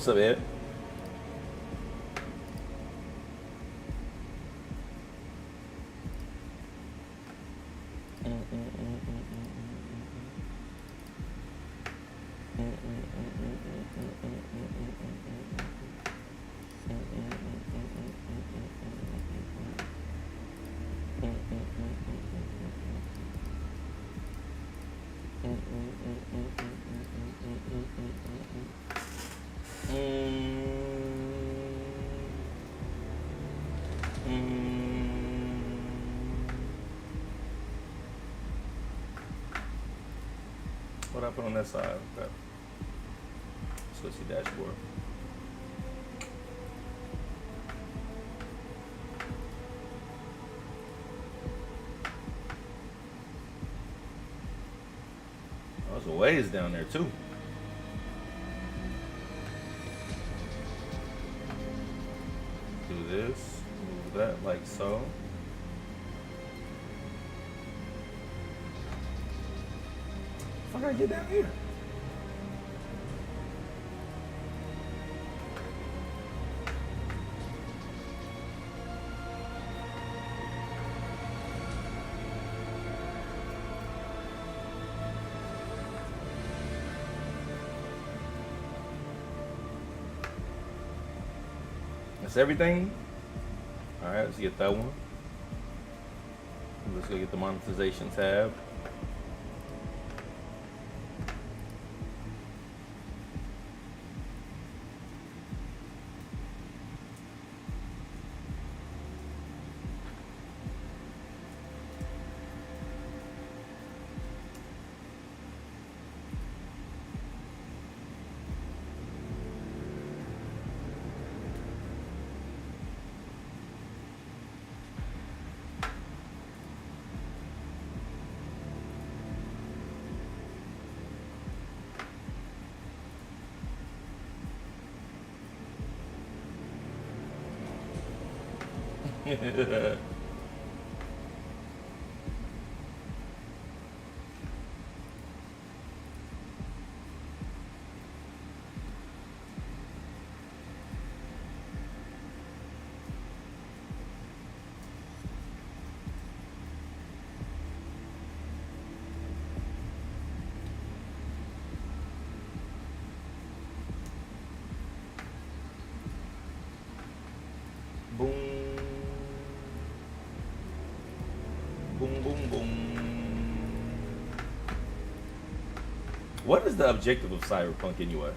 What's up, Ed? What I put on that side? Okay. Switch the dashboard. Oh, there's a ways down there too. Do this, move that like so. How do I get down here? That's everything? Alright, let's get that one. Let's go get the monetization tab. Boom. Boom, boom, boom. What is the objective of Cyberpunk anyway?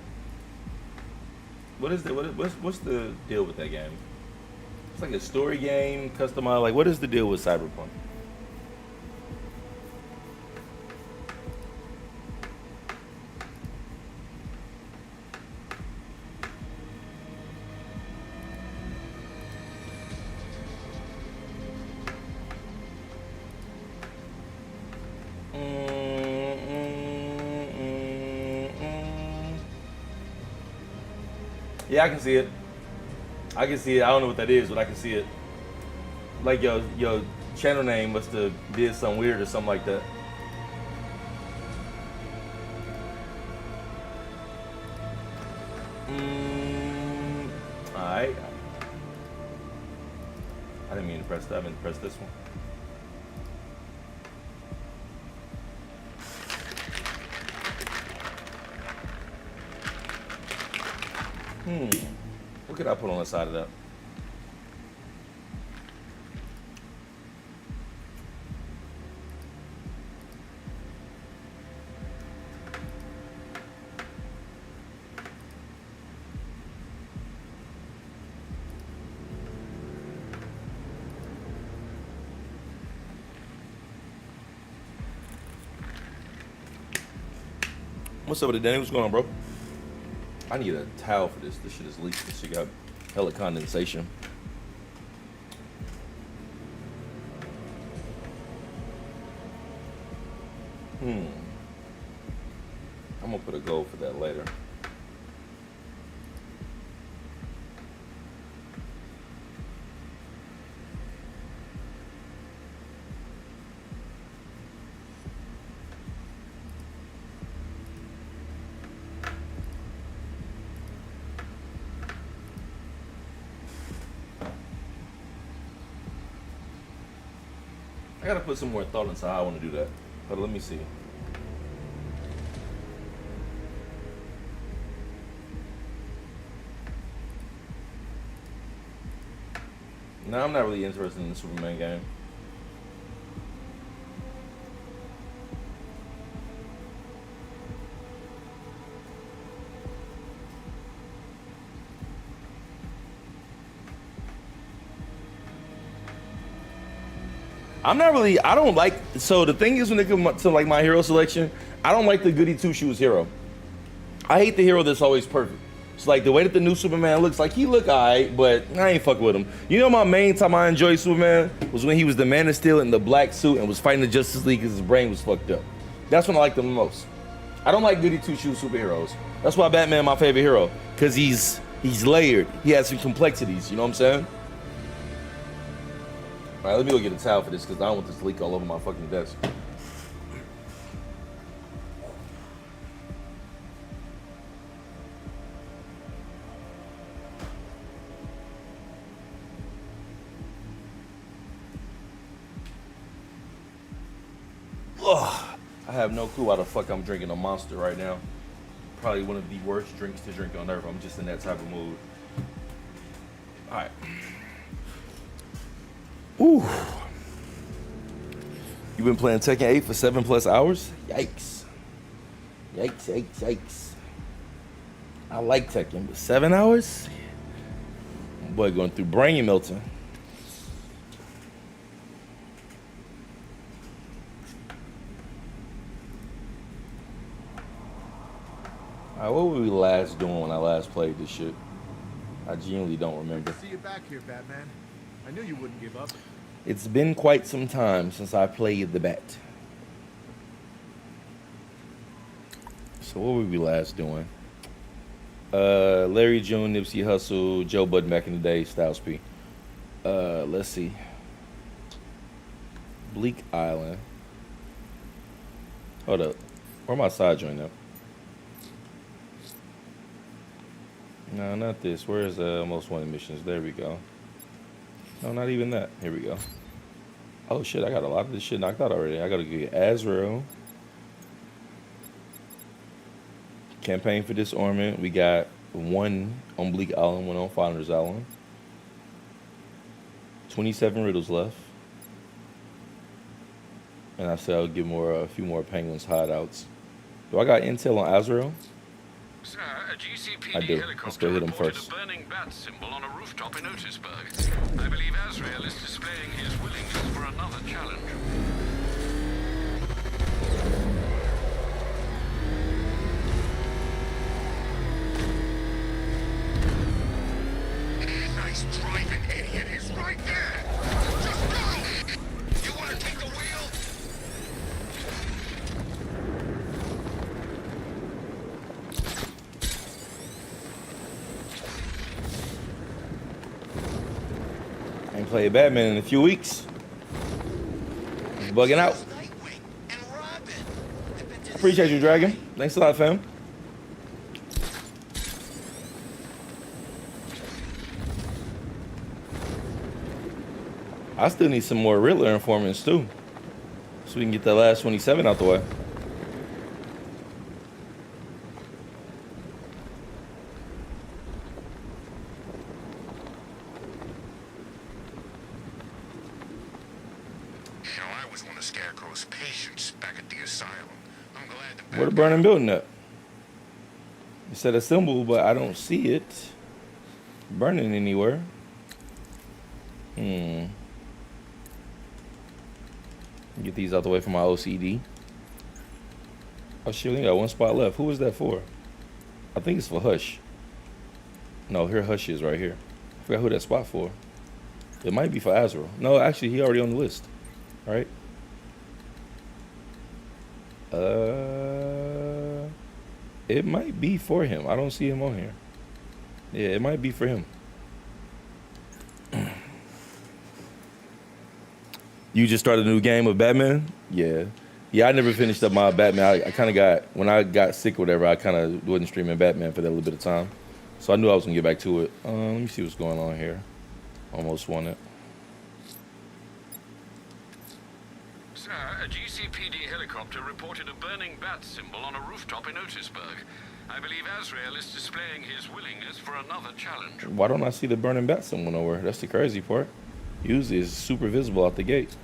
What's the deal with that game? It's like a story game, customized. Like, what is the deal with Cyberpunk? Yeah, I can see it. I can see it. I don't know what that is, but I can see it. Like your channel name must have did something weird or something like that. Alright. I didn't mean to press that. I meant to press this one. What could I put on the side of that? What's up with it, Danny? What's going on, bro? I need a towel for this. This shit is leaking. This shit got hella condensation. I'm gonna put a goal for that later. I gotta put some more thought into how I want to do that. But let me see. No, I'm not really interested in the Superman game. I'm not really, I don't like, so the thing is when it comes to like my hero selection, I don't like the goody two shoes hero. I hate the hero that's always perfect. It's like the way that the new Superman looks, like he look alright, but I ain't fucking with him. You know my main time I enjoyed Superman was when he was the Man of Steel in the black suit and was fighting the Justice League because his brain was fucked up. That's when I liked him the most. I don't like goody two shoes superheroes. That's why Batman my favorite hero, because he's layered. He has some complexities, you know what I'm saying? All right, let me go get a towel for this because I don't want this leak all over my fucking desk. Ugh, I have no clue why the fuck I'm drinking a Monster right now. Probably one of the worst drinks to drink on earth. I'm just in that type of mood. All right. Ooh. You've been playing Tekken 8 for 7+ hours? Yikes. Yikes, yikes, yikes. I like Tekken, but 7 hours? Boy, going through brain melting. All right, what were we last doing when I last played this shit? I genuinely don't remember. Good to see you back here, Batman. I knew you wouldn't give up. It's been quite some time since I played the Bat. So what were we last doing? Larry June, Nipsey Hussle, Joe Budden back in the day, Styles P. Let's see. Bleak Island. Hold up. Where my side joint up? No, not this. Where's most wanted missions? There we go. No, not even that. Here we go. Oh shit, I got a lot of this shit knocked out already. I gotta get Azrael. Campaign for Disarmament. We got 1 on Bleak Island, 1 on Founders Island. 27 riddles left. And I said I'll get a few more Penguins hideouts. Do I got intel on Azrael? Sir, a GCPD I do. helicopter Let's go hit him reported first. a burning bat symbol on a rooftop in Otisburg. I believe Azrael is displaying his willingness for another challenge. Nice driving, idiot. He's right there. Just go. You want to take the wheel? Ain't played Batman in a few weeks. Bugging out. Nightwing and Robin. Appreciate you, Dragon. Thanks a lot, fam. I still need some more Riddler informants too, so we can get that last 27 out the way. I was one of Scarecrow's patients back at the asylum. I'm glad the Where the burning building at? It said assemble, but I don't see it burning anywhere. Get these out the way from my OCD. Oh shit, we only got 1 spot left. Who is that for? I think it's for Hush. No, here Hush is right here. I forgot who that spot for. It might be for Azrael. No, actually, he already on the list. All right. It might be for him. I don't see him on here. Yeah, it might be for him. You just started a new game of Batman? Yeah. Yeah, I never finished up my Batman. I kind of got, when I got sick or whatever, I kind of wasn't streaming Batman for that little bit of time. So I knew I was going to get back to it. Let me see what's going on here. Almost won it. Sir, a GCPD helicopter reported a burning bat symbol on a rooftop in Otisburg. I believe Azrael is displaying his willingness for another challenge. Why don't I see the burning bat symbol nowhere? That's the crazy part. Usually it's super visible out the gate.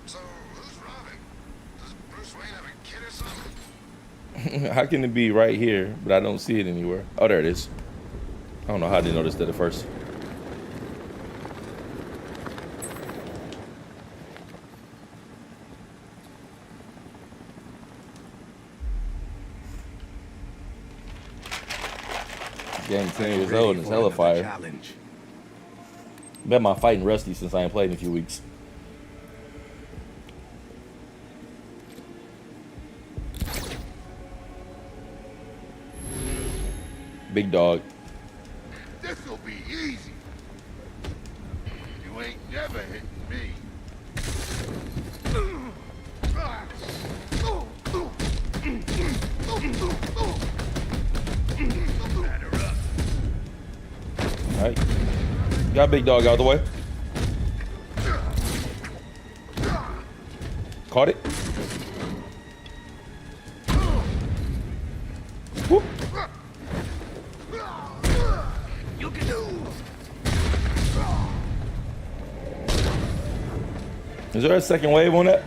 So, who's robbing? Does Bruce Wayne have a kid or something? How can it be right here, but I don't see it anywhere? Oh, there it is. I don't know how I didn't notice that at first. Game 10 years old and it's hella fire. Challenge. Bet my fighting rusty since I ain't played in a few weeks. Big dog. This'll be easy. You ain't never hitting me. Batter up. Alright. Got big dog out of the way. Caught it. Whoop. You can do. Is there a second wave on that?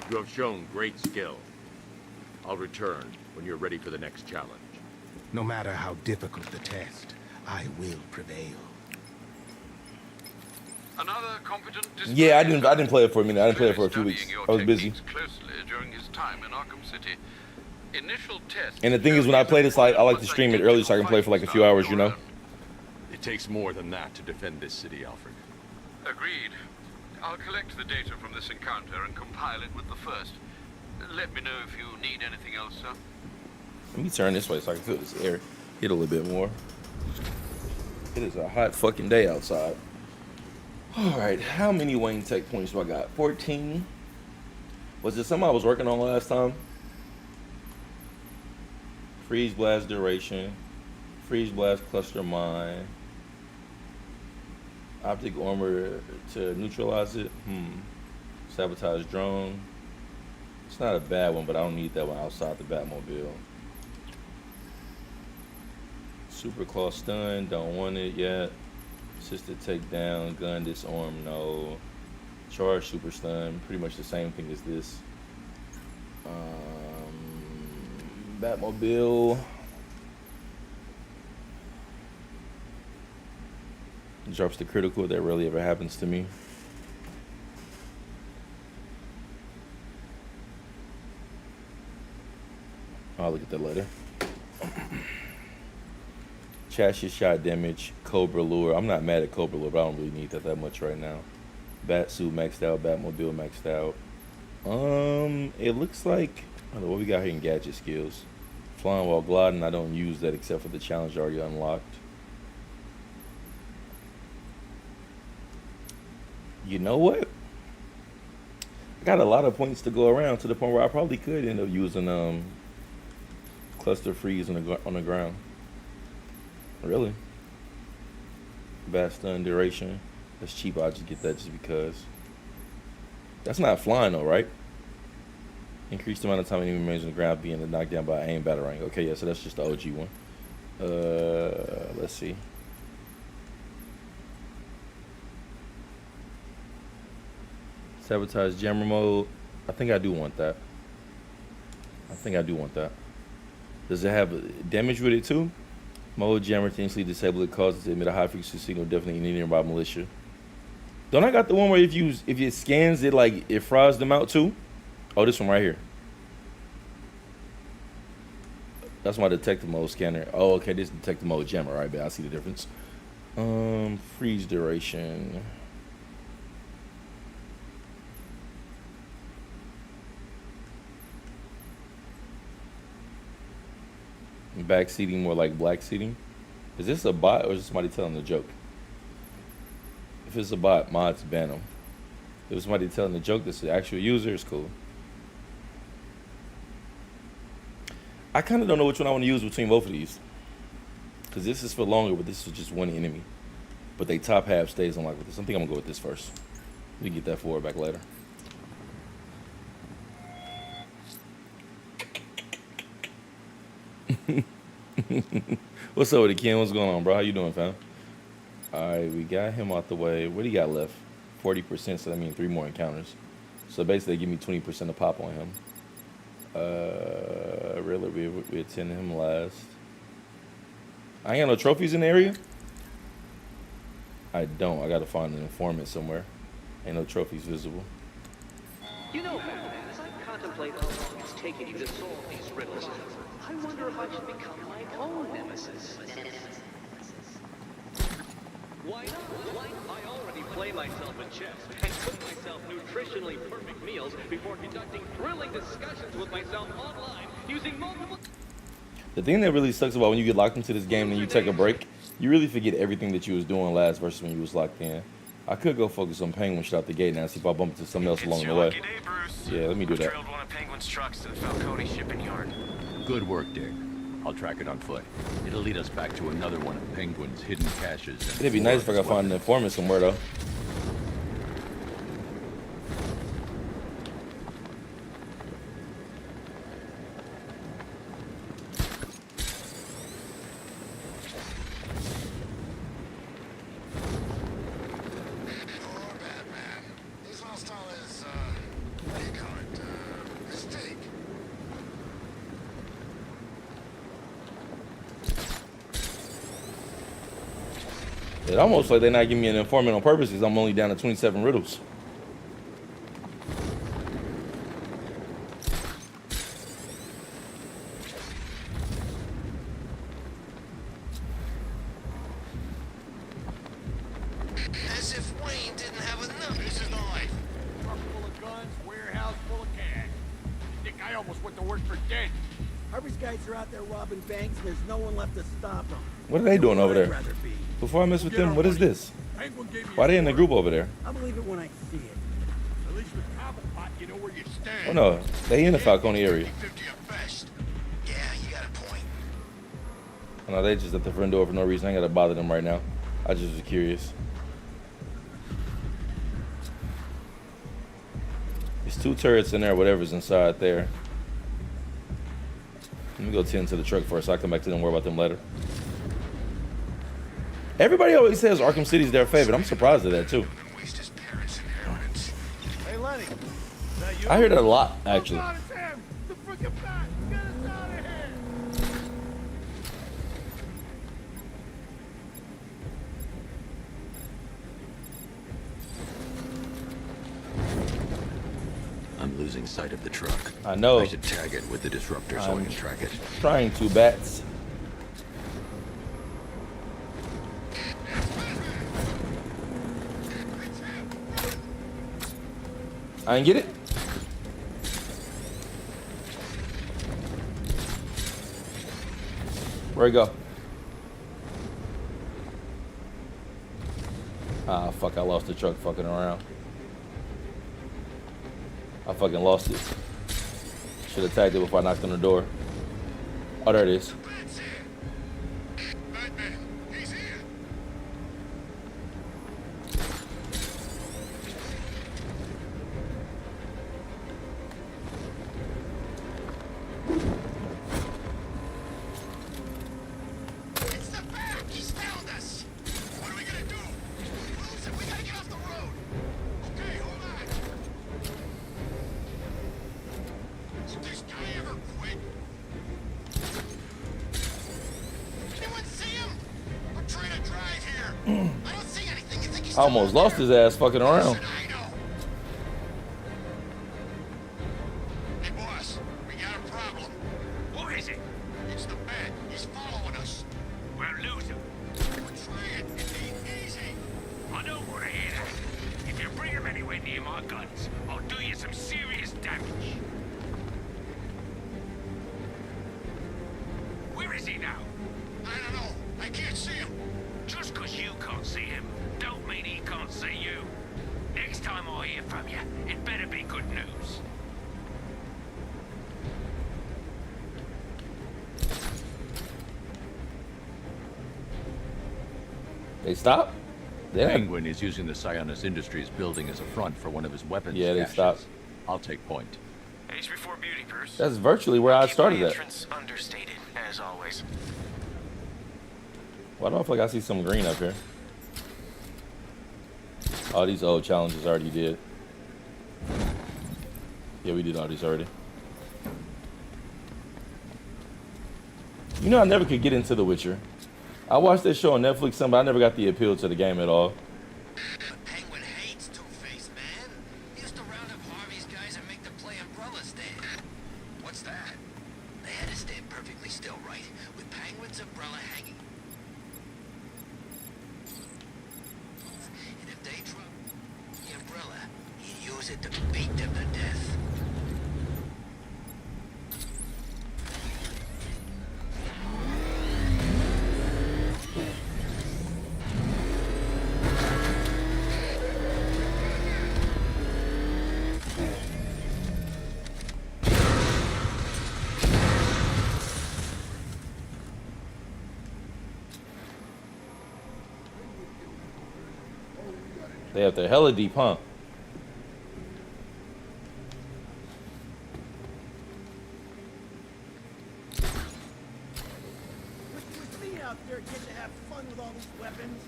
You have shown great skill. I'll return when you're ready for the next challenge. No matter how difficult the test, I will prevail. Another competent Yeah, I didn't play it for a minute. I didn't play it for a few weeks. I was busy. Closely during his time in Arkham City. Initial tests. And the thing is, when I play this, I like to stream it early so I can play for like a few hours, you know? It takes more than that to defend this city, Alfred. Agreed. I'll collect the data from this encounter and compile it with the first. Let me know if you need anything else, sir. Let me turn this way so I can feel this air hit a little bit more. It is a hot fucking day outside. Alright, how many Wayne Tech points do I got? 14. Was it something I was working on last time? Freeze blast duration. Freeze blast cluster mine. Optic armor to neutralize it. Sabotage drone. It's not a bad one, but I don't need that one outside the Batmobile. Super claw stun, don't want it yet. Assisted takedown, gun disarm, no. Charge super stun, pretty much the same thing as this. Batmobile. Drops the critical, that rarely ever happens to me. I'll look at that later. Chassis shot damage, Cobra lure. I'm not mad at Cobra lure, but I don't really need that much right now. Bat suit maxed out, Batmobile maxed out. It looks like, I don't know what we got here in gadget skills. Flying while gliding, I don't use that except for the challenge already unlocked. You know what? I got a lot of points to go around to the point where I probably could end up using cluster freeze on the ground. Really? Bat stun duration. That's cheap. I'll just get that just because. That's not flying though, right? Increased amount of time enemy remains on the ground being knocked down by aim batarang. Okay, yeah, so that's just the OG one. Let's see. Sabotage jammer mode. I think I do want that. Does it have damage with it too? Mode jammer intentionally disable it, causes it to emit a high frequency signal, definitely any nearby militia. Don't I got the one where if it scans it, like it fries them out too? Oh, this one right here. That's my detective mode scanner. Oh, okay, this is detective mode jammer. All right, but I see the difference. Freeze duration. Back seating, more like black seating. Is this a bot or is this somebody telling a joke? If it's a bot, mods ban them. If it's somebody telling a joke that's the actual user, it's cool. I kind of don't know which one I want to use between both of these. Because this is for longer, but this is just one enemy. But they top half stays unlocked with this. I think I'm gonna go with this first. We can get that forward back later. What's up with it, Ken? What's going on, bro? How you doing, fam? Alright, we got him out the way. What do you got left? 40%, so that means 3 more encounters. So basically, give me 20% of pop on him. Riddler, we attended him last. I ain't got no trophies in the area? I don't. I gotta find an informant somewhere. Ain't no trophies visible. You know, Batman, as I contemplate how long it's taken you to solve these riddles, I wonder if I should become my own nemesis. Why not? I already play myself at chess and cook myself nutritionally perfect meals before conducting thrilling discussions with myself online using multiple... The thing that really sucks about when you get locked into this game and you take a break, you really forget everything that you was doing last versus when you was locked in. I could go focus on Penguin shit out the gate now and see if I bump into something else along the way. Yeah, let me do that. Trailed one of Penguin's trucks to the Falcone shipping yard. Good work, Dick. I'll track it on foot. It'll lead us back to another one of Penguin's hidden caches. It'd be nice if I could find an informant somewhere, though. Poor Batman. He's lost all his, what do you call it, mistake. It's almost like they're not giving me an informant on purpose because I'm only down to 27 riddles. As if Wayne didn't have enough. This is the life. Truck full of guns, warehouse full of cash. Dick, I almost went to work for dead. Harvey's guys are out there robbing banks, and there's no one left to stop them. What are they doing over I'd there? rather be. Before I mess with them, what is this? Penguin gave me Why they in the group over there? I'll believe it when I see it. At least with Cobblepot, you know where you stand. Oh no, they in the Falcone area. 50 at best. Yeah, you got a point. Oh, no, they just at the front door for no reason. I ain't gotta bother them right now. I just was curious. There's 2 turrets in there, whatever's inside there. Let me go tend to the truck first. I'll come back to them, worry about them later. Everybody always says Arkham City's their favorite. I'm surprised at that too. And waste his parents' inheritance. Hey, Lenny. Is that you? I hear that a lot, actually. Oh, God, it's him! The freaking bat! Get us out of here! I'm losing sight of the truck. I know. I should tag it with the disruptor so I can track it. Trying to, bats. I didn't get it. Where'd it go? Ah, fuck, I lost the truck fucking around. I fucking lost it. Should have tagged it before I knocked on the door. Oh, there it is. Bat's here. Batman, he's here. It's the bat. He's found us. What are we gonna do? Lose him. We gotta get off the road. Okay, hold on. Did this guy ever quit? Anyone see him? I'm trying to drive here. I don't see anything. You think he's I almost lost his ass fucking around. I know. Hey, boss, we got a problem. What is it? It's the bat. He's following us. We'll lose him. We're trying. It ain't easy. I don't want to hear that. If you bring him anywhere near my guns, I'll do you some serious damage. Where is he now? I don't know. I can't see him. Just 'cause you can't see him, don't mean he can't see you. Next time I hear from you, it better be good news. They stopped? Yeah. Penguin is using the Sionis Industries building as a front for one of his weapons Yeah, they caches. stopped. I'll take point. Age before beauty, Bruce. That's virtually where I Keep started my at. entrance understated, as always. Why do I feel like I see some green up here? All these old challenges already did. Yeah, we did all these already. You know, I never could get into The Witcher. I watched that show on Netflix, but I never got the appeal to the game at all. But Penguin hates Two-Face, man. He used to round up Harvey's guys and make them play Umbrella stand. What's that? They had to stand perfectly still, right? With Penguin's umbrella hanging. And if they dropped the umbrella, he'd use it to beat them to death. They have their hella deep, huh? With me out there getting to have fun with all these weapons.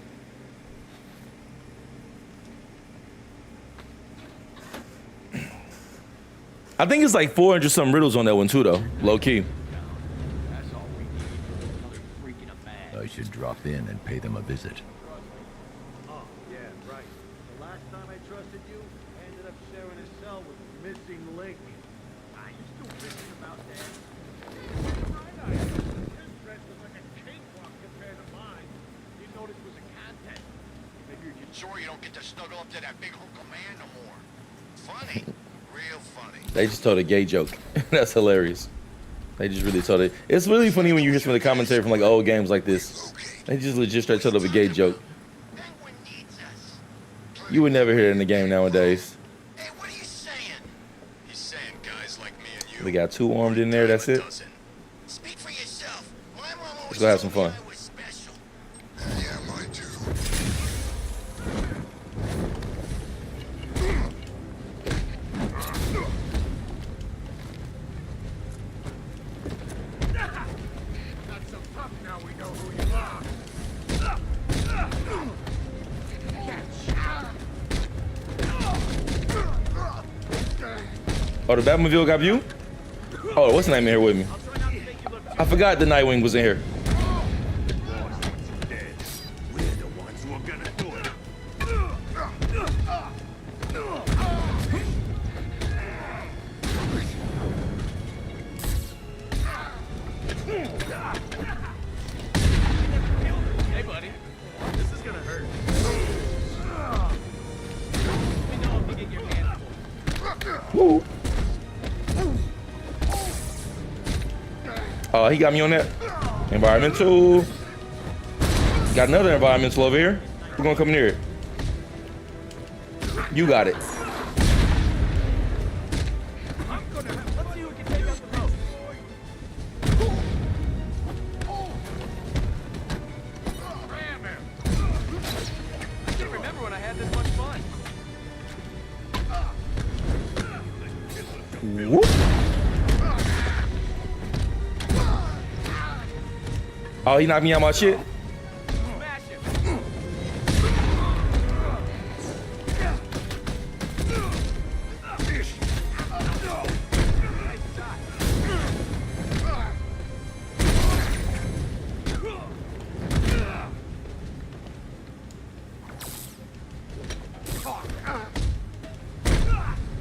I think it's like 400 some riddles on that one too, though. Low key. That's all we need for another freak in a bag. I should drop in and pay them a visit. Oh, yeah, right. The last time I trusted you, I ended up sharing a cell with a missing link. Are you still thinking about that? His dress was like a cakewalk compared to mine. Didn't know this was a contest. Maybe you're just Sure you don't get to snuggle up to that big hunk of man no more. Funny. Real funny. They just told a gay joke. That's hilarious. They just really told it. It's really funny when you hear some of the commentary from like old games like this. They just legit straight told up a gay joke. Penguin needs us. You would never hear it in the game nowadays. Hey, what are you saying? He's saying guys like me and you. They got 2 armed in there. That's it. Speak for yourself. My mom always Let's go have some told me fun. I was special. Yeah, mine too. not so tough now we know who you are. Oh, the Batmobile got you? Oh, what's the name in here with me? I forgot the Nightwing was in here. We're the ones who are gonna do it. Hey, buddy. This is gonna hurt. Let me know if you get your hands full. Woo. Oh, he got me on that. Environmental. Got another environmental over here. We're gonna come in here. You got it. Let's see who can take out the most. Ram him. I can't remember when I had this much fun. Whoop. Oh, he knocked me out my shit. Smash him.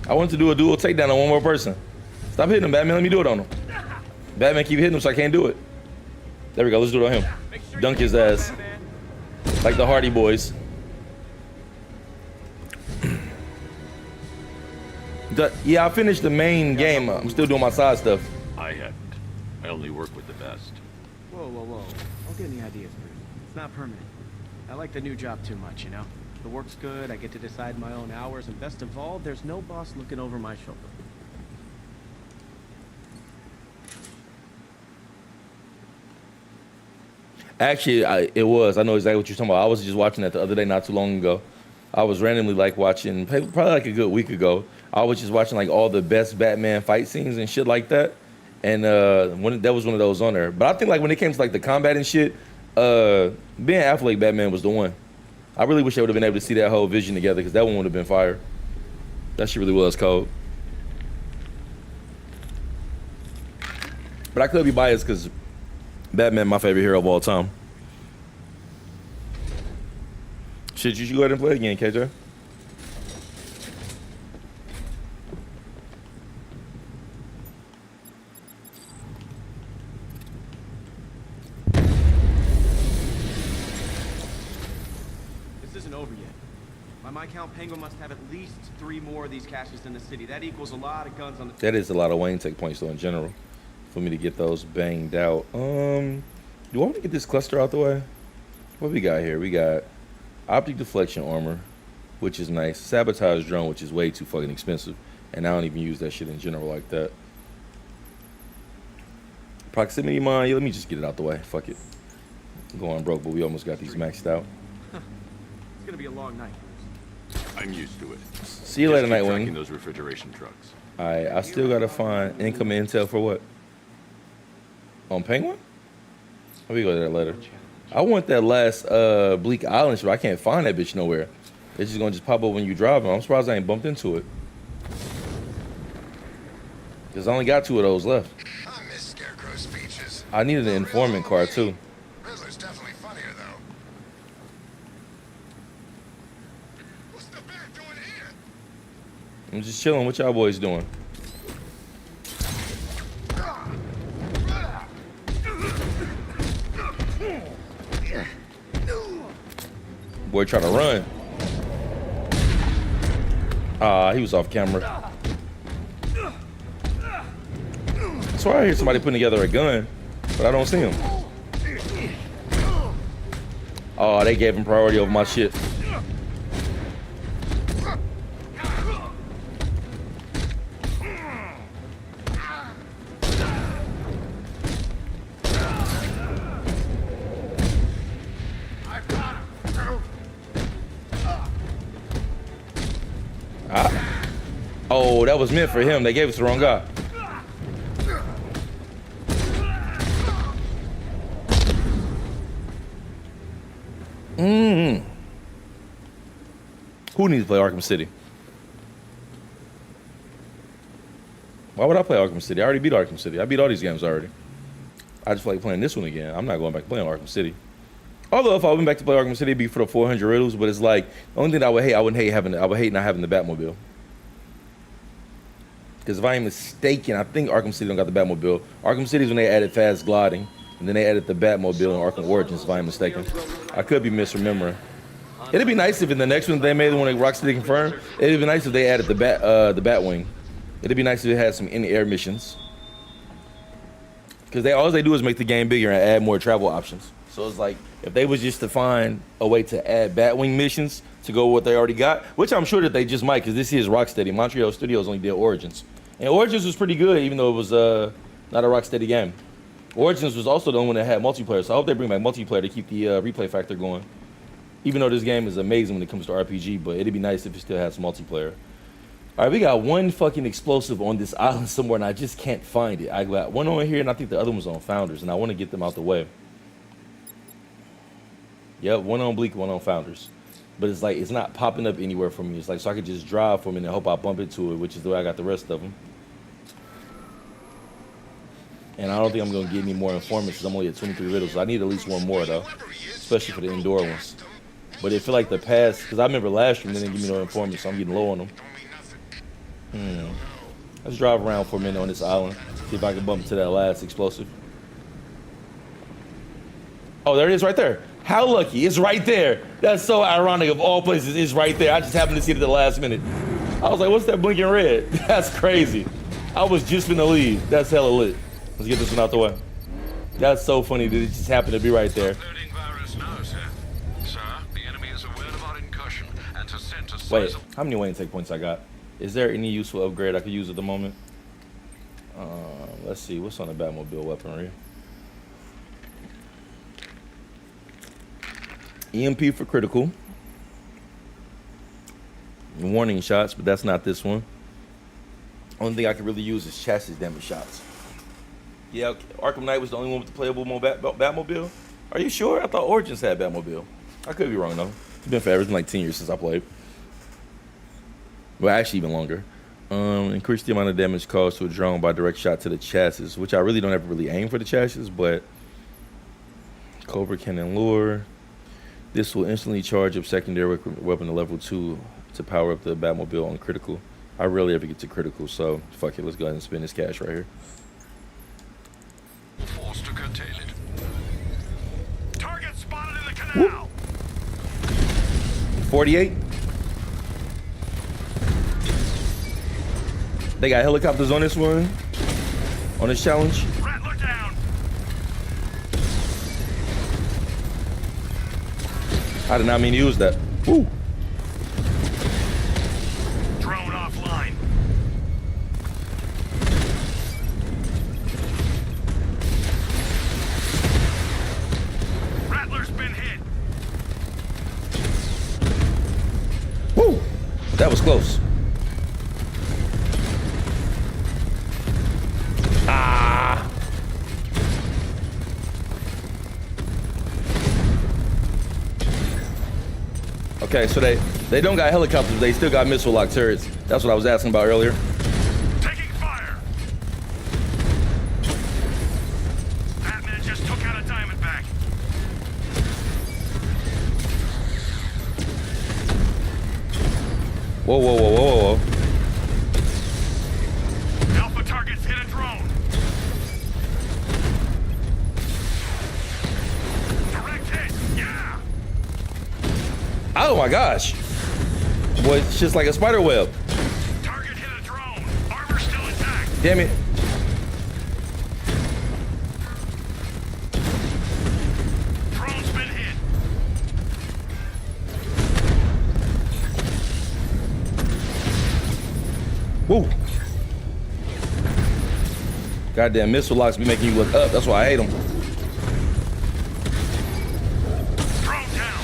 I want to do a dual takedown on one more person. Stop hitting him, Batman. Let me do it on him. Batman keep hitting him, so I can't do it. There we go. Let's do it on him. Dunk his ass. Like the Hardy Boys. Yeah, I finished the main game. I'm still doing my side stuff. I hadn't. I only work with the best. Whoa, whoa, whoa. Don't get any ideas, Bruce. It's not permanent. I like the new job too much, you know? The work's good, I get to decide my own hours, and best of all, there's no boss looking over my shoulder. Actually, it was. I know exactly what you're talking about. I was just watching that the other day, not too long ago. I was randomly like watching, probably like a good week ago. I was just watching like all the best Batman fight scenes and shit like that. And that was one of those on there. But I think like when it came to like the combat and shit, Ben Affleck Batman was the one. I really wish I would have been able to see that whole vision together because that one would have been fire. That shit really was cold. But I could be biased because Batman my favorite hero of all time. Shit, you should go ahead and play again, KJ. This isn't over yet. By my count, Penguin must have at least 3 more of these caches in the city. That equals a lot of guns on the... That is a lot of Wayne Tech points though in general for me to get those banged out. Do I want to get this cluster out the way? What we got here? We got optic deflection armor, which is nice. Sabotage drone, which is way too fucking expensive. And I don't even use that shit in general like that. Proximity mine, yeah, let me just get it out the way. Fuck it. I'm going broke, but we almost got these maxed out. It's gonna be a long night. I'm used to it. See you later, Just keep Nightwing. tracking those refrigeration trucks. Alright, I still gotta find incoming intel for what? On Penguin? Let me go there later. I want that last Bleak Island ship. I can't find that bitch nowhere. It's just gonna pop up when you driving. I'm surprised I ain't bumped into it. Cause I only got 2 of those left. I miss Scarecrow speeches. I needed an informant card too. Riddler's definitely funnier though. What's the Bat doing here? I'm just chilling. What y'all boys doing? Boy trying to run. He was off camera. I swear I hear somebody putting together a gun, but I don't see him. Oh, they gave him priority over my shit. Oh, that was meant for him. They gave it to the wrong guy. Who needs to play Arkham City? Why would I play Arkham City? I already beat Arkham City. I beat all these games already. I just feel like playing this one again. I'm not going back to playing Arkham City. Although if I went back to play Arkham City, it'd be for the 400 riddles. But it's like the only thing I would hate not having the Batmobile. Because if I ain't mistaken, I think Arkham City don't got the Batmobile. Arkham City is when they added fast gliding, and then they added the Batmobile in Arkham Origins, if I ain't mistaken. I could be misremembering. It'd be nice if in the next one they made the one that Rocksteady confirmed. It'd be nice if they added the Batwing. It'd be nice if it had some in-the-air missions. Because all they do is make the game bigger and add more travel options. So it's like if they was just to find a way to add Batwing missions to go with what they already got, which I'm sure that they just might, because this is Rocksteady. Montreal Studios only did Origins. And Origins was pretty good, even though it was not a Rocksteady game. Origins was also the only one that had multiplayer, so I hope they bring back multiplayer to keep the replay factor going. Even though this game is amazing when it comes to RPG, but it'd be nice if it still had some multiplayer. All right, we got one fucking explosive on this island somewhere, and I just can't find it. I got one on here, and I think the other one's on Founders, and I want to get them out the way. Yep, one on Bleak, one on Founders. But it's like, it's not popping up anywhere for me. It's like, so I could just drive for a minute and hope I bump into it, which is the way I got the rest of them. And I don't think I'm going to get any more informants because I'm only at 23 riddles. So I need at least one more, though, especially for the indoor ones. But it feel like the past, because I remember last year they didn't give me no informants, so I'm getting low on them. Let's drive around for a minute on this island, see if I can bump into that last explosive. Oh, there it is right there. How lucky, it's right there. That's so ironic, of all places, it's right there. I just happened to see it at the last minute. I was like, what's that blinking red? That's crazy. I was just finna leave. That's hella lit. Let's get this one out the way. That's so funny that it just happened to be right there. Wait, how many Wayne Tech points I got? Is there any useful upgrade I could use at the moment? Let's see, what's on the Batmobile weaponry? EMP for critical. Warning shots, but that's not this one. Only thing I can really use is chassis damage shots. Yeah, okay. Arkham Knight was the only one with the playable Batmobile. Are you sure? I thought Origins had Batmobile. I could be wrong though. It's been forever. It's been like 10 years since I played. Well, actually even longer. Increase the amount of damage caused to a drone by direct shot to the chassis, which I really don't ever really aim for the chassis, but Cobra Cannon Lure. This will instantly charge up secondary weapon to level 2 to power up the Batmobile on critical. I rarely ever get to critical, so fuck it. Let's go ahead and spend this cash right here. Forced to curtail it. Target spotted in the canal. 48. They got helicopters on this one. On this challenge. Rattler down. I did not mean to use that. Woo. Drone offline. Rattler's been hit. Woo. That was close. Ah. Okay, so they don't got helicopters, they still got missile lock turrets. That's what I was asking about earlier. Taking fire. Batman just took out a Diamondback. Whoa, whoa, whoa, whoa, whoa. Alpha targets hit a drone. Direct hit. Yeah. Oh my gosh. Boy, it's just like a spider web. Target hit a drone. Armor still intact. Damn it. Drone's been hit. Woo. Goddamn missile locks be making you look up. That's why I hate them. Drone down.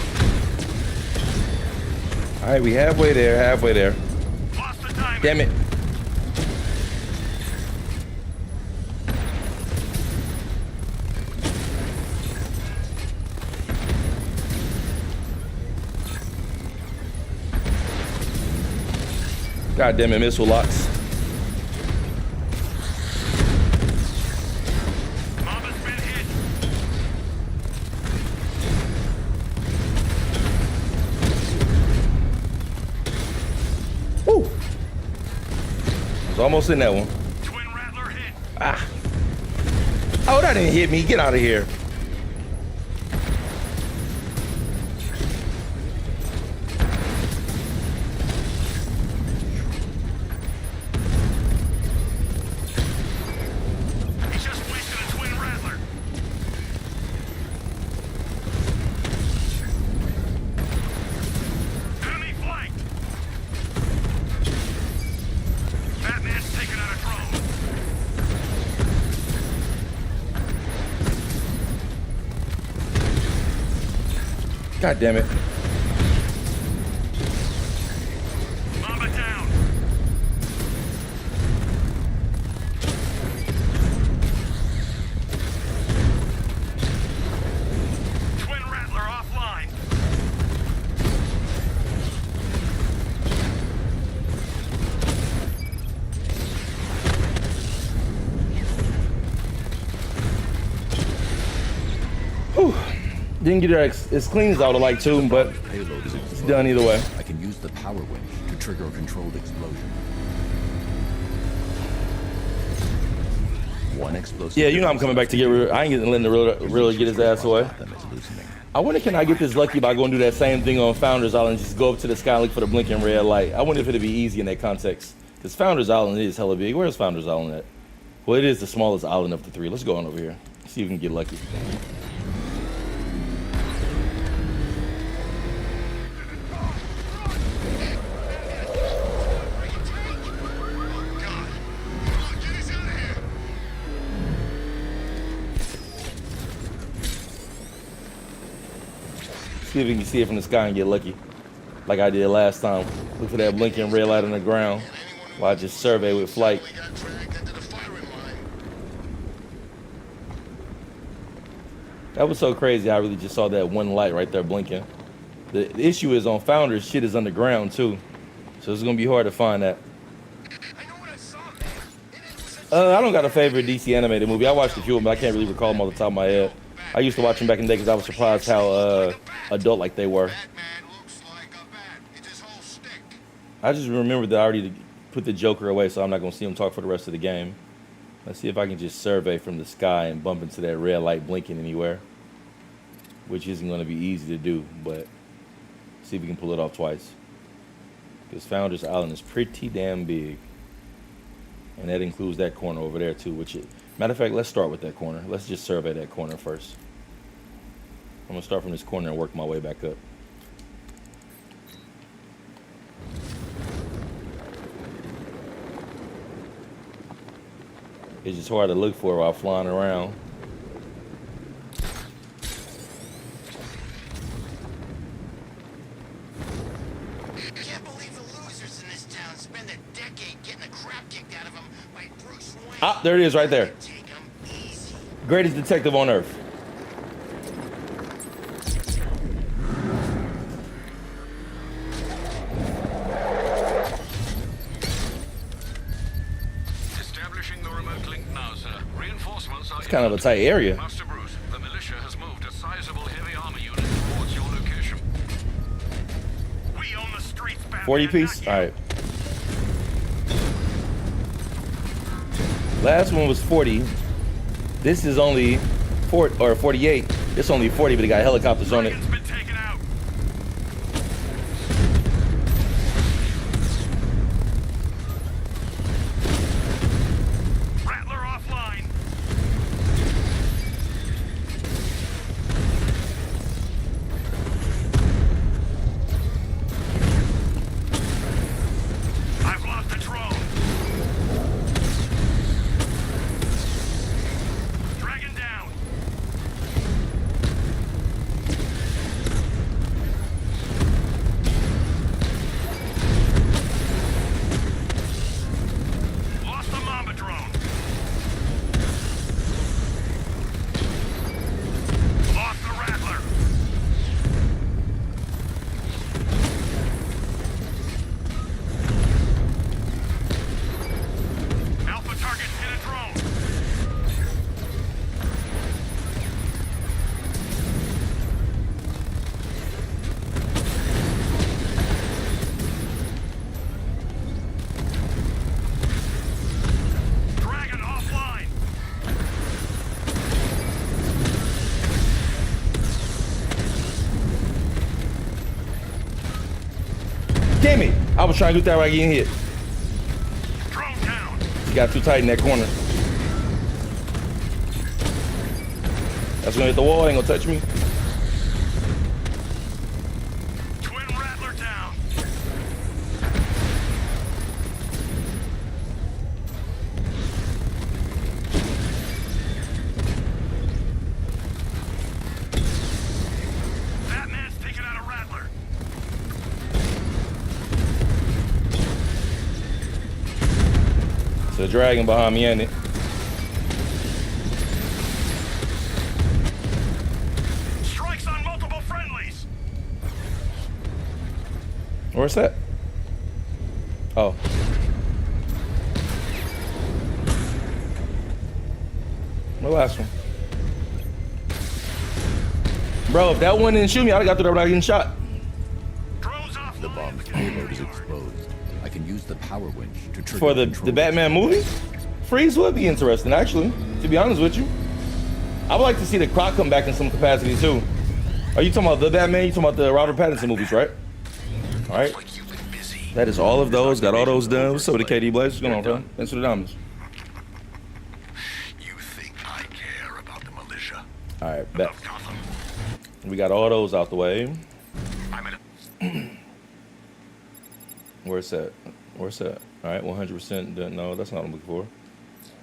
All right, we halfway there, halfway there. Lost the diamond. Damn it. God damn it, missile locks. Mama's been hit. Woo. Was almost in that one. Twin Rattler hit. Ah. Oh, that didn't hit me. Get out of here. He just wasted a Twin Rattler. Enemy flanked. Batman's taken out a drone. God damn it. Mama down. Twin Rattler offline. Whew. Didn't get it as clean as I would like to, but Payload is it's done either way. I can use the power winch to trigger a controlled explosion. One explosive. Yeah, you know I'm coming back to get rid. I ain't getting letting the Riddler get his ass away. Gotham is loosening. I wonder, can I get this lucky by going to do that same thing on Founders Island? Just go up to the sky and look for the blinking red light. I wonder if it'd be easy in that context. Because Founders Island is hella big. Where's Founders Island at? Well, it is the smallest island of the three. Let's go on over here. See if we can get lucky. See if we can see it from the sky and get lucky, like I did last time. Look for that blinking red light on the ground while I just survey with flight. That was so crazy. I really just saw that one light right there blinking. The issue is on Founders, shit is underground too, so it's gonna be hard to find that. I don't got a favorite DC animated movie. I watched a few of them, but I can't really recall them off the top of my head. I used to watch them back in the day because I was surprised how adult like they were. I just remembered that I already put the Joker away, so I'm not gonna see him talk for the rest of the game. Let's see if I can just survey from the sky and bump into that red light blinking anywhere, which isn't gonna be easy to do, but see if we can pull it off twice. Because Founders Island is pretty damn big. And that includes that corner over there too, matter of fact, let's start with that corner. Let's just survey that corner first. I'm gonna start from this corner and work my way back up. It's just hard to look for while flying around. Ah, there it is right there. Greatest detective on earth. Establishing the remote link now, sir. Reinforcements are It's kind of a tight area. Master Bruce, the militia has moved a sizable heavy armor unit towards your location. We own the streets, Batman. 40 piece? All right. Last one was 40. This is only 48. It's only 40, but it got helicopters on it. Rattler offline. I've lost the drone. Dragon down. Lost the Mamba drone. Lost the Rattler. Alpha target hit a drone. Dragon offline. Damn it! I was trying to do that right getting hit. Drone down. You got too tight in that corner. That's gonna hit the wall. Ain't gonna touch me. Twin Rattler down. Batman's taking out a Rattler. It's a dragon behind me, ain't it? Strikes on multiple friendlies. Where's that? Oh. The last one. Bro, if that one didn't shoot me, I'd have got through there without getting shot. The bomb's payload is exposed. I can use the power winch to trigger For the control. Batman movie, Freeze would be interesting, actually, to be honest with you. I would like to see the Croc come back in some capacity, too. Are you talking about the Batman? You talking about the Robert Pattinson movies, right? All right. That is all of those. Got all those done. What's up with the KD Blaze? What's going on, bro? Thanks for the diamonds. You think I care about the militia? All right, bet. We got all those out the way. I'm in Where's that? Where's that? All right, 100%. No, that's not what I'm looking for.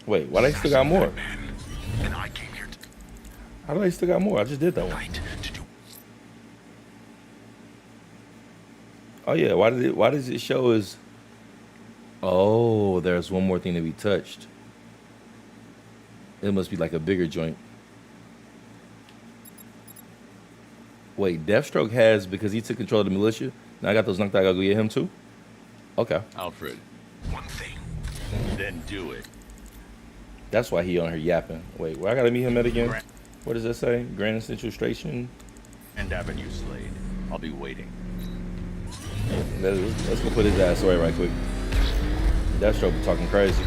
Wait, why they still got more? and I came here How do they still got more? I just did that one. tonight to do. Oh yeah, why does it show as? Oh, there's one more thing to be touched. It must be like a bigger joint. Wait, Deathstroke has, because he took control of the militia. Now I got those knocked out. I gotta go get him too. Okay. Alfred, One thing. then do it. That's why he on her yapping. Wait, where I gotta meet him at again? What does that say? Grand Central Station. And Avenue Slade. I'll be waiting. Let's go put his ass away right quick. Deathstroke be talking crazy.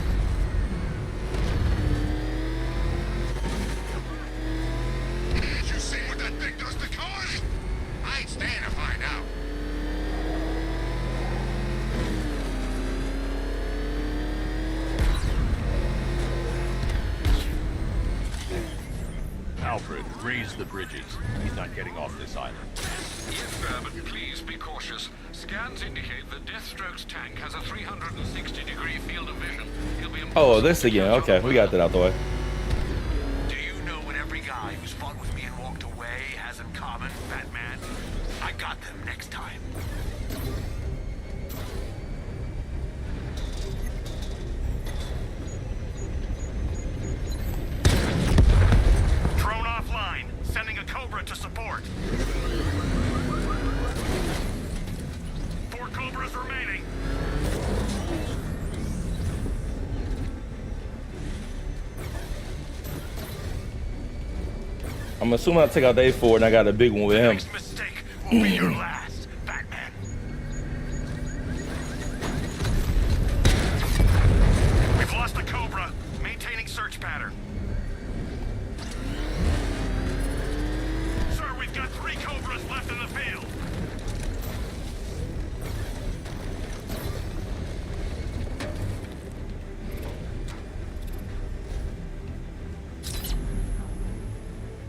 You see what that thing does to cars? I ain't staying to find out. Alfred, raise the bridges. He's not getting off this island. Yes, but please be cautious. Scans indicate that Deathstroke's tank has a 360-degree field of vision. He'll be Oh, this again. Okay, we got that out the way. Do you know what every guy who's fought with me and walked away has in common, Batman? I got them next time. Drone offline. Sending a Cobra to support. 4 Cobras remaining. I'm assuming I'll take out day 4 and I got a big one with him. Next mistake will be your last, Batman. We've lost the Cobra. Maintaining search pattern. Sir, we've got 3 Cobras left in the field.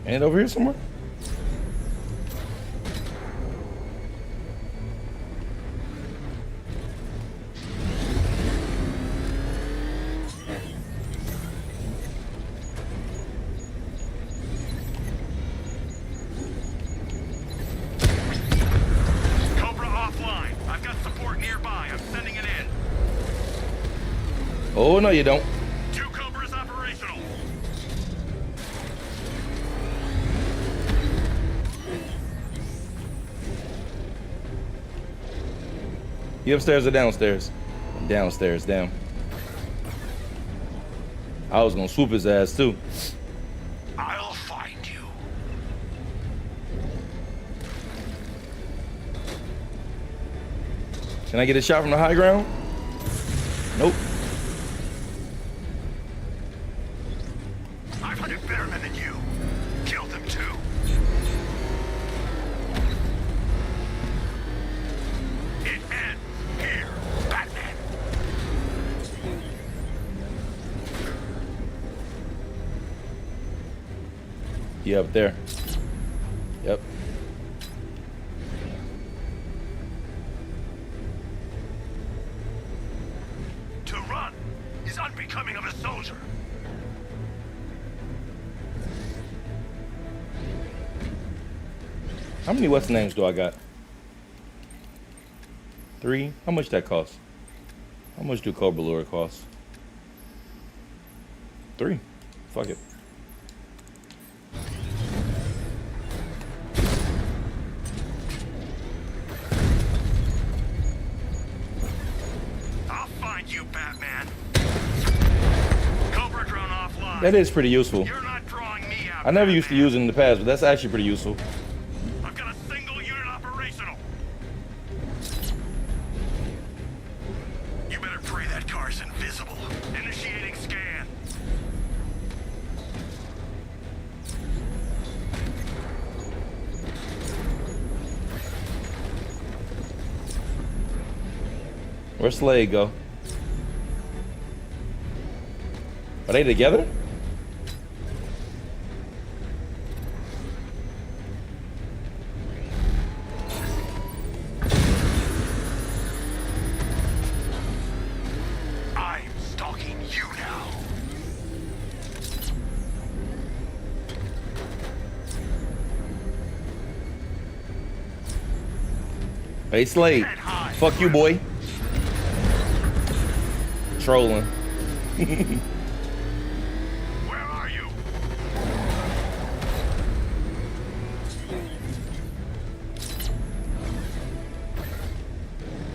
And over here somewhere? Cobra offline. I've got support nearby. I'm sending it in. Oh, no, you don't. 2 Cobras operational. You upstairs or downstairs? Downstairs, damn. I was gonna swoop his ass too. I'll find you. Can I get a shot from the high ground? Nope. I've hunted better men than you. Killed them too. It ends here, Batman. Yeah, up there. Yep. To run is unbecoming of a soldier. How many what's names do I got? 3? How much that cost? How much do Cobra Lure cost? 3. Fuck it. I'll find you, Batman. Cobra drone offline. That is pretty useful. You're not drawing me out. I never used to Batman. use it in the past, but that's actually pretty useful. I've got a single unit operational. You better pray that car's invisible. Initiating scan. Where's Slade go? Are they together? I'm stalking you now. Hey, Slade. Head high. Fuck you, boy. Trolling. Where are you?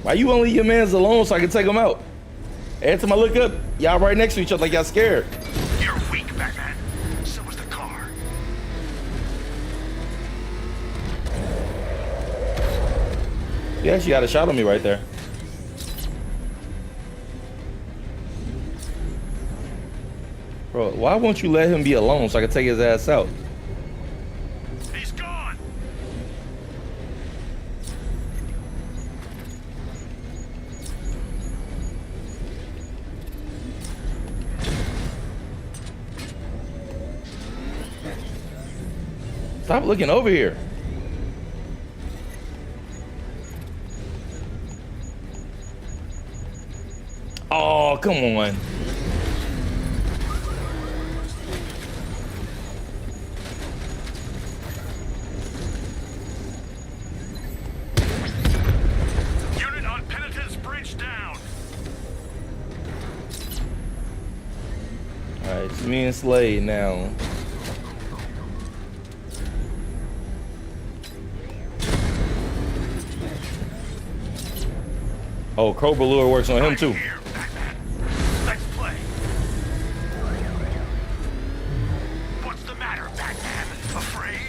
Why you only leave your mans alone so I can take them out? Every time I look up, y'all right next to each other like y'all scared. You're weak, Batman. So was the car. Yeah, she got a shot on me right there. Bro, why won't you let him be alone so I can take his ass out? He's gone. Stop looking over here. Oh, come on. Unit on Penitence Bridge down. All right, it's me and Slade now. Oh, Cobra Lure works on him too. Here, Batman. Let's play. What's the matter, Batman? Afraid?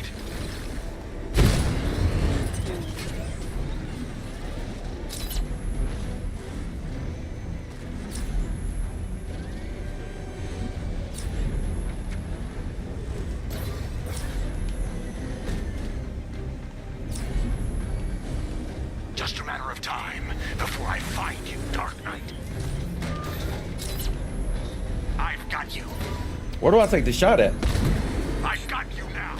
Just a matter of time before I find you, Dark Knight. I've got you. Where do I take the shot at? I've got you now.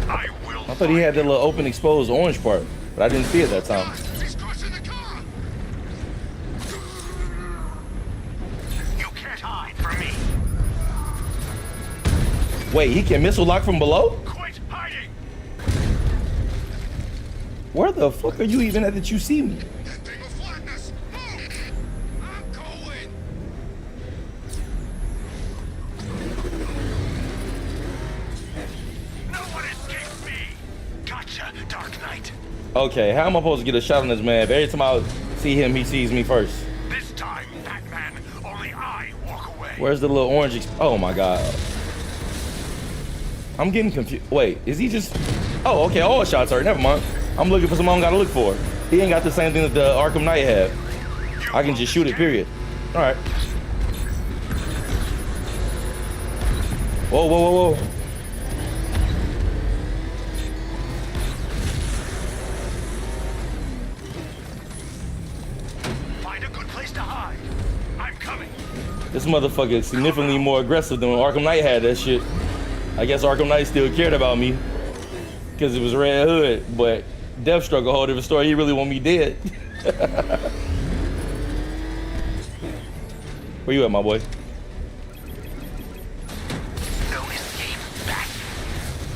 I will. I thought he had the little open exposed orange part, but I didn't see it that time. He's crushing the car. You can't hide from me. Wait, he can missile lock from below? Quit hiding. Where the fuck are you even at that you see me? That thing will flatten us. Move. I'm going. No one escapes me. Gotcha, Dark Knight. Okay, how am I supposed to get a shot on this man? If every time I see him, he sees me first. This time, Batman, only I walk away. Where's the little orange? Oh my god. I'm getting confused. Wait, is he just? Oh, okay. All shots are. Never mind. I'm looking for something I don't gotta look for. He ain't got the same thing that the Arkham Knight had. I can just shoot it. Period. All right. Whoa, whoa, whoa, whoa. Find a good place to hide. I'm coming. This motherfucker is significantly more aggressive than when Arkham Knight had that shit. I guess Arkham Knight still cared about me because it was Red Hood, but Deathstroke a whole different story. He really want me dead. Where you at, my boy? No escape, Bat.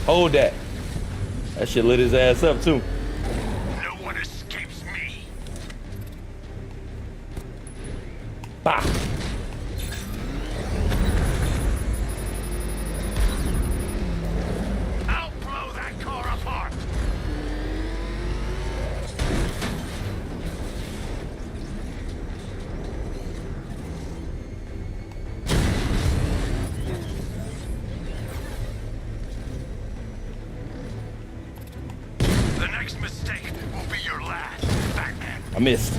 Hold that. That shit lit his ass up too. No one escapes me. Bah. I'll blow that car apart. The next mistake will be your last, Batman. I missed.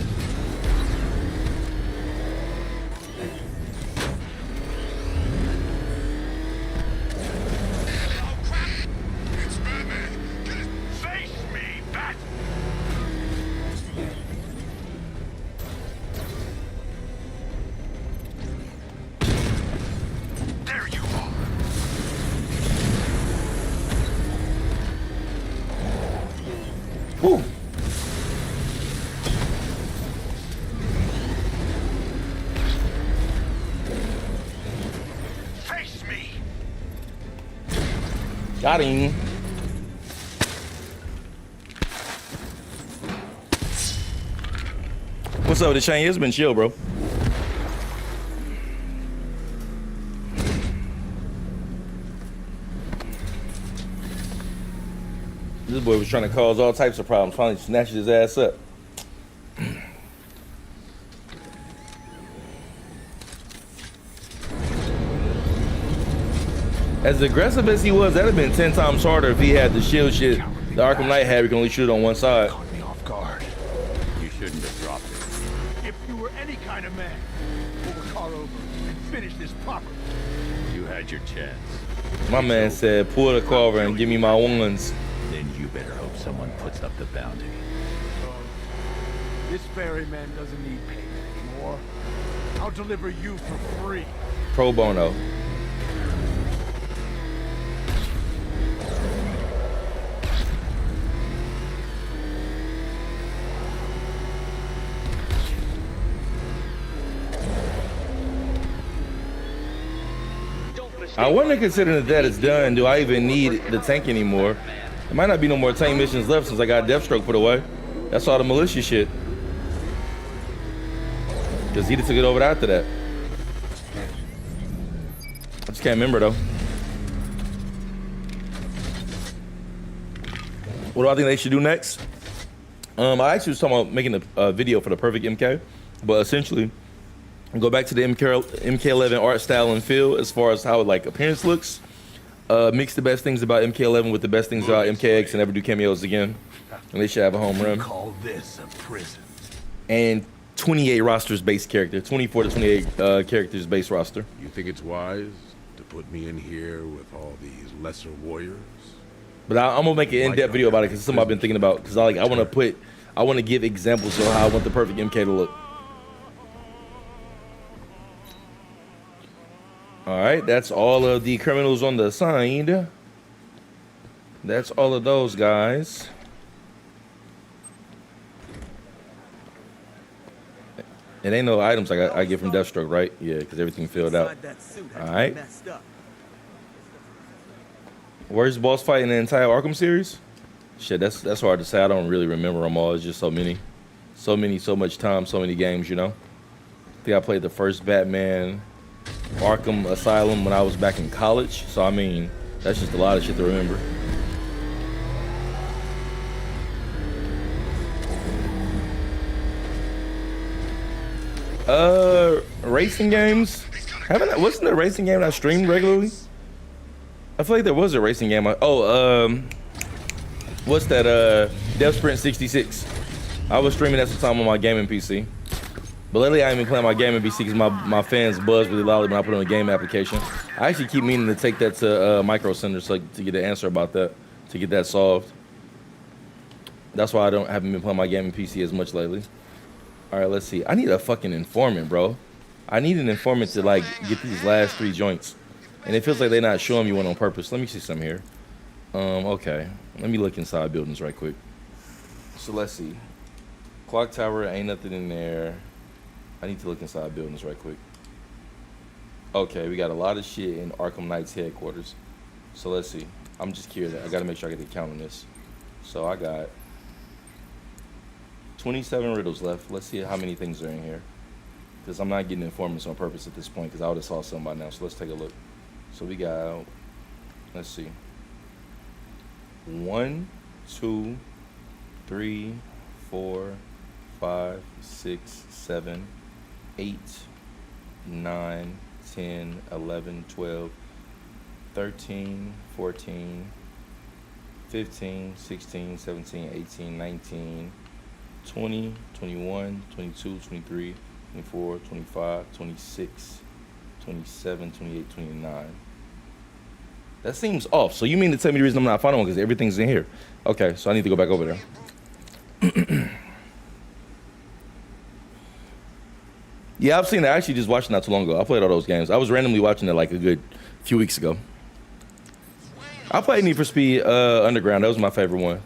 Oh crap! It's Batman. Face me, Bat. There you are. Woo. Got him. What's up with the chain? It's been chill, bro. This boy was trying to cause all types of problems. Finally snatched his ass up. As aggressive as he was, that'd have been 10 times harder if he had the shield shit the Arkham Knight had. We can only shoot it on one side. Caught me off guard. You shouldn't have dropped it. If you were any kind of man, pull the car over and finish this properly. You had your chance. My man said, pull the car over and give me my ones. Then you better hope someone puts up the bounty. This ferryman doesn't need payment anymore. I'll deliver you for free. Pro bono. I wasn't considering that it's done. Do I even need the tank anymore? There might not be no more tank missions left since I got Deathstroke put away. That's all the militia shit. Because he just took it over after that. I just can't remember though. What do I think they should do next? I actually was talking about making a video for the perfect MK, but essentially go back to the MK11 art style and feel as far as how like appearance looks. Mix the best things about MK11 with the best things about MKX and never do cameos again. And they should have a home run. Call this a prison. And 28 rosters base character, 24 to 28 characters base roster. You think it's wise to put me in here with all these lesser warriors? But I'm gonna make an in-depth video about it because it's something I've been thinking about. Because I want to give examples of how I want the perfect MK to look. All right, that's all of the criminals on the side. That's all of those guys. It ain't no items I get from Deathstroke, right? Yeah, because everything filled out. All right. Where's the boss fight in the entire Arkham series? Shit, that's hard to say. I don't really remember them all. It's just so many, so much time, so many games, you know? I think I played the first Batman Arkham Asylum when I was back in college. So, I mean, that's just a lot of shit to remember. Racing games? Wasn't there a racing game I streamed regularly? I feel like there was a racing game. What's that? Death Sprint 66. I was streaming at the time on my gaming PC. But lately I ain't been playing my gaming PC because my fans buzz really loudly when I put on a game application. I actually keep meaning to take that to Micro Center so to get an answer about that, to get that solved. That's why haven't been playing my gaming PC as much lately. All right, let's see. I need a fucking informant, bro. I need an informant to like get these last 3 joints. And it feels like they're not showing me one on purpose. Let me see some here. Okay. Let me look inside buildings right quick. So let's see. Clock tower, ain't nothing in there. I need to look inside buildings right quick. Okay, we got a lot of shit in Arkham Knight's headquarters. So let's see. I'm just curious. I gotta make sure I get the count on this. So I got 27 riddles left. Let's see how many things are in here. Because I'm not getting informants on purpose at this point because I would have saw some by now. So let's take a look. So we got, let's see. 1, 2, 3, 4, 5, 6, 7, 8, 9, 10, 11, 12, 13, 14, 15, 16, 17, 18, 19, 20, 21, 22, 23, 24, 25, 26, 27, 28, 29. That seems off. So you mean to tell me the reason I'm not finding one because everything's in here? Okay, so I need to go back over there. Yeah, I've seen it. I actually just watched it not too long ago. I played all those games. I was randomly watching it like a good few weeks ago. I played Need for Speed Underground. That was my favorite one.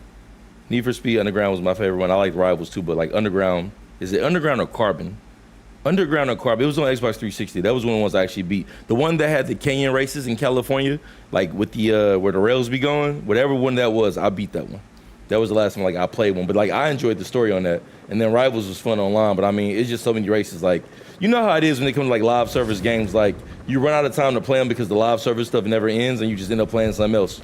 Need for Speed Underground was my favorite one. I liked Rivals too, but like Underground, is it Underground or Carbon? Underground or Carb. It was on Xbox 360. That was one of the ones I actually beat. The one that had the canyon races in California, like with the where the rails be going. Whatever one that was, I beat that one. That was the last time like I played one. But like I enjoyed the story on that. And then Rivals was fun online. But I mean, it's just so many races. Like you know how it is when it comes to like live service games. Like you run out of time to play them because the live service stuff never ends, and you just end up playing something else.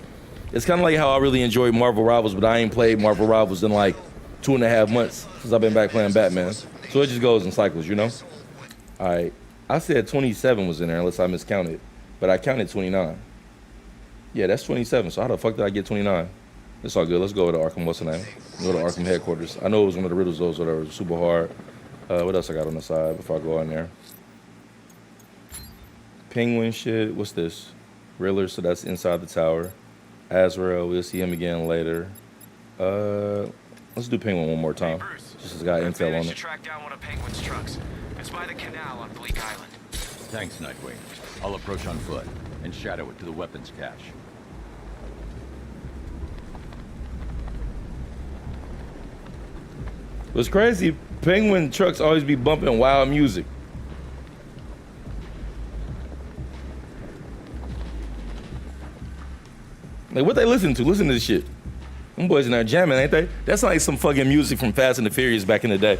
It's kind of like how I really enjoyed Marvel Rivals, but I ain't played Marvel Rivals in like 2.5 months since I've been back playing Batman. So it just goes in cycles, you know? All right, I said 27 was in there unless I miscounted, but I counted 29. Yeah, that's 27, so how the fuck did I get 29? It's all good, let's go to Arkham, what's the name? Go to Arkham headquarters. I know it was one of the riddles, those that were super hard. What else I got on the side before I go in there? Penguin shit, what's this? Riddler, so that's inside the tower. Azrael, we'll see him again later. Let's do Penguin one more time. Just as got intel on to it. track down one of Penguin's trucks. It's by the canal on Bleak Island. Thanks, Nightwing. I'll approach on foot and shadow it to the weapons cache. What's crazy, Penguin trucks always be bumping wild music. Like what they listen to? Listen to this shit. Them boys in there jamming, ain't they? That's like some fucking music from Fast and the Furious back in the day.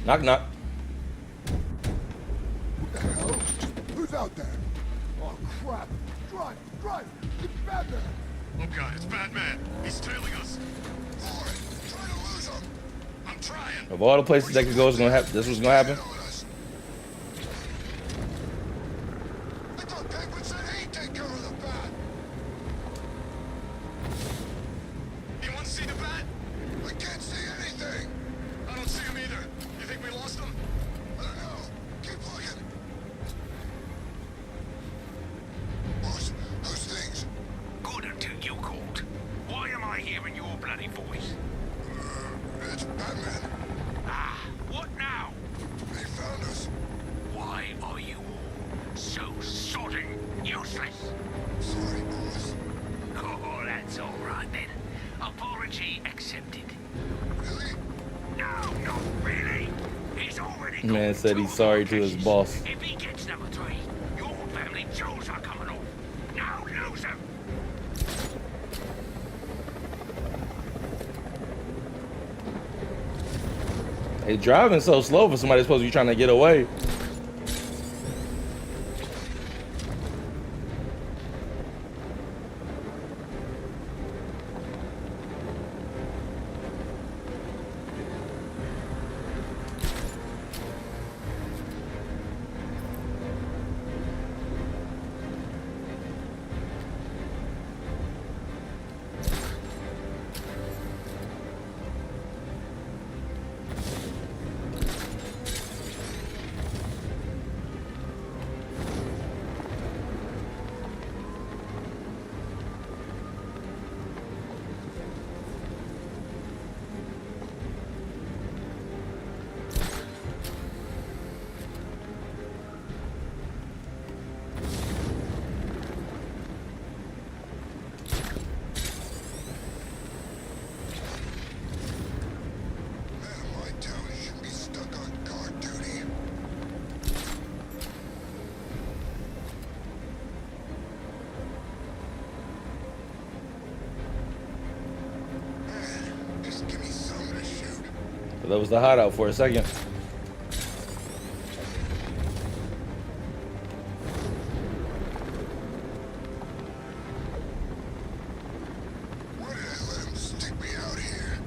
Knock, knock. What the hell? Who's out there? Oh, crap. Drive, drive. It's Batman. Oh God, it's Batman. He's tailing us. Boy, try to lose him. I'm trying. Of all the places that could go, this was gonna happen. I thought Penguin said he'd take care of the Bat. You want to see the Bat? I can't see anything. I don't see him either. You think we lost him? I don't know. Keep looking. Boss, those things. Good until you called. Why am I hearing your bloody voice? It's Batman. Ah, what now? They found us. Why are you all so sodding useless? Sorry, boss. Oh, that's all right then. Apology accepted. Really? No, not really. He's already Man got said two he's sorry to his locations. boss. If he gets number 3, your family jewels are coming off. Now lose him. Hey, driving so slow for somebody supposed to be trying to get away. That was the hideout for a second. Why did I let him stick me out here?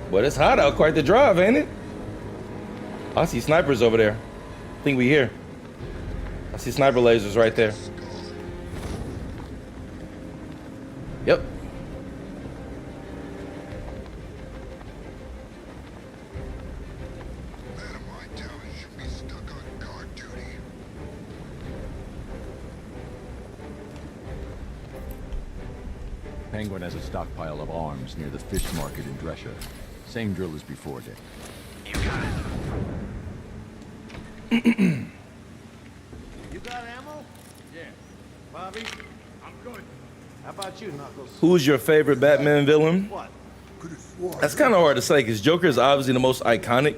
But it's hot out quite the drive, ain't it? I see snipers over there. I think we here. I see sniper lasers right there. Yep. Penguin has a stockpile of arms near the fish market in Drescher. Same drill as before, Dick. You got You got ammo? Yeah. About Harvey? I'm good. How about you, Knuckles? Who's your favorite Batman villain? What? That's kind of hard to say because Joker is obviously the most iconic,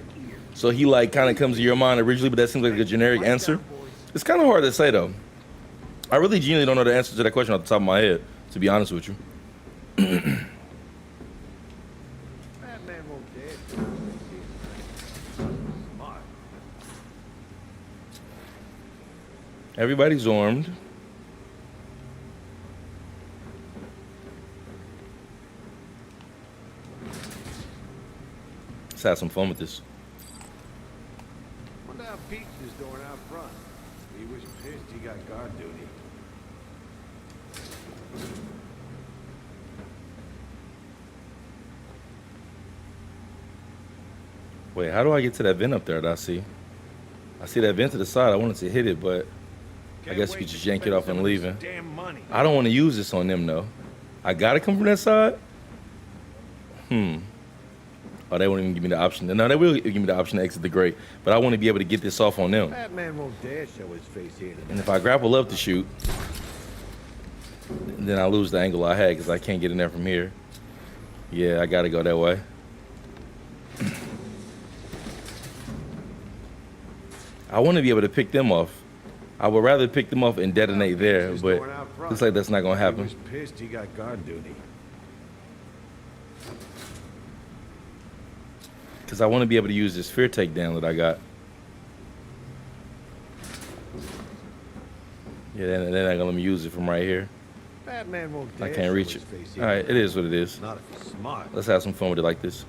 so he like kind of comes to your mind originally, but that seems like a generic answer. It's kind of hard to say though. I really genuinely don't know the answer to that question off the top of my head, to be honest with you. Batman won't dare. Smart. Everybody's armed. Let's have some fun with this. Wonder how Peach is doing out front. He was pissed he got guard duty. Wait, how do I get to that vent up there that I see? I see that vent to the side. I wanted to hit it, but I guess you could just yank it off and leave it. I don't want to use this on them, though. I got to come from that side? Oh, they won't even give me the option. No, they will give me the option to exit the grate, but I want to be able to get this off on them. Batman won't dare show his face here. And if I grapple up to shoot, then I lose the angle I had because I can't get in there from here. Yeah, I got to go that way. I want to be able to pick them off. I would rather pick them off and detonate there, but looks like that's not going to happen. He was pissed he got guard duty. Because I want to be able to use this fear takedown that I got. Yeah, they're not going to let me use it from right here. Batman won't dare I can't reach it. show his face All right, it is what it is. Not if he's smart. Let's have some fun with it like this.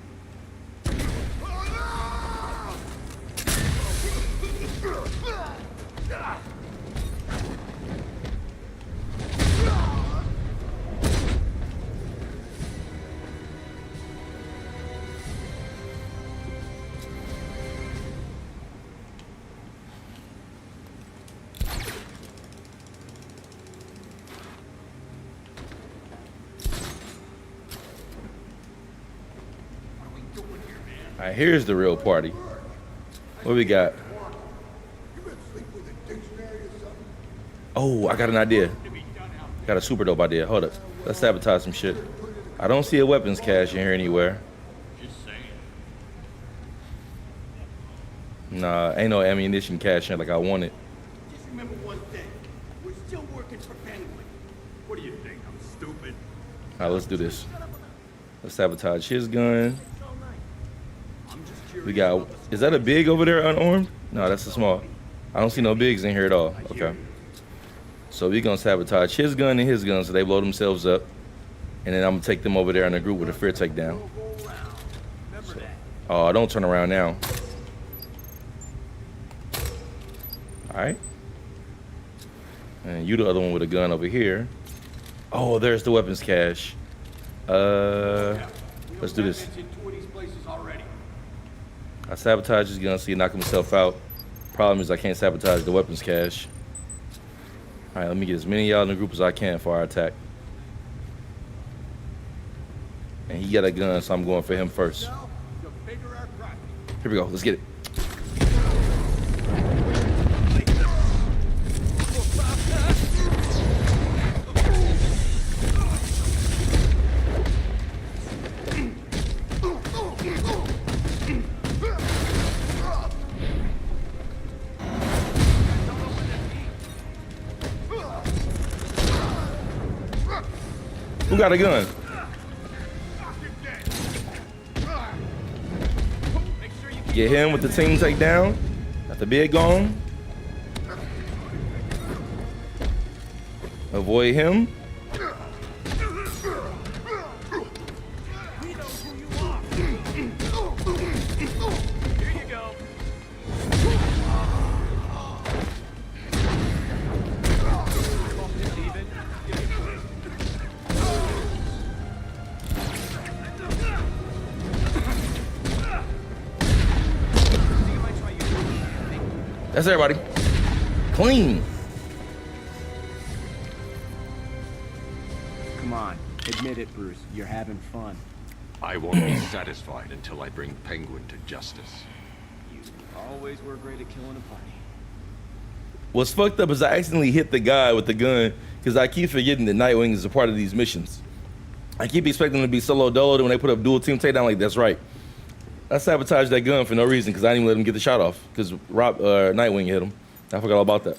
All right, here's the real party. What we got? Oh, I got an idea. Got a super dope idea. Hold up. Let's sabotage some shit. I don't see a weapons cache in here anywhere. Nah, ain't no ammunition cache in like I wanted. Just remember one thing. We're still working for Penguin. What do you think? I'm stupid. All right, let's do this. Let's sabotage his gun. We got, is that a big over there unarmed? No, that's a small. I don't see no bigs in here at all. Okay. So we gonna sabotage his gun and his gun so they blow themselves up. And then I'm gonna take them over there in a group with a fear takedown. So, oh, don't turn around now. All right. And you the other one with a gun over here. Oh, there's the weapons cache. Let's do this. I sabotage his gun so he knock himself out. Problem is I can't sabotage the weapons cache. All right, let me get as many of y'all in the group as I can for our attack. And he got a gun, so I'm going for him first. Here we go, let's get it. Who got a gun? Get him with the team takedown. Got the big gone. Avoid him. That's everybody. Clean. Come on, admit it, Bruce. You're having fun. I won't be satisfied until I bring Penguin to justice. You always were great at killing a party. What's fucked up is I accidentally hit the guy with the gun because I keep forgetting that Nightwing is a part of these missions. I keep expecting them to be solo dolo, when they put up dual team takedown, like, that's right. I sabotaged that gun for no reason because I didn't even let him get the shot off because Nightwing hit him. I forgot all about that.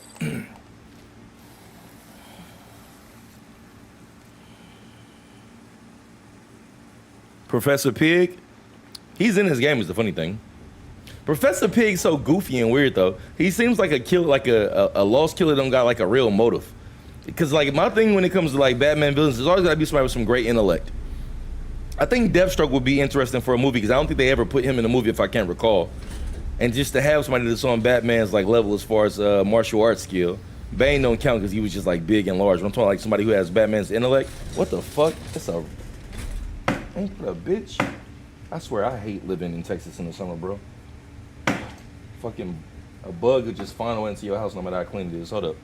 Professor Pig, he's in his game is the funny thing. Professor Pig's so goofy and weird though. He seems like a killer, like a lost killer don't got like a real motive. Because like my thing when it comes to like Batman villains, there's always gotta be somebody with some great intellect. I think Deathstroke would be interesting for a movie because I don't think they ever put him in a movie if I can't recall. And just to have somebody that's on Batman's like level as far as martial arts skill. Bane don't count because he was just like big and large. But I'm talking like somebody who has Batman's intellect. What the fuck? That's a ain't that a bitch? I swear I hate living in Texas in the summer, bro. Fucking a bug would just find a way into your house no matter how clean it is. Hold up.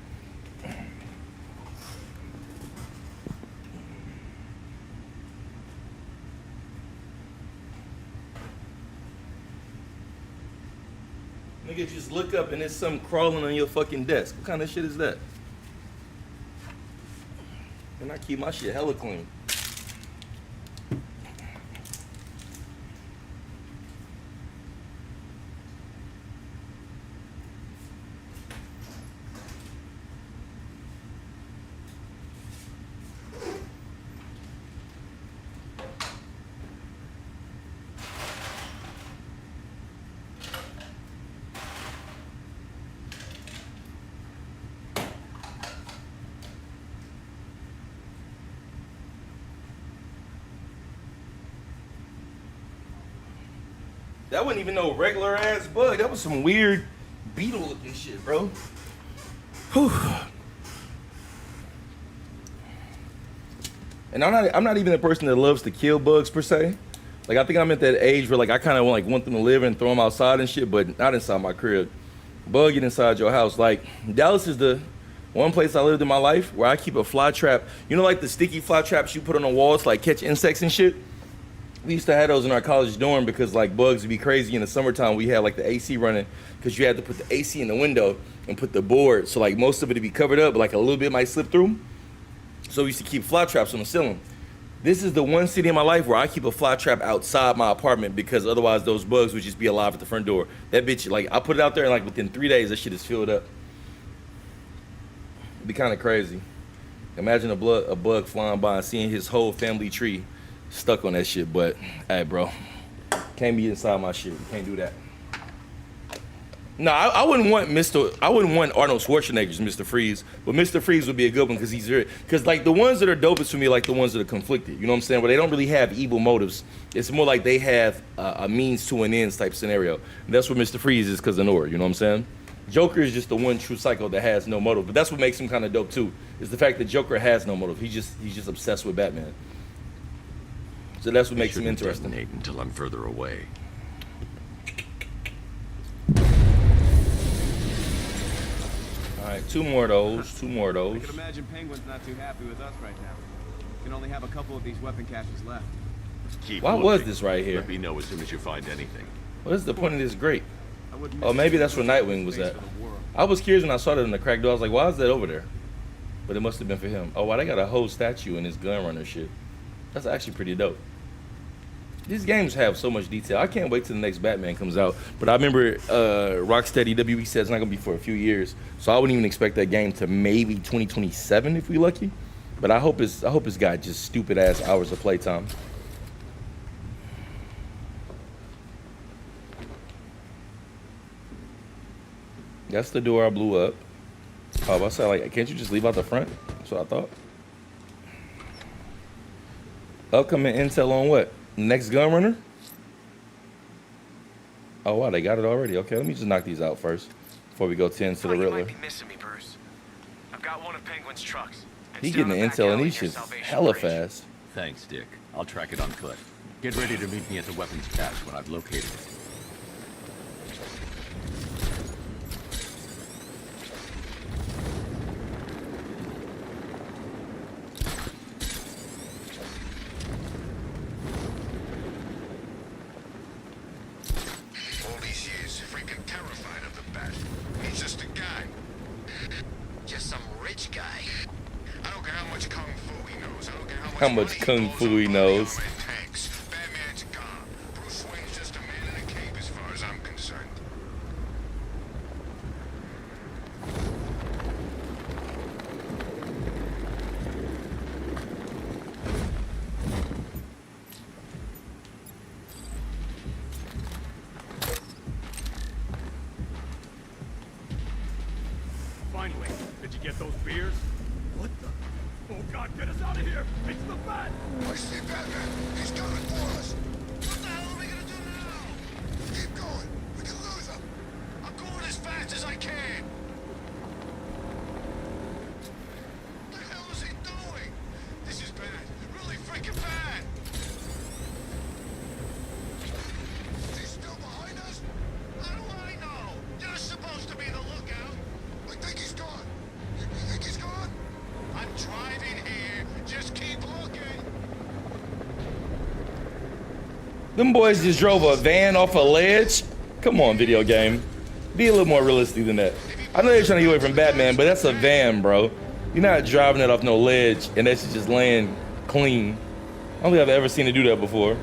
Nigga, just look up and there's something crawling on your fucking desk. What kind of shit is that? And I keep my shit hella clean. That wasn't even no regular ass bug. That was some weird beetle looking shit, bro. Whew. And I'm not even a person that loves to kill bugs per se. Like I think I'm at that age where like I kind of want them to live and throw them outside and shit, but not inside my crib. Bug get inside your house. Like Dallas is the one place I lived in my life where I keep a fly trap. You know, like the sticky fly traps you put on the walls to like catch insects and shit. We used to have those in our college dorm because like bugs would be crazy in the summertime. We had like the AC running because you had to put the AC in the window and put the board. So like most of it would be covered up, but like a little bit might slip through. So we used to keep fly traps on the ceiling. This is the one city in my life where I keep a fly trap outside my apartment because otherwise those bugs would just be alive at the front door. That bitch, like I put it out there and like within 3 days, that shit is filled up. It'd be kind of crazy. Imagine a bug flying by and seeing his whole family tree stuck on that shit, but hey, bro, can't be inside my shit. You can't do that. No, I wouldn't want Arnold Schwarzenegger's Mr. Freeze, but Mr. Freeze would be a good one because he's very, because like the ones that are dopest for me are like the ones that are conflicted. You know what I'm saying? Where they don't really have evil motives. It's more like they have a means to an ends type scenario. And that's what Mr. Freeze is because of Nora. You know what I'm saying? Joker is just the one true psycho that has no motive, but that's what makes him kind of dope too. Is the fact that Joker has no motive. He's just obsessed with Batman. So that's what makes him interesting. Detonate until I'm further away. All right, two more of those. I can imagine Penguin's not too happy with us right now. We can only have a couple of these weapon caches left. Keep Why looking. was this right here? Let me know as soon as you find anything. What is the point of this grate? Oh, maybe that's where Nightwing was at. I was curious when I saw that in the crack door. I was like, why is that over there? But it must have been for him. Oh, wow, they got a whole statue in this gun runner shit. That's actually pretty dope. These games have so much detail. I can't wait till the next Batman comes out. But I remember Rocksteady WB said it's not gonna be for a few years, so I wouldn't even expect that game to maybe 2027 if we lucky. But I hope it's got just stupid ass hours of playtime. That's the door I blew up. Oh, I said like, can't you just leave out the front? That's what I thought. Upcoming intel on what? Next gun runner? Oh wow, they got it already. Okay, let me just knock these out first before we go 10 to the Riddler. You might be missing me, Bruce. I've got one of Penguin's trucks. He getting the intel and these shit's hella fast. Thanks, Dick. I'll track it on foot. Get ready to meet me at the weapons cache when I've located it. All these years, freaking terrified of the bat. He's just a guy. Just some rich guy. I How much kung fu he knows. Batman's gone. Bruce Wayne's just a man in a cape as far as I'm concerned. Finally, did you get those beers? What the? Oh God, get us out of here! It's the Bat! I see Batman. He's coming for us. What the hell are we gonna do now? Keep going. We can lose him. I'm going as fast as I can. What the hell is he doing? This is bad. Really freaking bad. Is he still behind us? How do I know? You're supposed to be the lookout. I think he's gone. You think he's gone? I'm driving here. Just keep looking. Them boys just drove a van off a ledge. Come on, video game. Be a little more realistic than that. I know they're trying to get away from Batman, but that's a van, bro. You're not driving it off no ledge and that shit just land clean. I don't think I've ever seen it do that before.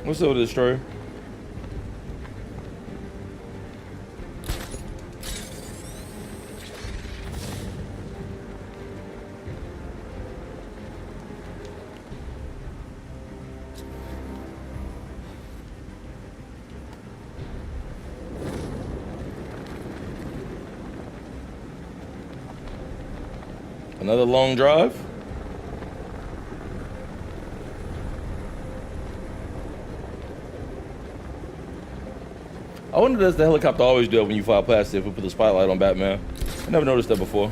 What's up with the destroyer? Another long drive? I wonder does the helicopter always do it when you fly past it if we put the spotlight on Batman? I never noticed that before.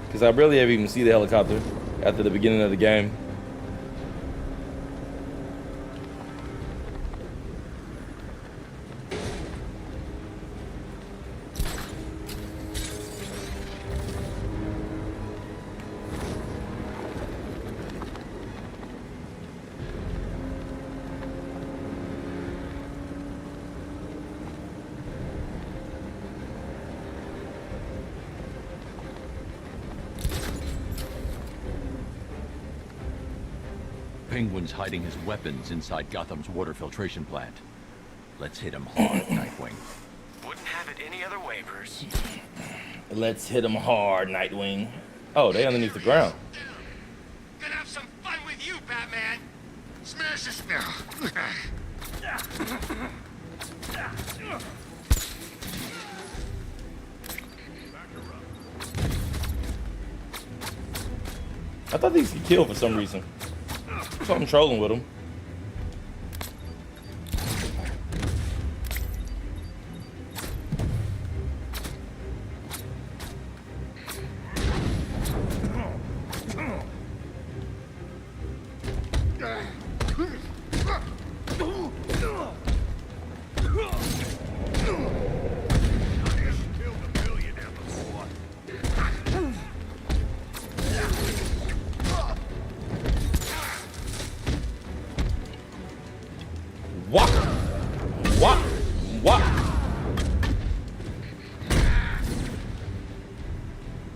Because I barely ever even see the helicopter after the beginning of the game. Penguin's hiding his weapons inside Gotham's water filtration plant. Let's hit him hard, Nightwing. Wouldn't have it any other way, Bruce. Let's hit him hard, Nightwing. Oh, they underneath the ground. Gonna have some fun with you, Batman. Smash this now. I thought these could kill for some reason. So I'm trolling with them.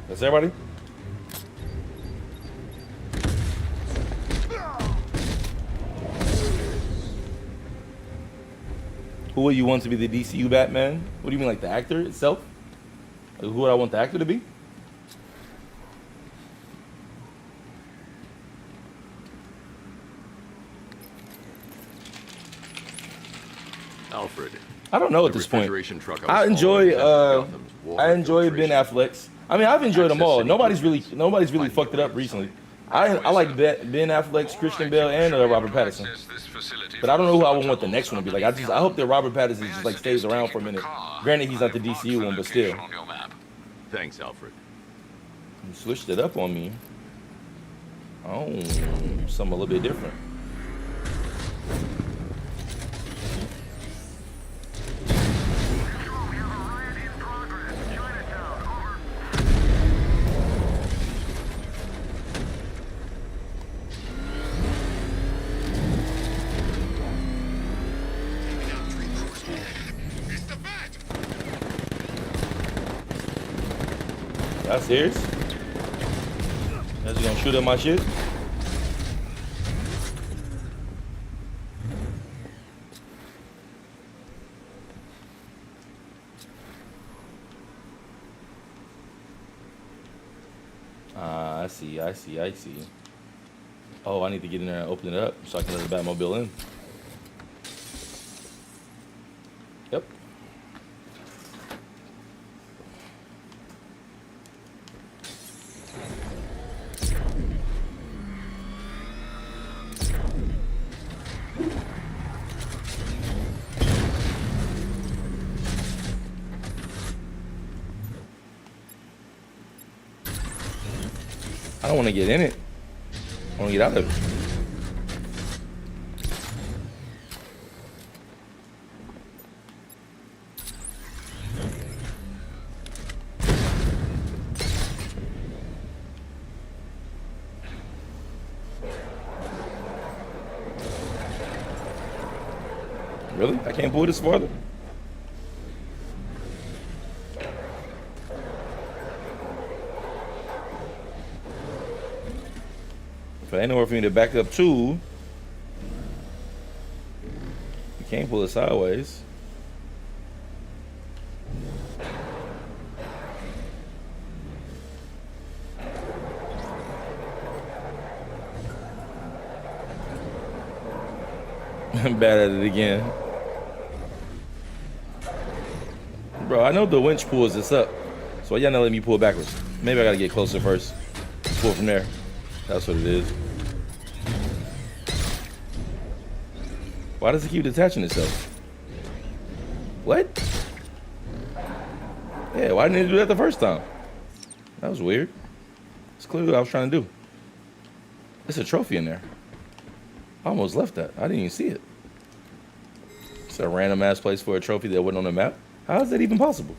That's everybody? Who would you want to be the DCU Batman? What do you mean, like the actor itself? Like, who would I want the actor to be? Alfred. I don't know at the this point. refrigeration truck I was enjoy following Gotham's water I enjoy Ben filtration. Affleck's. I mean, I've enjoyed them Access all. city Nobody's really improvements. fucked it up recently. I like Ben Affleck's, Christian Bale, and Robert Pattinson. But I don't know who I would want the next one to be. Like, I hope that Robert Pattinson just like stays around for a minute. Granted, he's not the DCU one, but still. Thanks, Alfred. You switched it up on me. Oh, something a little bit different. Y'all serious? Y'all just gonna shoot at my shit? I see. Oh, I need to get in there and open it up so I can let the Batmobile in. Yep. I don't want to get in it. I want to get out of it. Really? I can't pull this farther? If I ain't nowhere for me to back up to, you can't pull it sideways. I'm bad at it again. Bro, I know the winch pulls this up, so why y'all not letting me pull backwards? Maybe I gotta get closer first. Pull from there. That's what it is. Why does it keep detaching itself? What? Yeah, why didn't it do that the first time? That was weird. It's clearly what I was trying to do. There's a trophy in there. I almost left that. I didn't even see it. It's a random ass place for a trophy that wasn't on the map. How is that even possible?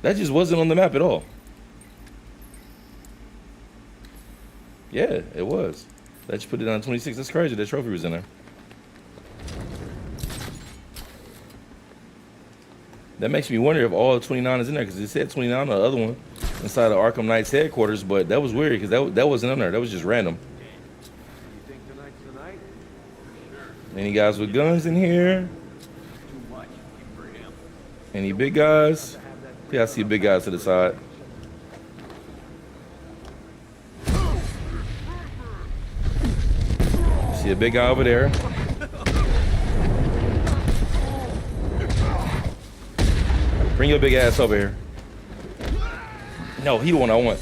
That just wasn't on the map at all. Yeah, it was. They just put it on 26. That's crazy. That trophy was in there. That makes me wonder if all 29 is in there, because it said 29 on the other one inside of Arkham Knight's headquarters, but that was weird because that wasn't in there. That was just random. You think tonight's the night? Sure. Any guys with guns in here? Too much for him. Any big guys? Yeah, I see big guys to the side. See a big guy over there. Bring your big ass over here. No, he the one I want.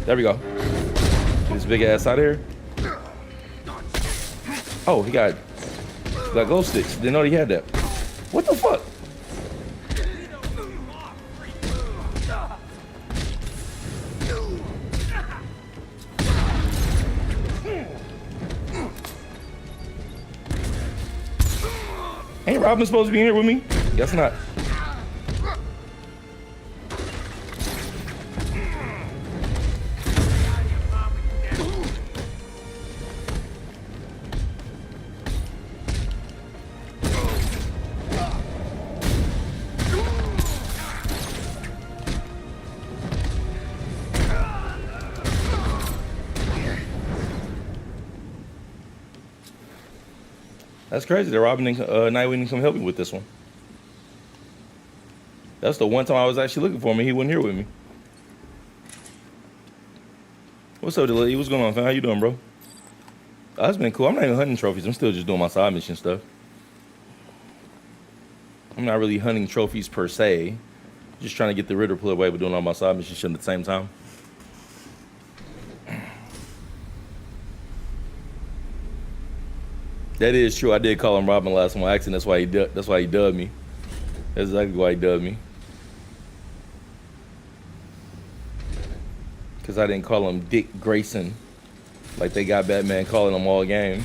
There we go. Get this big ass out of here. Oh, he got glow sticks. Didn't know he had that. What the fuck? Ain't Robin supposed to be in here with me? Guess not. That's crazy that Robin and Nightwing didn't come help me with this one. That's the one time I was actually looking for him and he wasn't here with me. What's up, Delay? What's going on, fam? How you doing, bro? Oh, that's been cool. I'm not even hunting trophies. I'm still just doing my side mission stuff. I'm not really hunting trophies per se. Just trying to get the Riddler pulled away, but doing all my side missions at the same time. That is true. I did call him Robin last one accident. That's why he dubbed me. That's exactly why he dubbed me. Because I didn't call him Dick Grayson, like they got Batman calling him all game.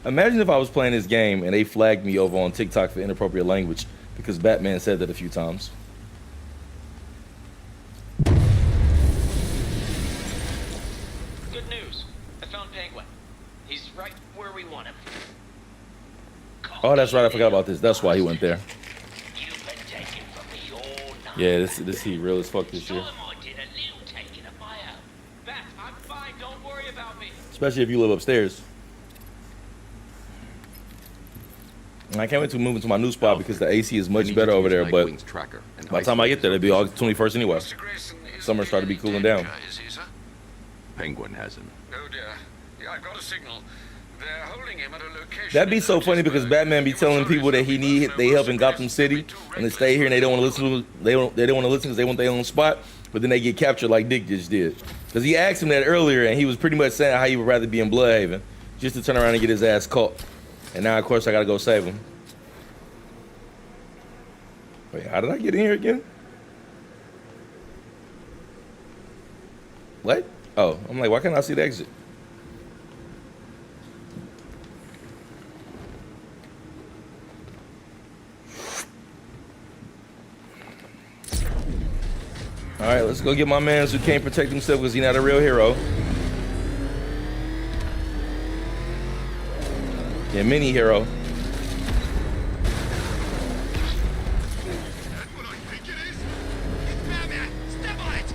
Imagine if I was playing this game and they flagged me over on TikTok for inappropriate language because Batman said that a few times. Good news. I found Penguin. He's right where we want him. Oh, that's right. I forgot about this. That's why he went there. You've been taken from me all night. Yeah, this heat real as fuck this year. Saw him I did a little taking of my own. Bat, I'm fine. Don't worry about me. Especially if you live upstairs. And I can't wait to move into my new spot because the AC is much better over there, but tracker and by the time I get there, it'll be August 21st anyway. Mr. Grayson, is Summer started to be cooling down. Is he, sir? Penguin has him. Oh dear. Yeah, I've got a signal. They're holding him at a location. That'd be in so funny because Otisburg. Batman be He was telling sorry, people that sir, he we need both they know help in Mr. Gotham Grayson City will be too and they stay here and they don't want to listen. They don't want to listen because they want their own spot. But then they get captured like Dick just did. Because he asked him that earlier and he was pretty much saying how he would rather be in Bloodhaven just to turn around and get his ass caught. And now of course I gotta go save him. Wait, how did I get in here again? What? Oh, I'm like, why can't I see the exit? All right, let's go get my man who can't protect himself because he's not a real hero. Yeah, mini hero. That's what I think it is. It's Batman. Step on it.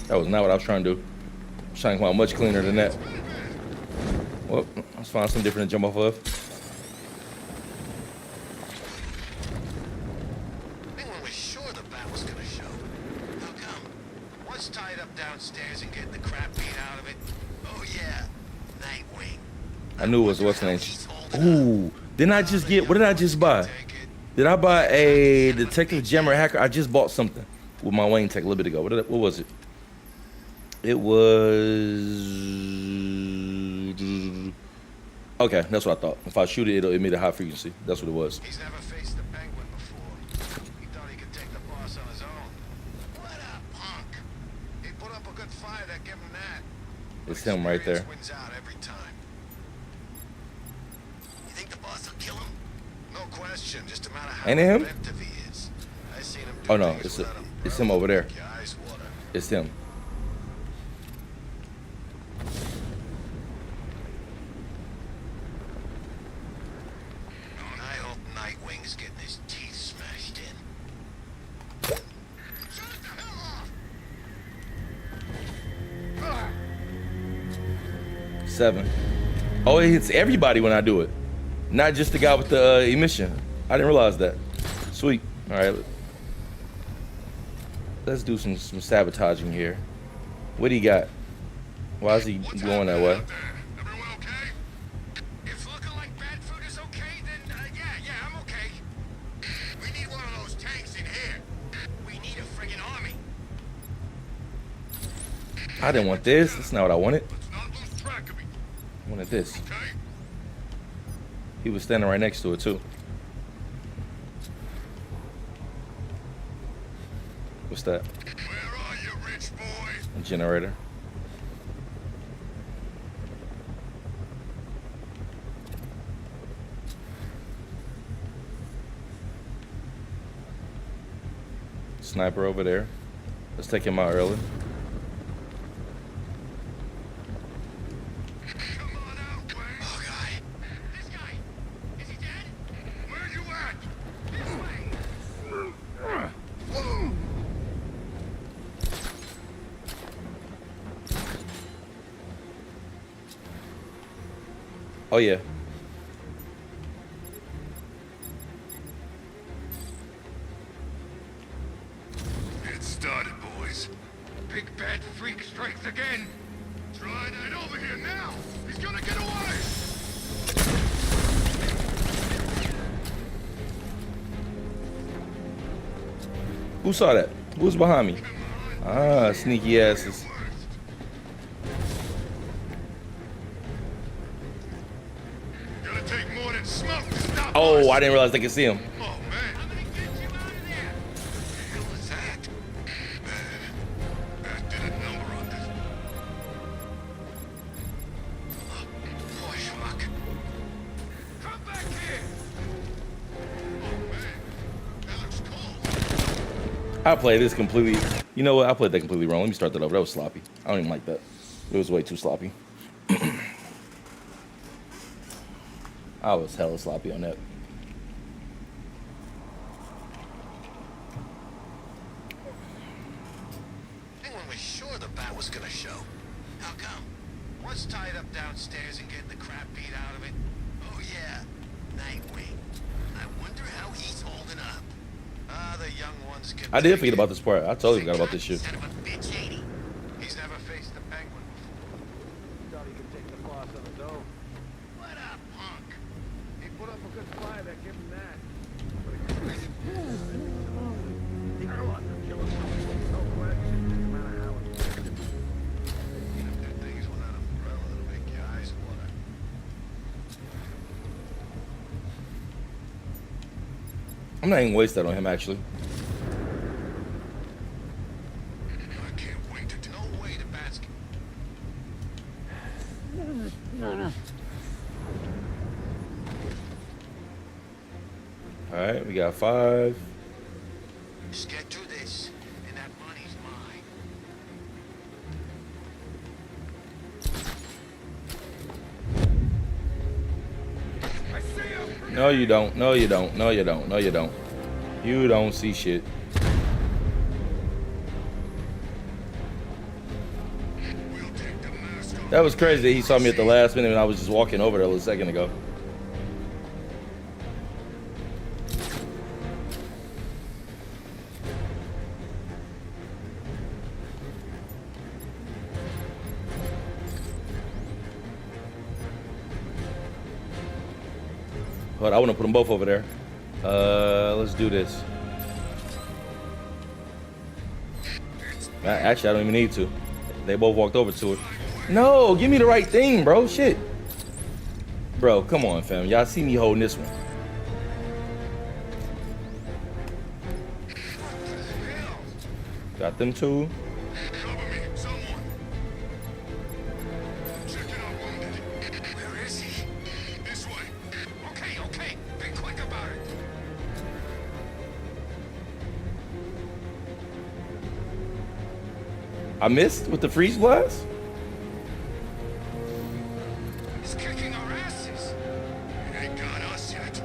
That was not what I was trying to do. I was trying to come out much cleaner than that. Well, let's find something different to jump off of. Penguin was sure the bat was gonna show. How come? What's tied up downstairs and getting the crap beat out of it? Oh yeah, Nightwing. I knew it was what's name. Ooh, didn't I just get? What did I just buy? Did I buy a detective jammer hacker? I just bought something with my Wayne Tech a little bit ago. What was it? It was okay. That's what I thought. If I shoot it, it'll emit a high frequency. That's what it was. He's never faced the Penguin before. He thought he could take the boss on his own. What a punk! He put up a good fight. That gave him that. It's him right there. Experience wins out every time. You think the boss will kill him? No question. Just a matter of how Ain't it him? inventive he is. I seen him do Oh no, things without it's him over there. your eyes water. It's him. I hope Nightwing's getting his teeth smashed in. Shut the hell off! 7. Oh, it hits everybody when I do it, not just the guy with the emission. I didn't realize that. Sweet. All right. Let's do some sabotaging here. What do you got? Why is he going that way? Everyone okay? If looking like bad food is okay, then yeah, I'm okay. We need one of those tanks in here. We need a friggin' army. I didn't want this. That's not what I wanted. Let's not lose track of me, I wanted this. okay? He was standing right next to it too. What's that? Where are you, rich boy? A generator. Sniper over there. Let's take him out early. Come on out, Wayne. Oh, guy. This guy. Is he dead? Where you at? This way. Oh yeah. It started, boys. big bad freak strikes again. Try that over here now. He's gonna get away. Who saw that? Who's behind me? Ah, sneaky asses. Gonna take more than smoke to stop Oh, us. I didn't realize they could see him. Oh man. I'm gonna get you out of there. What the hell is that? That did a number on this. Boy, schmuck. Come back here. Oh man. That looks cool. I played this completely. You know what? I played that completely wrong. Let me start that over. That was sloppy. I don't even like that. It was way too sloppy. I was hella sloppy on that. Penguin was sure the bat was gonna show. How come? What's tied up downstairs and getting the crap beat out of it? Oh yeah, Nightwing. I wonder how he's holding up. Ah, the young ones can. I did take forget it. about this part. I totally forgot about this shit. Son of a bitch, ain't he? He's never faced the Penguin before. Thought he could take the boss on his own. What up, punk? He put up a good fight, I give him that. But he got lots of killing. No question, no matter how effective. Them things with that umbrella that'll make your eyes water. I'm not even waste that on him actually. I can't wait to no way the bats All right, we got 5. Just get through this, and that money's mine. I see him. No, you don't. No, you don't. No, you don't. No, you don't. You don't see shit. We'll take the mask off. That was crazy that he saw me at the last minute and I was just walking over there a second ago. But I want to put them both over there. Let's do this. Actually, I don't even need to. They both walked over to it. No, give me the right thing, bro. Shit. Bro, come on, fam. Y'all see me holding this one. Got them two. Cover me, someone. Check it out, wounded. Where is he? This way. Okay, okay. Be quick about it. I missed with the freeze blast? He's kicking our asses. He ain't got us yet.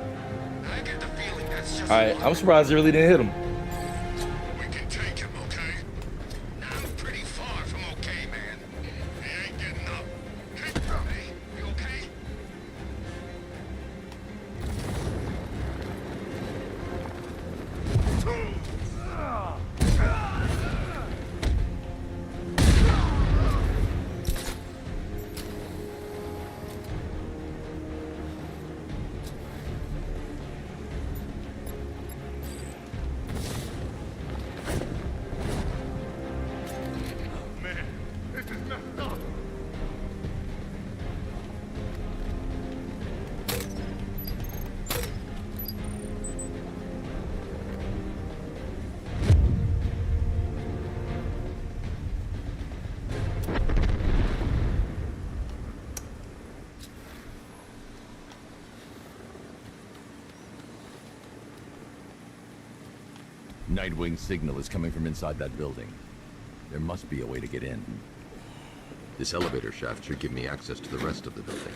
I get the feeling that's just Alright, I'm surprised it really didn't hit him. We can take him, okay? I'm pretty far from okay, man. He ain't getting up. Hey, you okay? Man, this is messed up. Nightwing's signal is coming from inside that building. There must be a way to get in. This elevator shaft should give me access to the rest of the building.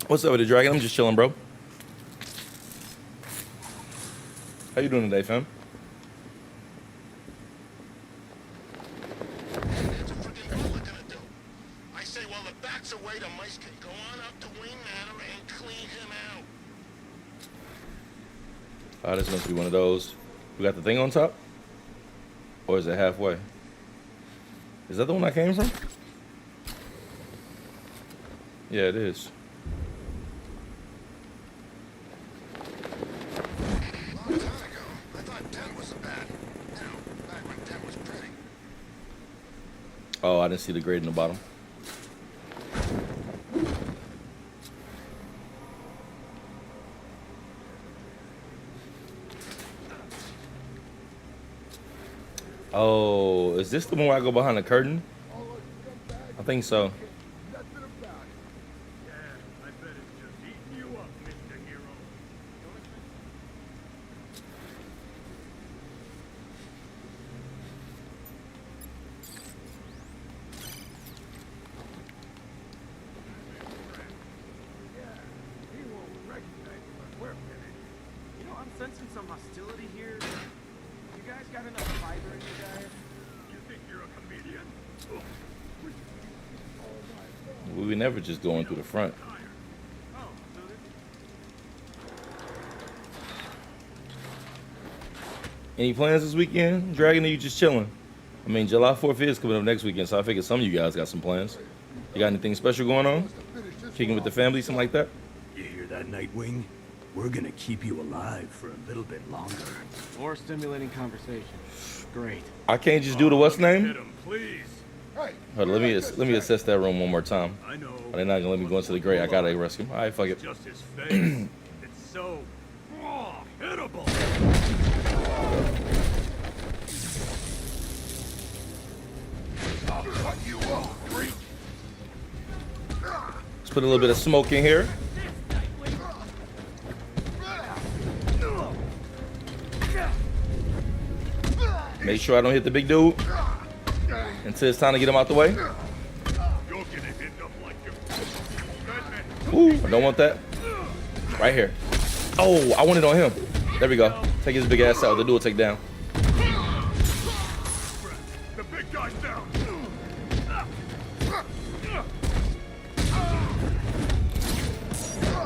What's up with the dragon? I'm just chilling, bro. How you doing today, fam? What's a freaking bullet gonna do? I say while the bats away, the mice can go on up to Wayne Manor and clean him out. Oh, this must be one of those. We got the thing on top? Or is it halfway? Is that the one I came from? Yeah, it is. Long time ago, I thought 10 was a bad. You know, back when 10 was pretty. Oh, I didn't see the grade in the bottom. Oh, is this the one where I go behind the curtain? I think so. You know, I'm sensing some hostility here. You guys got enough fiber in you guys? You think you're a comedian? We were never just going through the front. Any plans this weekend, Dragon, or you just chilling? I mean, July 4th is coming up next weekend, so I figured some of you guys got some plans. You got anything special going on? Kicking with the family, something like that? You hear that, Nightwing? We're gonna keep you alive for a little bit longer. More stimulating conversation. Great. I can't just do the what's name? Hit him, please. Hold on, let me assess that room one more time. I know. They're not gonna let me go into the gray. I gotta rescue him. All right, fuck it. Just his face. It's so hittable. I'll cut you off, freak. Let's put a little bit of smoke in here. Make sure I don't hit the big dude until it's time to get him out the way. Ooh, I don't want that. Right here. Oh, I want it on him. There we go. Take his big ass out. The dude will take down. The big guy's down.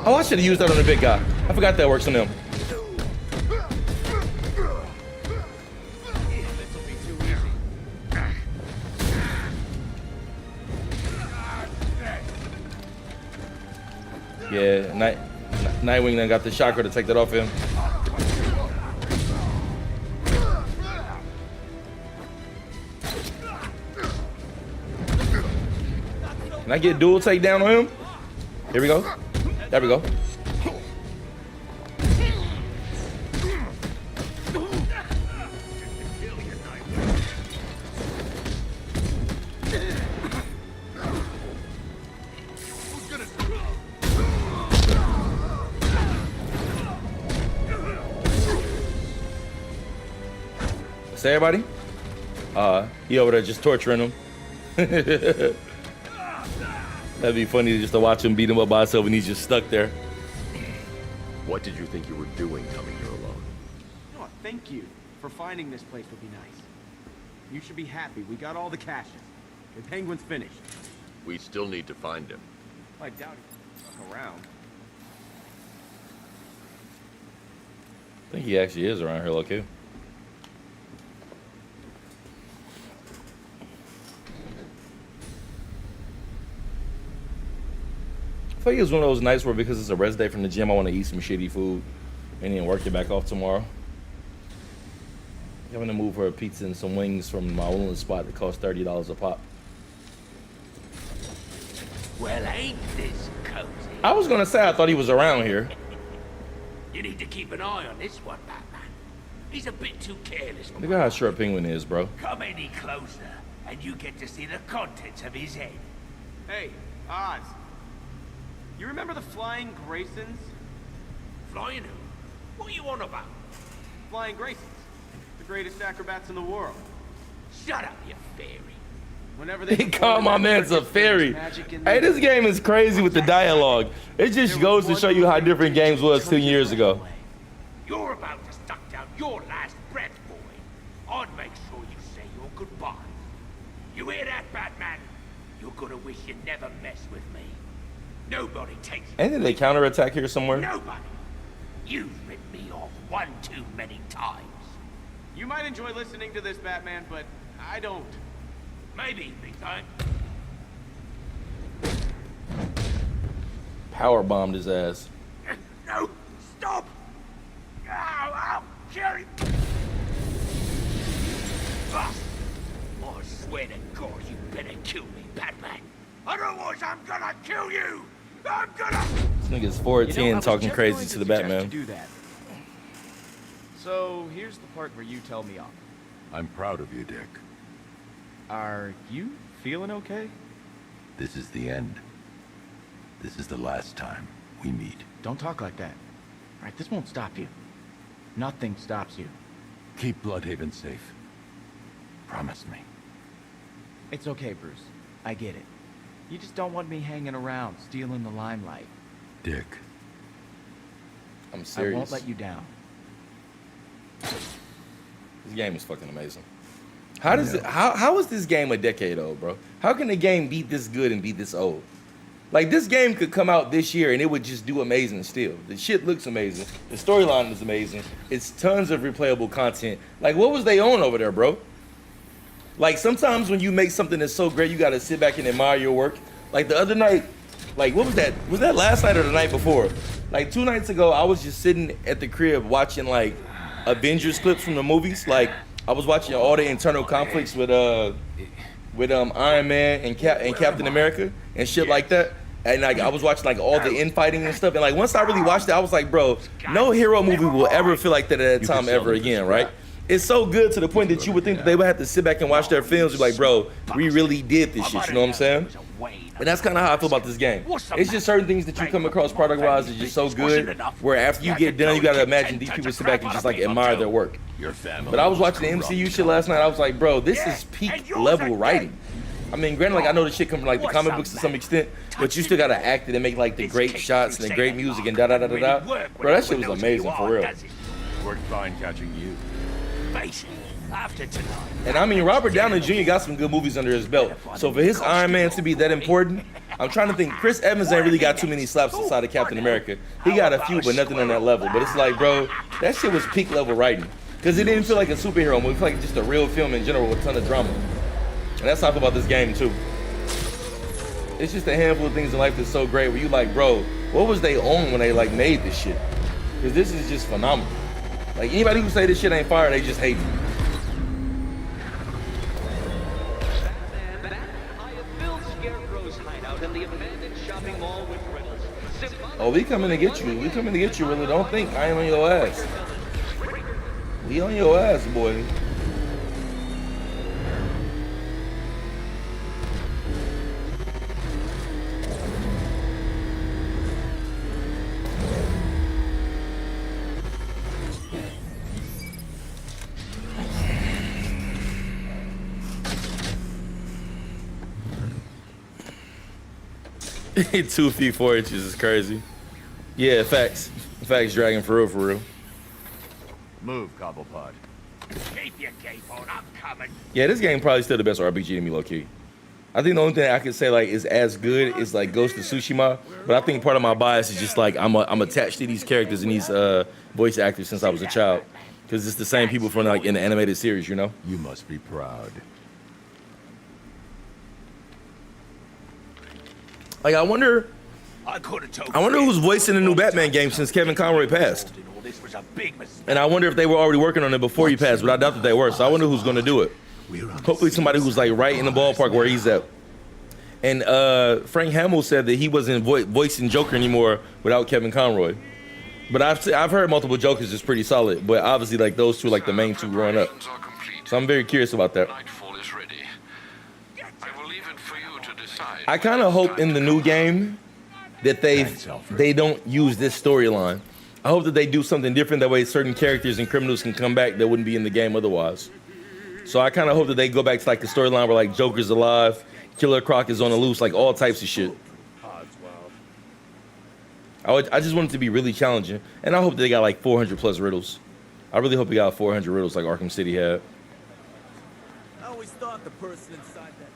Oh, I should have used that on the big guy. I forgot that works on him. Yeah, Nightwing then got the chakra to take that off him. Can I get dual takedown on him? Here we go. There we go. Say everybody? He over there just torturing him. That'd be funny just to watch him beat him up by himself and he's just stuck there. What did you think you were doing coming here alone? You know what? Thank you for finding this place would be nice. You should be happy. We got all the caches. The Penguin's finished. We still need to find him. I doubt he's around. I think he actually is around here, low-key. I feel like it's one of those nights where because it's a rest day from the gym, I want to eat some shitty food and then work it back off tomorrow. I'm gonna move for a pizza and some wings from my own spot that costs $30 a pop. Well, ain't this cozy? I was gonna say I thought he was around here. You need to keep an eye on this one, Batman. He's a bit too careless. Look at how short Penguin is, bro. Come any closer, and you get to see the contents of his head. Hey, Oz. You remember the Flying Graysons? Flying who? What are you on about? Flying Graysons. The greatest acrobats in the world. Shut up, you fairy. Whenever they He called my man's a fairy. Hey, this game is crazy with the dialogue. It just goes to show you how different games was 10 years ago. You're about to suck down your last breath, boy. I'd make sure you say your goodbye. You hear that, Batman? You're gonna wish you never messed with me. Nobody takes you. And then they counterattack here somewhere. Nobody. You've ripped me off one too many times. You might enjoy listening to this, Batman, but I don't. Maybe, big time. Power bombed his ass. No, stop! I'll kill you! Ah, I swear to God, you better kill me, Batman. Otherwise, I'm gonna kill you! I'm gonna... This nigga's 4'10", talking crazy to the Batman. Do that. So, here's the part where you tell me off. I'm proud of you, Dick. Are you feeling okay? This is the end. This is the last time we meet. Don't talk like that. All right, this won't stop you. Nothing stops you. Keep Bloodhaven safe. Promise me. It's okay, Bruce. I get it. You just don't want me hanging around, stealing the limelight. Dick. I'm serious. I won't let you down. This game is fucking amazing. How does it? How is this game a decade old, bro? How can a game be this good and be this old? Like, this game could come out this year and it would just do amazing still. The shit looks amazing. The storyline is amazing. It's tons of replayable content. Like, what was they on over there, bro? Like, sometimes when you make something that's so great, you gotta sit back and admire your work. Like, the other night, like, what was that? Was that last night or the night before? Like, 2 nights ago, I was just sitting at the crib watching, like, Avengers clips from the movies. Like, I was watching all the internal conflicts with Iron Man and Captain America and shit like that. And like, I was watching like all the infighting and stuff. And like, once I really watched it, I was like, bro, no hero movie will ever feel like that at that time ever again, right? It's so good to the point that you would think that they would have to sit back and watch their films and be like, bro, we really did this shit, you know what I'm saying? And that's kind of how I feel about this game. It's just certain things that you come across product-wise is just so good, where after you get done, you gotta imagine these people sit back and just like admire their work. But I was watching the MCU shit last night, I was like, bro, this is peak level writing. I mean, granted, like, I know this shit come from like the comic books to some extent, but you still gotta act it and make like the great shots and the great music and da-da-da-da-da. Bro, that shit was amazing for real. Worked fine catching you. After tonight. And I mean, Robert Downey Jr. got some good movies under his belt. So for his Iron Man to be that important, I'm trying to think. Chris Evans ain't really got too many slaps inside of Captain America. He got a few, but nothing on that level. But it's like, bro, that shit was peak level writing. Because it didn't feel like a superhero movie. It felt like just a real film in general with a ton of drama. And that's how I feel about this game, too. It's just a handful of things in life that's so great where you like, bro, what was they on when they like made this shit? Because this is just phenomenal. Like, anybody who say this shit ain't fire, they just hate you. Oh, we coming to get you. We coming to get you, really. Don't think I ain't on your ass. We on your ass, boy. Two feet 4 inches is crazy. Yeah, facts. Facts, Dragon, for real, for real. Move, Cobblepot. Keep your cape on, I'm coming. Yeah, this game probably still the best RPG to me, low key. I think the only thing I could say like is as good is like Ghost of Tsushima, but I think part of my bias is just like I'm attached to these characters and these voice actors since I was a child, because it's the same people from like in the animated series, you know. You must be proud. Like, I wonder who's voicing the new Batman game since Kevin Conroy passed. And I wonder if they were already working on it before he passed, but I doubt that they were. So I wonder who's going to do it. Hopefully somebody who's like right in the ballpark where he's at. And Frank Hamill said that he wasn't voicing Joker anymore without Kevin Conroy. But I've heard multiple Jokers is pretty solid, but obviously like those two, like the main two growing up. So I'm very curious about that. Nightfall is ready. I will leave it for you to decide. I kind of hope in the new game that they don't use this storyline. I hope that they do something different. That way certain characters and criminals can come back that wouldn't be in the game otherwise. So I kind of hope that they go back to like the storyline where like Joker's alive, Killer Croc is on the loose, like all types of shit. I just want it to be really challenging. And I hope they got like 400 plus riddles. I really hope we got 400 riddles like Arkham City had. I always thought the person inside that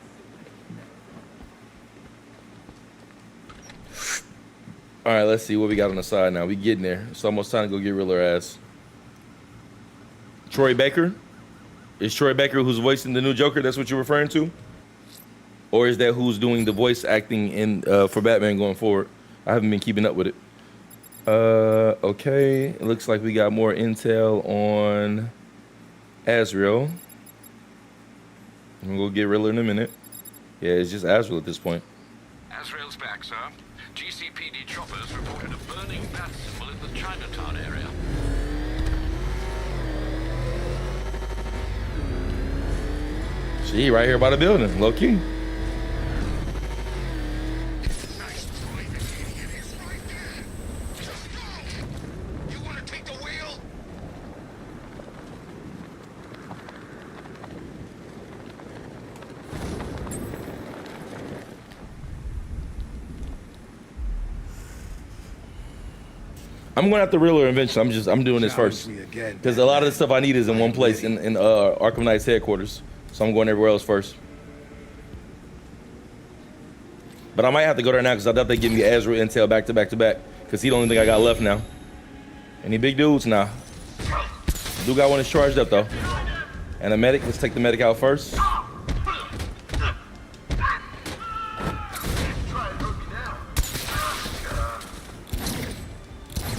All right, let's see what we got on the side now. We getting there. It's almost time to go get Riddler ass. Troy Baker? Is Troy Baker who's voicing the new Joker? That's what you're referring to? Or is that who's doing the voice acting in for Batman going forward? I haven't been keeping up with it. Okay, it looks like we got more intel on Azrael. I'm gonna go get Riddler in a minute. Yeah, it's just Azrael at this point. Azrael's back, sir. GCPD choppers reported a burning bat symbol in the Chinatown area. She right here by the building, low key. Nice driving, idiot. It's right there. Just go. You want to take the wheel? I'm going after Riddler eventually. I'm doing this first because a lot of the stuff I need is in one place in Arkham Knight's headquarters. So I'm going everywhere else first. But I might have to go there now because I doubt they give me Azrael intel back to back to back because he the only thing I got left now. Any big dudes? Nah. Dude got one that's charged up though. And a medic. Let's take the medic out first.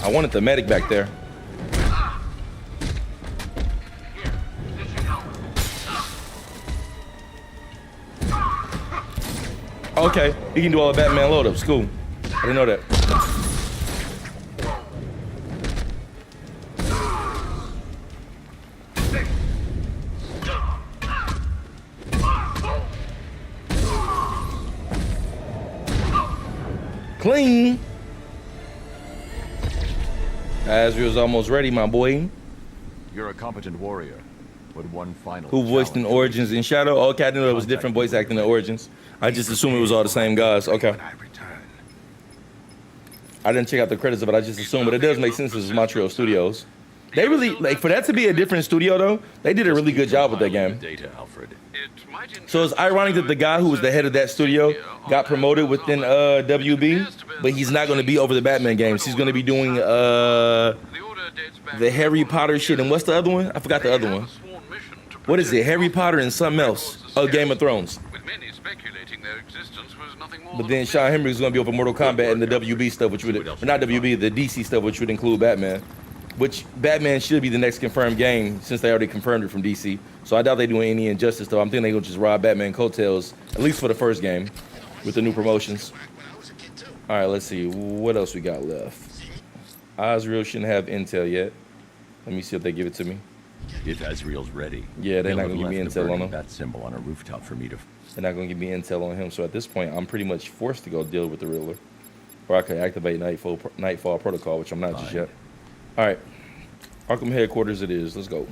I wanted the medic back there. Okay, he can do all the Batman load-ups. Cool. I didn't know that. Clean. Azrael's almost ready, my boy. You're a competent warrior, but one final. Who voiced in Origins and Shadow? Oh, okay, I didn't know it was different voice acting in Origins. I just assumed it was all the same guys. Okay. I didn't check out the credits of it. I just assumed, but it does make sense. This is Montreal Studios. They really like for that to be a different studio though. They did a really good job with that game. Data, Alfred. So it's ironic that the guy who was the head of that studio got promoted within WB, but he's not going to be over the Batman games. He's going to be doing the Harry Potter shit. And what's the other one? I forgot the other one. What is it? Harry Potter and something else. Oh, Game of Thrones. But then Sean Henry is going to be over Mortal Kombat and the WB stuff, which would, or not WB, the DC stuff, which would include Batman. Which Batman should be the next confirmed game since they already confirmed it from DC. So I doubt they're doing any injustice though. I'm thinking they're gonna just ride Batman coattails, at least for the first game, with the new promotions. All right, let's see. What else we got left? Azrael shouldn't have intel yet. Let me see if they give it to me. If Azrael's ready. Yeah, they're not gonna give me intel on him. That symbol on a rooftop for me to. They're not gonna give me intel on him. So at this point, I'm pretty much forced to go deal with the Riddler, or I could activate Nightfall protocol, which I'm not just yet. All right, Arkham headquarters it is. Let's go.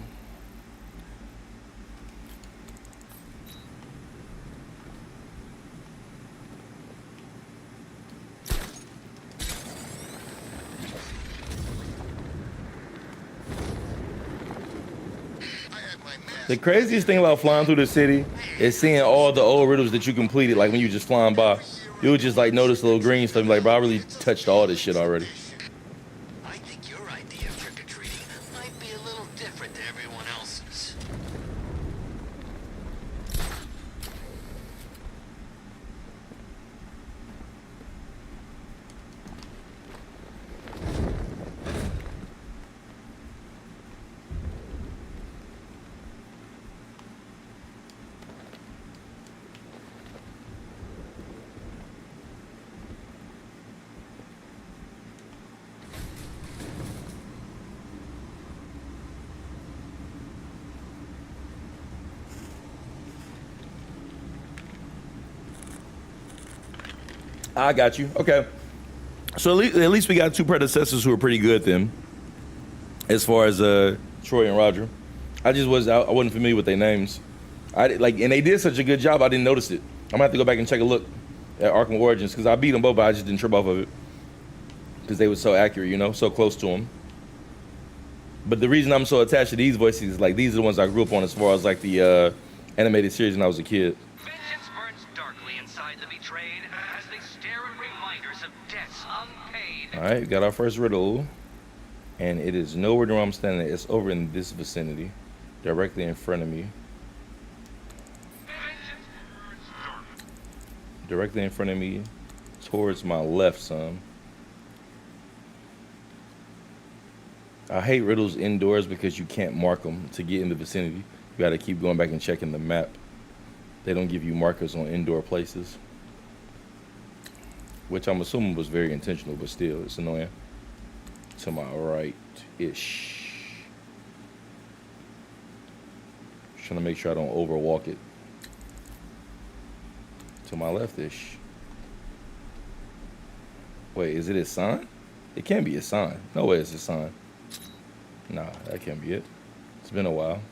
The craziest thing about flying through the city is seeing all the old riddles that you completed, like when you just flying by. You would just like notice little green stuff, like, bro, I really touched all this shit already. I got you. Okay. So at least we got two predecessors who are pretty good then, as far as Troy and Roger. I wasn't familiar with their names. And they did such a good job, I didn't notice it. I'm gonna have to go back and take a look at Arkham Origins because I beat them both, but I just didn't trip off of it because they were so accurate, you know, so close to them. But the reason I'm so attached to these voices is like these are the ones I grew up on as far as like the animated series when I was a kid. All right, got our first riddle, and it is nowhere near where I'm standing. It's over in this vicinity, directly in front of me. Directly in front of me, towards my left some. I hate riddles indoors because you can't mark them to get in the vicinity. You gotta keep going back and checking the map. They don't give you markers on indoor places, which I'm assuming was very intentional, but still, it's annoying. To my right-ish. Trying to make sure I don't overwalk it. To my left-ish. Wait, is it his sign? It can't be his sign. No way it's his sign. Nah, that can't be it. It's been a while.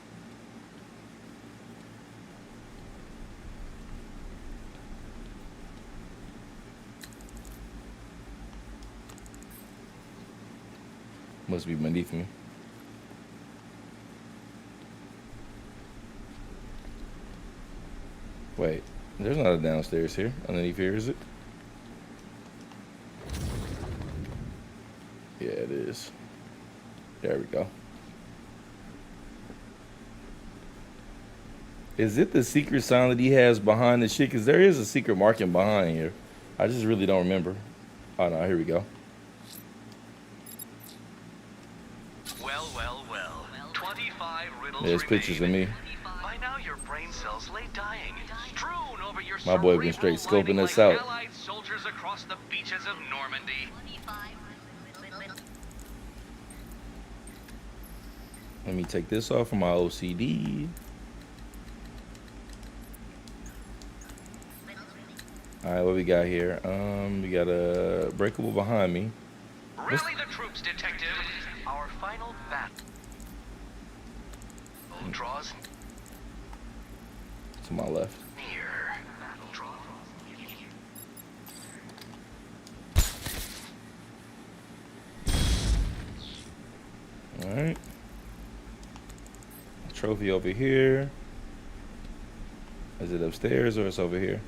Must be beneath me. Wait, there's not a downstairs here. Underneath here, is it? Yeah, it is. There we go. Is it the secret sign that he has behind the shit? Because there is a secret marking behind here. I just really don't remember. Oh, no, here we go. Well. 25 riddles There's pictures of me. By now your brain cells lay dying, strewn over your My boy been straight scoping us out. Allied soldiers across the beaches of Normandy. Let me take this off of my OCD. All right, what we got here? We got a breakable behind me. Rally the troops, detective. Our final battle draws to my left. near. All right. Trophy over here. Is it upstairs or it's over here?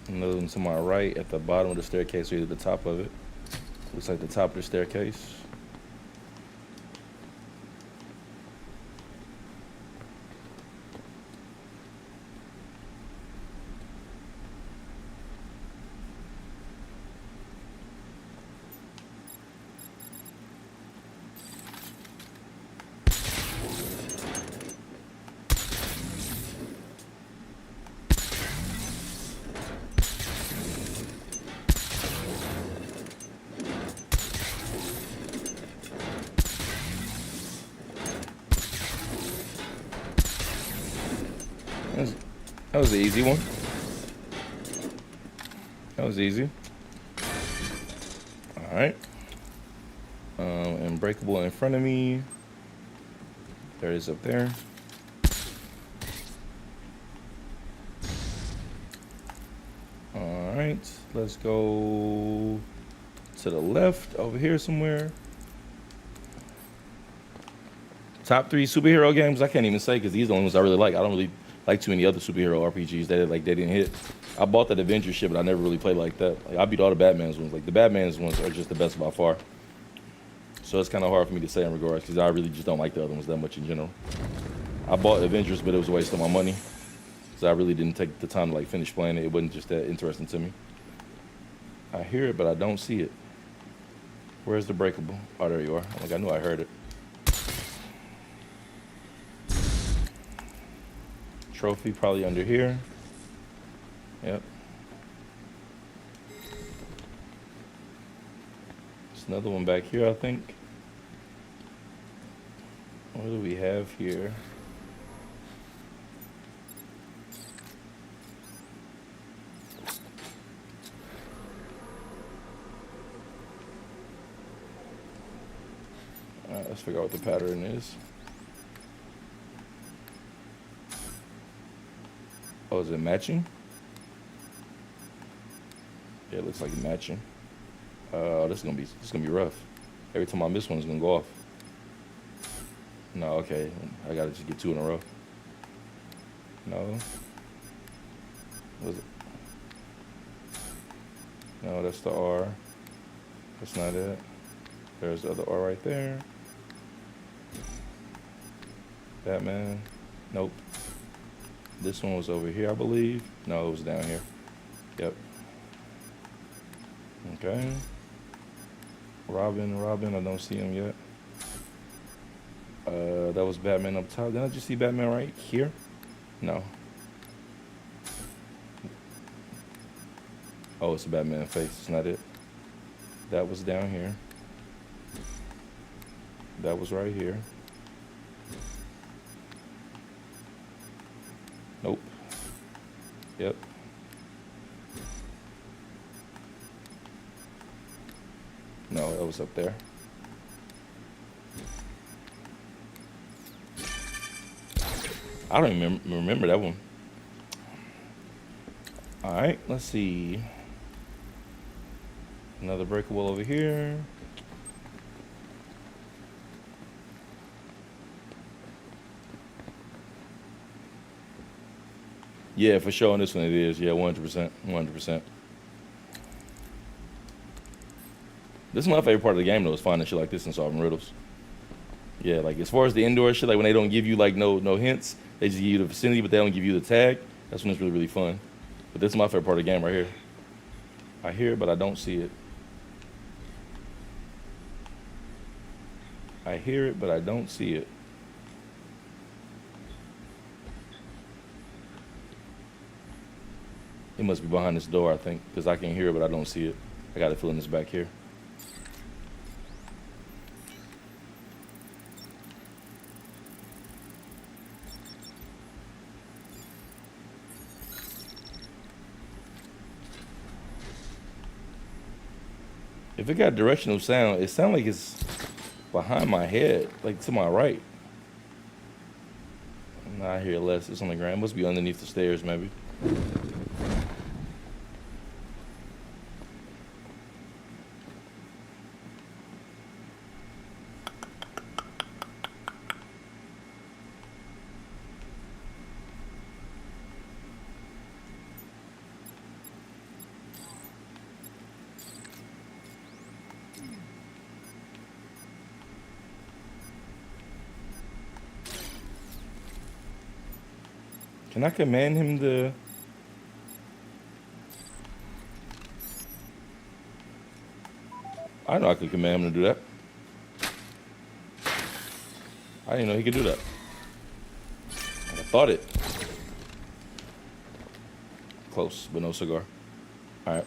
Another one to my right at the bottom of the staircase, or either the top of it. Looks like the top of the staircase. That was the easy one. That was easy. All right. Unbreakable in front of me. There it is up there. All right. Let's go to the left over here somewhere. Top 3 superhero games. I can't even say because these are the only ones I really like. I don't really like too many other superhero RPGs that they didn't hit. I bought that Avengers shit, but I never really played like that. Like, I beat all the Batman's ones. Like the Batman's ones are just the best by far. So it's kind of hard for me to say in regards because I really just don't like the other ones that much in general. I bought Avengers, but it was a waste of my money. So I really didn't take the time to like finish playing it. It wasn't just that interesting to me. I hear it, but I don't see it. Where's the breakable? Oh, there you are. Like I knew I heard it. Trophy probably under here. Yep. There's another one back here, I think. What do we have here? All right, let's figure out what the pattern is. Oh, is it matching? Yeah, it looks like it's matching. This is gonna be rough. Every time I miss one, it's gonna go off. No, okay. I gotta just get 2 in a row. No. Was it? No, that's the R. That's not it. There's the other R right there. Batman. Nope. This one was over here, I believe. No, it was down here. Yep. Okay. Robin, I don't see him yet. That was Batman up top. Did I just see Batman right here? No. Oh, it's a Batman face. It's not it. That was down here. That was right here. Nope. Yep. No, that was up there. I don't even remember that one. All right, let's see. Another breakable over here. Yeah, for sure on this one it is. Yeah, 100%. 100%. This is my favorite part of the game though, is finding shit like this and solving riddles. Yeah, like as far as the indoor shit, like when they don't give you like no hints, they just give you the vicinity, but they don't give you the tag. That's when it's really, really fun. But this is my favorite part of the game right here. I hear it, but I don't see it. I hear it, but I don't see it. It must be behind this door, I think, because I can hear it, but I don't see it. I got a feeling it's back here. If it got directional sound, it sounds like it's behind my head, like to my right. Nah, I hear less. It's on the ground. It must be underneath the stairs, maybe. Can I command him to... I know I could command him to do that. I didn't know he could do that. I thought it. Close, but no cigar. All right.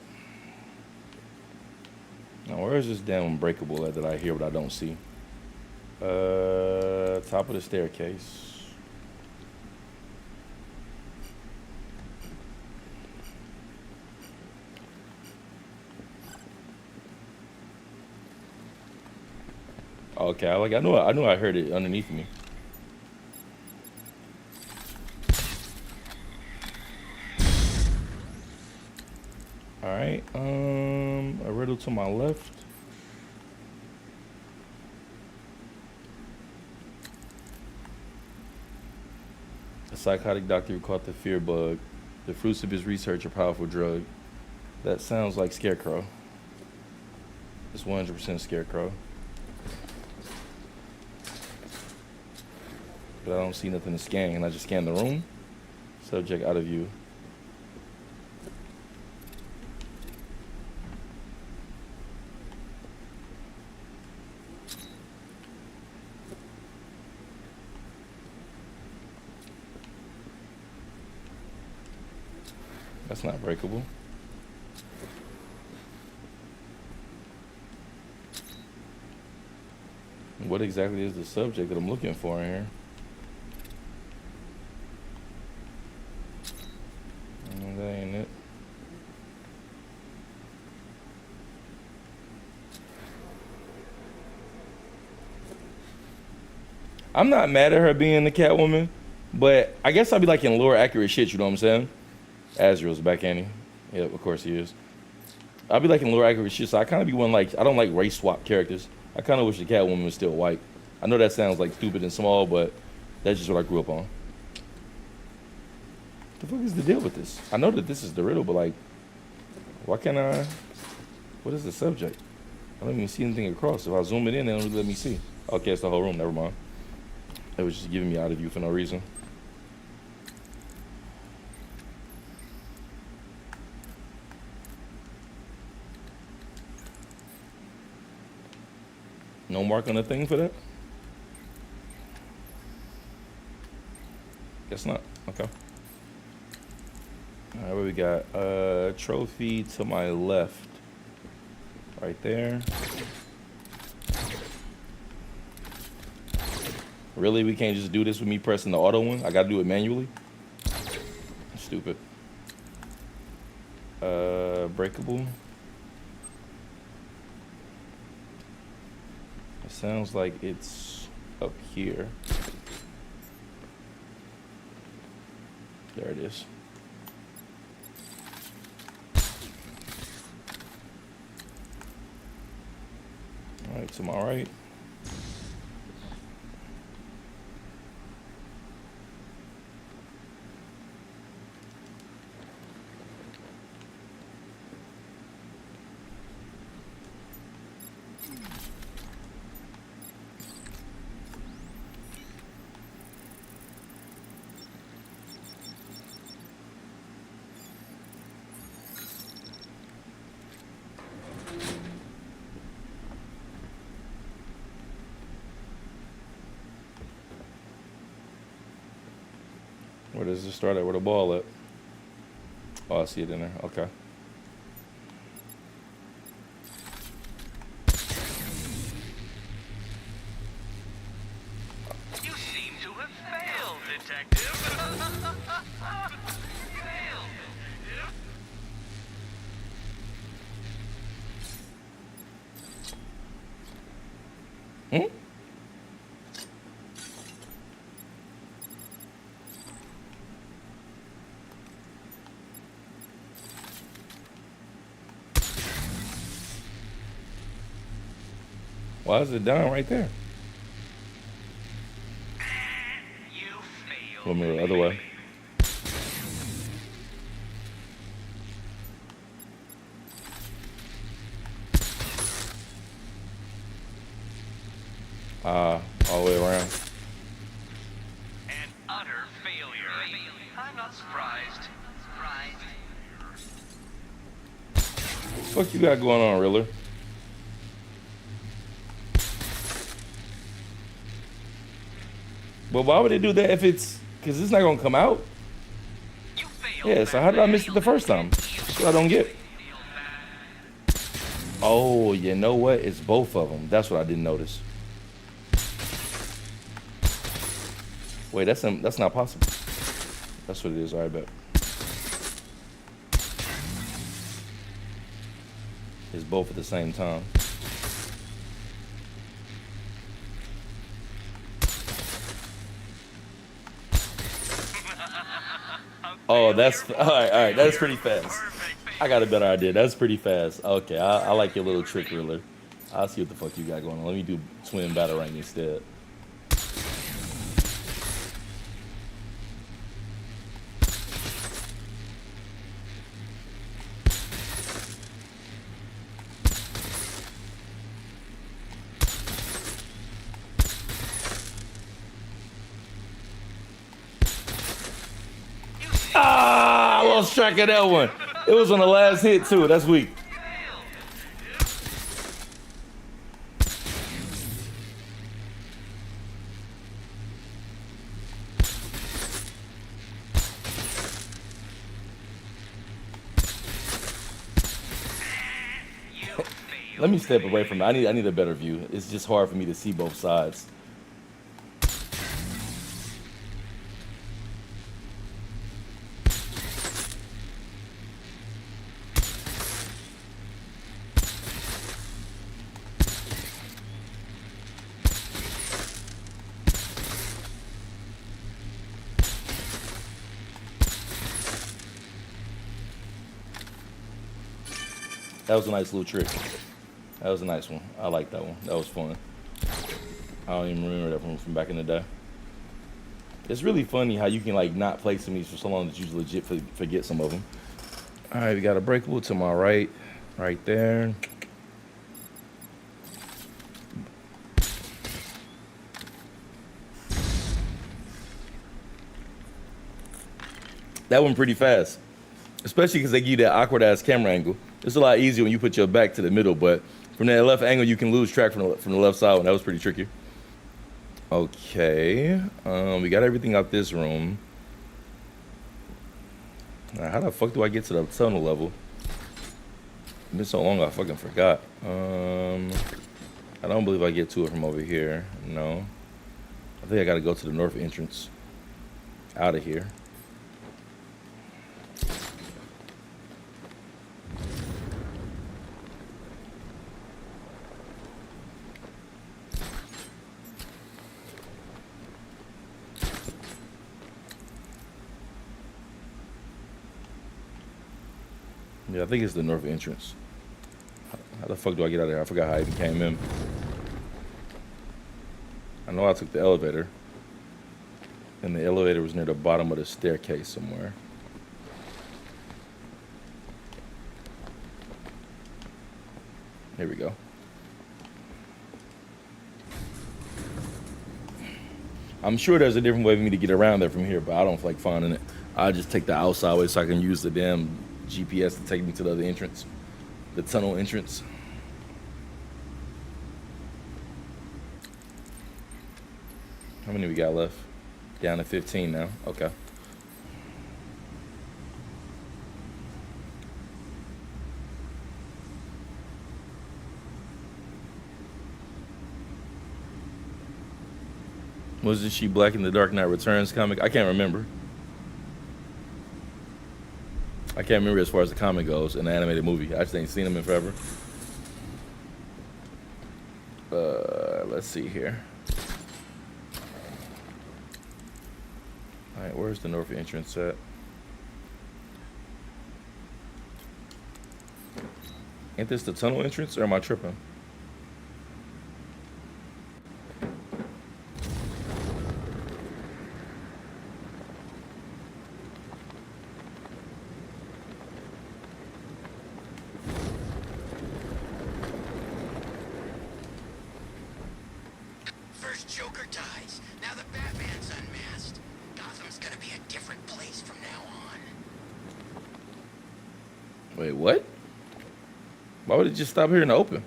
Now, where is this damn unbreakable that I hear but I don't see? Top of the staircase. Okay, I knew I heard it underneath me. All right, a riddle to my left. A psychotic doctor who caught the fear bug. The fruits of his research, a powerful drug. That sounds like Scarecrow. It's 100% Scarecrow. But I don't see nothing to scan. Can I just scan the room? Subject out of view. That's not breakable. What exactly is the subject that I'm looking for in here? That ain't it. I'm not mad at her being the Catwoman, but I guess I'll be like in lore accurate shit, you know what I'm saying? Azrael's back, Annie. Yep, of course he is. I'll be like in lore accurate shit, so I kind of be one like, I don't like race swap characters. I kind of wish the Catwoman was still white. I know that sounds like stupid and small, but that's just what I grew up on. What the fuck is the deal with this? I know that this is the riddle, but like, why can't I? What is the subject? I don't even see anything across. If I zoom it in, they don't really let me see. Okay, it's the whole room. Never mind. It was just giving me out of view for no reason. No mark on the thing for that? Guess not. Okay. All right, what we got? Trophy to my left. Right there. Really? We can't just do this with me pressing the auto one? I gotta do it manually? Stupid. Breakable. It sounds like it's up here. There it is. All right, to my right. Where does it start at? Where the ball at? Oh, I see it in there. Okay. You seem to have failed, detective. Failed, detective. Hmm? Why is it down right there? You failed. Want me the other way? All the way around. An utter failure. I'm not surprised. What you got going on, Riddler? But why would they do that if it's... Because it's not going to come out? Yeah, so how did I miss it the first time? That's what I don't get. Oh, you know what? It's both of them. That's what I didn't notice. Wait, that's not possible. That's what it is. All right, bet. It's both at the same time. Oh, that's all right. All right, that's pretty fast. I got a better idea. That's pretty fast. Okay, I like your little trick, Riddler. I'll see what the fuck you got going on. Let me do twin batarang instead. Ah, I lost track of that one. It was on the last hit too. That's weak. Let me step away from it. I need a better view. It's just hard for me to see both sides. That was a nice little trick. That was a nice one. I like that one. That was fun. I don't even remember that from back in the day. It's really funny how you can like not play some of these for so long that you legit forget some of them. All right, we got a breakable to my right, right there. That went pretty fast, especially because they give you that awkward ass camera angle. It's a lot easier when you put your back to the middle, but from that left angle, you can lose track from the left side, and that was pretty tricky. Okay, we got everything out this room. Now, how the fuck do I get to the tunnel level? It's been so long, I fucking forgot. I don't believe I get to it from over here. No. I think I gotta go to the north entrance. Out of here. Yeah, I think it's the north entrance. How the fuck do I get out of there? I forgot how I even came in. I know I took the elevator. And the elevator was near the bottom of the staircase somewhere. Here we go. I'm sure there's a different way for me to get around there from here, but I don't like finding it. I'll just take the outside way so I can use the damn GPS to take me to the other entrance. The tunnel entrance. How many we got left? Down to 15 now. Okay. Wasn't she black in the Dark Knight Returns comic? I can't remember. I can't remember as far as the comic goes in the animated movie. I just ain't seen them in forever. Let's see here. All right, where's the north entrance at? Ain't this the tunnel entrance, or am I tripping? First Joker dies. Now the Batman's unmasked. Gotham's gonna be a different place from now on. Wait, what? Why would it just stop here in the open?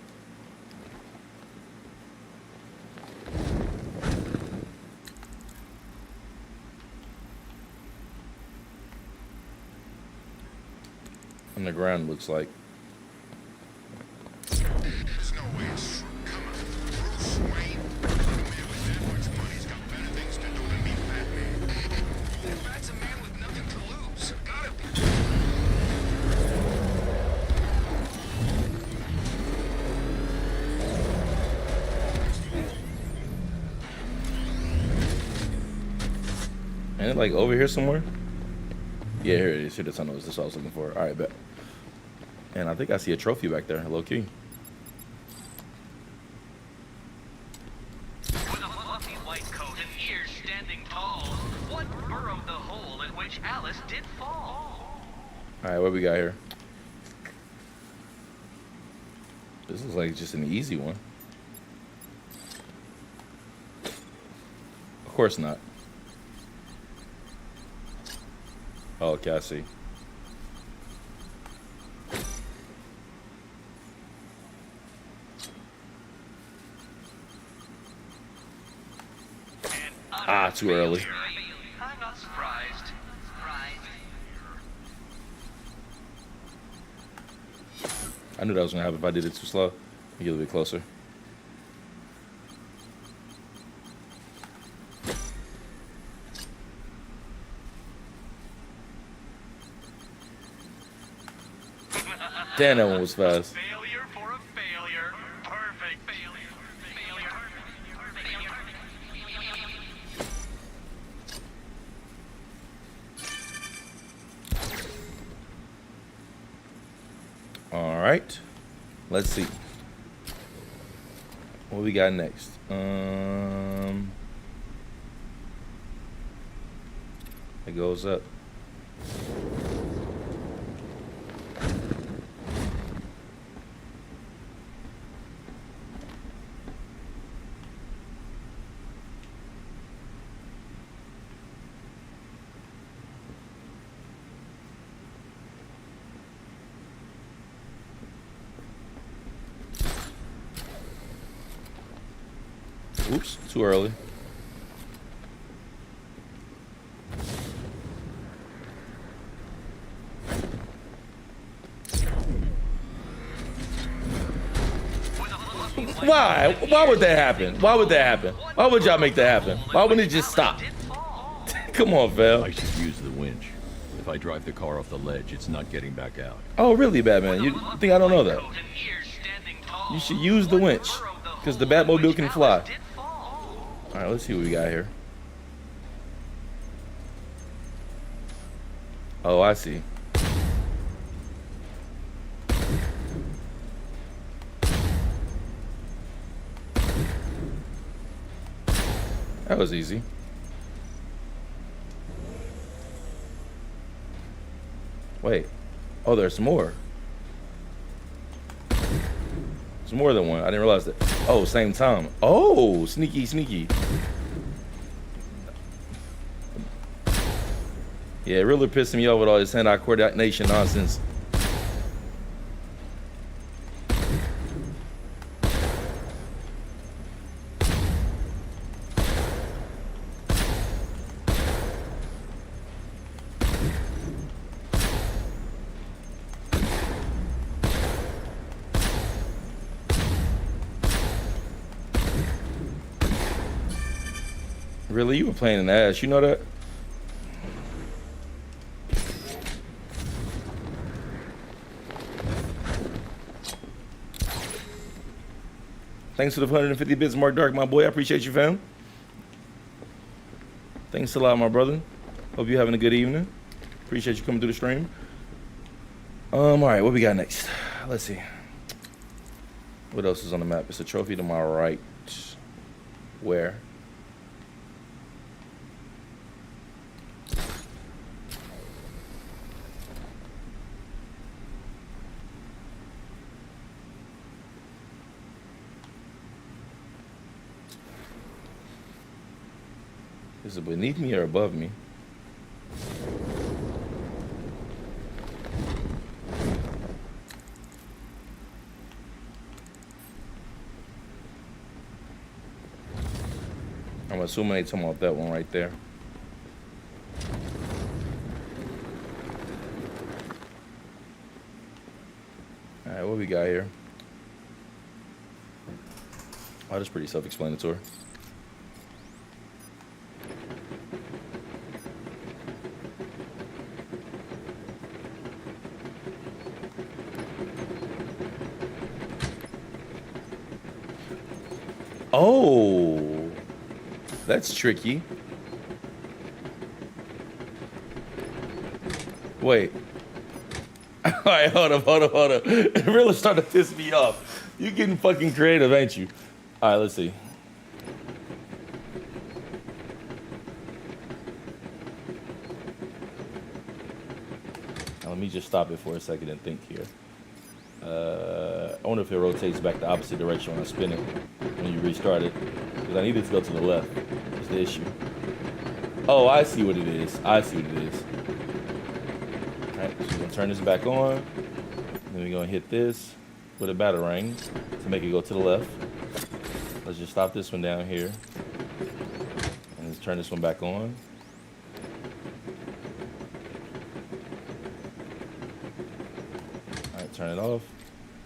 On the ground looks like. There's no way it's true. Come on. Bruce Wayne? A man with that much money's got better things to do than meet Batman. That Bat's a man with nothing to lose. Gotta be. Ain't it like over here somewhere? Yeah, here it is. Here the tunnel is. That's what I was looking for. All right, bet. And I think I see a trophy back there, low key. With a fluffy white coat and ears standing tall, what burrowed the hole in which Alice did fall? All right, what we got here? This looks like just an easy one. Of course not. Oh, okay, I see. Ah, too early. I'm not surprised. I knew that was gonna happen if I did it too slow. Get a little bit closer. Damn, that one was fast. Failure for a failure. Perfect failure. All right, let's see what we got next. It goes up. Oops, too early. Why? Why would that happen? Why would that happen? Why would y'all make that happen? Why wouldn't it just stop? Come on, Val. I should use the winch. If I drive the car off the ledge, it's not getting back out. Oh, really, Batman? You think I don't know that? You should use the winch, because the Batmobile can fly. All right, let's see what we got here. Oh, I see. That was easy. Wait. Oh, there's more. There's more than one. I didn't realize that. Oh, same time. Oh, sneaky, sneaky. Yeah, Riddler pissing me off with all this hand-eye coordination nonsense. Really, you were playing an ass. You know that? Thanks for the 150 bits, Mark Dark, my boy. I appreciate you, fam. Thanks a lot, my brother. Hope you're having a good evening. Appreciate you coming through the stream. All right, what we got next? Let's see. What else is on the map? It's a trophy to my right. Where? Is it beneath me or above me? I'm assuming they talking about that one right there. All right, what we got here? Oh, that's pretty self-explanatory. Oh, that's tricky. Wait. All right, hold up. It really started to piss me off. You getting fucking creative, ain't you? All right, let's see. Now, let me just stop it for a second and think here. I wonder if it rotates back the opposite direction when I spin it, when you restart it. Because I need it to go to the left. That's the issue. Oh, I see what it is. Alright, so we're going to turn this back on. Then we're going to hit this with a batarang to make it go to the left. Let's just stop this one down here. And let's turn this one back on. Alright, turn it off.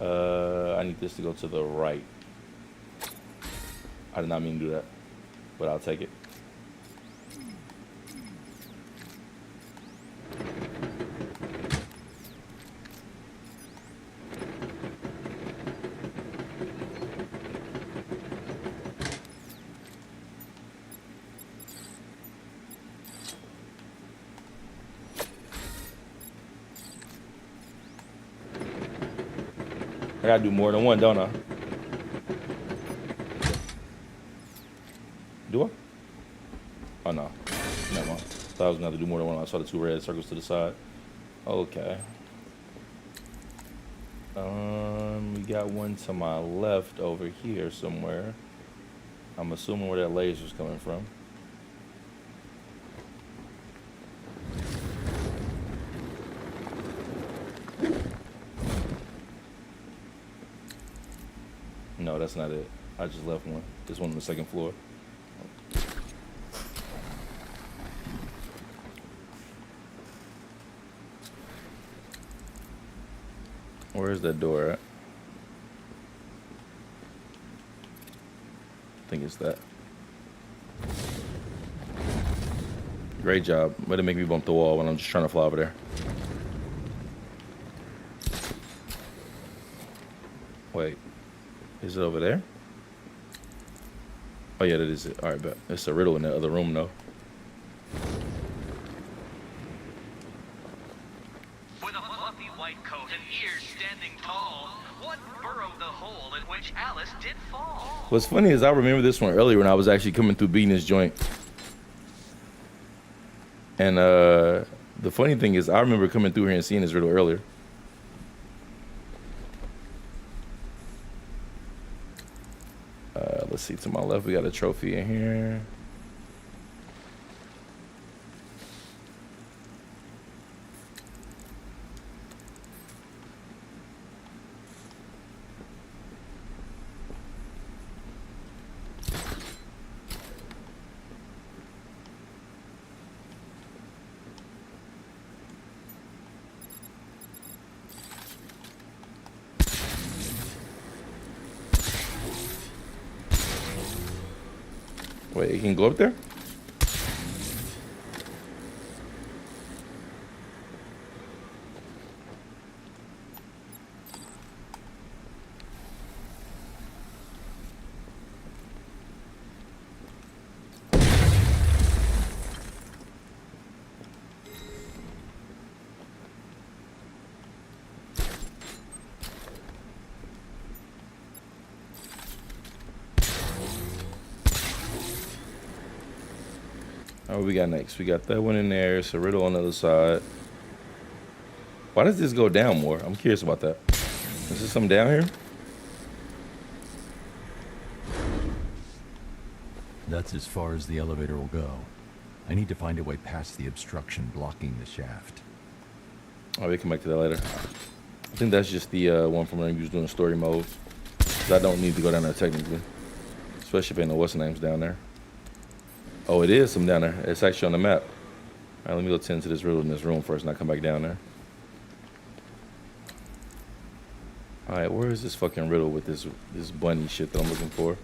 I need this to go to the right. I did not mean to do that, but I'll take it. I gotta do more than one, don't I? Do I? Oh no. Never mind. Thought I was gonna have to do more than one. I saw the two red circles to the side. Okay. We got one to my left over here somewhere. I'm assuming where that laser's coming from. No, that's not it. I just left one. This one on the second floor. Where's that door at? I think it's that. Great job. Way to make me bump the wall when I'm just trying to fly over there. Wait. Is it over there? Oh yeah, that is it. Alright, bet. It's a riddle in that other room though. With a fluffy white coat and ears standing tall, what burrowed the hole in which Alice did fall? What's funny is I remember this one earlier when I was actually coming through beating this joint. And the funny thing is I remember coming through here and seeing this riddle earlier. Let's see, to my left we got a trophy in here. Wait, it can go up there? Oh, what we got next? We got that one in there. It's a riddle on the other side. Why does this go down more? I'm curious about that. Is there something down here? That's as far as the elevator will go. I need to find a way past the obstruction blocking the shaft. Oh, we come back to that later. I think that's just the one from when you was doing story mode. 'Cause I don't need to go down there technically. Especially if ain't no what's the names down there. Oh, it is some down there. It's actually on the map. All right, let me go tend to this riddle in this room first and I come back down there. All right, where is this fucking riddle with this bunny shit that I'm looking for?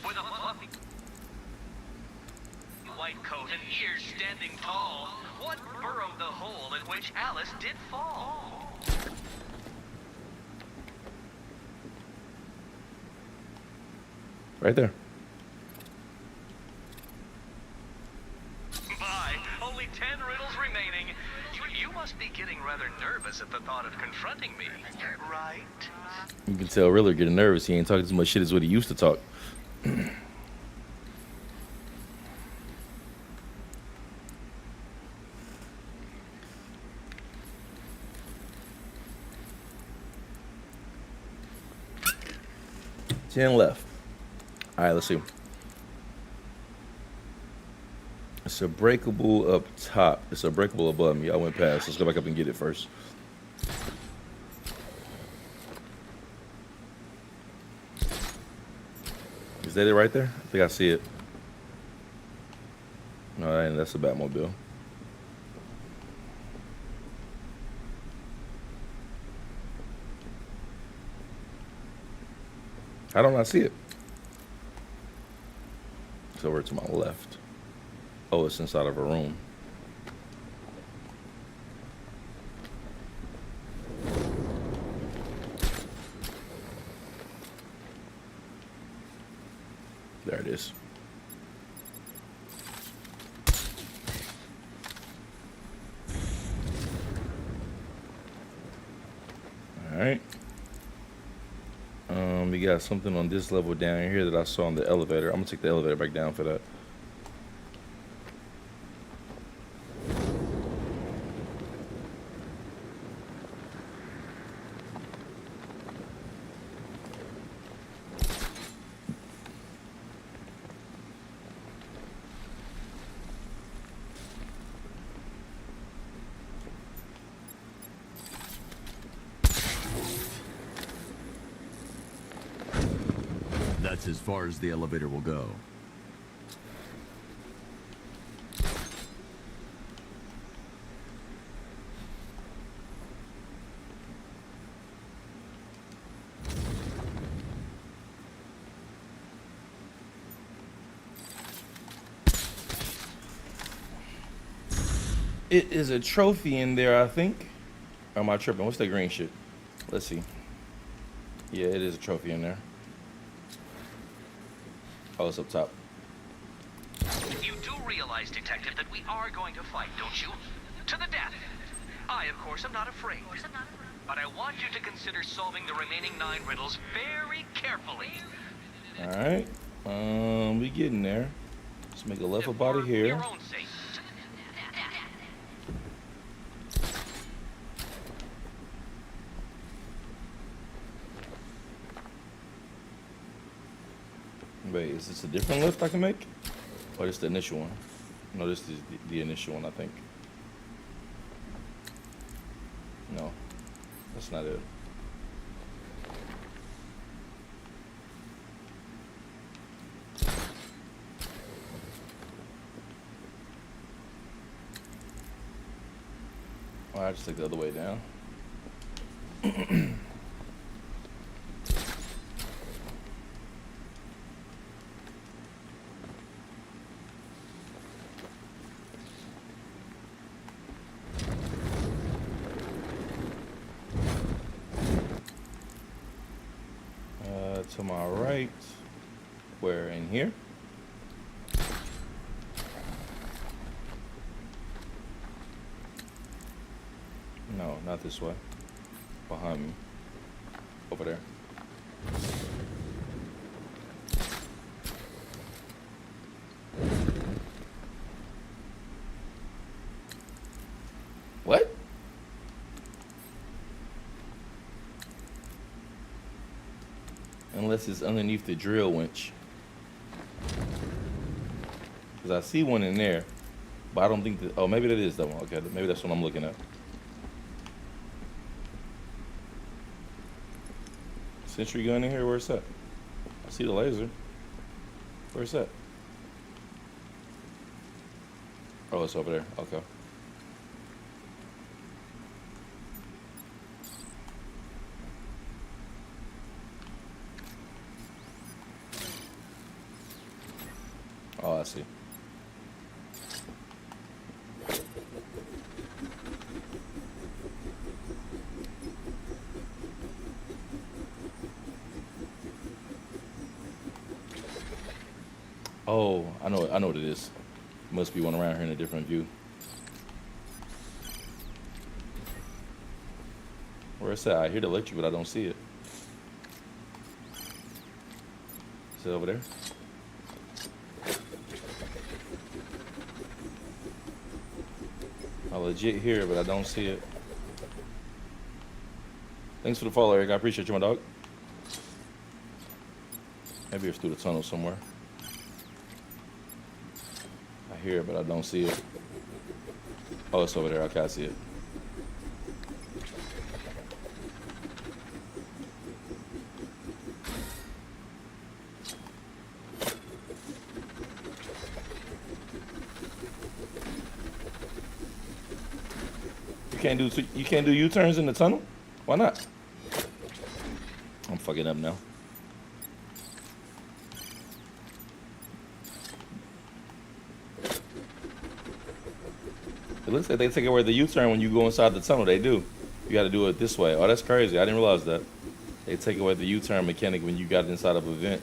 With a fluffy white coat and ears standing tall, what burrowed the hole in which Alice did fall? Right there. Bye. Only 10 riddles remaining. You must be getting rather nervous at the thought of confronting me, right? You can tell Riddler getting nervous. He ain't talking as much shit as what he used to talk. Ten left. All right, let's see. It's a breakable up top. It's a breakable above me. I went past. Let's go back up and get it first. Is that it right there? I think I see it. All right, that's a Batmobile. How don't I see it? It's over to my left. Oh, it's inside of a room. There it is. All right. We got something on this level down here that I saw on the elevator. I'm gonna take the elevator back down for that. That's as far as the elevator will go. It is a trophy in there, I think. Or am I tripping? What's that green shit? Let's see. Yeah, it is a trophy in there. Oh, it's up top. You do realize, Detective, that we are going to fight, don't you? To the death. I, of course, am not afraid. But I want you to consider solving the remaining 9 riddles very carefully. Alright. We getting there. Let's make a left up out of here. Your own sake. Wait, is this a different lift I can make? Or this the initial one? No, this is the initial one, I think. No, that's not it. Well, I just take the other way down. To my right, where in here? No, not this way. Behind me. Over there. What? Unless it's underneath the drill winch. Because I see one in there, but I don't think that, oh, maybe that is that one. Okay, maybe that's what I'm looking at. Sentry gun in here, where's that? I see the laser. Where's that? Oh, it's over there, okay. Oh, I see. Oh, I know what it is. Must be one around here in a different view. Where is that? I hear the electric, but I don't see it. Is it over there? I legit hear it, but I don't see it. Thanks for the follow, Eric. I appreciate you, my dog. Maybe it's through the tunnel somewhere. I hear it, but I don't see it. Oh, it's over there. Okay, I see it. You can't do U-turns in the tunnel? Why not? I'm fucking up now. It looks like they take away the U-turn when you go inside the tunnel. They do. You got to do it this way. Oh, that's crazy. I didn't realize that. They take away the U-turn mechanic when you got inside of a vent.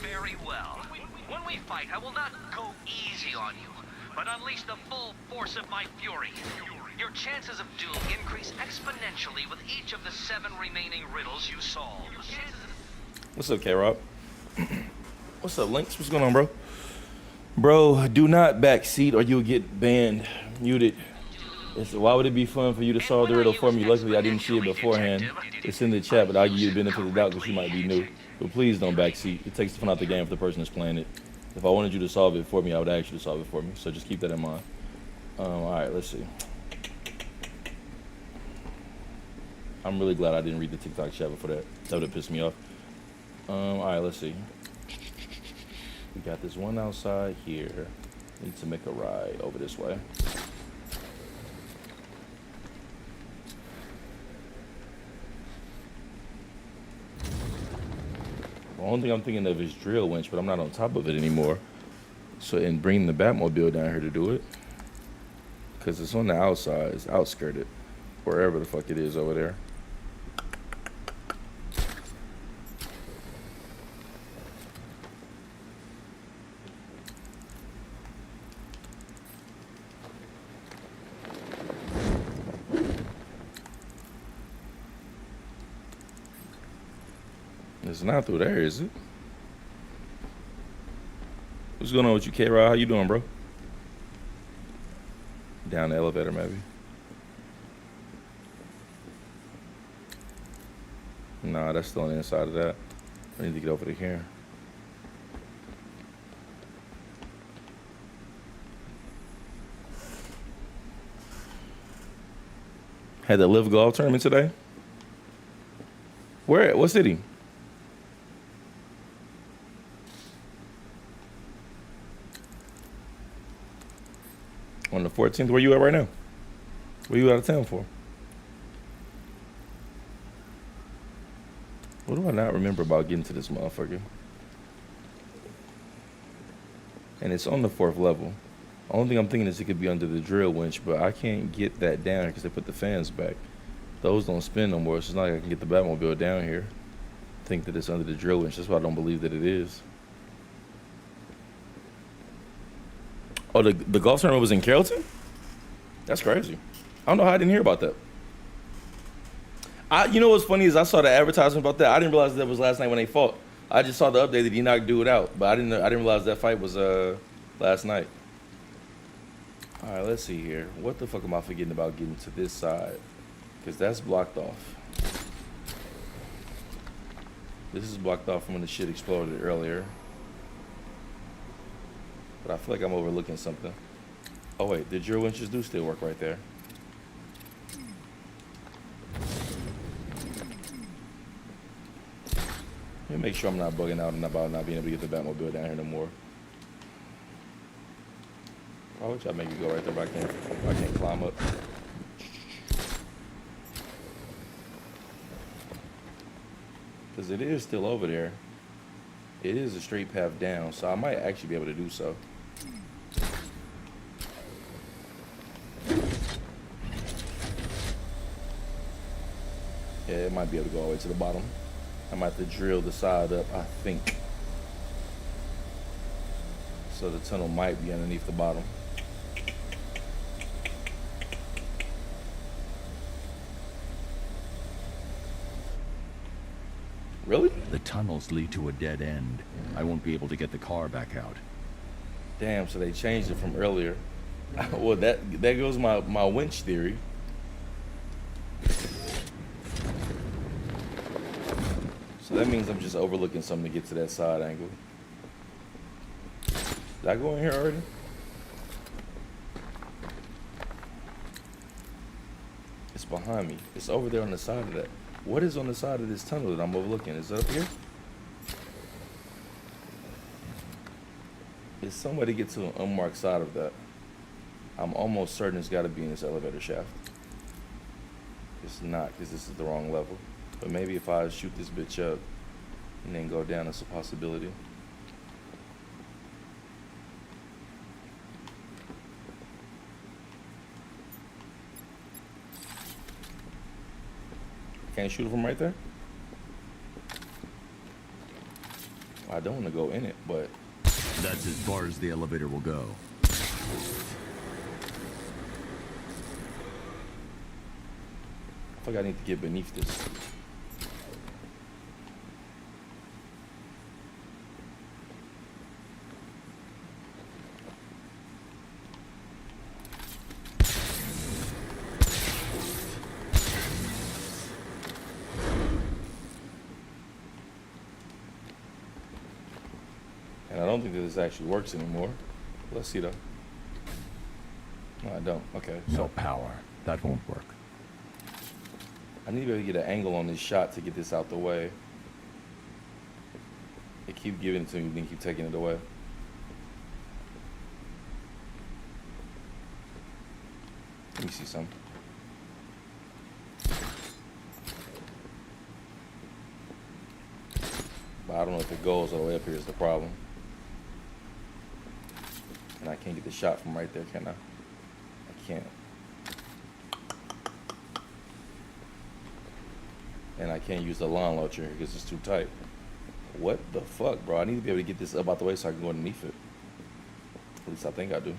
Very well. When we fight, I will not go easy on you, but unleash the full force of my fury. Your chances of doom increase exponentially with each of the 7 remaining riddles you solve. What's up, K-Rob? What's up, Lynx? What's going on, bro? Bro, do not backseat or you'll get banned. Muted. Why would it be fun for you to solve the riddle for me? Luckily, I didn't see it beforehand. It's in the chat, but I'll give you the benefit of the doubt because you might be new. But please don't backseat. It takes the fun out the game for the person that's playing it. If I wanted you to solve it for me, I would ask you to solve it for me. So just keep that in mind. All right, let's see. I'm really glad I didn't read the TikTok chat before that. That would have pissed me off. All right, let's see. We got this one outside here. Need to make a ride over this way. The only thing I'm thinking of is drill winch, but I'm not on top of it anymore. So, and bring the Batmobile down here to do it. Because it's on the outside, it's outskirted. Wherever the fuck it is over there. It's not through there, is it? What's going on with you, K-Rod? How you doing, bro? Down the elevator, maybe. Nah, that's still on the inside of that. I need to get over to here. Had the Live Golf tournament today? Where at? What city? On the 14th, where you at right now? Where you out of town for? What do I not remember about getting to this motherfucker? And it's on the 4th level. The only thing I'm thinking is it could be under the drill winch, but I can't get that down because they put the fans back. Those don't spin no more, so it's not like I can get the Batmobile down here. Think that it's under the drill winch. That's why I don't believe that it is. Oh, the golf tournament was in Carrollton? That's crazy. I don't know how I didn't hear about that. You know what's funny is I saw the advertisement about that. I didn't realize that was last night when they fought. I just saw the update that he knocked dude out, but I didn't realize that fight was last night. All right, let's see here. What the fuck am I forgetting about getting to this side? Because that's blocked off. This is blocked off from when the shit exploded earlier. But I feel like I'm overlooking something. Oh wait, the drill winches do still work right there. Let me make sure I'm not bugging out and about not being able to get the Batmobile down here no more. Why would y'all make me go right there if I can't climb up? Because it is still over there. It is a straight path down, so I might actually be able to do so. Yeah, it might be able to go all the way to the bottom. I might have to drill the side up, I think. So the tunnel might be underneath the bottom. Really? The tunnels lead to a dead end. I won't be able to get the car back out. Damn, so they changed it from earlier. Well, that goes my winch theory. So that means I'm just overlooking something to get to that side angle. Did I go in here already? It's behind me. It's over there on the side of that. What is on the side of this tunnel that I'm overlooking? Is that up here? Is somebody get to an unmarked side of that? I'm almost certain it's got to be in this elevator shaft. It's not, because this is the wrong level. But maybe if I shoot this bitch up and then go down, it's a possibility. Can't shoot it from right there? I don't want to go in it, but... That's as far as the elevator will go. I think I need to get beneath this. And I don't think that this actually works anymore. Let's see though. No, I don't. Okay. No power. That won't work. I need to be able to get an angle on this shot to get this out the way. They keep giving it to me, then keep taking it away. Let me see something. But I don't know if it goes all the way up here is the problem. And I can't get the shot from right there, can I? I can't. And I can't use the lawn launcher because it's too tight. What the fuck, bro? I need to be able to get this up out the way so I can go underneath it. At least I think I do.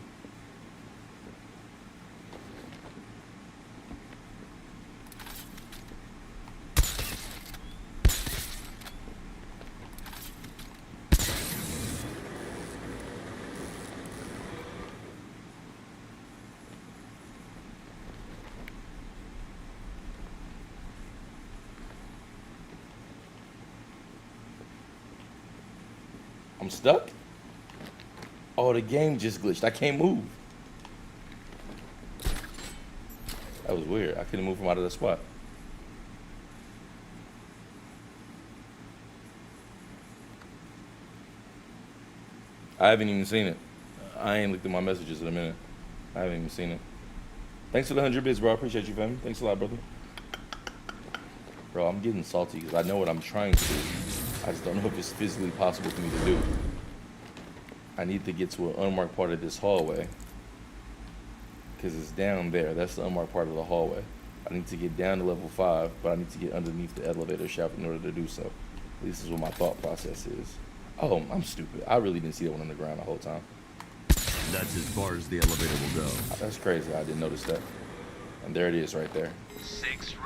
I'm stuck? Oh, the game just glitched. I can't move. That was weird. I couldn't move from out of the spot. I haven't even seen it. I ain't looked at my messages in a minute. I haven't even seen it. Thanks for the 100 bits, bro. I appreciate you, fam. Thanks a lot, brother. Bro, I'm getting salty because I know what I'm trying to do. I just don't know if it's physically possible for me to do. I need to get to an unmarked part of this hallway because it's down there. That's the unmarked part of the hallway. I need to get down to level 5, but I need to get underneath the elevator shaft in order to do so. At least this is what my thought process is. Oh, I'm stupid. I really didn't see that one on the ground the whole time. That's as far as the elevator will go. That's crazy. I didn't notice that. And there it is right there.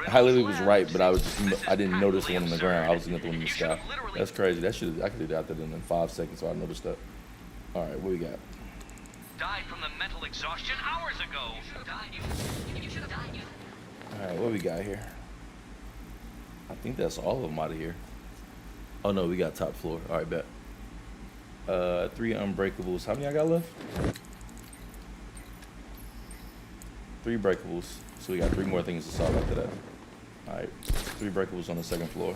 I literally was right, but I didn't notice the one on the ground. I was looking at the one in the sky. That's crazy. I could have got that in 5 seconds, so I noticed that. All right, what we got? Died from the mental exhaustion hours ago. All right, what we got here? I think that's all of them out of here. Oh no, we got top floor. All right, bet. 3 unbreakables. How many I got left? 3 breakables. So we got 3 more things to solve after that. All right, 3 breakables on the 2nd floor.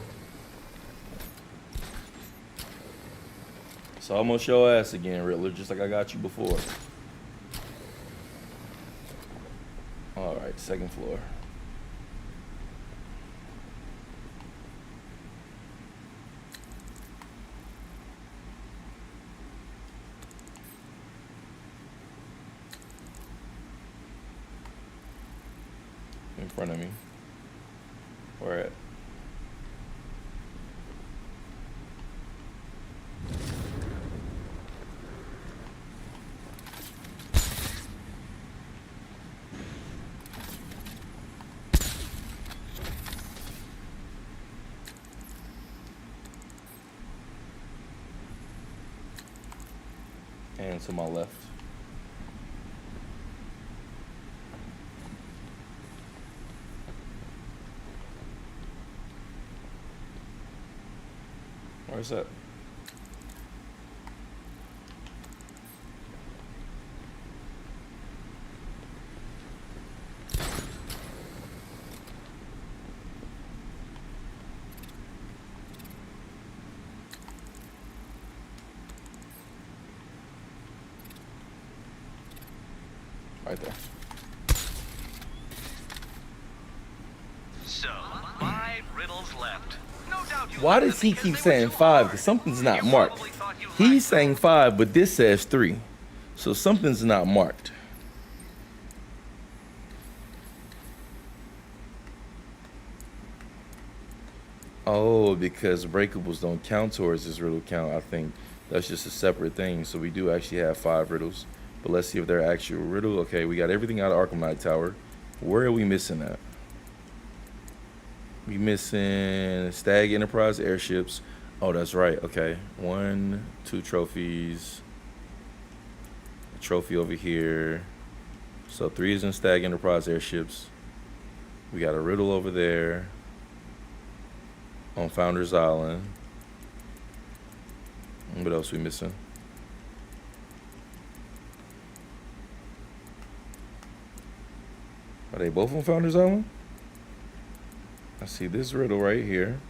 So almost your ass again, Riddler, just like I got you before. All right, 2nd floor. In front of me. Where at? And to my left. Where's that? Right there. So, 5 riddles left. No doubt you Why does he keep saying 5? Because something's not marked. He's saying 5, but this says 3. So something's not marked. Oh, because breakables don't count towards this riddle count. I think that's just a separate thing. So we do actually have 5 riddles. But let's see if they're actual riddle. Okay, we got everything out of Arkham Knight Tower. Where are we missing at? We missing Stag Enterprise airships. Oh, that's right. Okay, 1, 2 trophies. A trophy over here. So 3 is in Stag Enterprise airships. We got a riddle over there on Founders Island. What else we missing? Are they both on Founders Island? I see this riddle right here.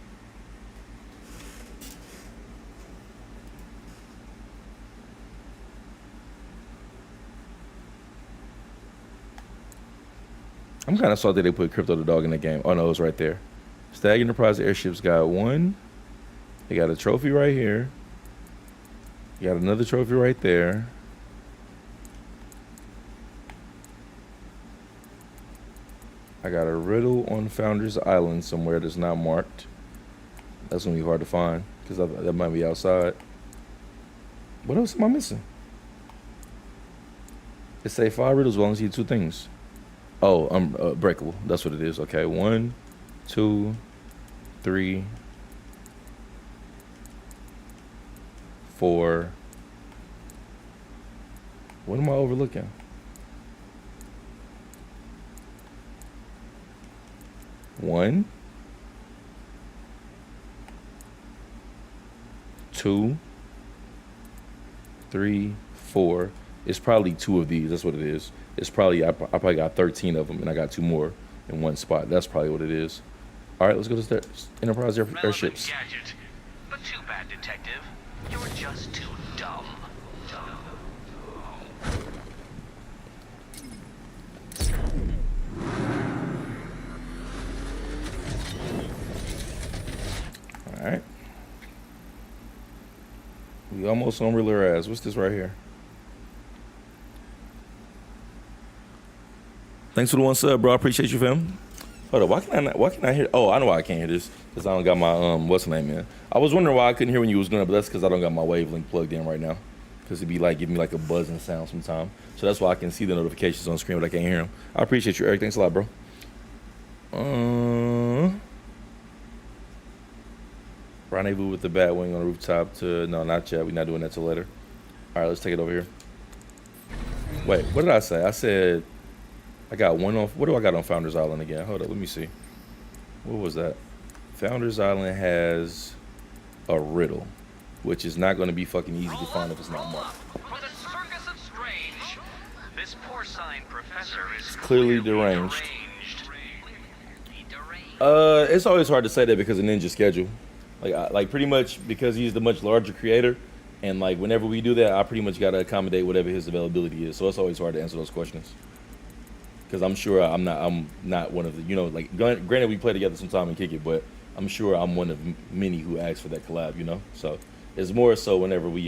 I'm kind of salty they put Crypto the Dog in the game. Oh no, it's right there. Stag Enterprise airships got one. They got a trophy right here. You got another trophy right there. I got a riddle on Founders Island somewhere that's not marked. That's gonna be hard to find because that might be outside. What else am I missing? It say 5 riddles, well, I only see 2 things. Oh, breakable. That's what it is. Okay, 1, 2, 3, 4. What am I overlooking? One, 2, 3, 4. It's probably 2 of these. That's what it is. It's probably I probably got 13 of them, and I got 2 more in one spot. That's probably what it is. All right, let's go to the Enterprise airships. Gadget. But too bad, Detective. You're just too dumb. All right. We almost on Riddler ass. What's this right here? Thanks for the 1 sub, bro. I appreciate you, fam. Hold up, why can I hear? Oh, I know why I can't hear this. Because I don't got my, what's the name, man? I was wondering why I couldn't hear when you was doing it, but that's because I don't got my wavelength plugged in right now. Because it'd be like, giving me like a buzzing sound sometime. So that's why I can see the notifications on screen, but I can't hear them. I appreciate you, Eric. Thanks a lot, bro. Rendezvous with the Batwing on the rooftop to, no, not yet. We're not doing that till later. All right, let's take it over here. Wait, what did I say? I said, I got 1 on, what do I got on Founders Island again? Hold up, let me see. What was that? Founders Island has a riddle, which is not going to be fucking easy to find if it's not marked. For the Circus of Strange, this porcine professor is Clearly deranged. It's always hard to say that because of Ninja schedule. Like pretty much because he's the much larger creator, and like whenever we do that, I pretty much gotta accommodate whatever his availability is. So it's always hard to answer those questions. Because I'm sure I'm not one of the, you know, like granted we play together sometime and kick it, but I'm sure I'm one of many who asked for that collab, you know. So it's more so whenever we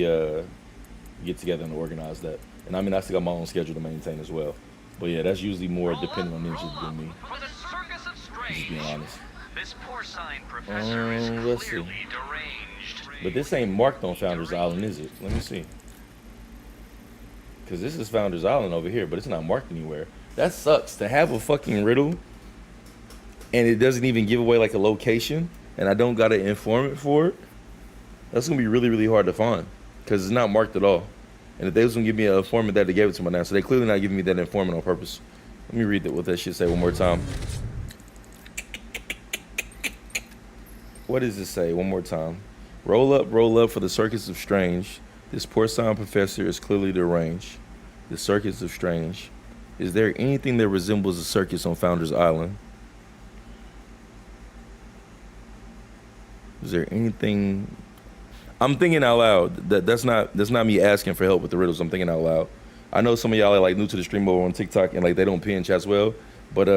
get together and organize that. And I mean I still got my own schedule to maintain as well. But yeah, that's usually more depending on Ninja than me. Just being honest. This porcine professor is clearly deranged. But this ain't marked on Founders Island, is it? Let me see. Because this is Founders Island over here, but it's not marked anywhere. That sucks. To have a fucking riddle and it doesn't even give away like a location and I don't got an informant for it, that's going to be really, really hard to find because it's not marked at all. And if they was going to give me an informant that they gave it to me now, so they clearly not giving me that informant on purpose. Let me read what that shit say one more time. What does it say? One more time. Roll up for the Circus of Strange. This porcine professor is clearly deranged. The Circus of Strange. Is there anything that resembles a circus on Founders Island? Is there anything? I'm thinking out loud. That's not me asking for help with the riddles. I'm thinking out loud. I know some of y'all are like new to the stream over on TikTok and like they don't pin chats well. But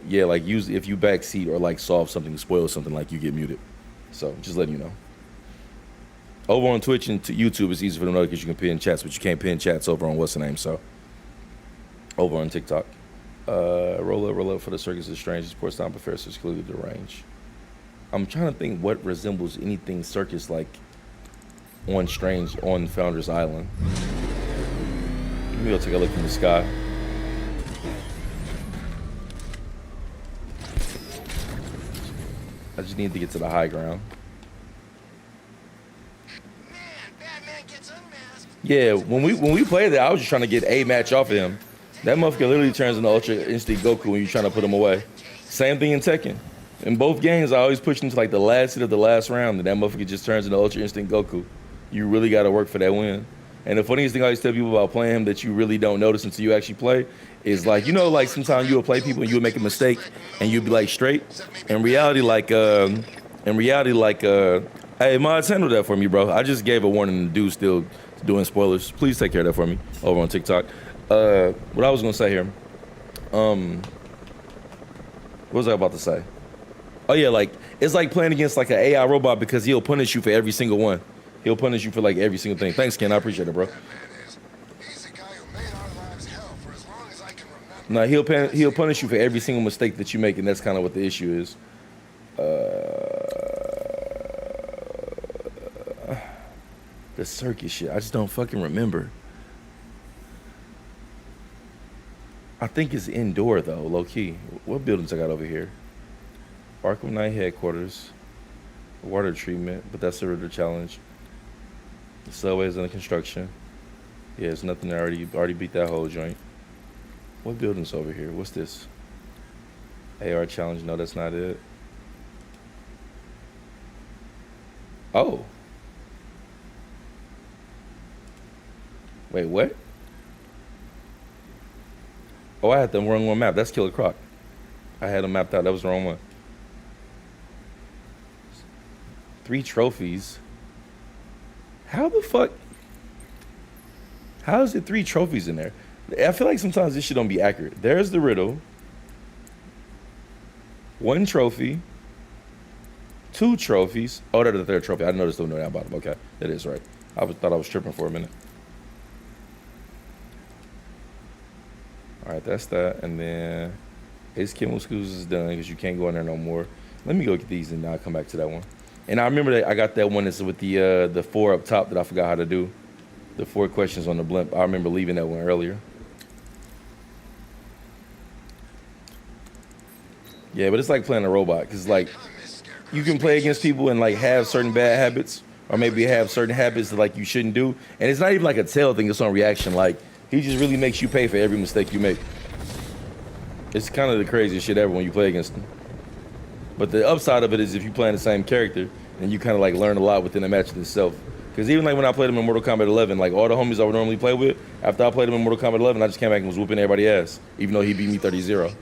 yeah, like usually if you backseat or like solve something, spoil something, like you get muted. So just letting you know. Over on Twitch and YouTube, it's easy for them to know because you can pin chats, but you can't pin chats over on what's the name. So over on TikTok, roll up for the Circus of Strange. Sports Time Professor is clearly deranged. I'm trying to think what resembles anything circus like on Strange on Founders Island. Let me go take a look in the sky. I just need to get to the high ground. Yeah, when we played that, I was just trying to get a match off of him. That motherfucker literally turns into Ultra Instinct Goku when you're trying to put him away. Same thing in Tekken. In both games, I always push him to like the last hit of the last round, and that motherfucker just turns into Ultra Instinct Goku. You really got to work for that win. And the funniest thing I always tell people about playing him that you really don't notice until you actually play is like, you know, like sometimes you'll play people and you'll make a mistake and you'll be like straight. In reality, hey, mods, handle that for me, bro. I just gave a warning and the dude's still doing spoilers. Please take care of that for me over on TikTok. What I was gonna say here. What was I about to say? Oh yeah, like it's like playing against like an AI robot because he'll punish you for every single one. He'll punish you for like every single thing. Thanks, Ken. I appreciate it, bro. No, he'll punish you for every single mistake that you make, and that's kind of what the issue is. The circus shit. I just don't fucking remember. I think it's indoor though, low key. What buildings I got over here? Arkham Knight headquarters, water treatment, but that's the Riddler challenge. The subway's under construction. Yeah, it's nothing. I already beat that whole joint. What building's over here? What's this? AR challenge? No, that's not it. Oh. Wait, what? Oh, I had the wrong one map. That's Killer Croc. I had them mapped out. That was the wrong one. 3 trophies. How the fuck? How is it 3 trophies in there? I feel like sometimes this shit don't be accurate. There's the riddle. 1 trophy. 2 trophies. Oh, that's the 3rd trophy. I didn't notice the one down bottom. Okay, that is right. Thought I was tripping for a minute. All right, that's that. And then his chemical schools is done because you can't go in there no more. Let me go get these and I'll come back to that one. And I remember that I got that one that's with the 4 up top that I forgot how to do. The 4 questions on the blimp. I remember leaving that one earlier. Yeah, but it's like playing a robot because like you can play against people and like have certain bad habits or maybe have certain habits that like you shouldn't do. And it's not even like a tail thing. It's on reaction. Like he just really makes you pay for every mistake you make. It's kind of the craziest shit ever when you play against him. But the upside of it is if you play in the same character, then you kind of like learn a lot within the match itself. Because even like when I played him in Mortal Kombat 11, like all the homies I would normally play with, after I played him in Mortal Kombat 11, I just came back and was whooping everybody's ass, even though he beat me 30-0.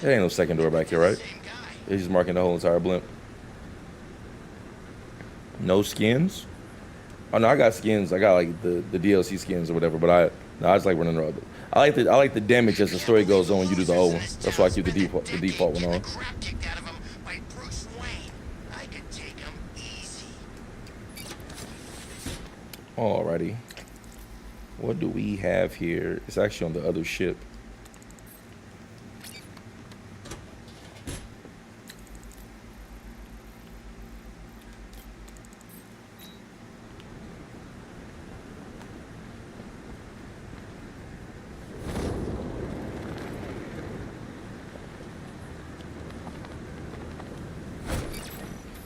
There ain't no second door back here, right? It's just marking the whole entire blimp. No skins? Oh no, I got skins. I got like the DLC skins or whatever, but I just like running around. I like the damage as the story goes on when you do the old one. That's why I keep the default one on. Alrighty. What do we have here? It's actually on the other ship.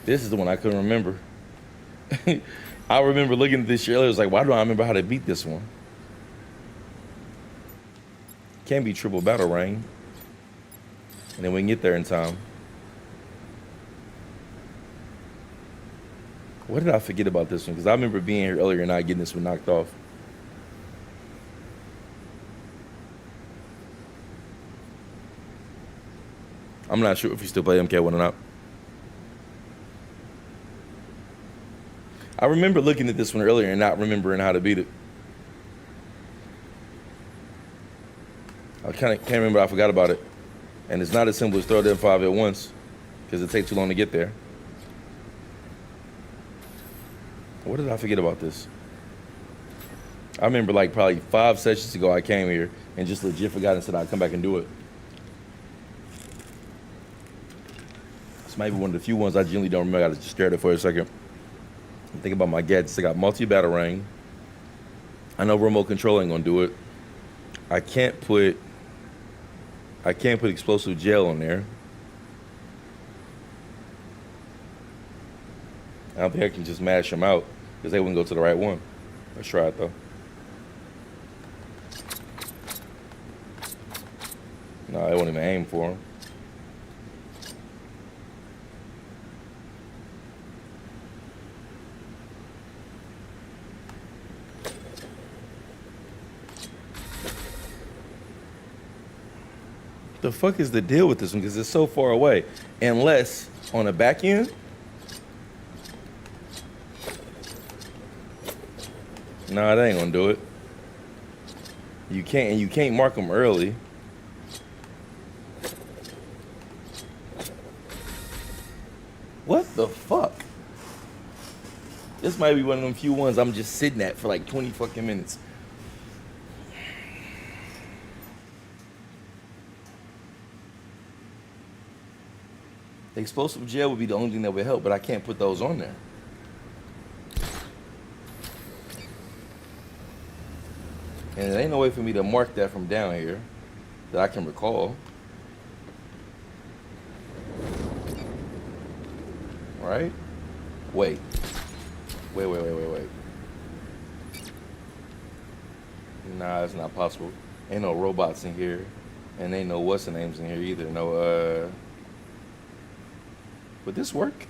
This is the one I couldn't remember. I remember looking at this shit earlier. I was like, why do I remember how to beat this one? Can't be triple battle rain. And then we can get there in time. What did I forget about this one? Because I remember being here earlier and not getting this one knocked off. I'm not sure if you still play MK1 or not. I remember looking at this one earlier and not remembering how to beat it. I can't remember. I forgot about it. And it's not as simple as throw them 5 at once because it takes too long to get there. What did I forget about this? I remember like probably 5 sessions ago I came here and just legit forgot and said I'd come back and do it. This might be one of the few ones I genuinely don't remember. I just stared at it for a second. Think about my gadgets. I got multi-battle ring. I know remote control ain't gonna do it. I can't put explosive gel on there. I don't think I can just mash them out because they wouldn't go to the right one. Let's try it though. No, I won't even aim for them. The fuck is the deal with this one? Because it's so far away. Unless on the back end. Nah, that ain't gonna do it. You can't mark them early. What the fuck? This might be one of them few ones I'm just sitting at for like 20 fucking minutes. The explosive gel would be the only thing that would help, but I can't put those on there. And there ain't no way for me to mark that from down here that I can recall. Right? Wait. Nah, it's not possible. Ain't no robots in here. And ain't no what's-the-names in here either. No, would this work?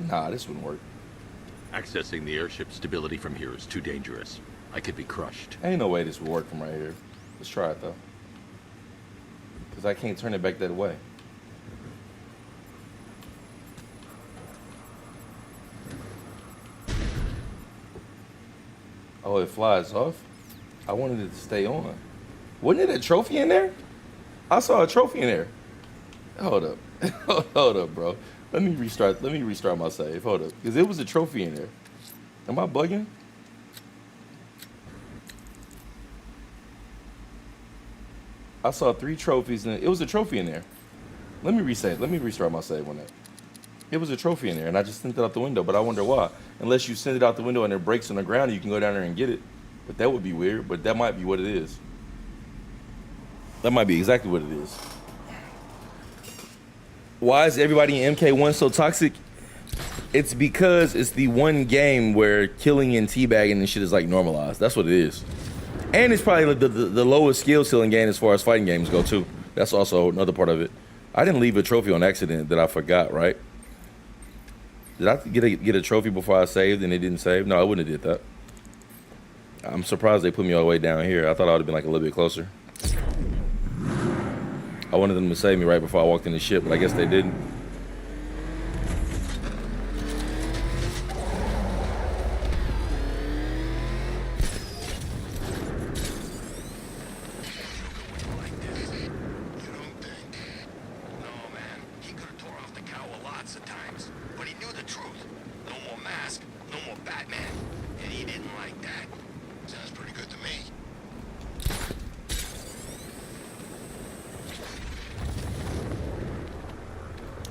Nah, this wouldn't work. Accessing the airship stability from here is too dangerous. I could be crushed. Ain't no way this would work from right here. Let's try it though. Because I can't turn it back that way. Oh, it flies off? I wanted it to stay on. Wasn't it a trophy in there? I saw a trophy in there. Hold up. Hold up, bro. Let me restart my save. Hold up. Because it was a trophy in there. Am I bugging? I saw 3 trophies and it was a trophy in there. Let me resave. Let me restart my save on that. It was a trophy in there and I just sent it out the window, but I wonder why. Unless you send it out the window and it breaks on the ground, you can go down there and get it. But that would be weird, but that might be what it is. That might be exactly what it is. Why is everybody in MK1 so toxic? It's because it's the one game where killing and teabagging and shit is like normalized. That's what it is. And it's probably like the lowest skill ceiling game as far as fighting games go too. That's also another part of it. I didn't leave a trophy on accident that I forgot, right? Did I get a trophy before I saved and it didn't save? No, I wouldn't have did that. I'm surprised they put me all the way down here. I thought I would have been like a little bit closer. I wanted them to save me right before I walked in the ship, but I guess they didn't.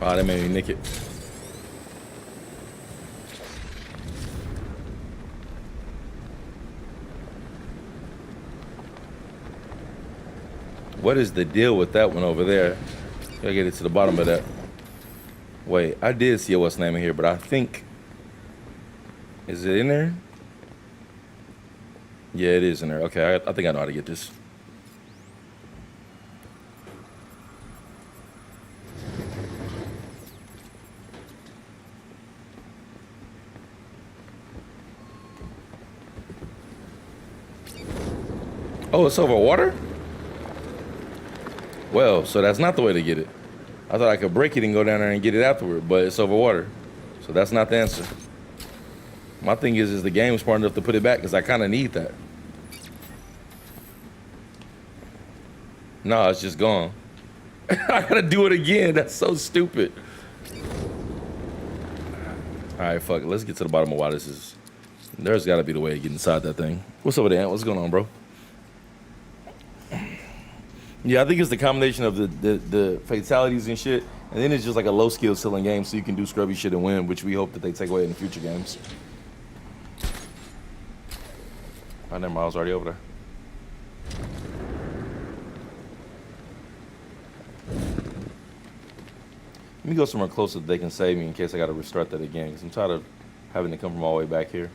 Oh, that made me nick it. What is the deal with that one over there? Gotta get it to the bottom of that. Wait, I did see what's name in here, but I think... Is it in there? Yeah, it is in there. Okay, I think I know how to get this. Oh, it's over water? Well, so that's not the way to get it. I thought I could break it and go down there and get it afterward, but it's over water. So that's not the answer. My thing is the game smart enough to put it back because I kind of need that. No, it's just gone. I gotta do it again. That's so stupid. All right, fuck it. Let's get to the bottom of why this is. There's gotta be the way to get inside that thing. What's up with that? What's going on, bro? Yeah, I think it's the combination of the fatalities and shit, and then it's just like a low skill ceiling game, so you can do scrubby shit and win, which we hope that they take away in the future games. Oh, never mind, I was already over there. Let me go somewhere closer that they can save me in case I got to restart that again, because I'm tired of having to come from all the way back here.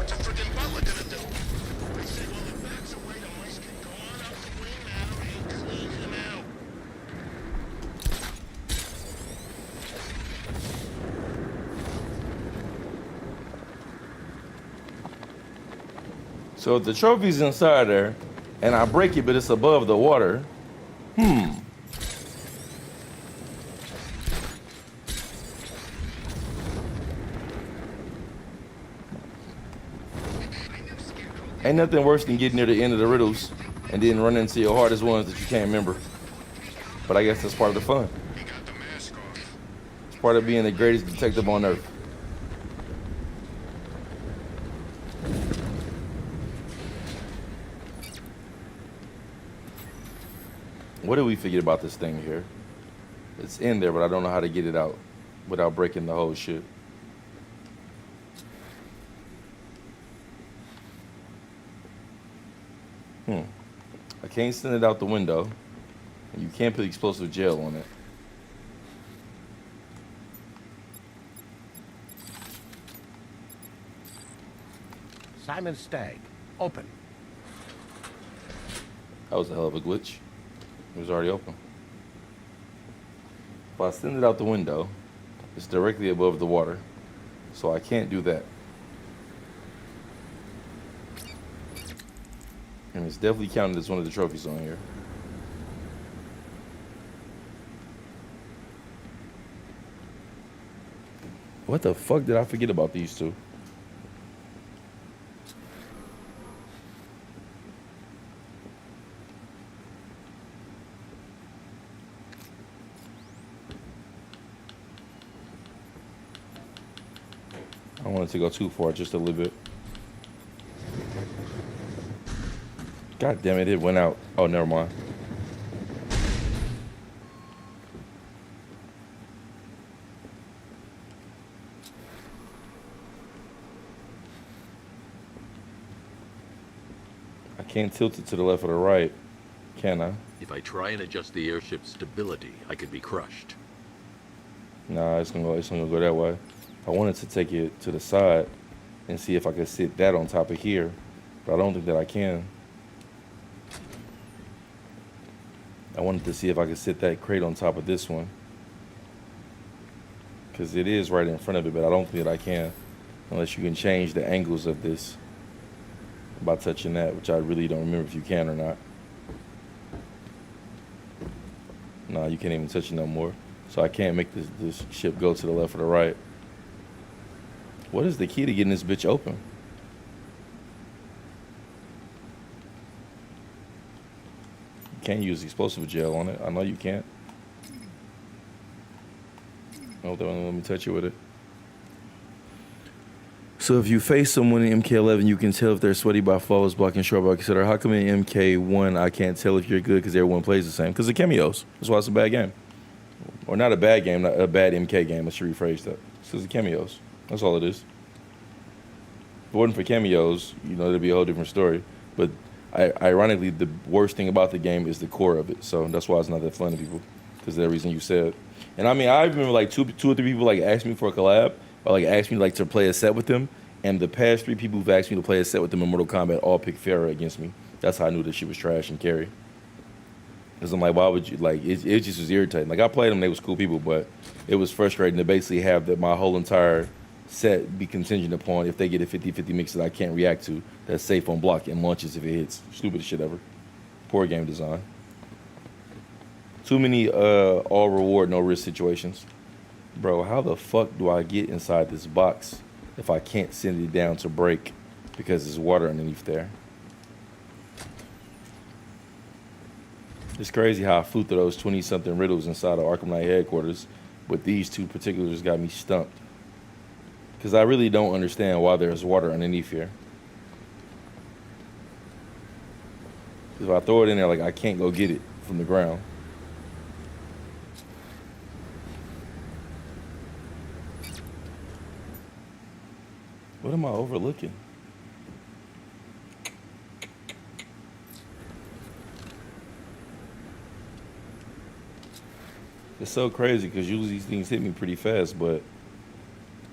It's a freaking bullet. So if the trophy's inside there, and I break it, but it's above the water, Ain't nothing worse than getting near the end of the riddles and then running into your hardest ones that you can't remember. But I guess that's part of the fun. He got the mask off. It's part of being the greatest detective on earth. What did we figure about this thing here? It's in there, but I don't know how to get it out without breaking the whole shit. I can't send it out the window, and you can't put explosive gel on it. Simon Stagg, open. That was a hell of a glitch. It was already open. If I send it out the window, it's directly above the water, so I can't do that. And it's definitely counted as one of the trophies on here. What the fuck did I forget about these two? I don't want it to go too far, just a little bit. God damn it, it went out. Oh, never mind. I can't tilt it to the left or the right, can I? If I try and adjust the airship's stability, I could be crushed. Nah, it's gonna go that way. I wanted to take it to the side and see if I could sit that on top of here, but I don't think that I can. I wanted to see if I could sit that crate on top of this one, because it is right in front of it, but I don't think that I can, unless you can change the angles of this by touching that, which I really don't remember if you can or not. No, you can't even touch it no more. So I can't make this ship go to the left or the right. What is the key to getting this bitch open? You can't use explosive gel on it. I know you can't. Oh, they won't let me touch it with it. So if you face someone in MK11, you can tell if they're sweaty by flawless blocking, short by consider. How come in MK1 I can't tell if you're good because everyone plays the same? Because of cameos. That's why it's a bad game. Or not a bad game, not a bad MK game. I should rephrase that. It's because of cameos. That's all it is. If it wasn't for cameos, you know, it'd be a whole different story. But ironically, the worst thing about the game is the core of it. So that's why it's not that fun to people, because of that reason you said. And I mean, I remember like two or three people like asked me for a collab, or like asked me like to play a set with them. And the past 3 people who've asked me to play a set with them in Mortal Kombat all picked Farrah against me. That's how I knew that she was trash and carry. Because I'm like, why would you, like, it just was irritating. Like, I played them, they was cool people, but it was frustrating to basically have that my whole entire set be contingent upon if they get a 50-50 mix that I can't react to, that's safe on block and launches if it hits. Stupidest shit ever. Poor game design. Too many all reward, no risk situations. Bro, how the fuck do I get inside this box if I can't send it down to break because there's water underneath there? It's crazy how I flew through those 20-something riddles inside of Arkham Knight headquarters, but these 2 particulars got me stumped. Because I really don't understand why there's water underneath here. If I throw it in there, like, I can't go get it from the ground. What am I overlooking? It's so crazy because usually these things hit me pretty fast, but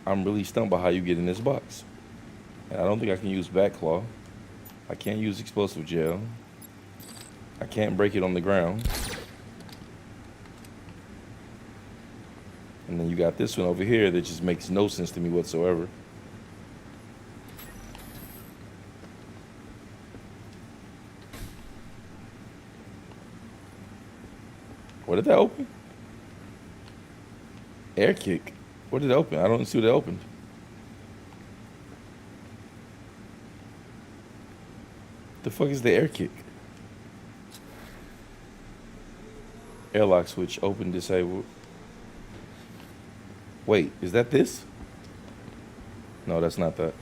I'm really stumped by how you get in this box. And I don't think I can use back claw. I can't use explosive gel. I can't break it on the ground. And then you got this one over here that just makes no sense to me whatsoever. What did that open? Air kick. What did it open? I don't see what it opened. The fuck is the air kick? Airlock switch open, disabled. Wait, is that this? No, that's not that.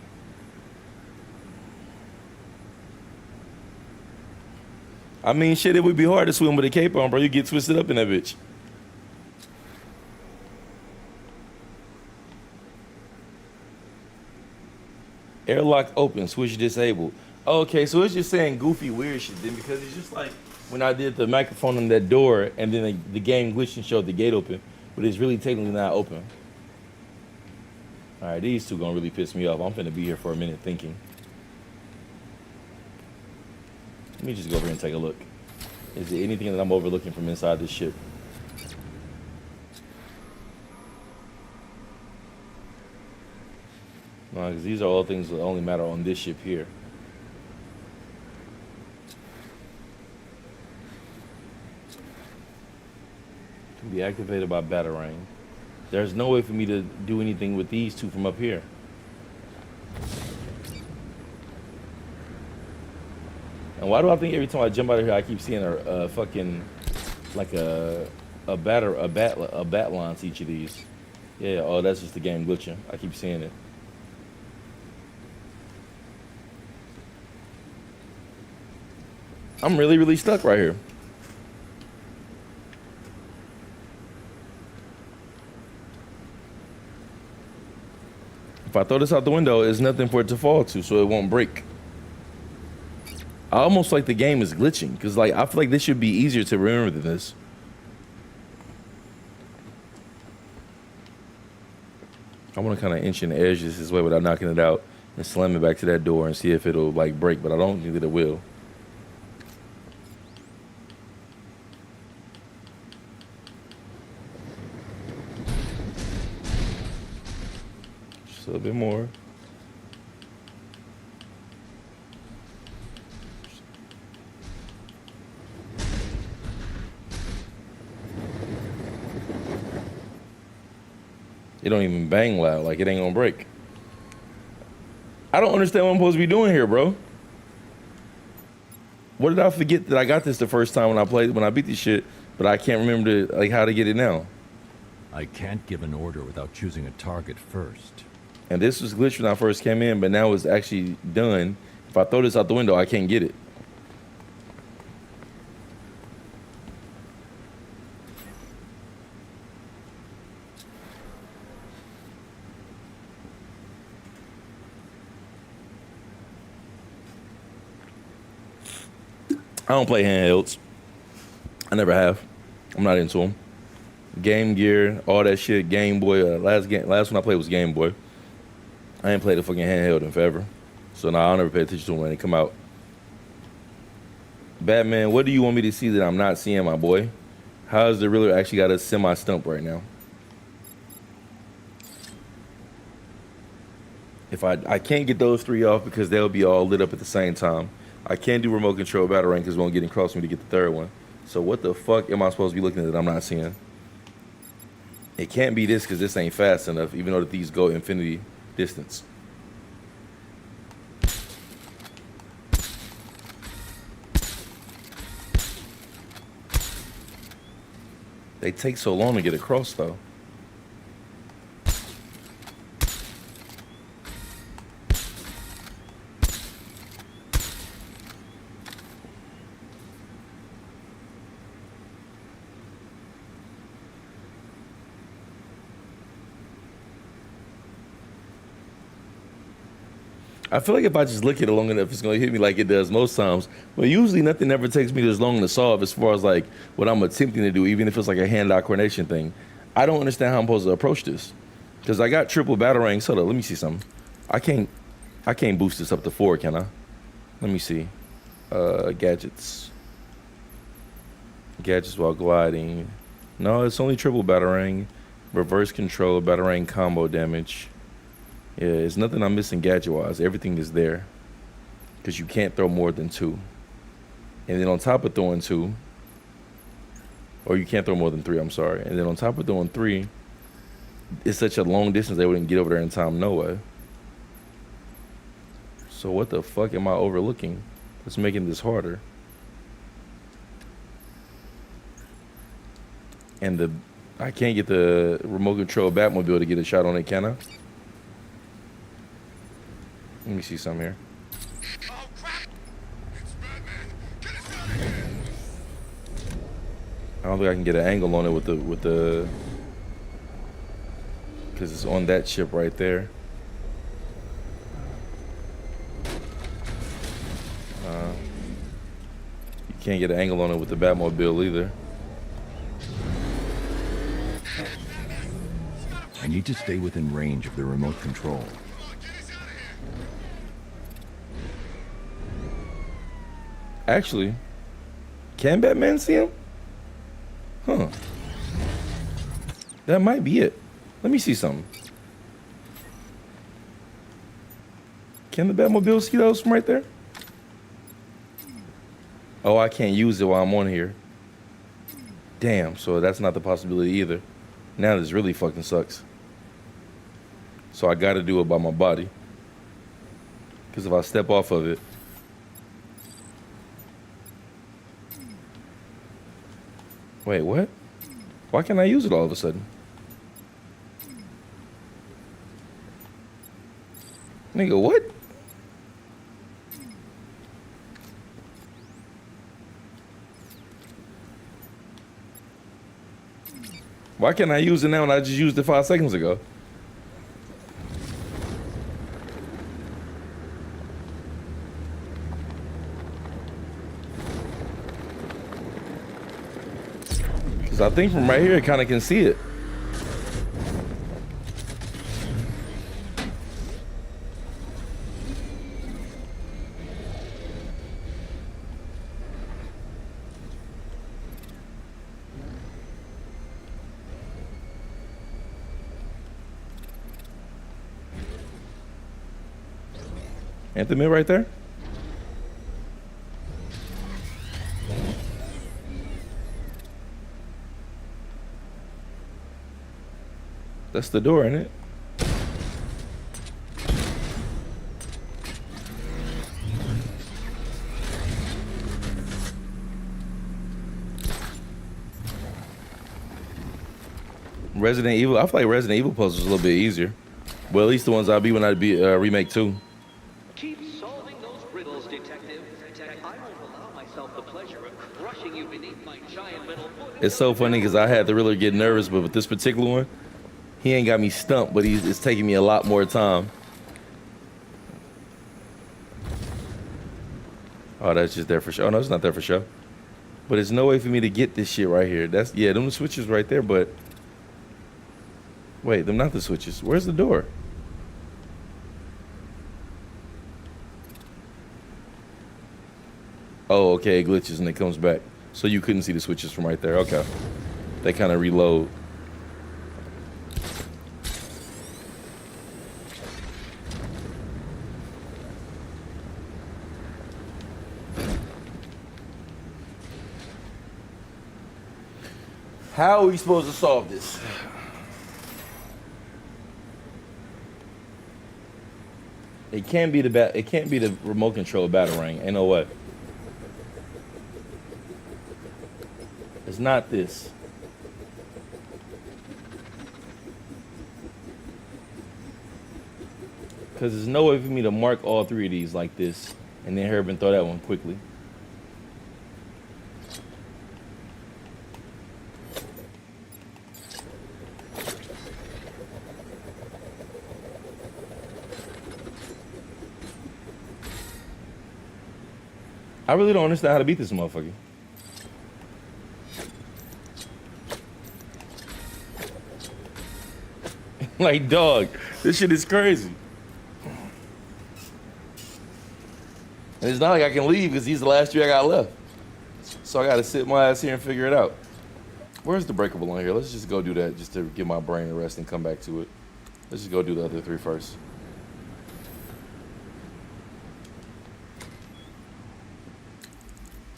I mean, shit, it would be hard to swim with a cape on, bro. You get twisted up in that bitch. Airlock open, switch disabled. Oh, okay, so it's just saying goofy, weird shit then, because it's just like when I did the microphone on that door and then the game glitched and showed the gate open, but it's really technically not open. All right, these two gonna really piss me off. I'm finna be here for a minute thinking. Let me just go over here and take a look. Is there anything that I'm overlooking from inside this ship? No, because these are all things that only matter on this ship here. Can be activated by Batarang. There's no way for me to do anything with these two from up here. And why do I think every time I jump out of here I keep seeing a fucking like a bat launch each of these? Yeah, oh, that's just the game glitching. I keep seeing it. I'm really stuck right here. If I throw this out the window, there's nothing for it to fall to, so it won't break. I almost like the game is glitching, because like I feel like this should be easier to remember than this. I want to kind of inch in the edges this way without knocking it out and slam it back to that door and see if it'll like break, but I don't think that it will. Just a little bit more. It don't even bang loud, like it ain't gonna break. I don't understand what I'm supposed to be doing here, bro. What did I forget that I got this the first time when I beat this shit, but I can't remember like how to get it now. I can't give an order without choosing a target first. And this was glitched when I first came in, but now it's actually done. If I throw this out the window, I can't get it. I don't play handhelds. I never have. I'm not into them. Game Gear, all that shit. Game Boy. Last one I played was Game Boy. I ain't played a fucking handheld in forever. So now I'll never pay attention to them when they come out. Batman, what do you want me to see that I'm not seeing, my boy? How is the Riddler actually got a semi-stump right now? If I can't get those three off because they'll be all lit up at the same time. I can't do remote control Batarang because it won't get across me to get the third one. So what the fuck am I supposed to be looking at that I'm not seeing? It can't be this because this ain't fast enough, even though that these go infinity distance. They take so long to get across though. I feel like if I just look at it long enough, it's gonna hit me like it does most times. But usually nothing ever takes me this long to solve as far as like what I'm attempting to do, even if it's like a hand-eye coordination thing. I don't understand how I'm supposed to approach this. Because I got triple Batarangs. Hold up, let me see something. I can't boost this up to 4, can I? Let me see. Gadgets. Gadgets while gliding. No, it's only triple Batarang. Reverse control, Batarang combo damage. Yeah, there's nothing I'm missing gadget-wise. Everything is there. Because you can't throw more than 2. And then on top of throwing 2, Or you can't throw more than 3, I'm sorry. And then on top of throwing 3, it's such a long distance they wouldn't get over there in time, no way. So what the fuck am I overlooking that's making this harder? And I can't get the remote control Batmobile to get a shot on it, can I? Let me see something here. Oh crap! It's Batman. Get us out of here! I don't think I can get an angle on it with the because it's on that ship right there. You can't get an angle on it with the Batmobile either. I need to stay within range of the remote control. Come on, get us out of here! Actually, can Batman see him? Huh. That might be it. Let me see something. Can the Batmobile see those from right there? Oh, I can't use it while I'm on here. Damn, so that's not the possibility either. Now this really fucking sucks. So I gotta do it by my body. Because if I step off of it, wait, what? Why can't I use it all of a sudden? Nigga, what? Why can't I use it now when I just used it 5 seconds ago? Because I think from right here, I kind of can see it. Anthony right there? That's the door, isn't it? Resident Evil. I feel like Resident Evil puzzles a little bit easier. Well, at least the ones I'll be when I be remake 2. Keep solving those riddles, detective. I won't allow myself the pleasure of crushing you beneath my giant metal foot. It's so funny because I had to really get nervous, but with this particular one, he ain't got me stumped, but it's taking me a lot more time. Oh, that's just there for show. Oh, no, it's not there for show. But there's no way for me to get this shit right here. That's, yeah, them switches right there, but wait, them not the switches. Where's the door? Oh, okay, it glitches and it comes back. So you couldn't see the switches from right there. Okay. They kind of reload. How are we supposed to solve this? It can't be the remote control Batarang. Ain't no way. It's not this. Because there's no way for me to mark all 3 of these like this and then hurry and throw that one quickly. I really don't understand how to beat this motherfucker. Like, dog, this shit is crazy. And it's not like I can leave because these are the last 3 I got left. So I gotta sit my ass here and figure it out. Where's the breakable on here? Let's just go do that just to give my brain a rest and come back to it. Let's just go do the other 3 first.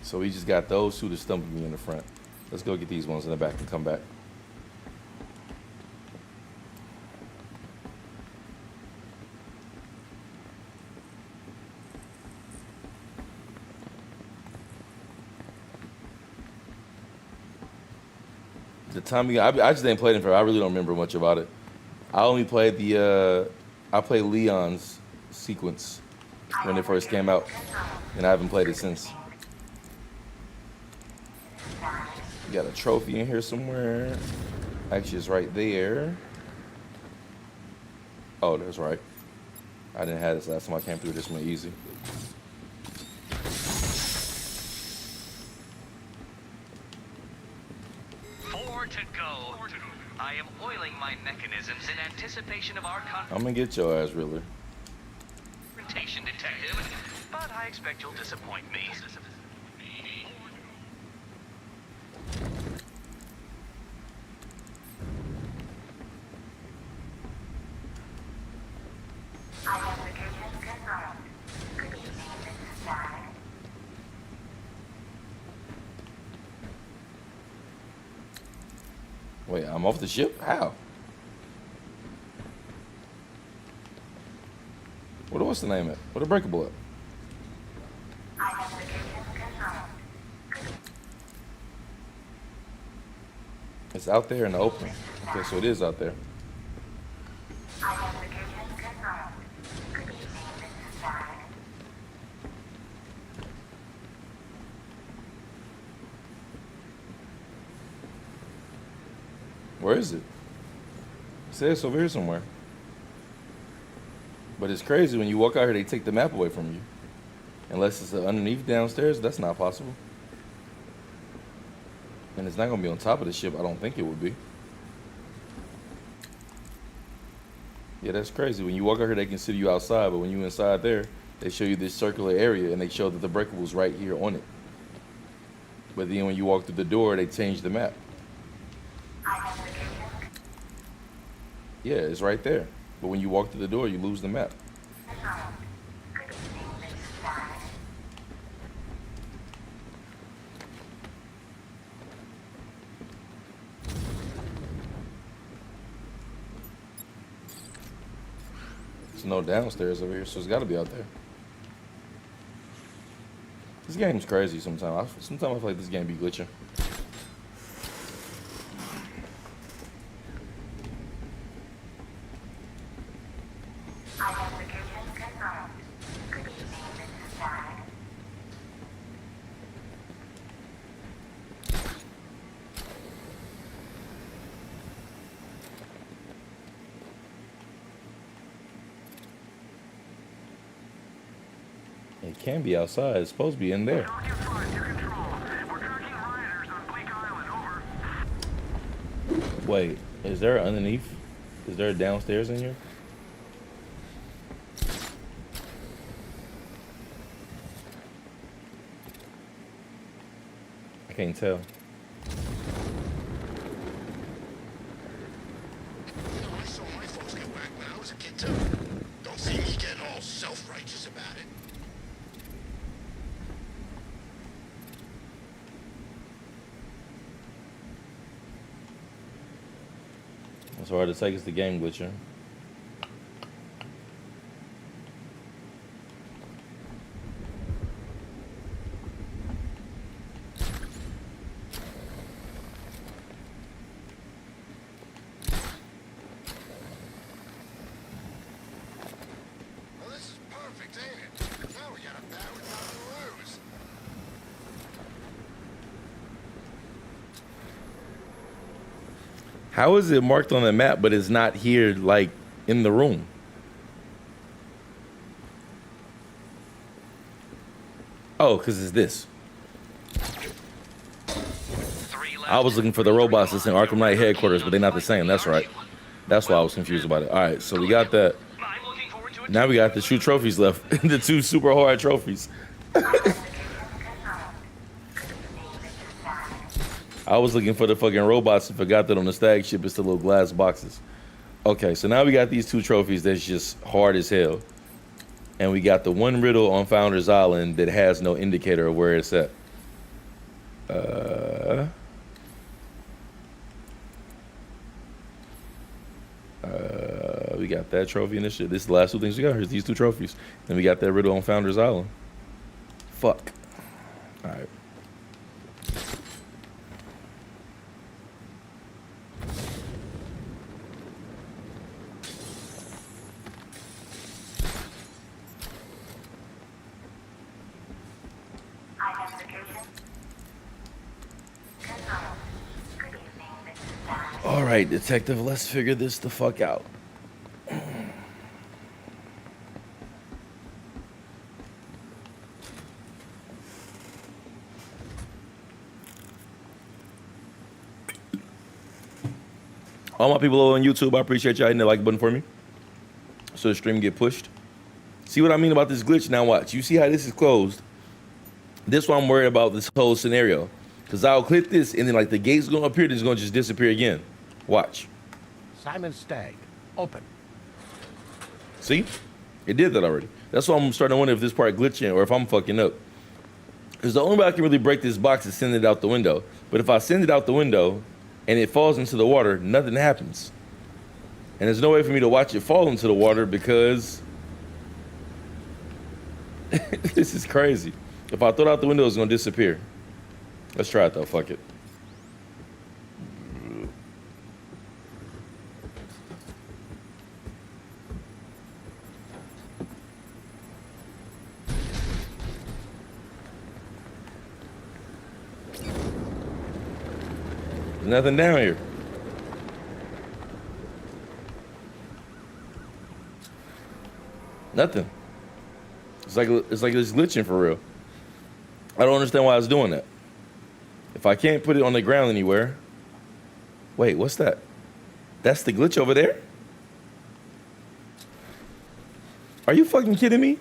So we just got those 2 to stump me in the front. Let's go get these ones in the back and come back. The timing, I just didn't play it in forever. I really don't remember much about it. I only played I played Leon's sequence when it first came out, and I haven't played it since. We got a trophy in here somewhere. Actually, it's right there. Oh, that's right. I didn't have this last time I came through. This one easy. To go. I am oiling my mechanisms in anticipation of our I'm gonna get your ass, Riddler. confrontation, detective, but I expect you'll disappoint me. Wait, I'm off the ship? How? What's the name at? What a breakable at? It's out there in the open. Okay, so it is out there. Where is it? It says it's over here somewhere. But it's crazy when you walk out here, they take the map away from you. Unless it's underneath downstairs, that's not possible. And it's not gonna be on top of the ship. I don't think it would be. Yeah, that's crazy. When you walk out here, they consider you outside, but when you inside there, they show you this circular area and they show that the breakable's right here on it. But then when you walk through the door, they change the map. Yeah, it's right there. But when you walk through the door, you lose the map. There's no downstairs over here, so it's got to be out there. This game's crazy sometimes. Sometimes I feel like this game be glitching. It can be outside. It's supposed to be in there. Wait, is there underneath? Is there a downstairs in here? I can't tell. I saw my folks get whacked when I was a kid too. Don't see me getting all self-righteous about it. It's hard to take. It's the game glitching. Well, this is perfect, ain't it? Now we got a battle without to lose. How is it marked on the map, but it's not here, like, in the room? Oh, because it's this. I was looking for the robots that's in Arkham Knight headquarters, but they're not the same. That's right. That's why I was confused about it. All right, so we got that. Now we got the 2 trophies left. The 2 super hard trophies. I was looking for the fucking robots and forgot that on the stag ship it's the little glass boxes. Okay, so now we got these 2 trophies that's just hard as hell. And we got the 1 riddle on Founder's Island that has no indicator of where it's at. we got that trophy and this shit. This is the last two things we got. Here's these two trophies. Then we got that riddle on Founders Island. Fuck. All right. All right, detective, let's figure this the fuck out. All my people over on YouTube, I appreciate y'all hitting the like button for me so the stream get pushed. See what I mean about this glitch? Now watch. You see how this is closed? This why I'm worried about this whole scenario. Because I'll click this and then like the gate's going to appear, then it's going to just disappear again. Watch. Simon Stagg, open. See? It did that already. That's why I'm starting to wonder if this part glitching or if I'm fucking up. Because the only way I can really break this box is send it out the window. But if I send it out the window and it falls into the water, nothing happens. And there's no way for me to watch it fall into the water because this is crazy. If I throw it out the window, it's going to disappear. Let's try it though, fuck it. There's nothing down here. Nothing. It's like it's glitching for real. I don't understand why it's doing that. If I can't put it on the ground anywhere. Wait, what's that? That's the glitch over there? Are you fucking kidding me?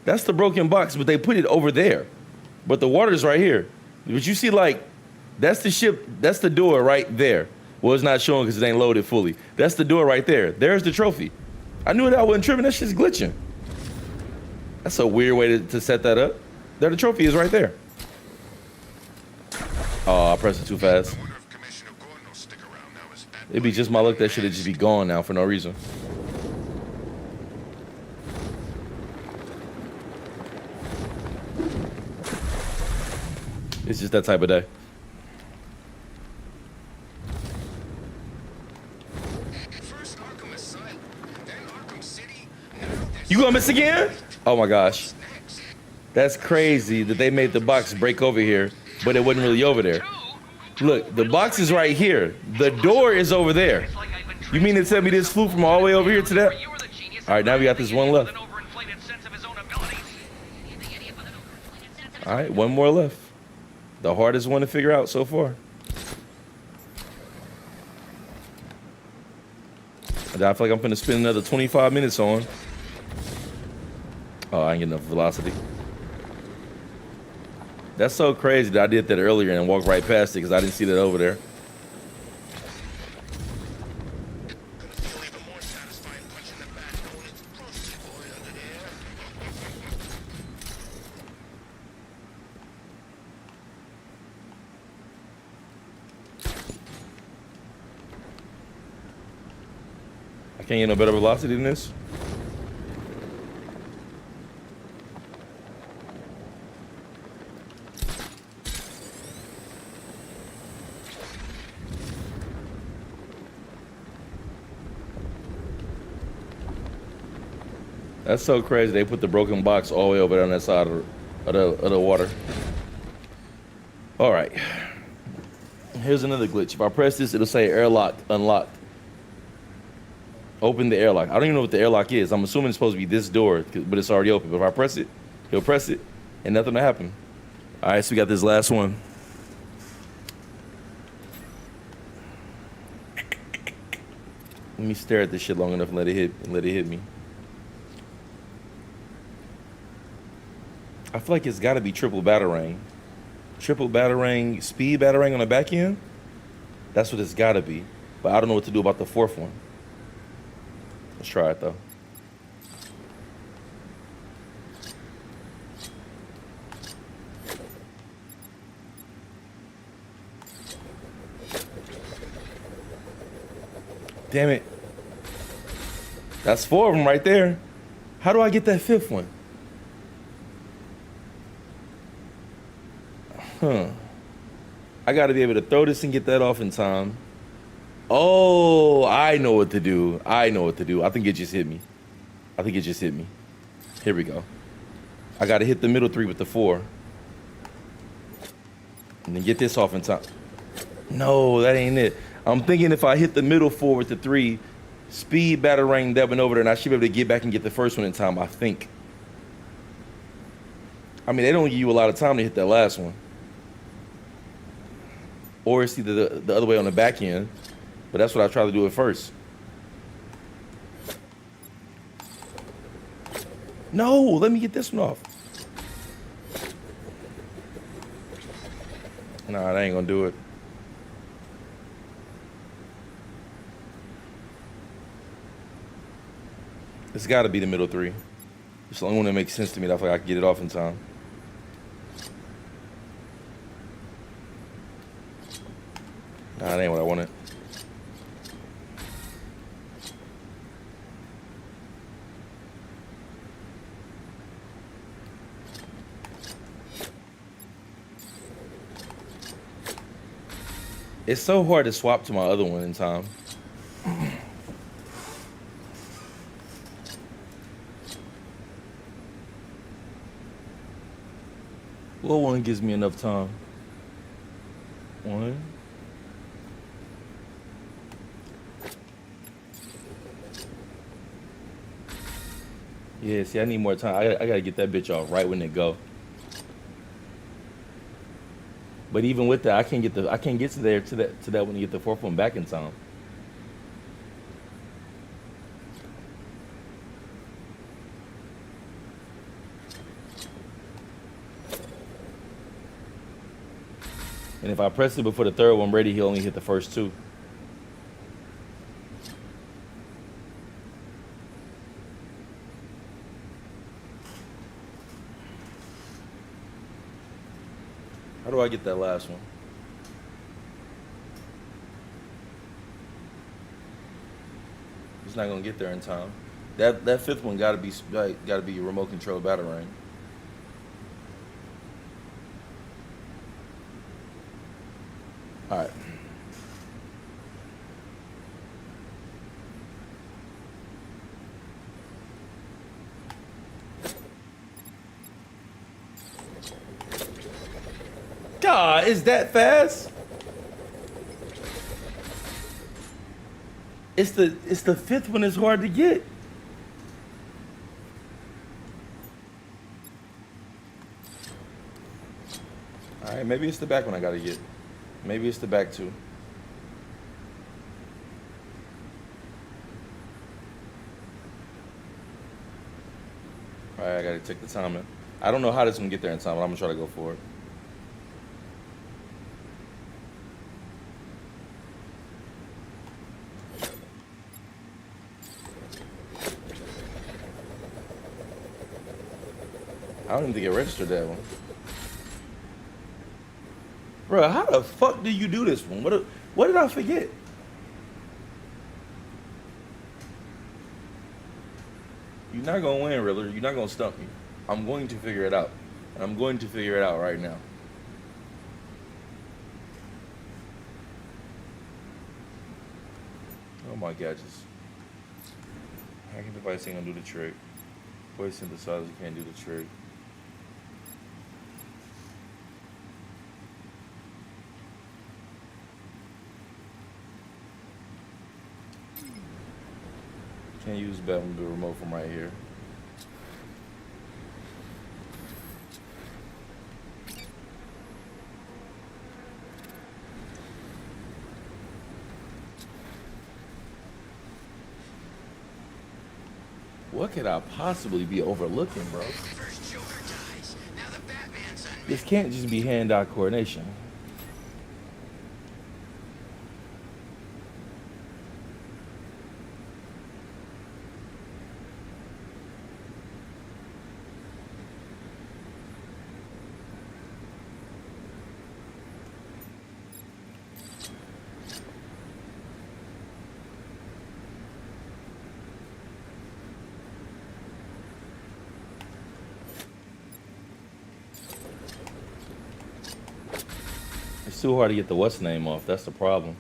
That's the broken box, but they put it over there. But the water's right here. But you see, like, that's the ship, that's the door right there. Well, it's not showing because it ain't loaded fully. That's the door right there. There's the trophy. I knew that I wasn't tripping. That shit's glitching. That's a weird way to set that up. There, the trophy is right there. Oh, I pressed it too fast. It'd be just my luck that shit'd just be gone now for no reason. It's just that type of day. You gonna miss again? Oh my gosh. That's crazy that they made the box break over here, but it wasn't really over there. Look, the box is right here. The door is over there. You mean to tell me this flew from all the way over here to that? All right, now we got this one left. All right, one more left. The hardest one to figure out so far. And I feel like I'm gonna spend another 25 minutes on. Oh, I ain't getting enough velocity. That's so crazy that I did that earlier and walked right past it because I didn't see that over there. I can't get no better velocity than this. That's so crazy. They put the broken box all the way over there on that side of the water. All right. Here's another glitch. If I press this, it'll say airlock unlocked. Open the airlock. I don't even know what the airlock is. I'm assuming it's supposed to be this door, but it's already open. But if I press it, he'll press it, and nothing will happen. All right, so we got this last one. Let me stare at this shit long enough and let it hit me. I feel like it's got to be triple batarang. Triple batarang, speed batarang on the back end? That's what it's got to be. But I don't know what to do about the fourth one. Let's try it, though. Damn it. That's 4 of them right there. How do I get that 5th one? Huh. I got to be able to throw this and get that off in time. Oh, I know what to do. I know what to do. I think it just hit me. I think it just hit me. Here we go. I got to hit the middle 3 with the 4. And then get this off in time. No, that ain't it. I'm thinking if I hit the middle 4 with the 3, speed, batarang, that went over there, and I should be able to get back and get the first one in time, I think. I mean, they don't give you a lot of time to hit that last one. Or it's either the other way on the back end. But that's what I try to do at first. No, let me get this one off. Nah, that ain't gonna do it. It's gotta be the middle 3. It's the only one that makes sense to me that I feel like I can get it off in time. Nah, that ain't what I wanted. It's so hard to swap to my other one in time. What one gives me enough time? 1. Yeah, see, I need more time. I gotta get that bitch off right when it go. But even with that, I can't get to that when you get the 4th one back in time. And if I press it before the 3rd one ready, he'll only hit the first 2. How do I get that last one? It's not gonna get there in time. That 5th one gotta be remote control batarang. All right. God, is that fast? It's the 5th one is hard to get. All right, maybe it's the back one I gotta get. Maybe it's the back 2. All right, I gotta take the time. I don't know how this is gonna get there in time, but I'm gonna try to go for it. I don't even think it registered that one. Bro, how the fuck do you do this one? What did I forget? You're not gonna win, Riddler. You're not gonna stump me. I'm going to figure it out. And I'm going to figure it out right now. Oh my God, just hacking device ain't gonna do the trick. Voice synthesizer can't do the trick. Can't use Batmobile remote from right here. What could I possibly be overlooking, bro? This can't just be hand-eye coordination. too hard to get the what's name off. That's the problem.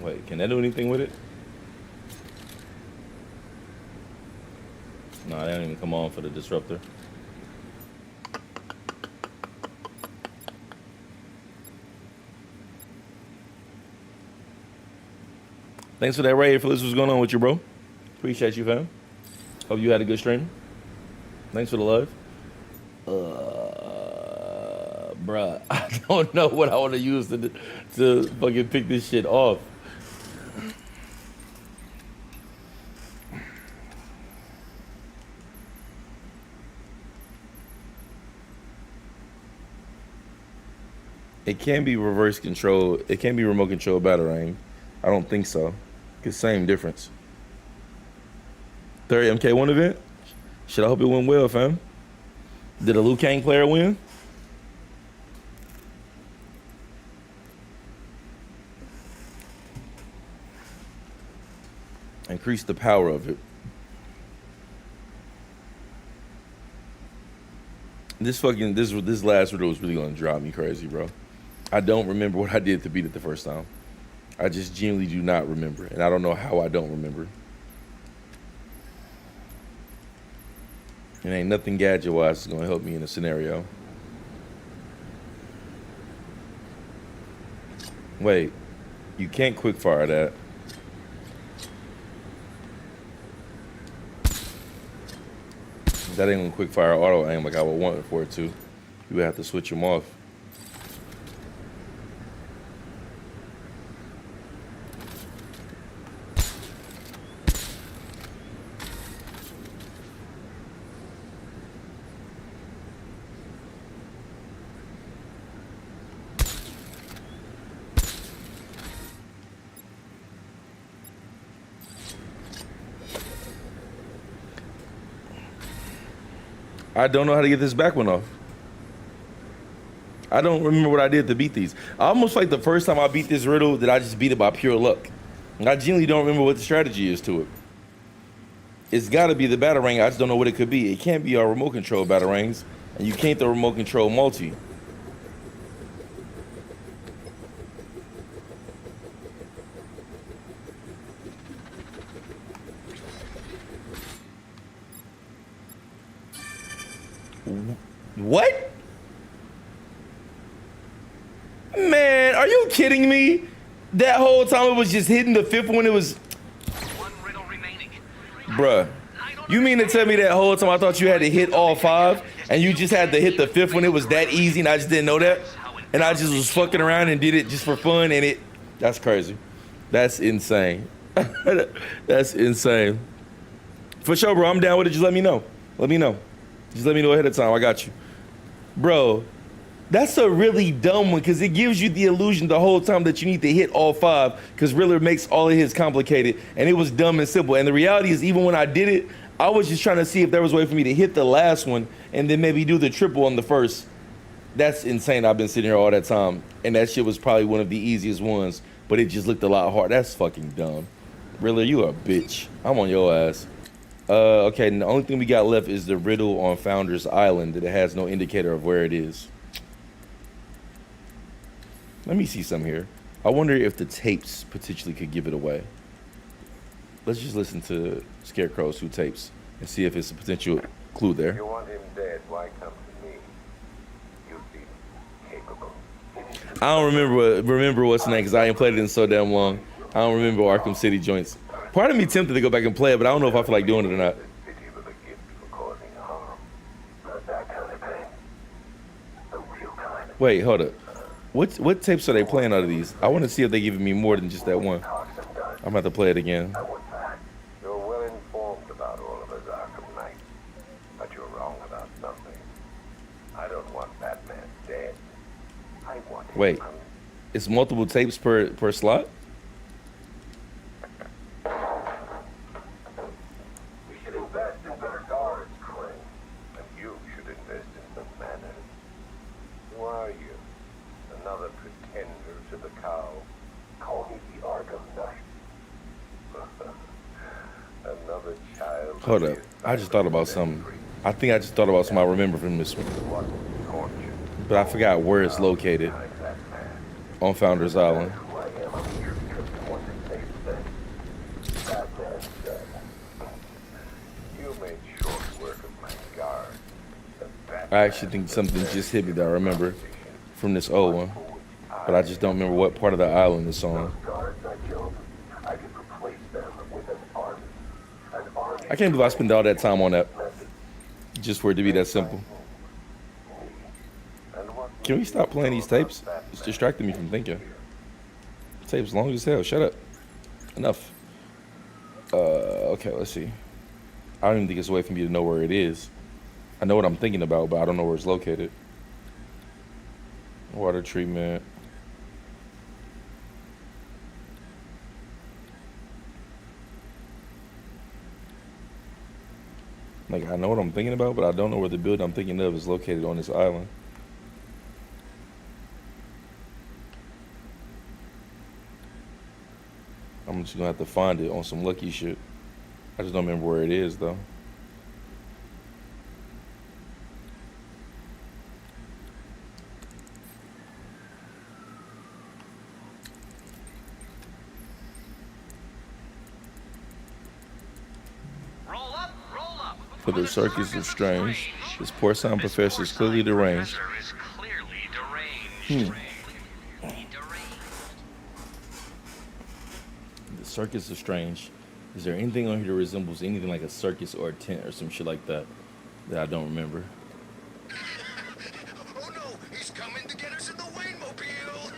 Wait, can that do anything with it? No, they don't even come on for the disruptor. Thanks for that raid, Phyllis. What's going on with you, bro? Appreciate you, fam. Hope you had a good stream. Thanks for the love. Bruh, I don't know what I want to use to fucking pick this shit off. It can be reverse control. It can be remote control batarang. I don't think so. It's same difference. 30 MK1 event? Shit, I hope it went well, fam. Did a Liu Kang player win? Increase the power of it. This last riddle was really gonna drive me crazy, bro. I don't remember what I did to beat it the first time. I just genuinely do not remember, and I don't know how I don't remember. It ain't nothing gadget-wise that's gonna help me in a scenario. Wait, you can't quickfire that. That ain't gonna quickfire auto aim like I would want it for it to. You would have to switch them off. I don't know how to get this back one off. I don't remember what I did to beat these. I almost like the first time I beat this riddle that I just beat it by pure luck. I genuinely don't remember what the strategy is to it. It's gotta be the batarang. I just don't know what it could be. It can't be our remote control batarangs, and you can't throw remote control multi. What? Man, are you kidding me? That whole time it was just hitting the fifth one. It was. One riddle remaining. Bruh, you mean to tell me that whole time I thought you had to hit all five and you just had to hit the fifth one? It was that easy and I just didn't know that? And I just was fucking around and did it just for fun and that's crazy. That's insane. That's insane. For sure, bro, I'm down with it. Just let me know. Let me know. Just let me know ahead of time. I got you. Bro, that's a really dumb one because it gives you the illusion the whole time that you need to hit all five because Riddler makes all of his complicated and it was dumb and simple. And the reality is even when I did it, I was just trying to see if there was a way for me to hit the last one and then maybe do the triple on the first. That's insane. I've been sitting here all that time and that shit was probably one of the easiest ones, but it just looked a lot hard. That's fucking dumb. Riddler, you a bitch. I'm on your ass. Okay, and the only thing we got left is the riddle on Founders Island that it has no indicator of where it is. Let me see some here. I wonder if the tapes potentially could give it away. Let's just listen to Scarecrow's Who Tapes and see if it's a potential clue there. You want him dead, why come to me? You seem capable. I don't remember what's the name because I ain't played it in so damn long. I don't remember Arkham City joints. Part of me tempted to go back and play it, but I don't know if I feel like doing it or not. Wait, hold up. What tapes are they playing out of these? I want to see if they're giving me more than just that one. I'm about to play it again. You're well informed about all of us Arkham Knight, but you're wrong about something. I don't want Batman dead. I want him. Wait, it's multiple tapes per slot? We should invest in better guards, Crane. And you should invest in some manners. Who are you? Another pretender to the cow? Call me the Arkham Knight. Look, Hold up. I just thought about something. I think I just thought about something I remember from this one. But I forgot where it's located. On Founders Island. I actually think something just hit me that I remember from this old one. But I just don't remember what part of the island it's on. I can't believe I spent all that time on that. Just for it to be that simple. Can we stop playing these tapes? It's distracting me from thinking. The tape's long as hell. Shut up. Enough. Okay, let's see. I don't even think it's a way for me to know where it is. I know what I'm thinking about, but I don't know where it's located. Water treatment. Like, I know what I'm thinking about, but I don't know where the building I'm thinking of is located on this island. I'm just gonna have to find it on some lucky shit. I just don't remember where it is, though. For the circus of strange, this porcine professor is clearly deranged. The circus of strange. Is there anything on here that resembles anything like a circus or a tent or some shit like that that I don't remember? Oh no, he's coming to get us in the Wayne-mobile.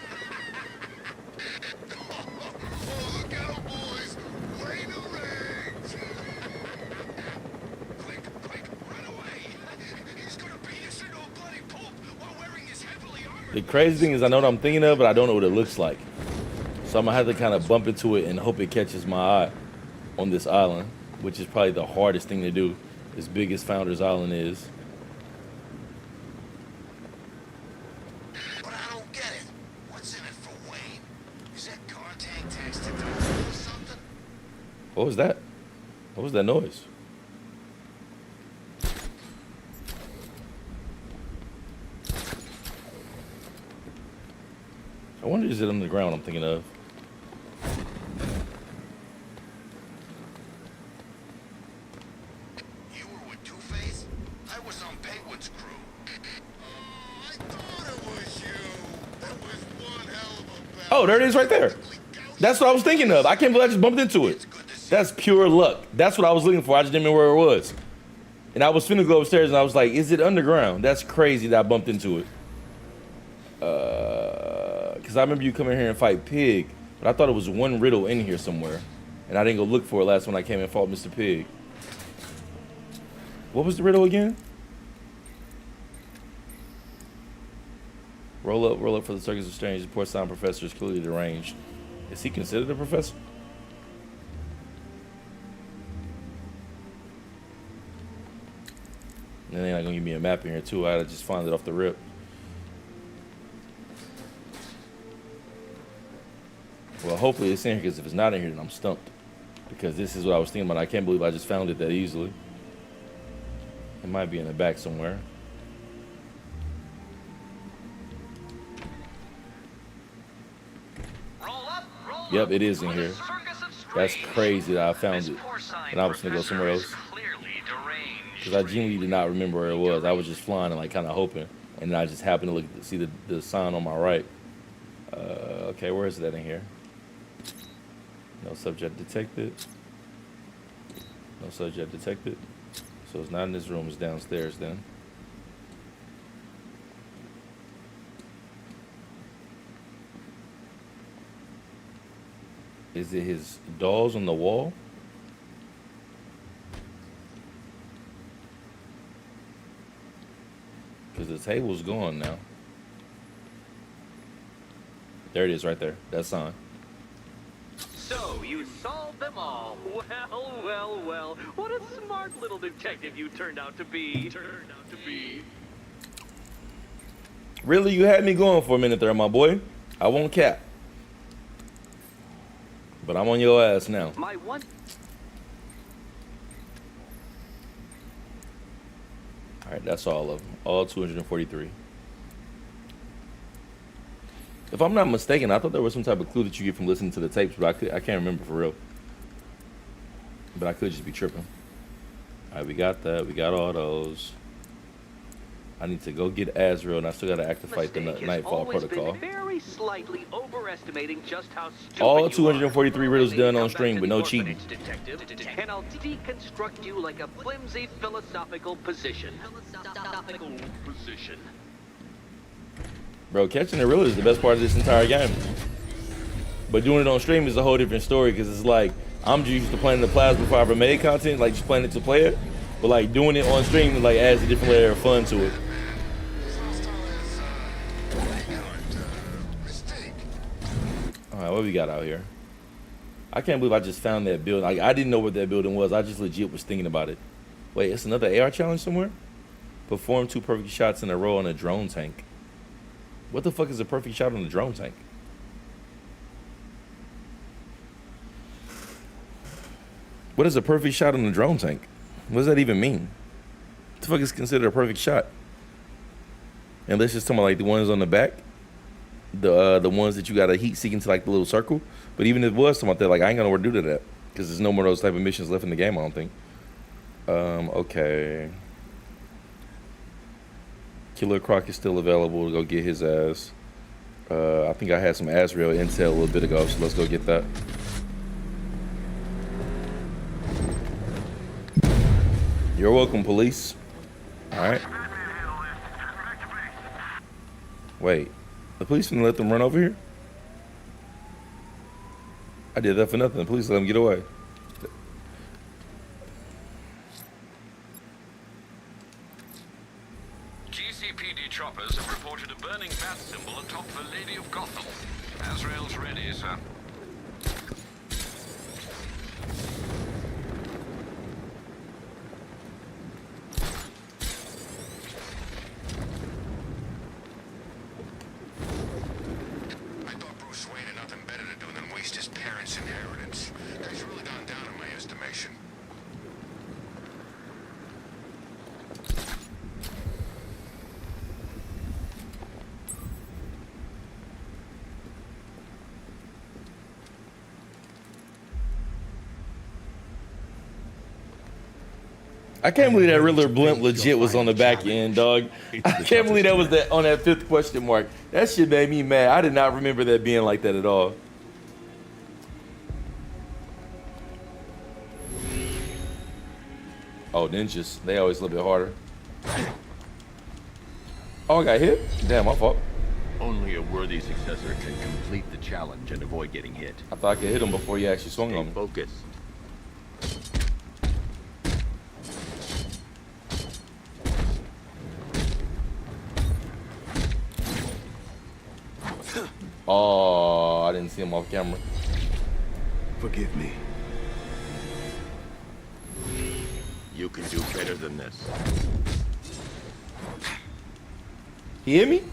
Oh, look out, boys. Wayne arranged. Quick, run away. He's gonna beat us into a bloody pulp while wearing his heavily armored... The crazy thing is I know what I'm thinking of, but I don't know what it looks like. So I'm gonna have to kind of bump into it and hope it catches my eye on this island, which is probably the hardest thing to do, as big as Founders Island is. But I don't get it. What's in it for Wayne? Is that car tank texted to him or something? What was that? What was that noise? I wonder, is it on the ground I'm thinking of? You were with Two-Face? I was on Penguin's crew. Oh, I thought it was you. That was one hell of a battle. Oh, there it is right there. That's what I was thinking of. I can't believe I just bumped into it. That's pure luck. That's what I was looking for. I just didn't remember where it was. And I was finna go upstairs and I was like, is it underground? That's crazy that I bumped into it. Because I remember you coming here and fight Pig, but I thought it was one riddle in here somewhere. And I didn't go look for it last when I came and fought Mr. Pig. What was the riddle again? Roll up for the circus of strange. The porcine professor is clearly deranged. Is he considered a professor? And they're not gonna give me a map in here too. I had to just find it off the rip. Well, hopefully it's in here, because if it's not in here, then I'm stumped. Because this is what I was thinking about. I can't believe I just found it that easily. It might be in the back somewhere. Yep, it is in here. That's crazy that I found it. And I was gonna go somewhere else. Because I genuinely did not remember where it was. I was just flying and like kind of hoping. And then I just happened to look, see the sign on my right. Okay, where is that in here? No subject detected. No subject detected. So it's not in this room, it's downstairs then. Is it his dolls on the wall? Because the table's gone now. There it is right there. That sign. So, you solved them all. Well. What a smart little detective you turned out to be. Really, you had me going for a minute there, my boy. I won't cap. But I'm on your ass now. My one... All right, that's all of them. All 243. If I'm not mistaken, I thought there was some type of clue that you get from listening to the tapes, but I can't remember for real. But I could just be tripping. All right, we got that. We got all those. I need to go get Azrael, and I still got to activate the Knightfall protocol. Very slightly overestimating just how stupid All 243 riddles done on stream with no cheating. And I'll deconstruct you like a flimsy philosophical position. Bro, catching the Riddler is the best part of this entire game. But doing it on stream is a whole different story, because it's like, I'm just used to playing the plasma before I ever made content, like just playing it to play it. But like doing it on stream like adds a different layer of fun to it. Alright, what we got out here? I can't believe I just found that building. Like, I didn't know what that building was. I just legit was thinking about it. Wait, it's another AR challenge somewhere? Perform 2 perfect shots in a row on a drone tank. What the fuck is a perfect shot on a drone tank? What is a perfect shot on a drone tank? What does that even mean? What the fuck is considered a perfect shot? And let's just talk about like the ones on the back. The ones that you gotta heat seek into like the little circle. But even if it was something like that, like I ain't gonna know where to do to that. Because there's no more of those type of missions left in the game, I don't think. Okay. Killer Croc is still available to go get his ass. I think I had some Azrael intel a little bit ago, so let's go get that. You're welcome, police. Alright. Wait. The police gonna let them run over here? I did that for nothing. The police let them get away. GCPD choppers have reported a burning bat symbol atop the Lady of Gotham. Azrael's ready, sir. I can't believe that Riddler blimp legit was on the back end, dog. I can't believe that was on that 5th question mark. That shit made me mad. I did not remember that being like that at all. Oh, ninjas. They always a little bit harder. Oh, I got hit? Damn, my fault. Only a worthy successor can complete the challenge and avoid getting hit. I thought I could hit him before he actually swung on me. Focus. Oh, I didn't see him off camera. Forgive me. You can do better than this. He hit me?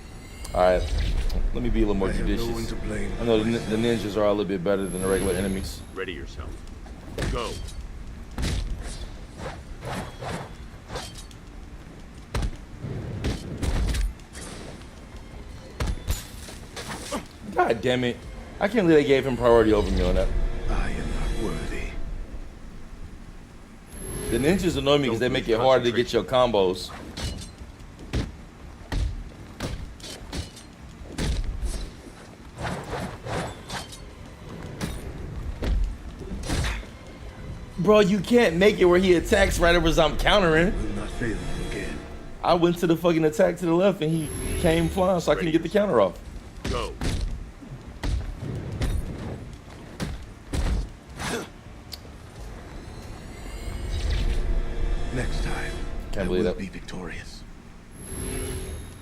Alright, let me be a little more judicious. No one to blame. I know the ninjas are a little bit better than the regular enemies. Ready yourself. Go. God damn it. I can't believe they gave him priority over me on that. I am not worthy. The ninjas annoy me because they make it harder to get your combos. Bro, you can't make it where he attacks right as I'm countering. Will not fail you again. I went to the fucking attack to the left and he came flying so I couldn't get the counter off. Go. Next time, Can't I believe will that. be victorious.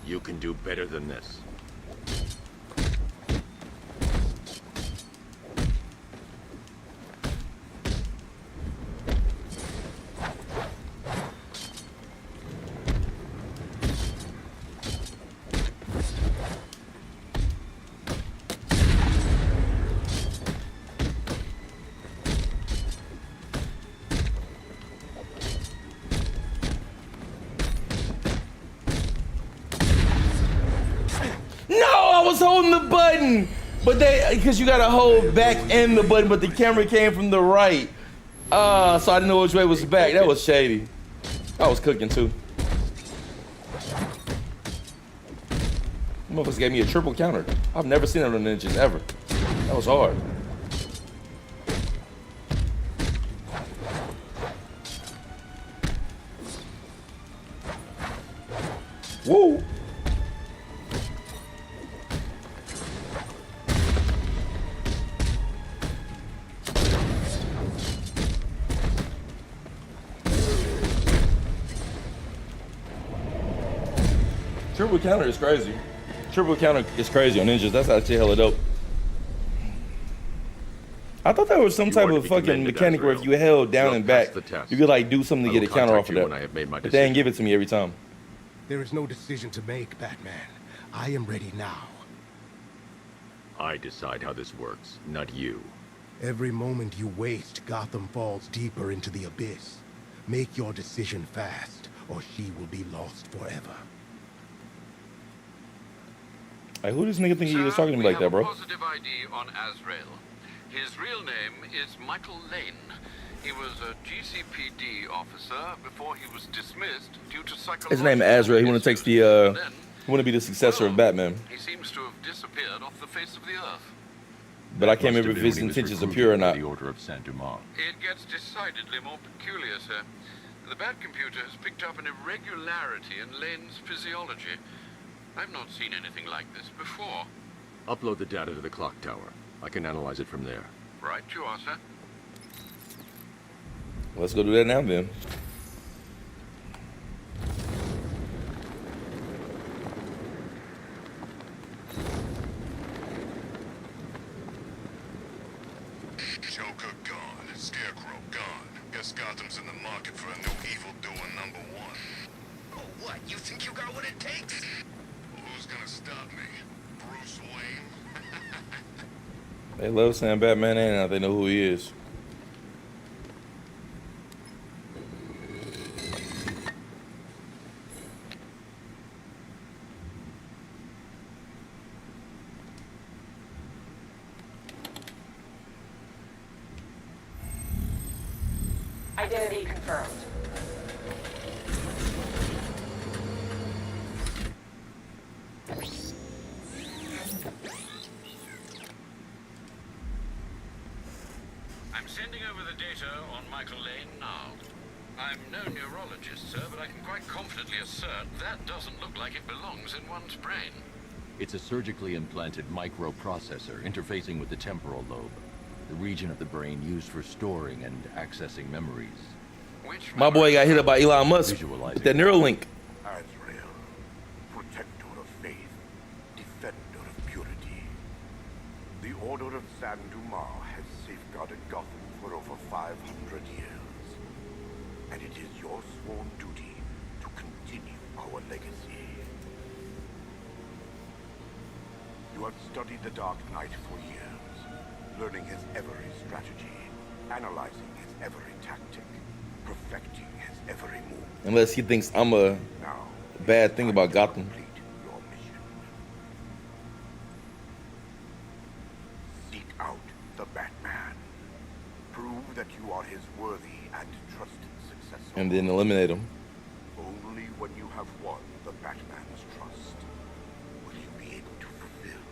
You can do better than this. was holding the button, but because you gotta hold back and the button, but the camera came from the right. So I didn't know which way was back. That was shady. I was cooking too. Motherfuckers gave me a triple counter. I've never seen it on ninjas ever. That was hard. Whoa. Triple counter is crazy. Triple counter is crazy on ninjas. That's actually hella dope. I thought that was some type of fucking mechanic where if you held down and back, you could like do something to get a counter off of that. But they didn't give it to me every time. There is no decision to make, Batman. I am ready now. I decide how this works, not you. Every moment you waste, Gotham falls deeper into the abyss. Make your decision fast, or she will be lost forever. Like, who does nigga think he was talking to me like that, bro? Positive ID on Azrael. His real name is Michael Lane. He was a GCPD officer before he was dismissed due to psychological... His name is Azrael. He wanna take the he wanna be the successor of Batman. He seems to have disappeared off the face of the earth. But I can't remember if his intentions are pure or not. The Order of Saint Dumas. It gets decidedly more peculiar, sir. The Bat computer has picked up an irregularity in Lane's physiology. I've not seen anything like this before. Upload the data to the clock tower. I can analyze it from there. Right you are, sir. Let's go do that now then. Joker gone. Scarecrow gone. Guess Gotham's in the market for a new evildoer number one. Oh, what? You think you got what it takes? Well, who's gonna stop me? Bruce Wayne? They love saying Batman ain't now they know who he is. Identity confirmed. I'm sending over the data on Michael Lane now. I'm no neurologist, sir, but I can quite confidently assert that doesn't look like it belongs in one's brain. It's a surgically implanted microprocessor interfacing with the temporal lobe, the region of the brain used for storing and accessing memories. My boy got hit up by Elon Musk with that Neuralink. Azrael, protector of faith, defender of purity. The Order of Saint Dumas has safeguarded Gotham for over 500 years. And it is your sworn duty to continue our legacy. You have studied the Dark Knight for years, learning his every strategy, analyzing his every tactic, perfecting his every move. Unless he thinks I'm a bad thing about Gotham. Your mission. Seek out the Batman. Prove that you are his worthy and trusted successor. And then eliminate him. Only when you have won the Batman's trust will you be able to fulfill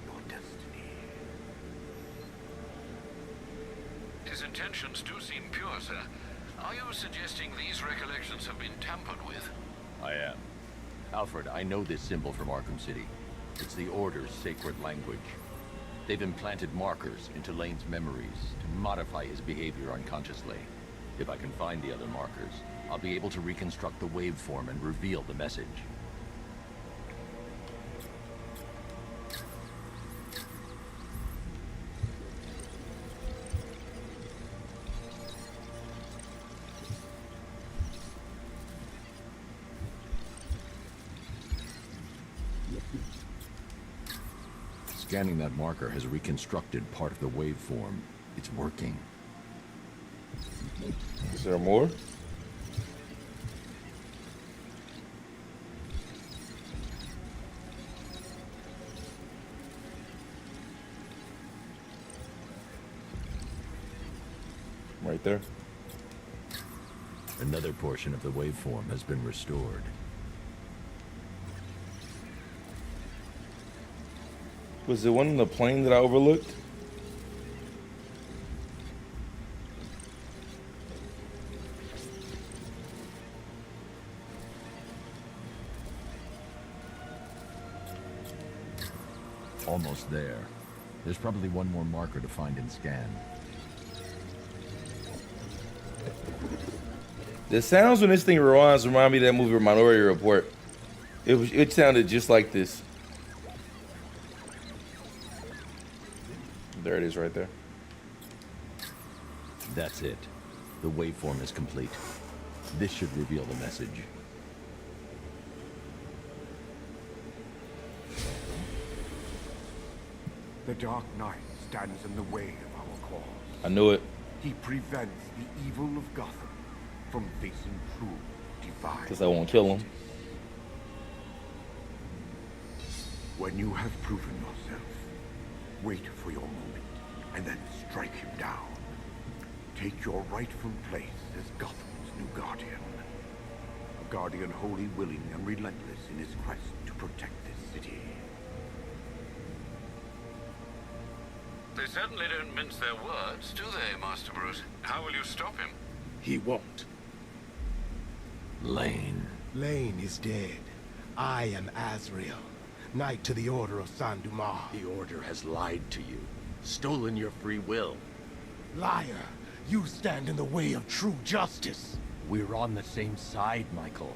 your destiny. His intentions do seem pure, sir. Are you suggesting these recollections have been tampered with? I am. Alfred, I know this symbol from Arkham City. It's the Order's sacred language. They've implanted markers into Lane's memories to modify his behavior unconsciously. If I can find the other markers, I'll be able to reconstruct the waveform and reveal the message. Scanning that marker has reconstructed part of the waveform. It's working. Is there more? Right there. Another portion of the waveform has been restored. Was it one in the plane that I overlooked? Almost there. There's probably one more marker to find and scan. The sounds when this thing remind me of that movie Minority Report. It sounded just like this. There it is right there. That's it. The waveform is complete. This should reveal the message. The Dark Knight stands in the way of our cause. I knew it. He prevents the evil of Gotham from facing true divine. Because I won't kill him. When you have proven yourself, wait for your moment, and then strike him down. Take your rightful place as Gotham's new guardian. A guardian wholly willing and relentless in his quest to protect this city. They certainly don't mince their words, do they, Master Bruce? How will you stop him? He won't. Lane. Lane is dead. I am Azrael, Knight to the Order of San Dumas. The Order has lied to you, stolen your free will. Liar! You stand in the way of true justice. We're on the same side, Michael.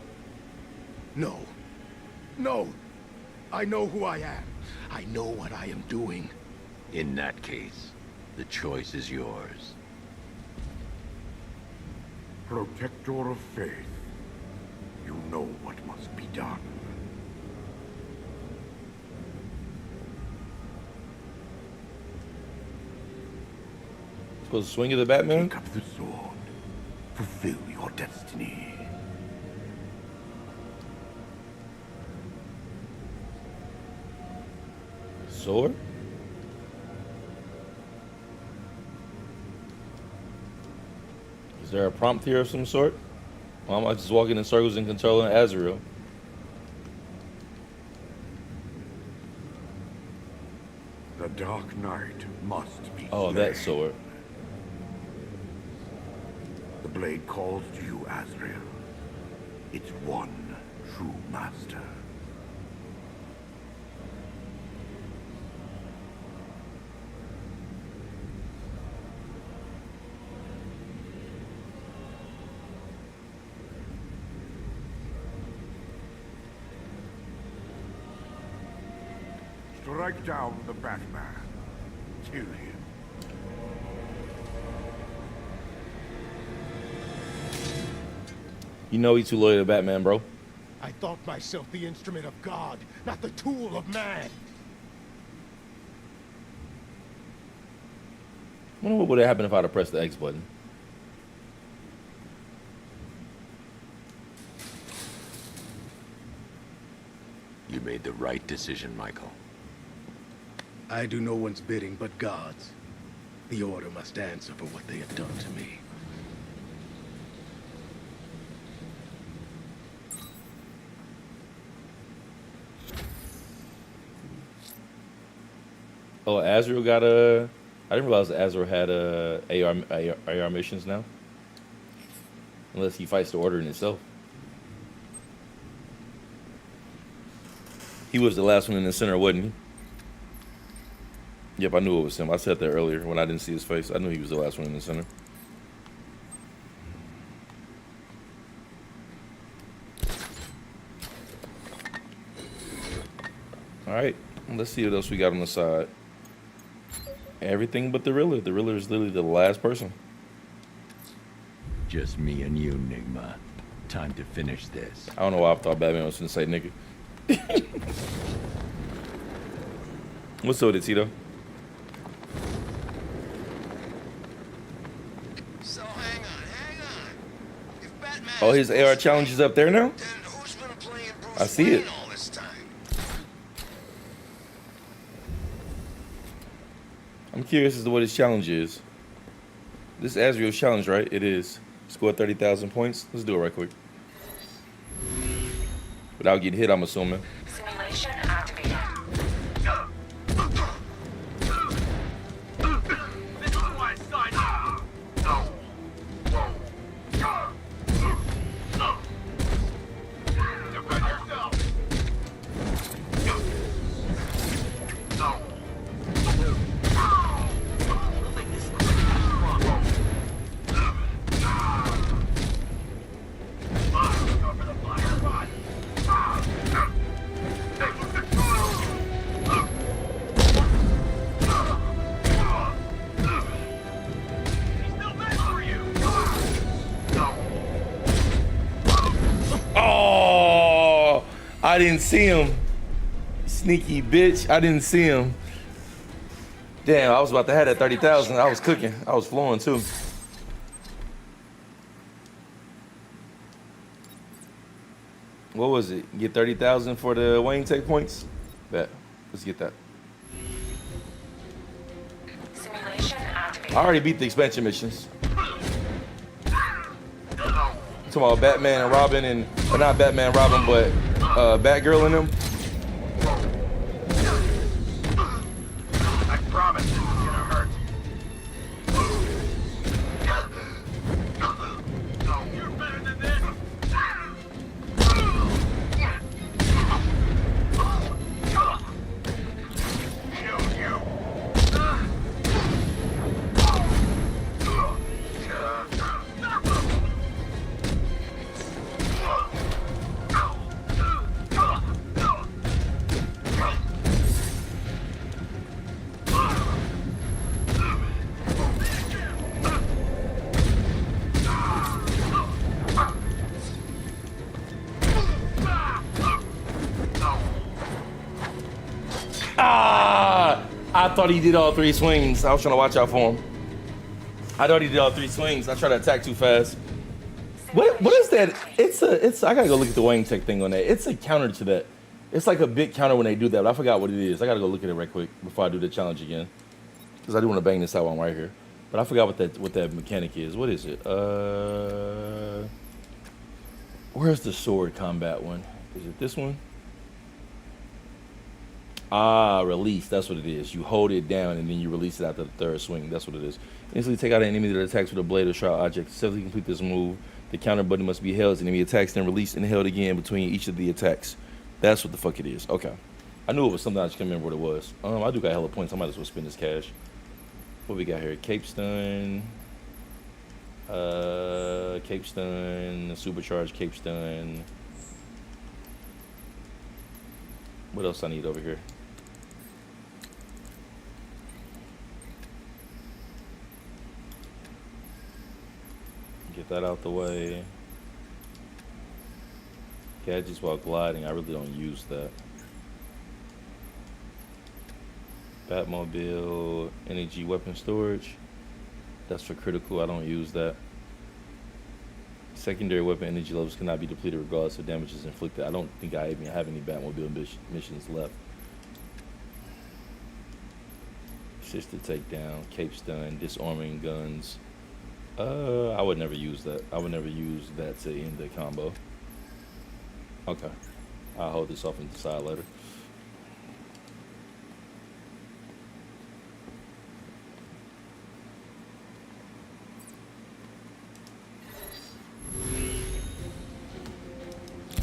No. No! I know who I am. I know what I am doing. In that case, the choice is yours. Protector of faith, you know what must be done. Supposed to swing at the Batman? Pick up the sword. Fulfill your destiny. Sword? Is there a prompt here of some sort? Or am I just walking in circles and controlling Azrael? The Dark Knight must be Oh, slain. that sword. The blade calls to you, Azrael. Its one true master. Strike down the Batman. Kill him. You know he's too loyal to Batman, bro. I thought myself the instrument of God, not the tool of man. I wonder what would have happened if I'd have pressed the X button. You made the right decision, Michael. I do no one's bidding but God's. The Order must answer for what they have done to me. Oh, Azrael got a... I didn't realize Azrael had AR missions now. Unless he fights the Order in itself. He was the last one in the center, wasn't he? Yep, I knew it was him. I said that earlier when I didn't see his face. I knew he was the last one in the center. All right, let's see what else we got on the side. Everything but the Riddler. The Riddler is literally the last person. Just me and you, Nigma. Time to finish this. I don't know why I thought Batman was going to say nigga. What's up with it, Tito? So hang on. If Batman Oh, his AR challenge is up there now? then who's been playing Bruce I see it. Wayne all this time? I'm curious as to what his challenge is. This is Azrael's challenge, right? It is. Score 30,000 points. Let's do it right quick. Without getting hit, I'm assuming. Simulation activated. This is why I signed up. Defend yourself. Oh, I didn't see him. Sneaky bitch. I didn't see him. Damn, I was about to have that 30,000. I was cooking. I was flowing too. What was it? Get 30,000 for the Wayne Tech points? Bet. Let's get that. Simulation activated. I already beat the expansion missions. Talking about Batman and Robin and, or not Batman and Robin, but Batgirl and them. I promise this is gonna hurt. You're better than this. Ah! I thought he did all three swings. I was trying to watch out for him. I thought he did all three swings. I tried to attack too fast. What is that? It's I gotta go look at the Wayne Tech thing on that. It's a counter to that. It's like a big counter when they do that, but I forgot what it is. I gotta go look at it right quick before I do the challenge again. Because I do want to bang this out while I'm right here. But I forgot what that mechanic is. What is it? Where's the sword combat one? Is it this one? Ah, release. That's what it is. You hold it down and then you release it after the third swing. That's what it is. Instantly take out an enemy that attacks with a blade or sharp object. Successfully complete this move. The counter button must be held as the enemy attacks, then released and held again between each of the attacks. That's what the fuck it is. Okay. I knew it was something. I just can't remember what it was. I do got hella points. I might as well spend this cash. What we got here? Cape Stun. Cape Stun. Supercharged Cape Stun. What else I need over here? Get that out the way. Gadgets while gliding. I really don't use that. Batmobile, energy weapon storage. That's for critical. I don't use that. Secondary weapon energy levels cannot be depleted regardless of damages inflicted. I don't think I even have any Batmobile missions left. Assisted takedown, cape stun, disarming guns. I would never use that. I would never use that to end the combo. Okay. I'll hold this off and decide later.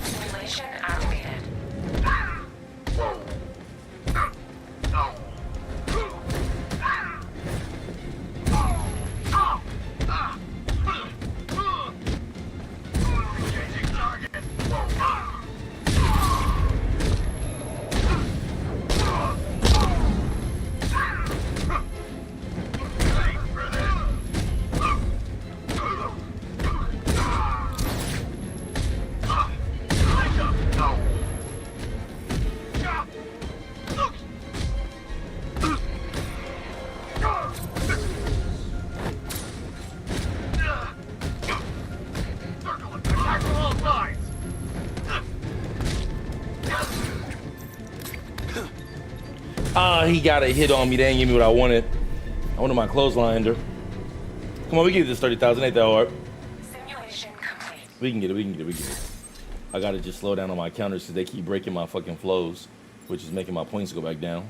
Simulation activated. He got a hit on me. They didn't give me what I wanted. I wanted my clothesline ender. Come Come on, we can get this 30,000. Ain't that hard? Simulation complete. We can get it. We can get it. We can get it. I gotta just slow down on my counters because they keep breaking my fucking flows, which is making my points go back down.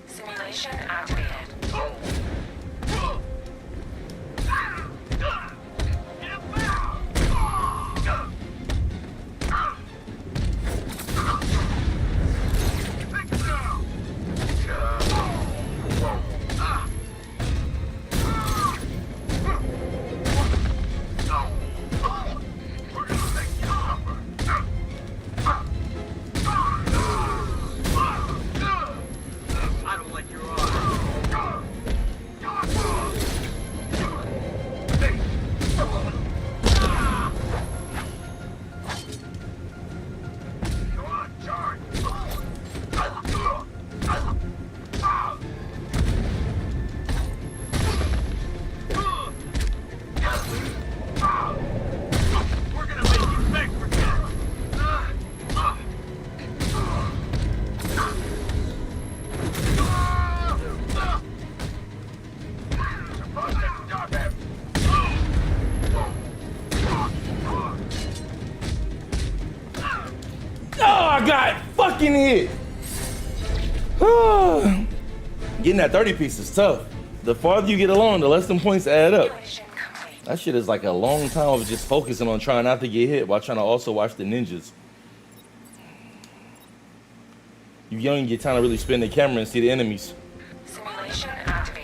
Simulation activated. Hit. Getting that 30 piece is tough. The farther you get along, the less them points add up. That shit is like a long time of just focusing on trying not to get hit while trying to also watch the ninjas. You young and get time to really spin the camera and see the enemies. Simulation activated.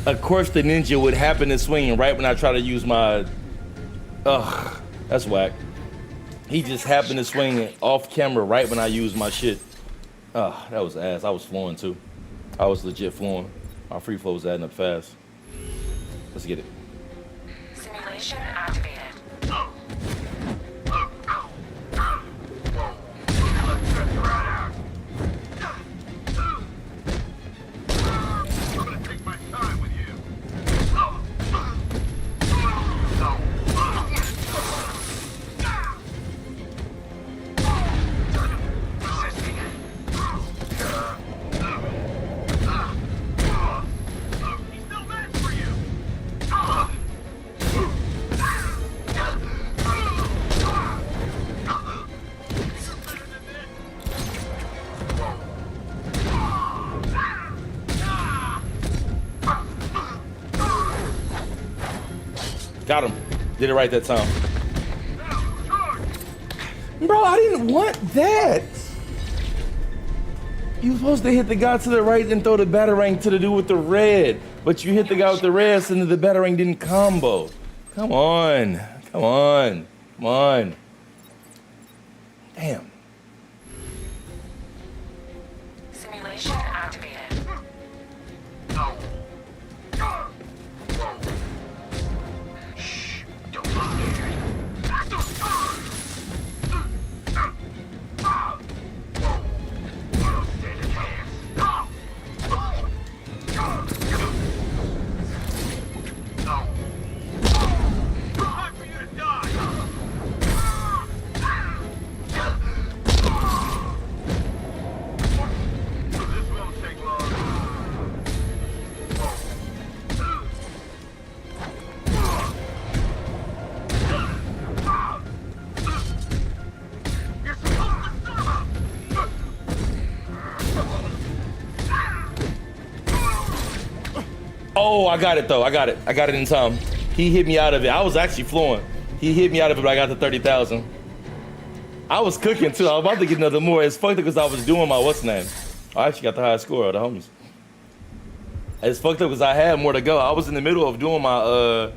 Of course the ninja would happen to swing right when I try to use my... Ugh, that's whack. He just happened to swing off camera right when I used my shit. Ugh, that was ass. I was flowing too. I was legit flowing. My free flow was adding up fast. Let's get it. Simulation activated. Got him. Did it right that time. Bro, I didn't want that. You supposed to hit the guy to the right and throw the batarang to the dude with the red. But you hit the guy with the red so the batarang didn't combo. Come on. Come on. Come on. Damn. Simulation activated. Oh, I got it though. I got it. I got it in time. He hit me out of it. I was actually flowing. He hit me out of it, but I got the 30,000. I was cooking too. I was about to get another more. It's fucked up because I was doing my what's name. I actually got the highest score of the homies. It's fucked up because I had more to go. I was in the middle of doing my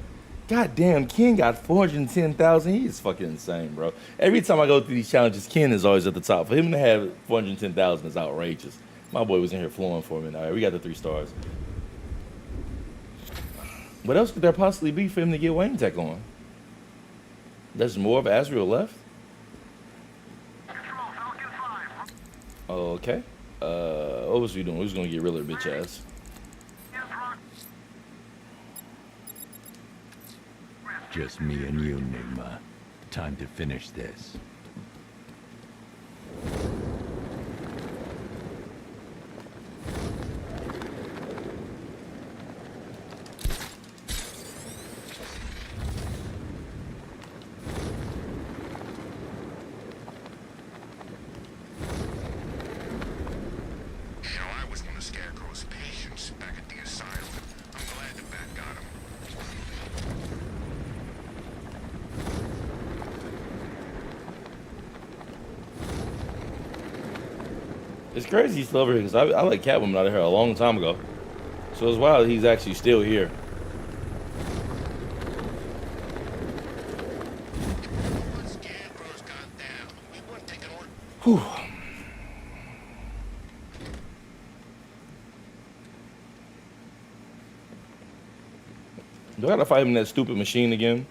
God damn, Ken got 410,000. He is fucking insane, bro. Every time I go through these challenges, Ken is always at the top. For him to have 410,000 is outrageous. My boy was in here flowing for me. All right, we got the 3 stars. What else could there possibly be for him to get Wayne Tech on? There's more of Azrael left? Okay. What was we doing? We was gonna get Riddler, bitch ass. Just me and you, Nigma. Time to finish this. I was one of Scarecrow's patients back at the asylum. I'm glad the Bat got him. It's crazy he's still over here because I let Catwoman out of here a long time ago. So it's wild he's actually still here. Whew. Do I gotta fight him in that stupid machine again?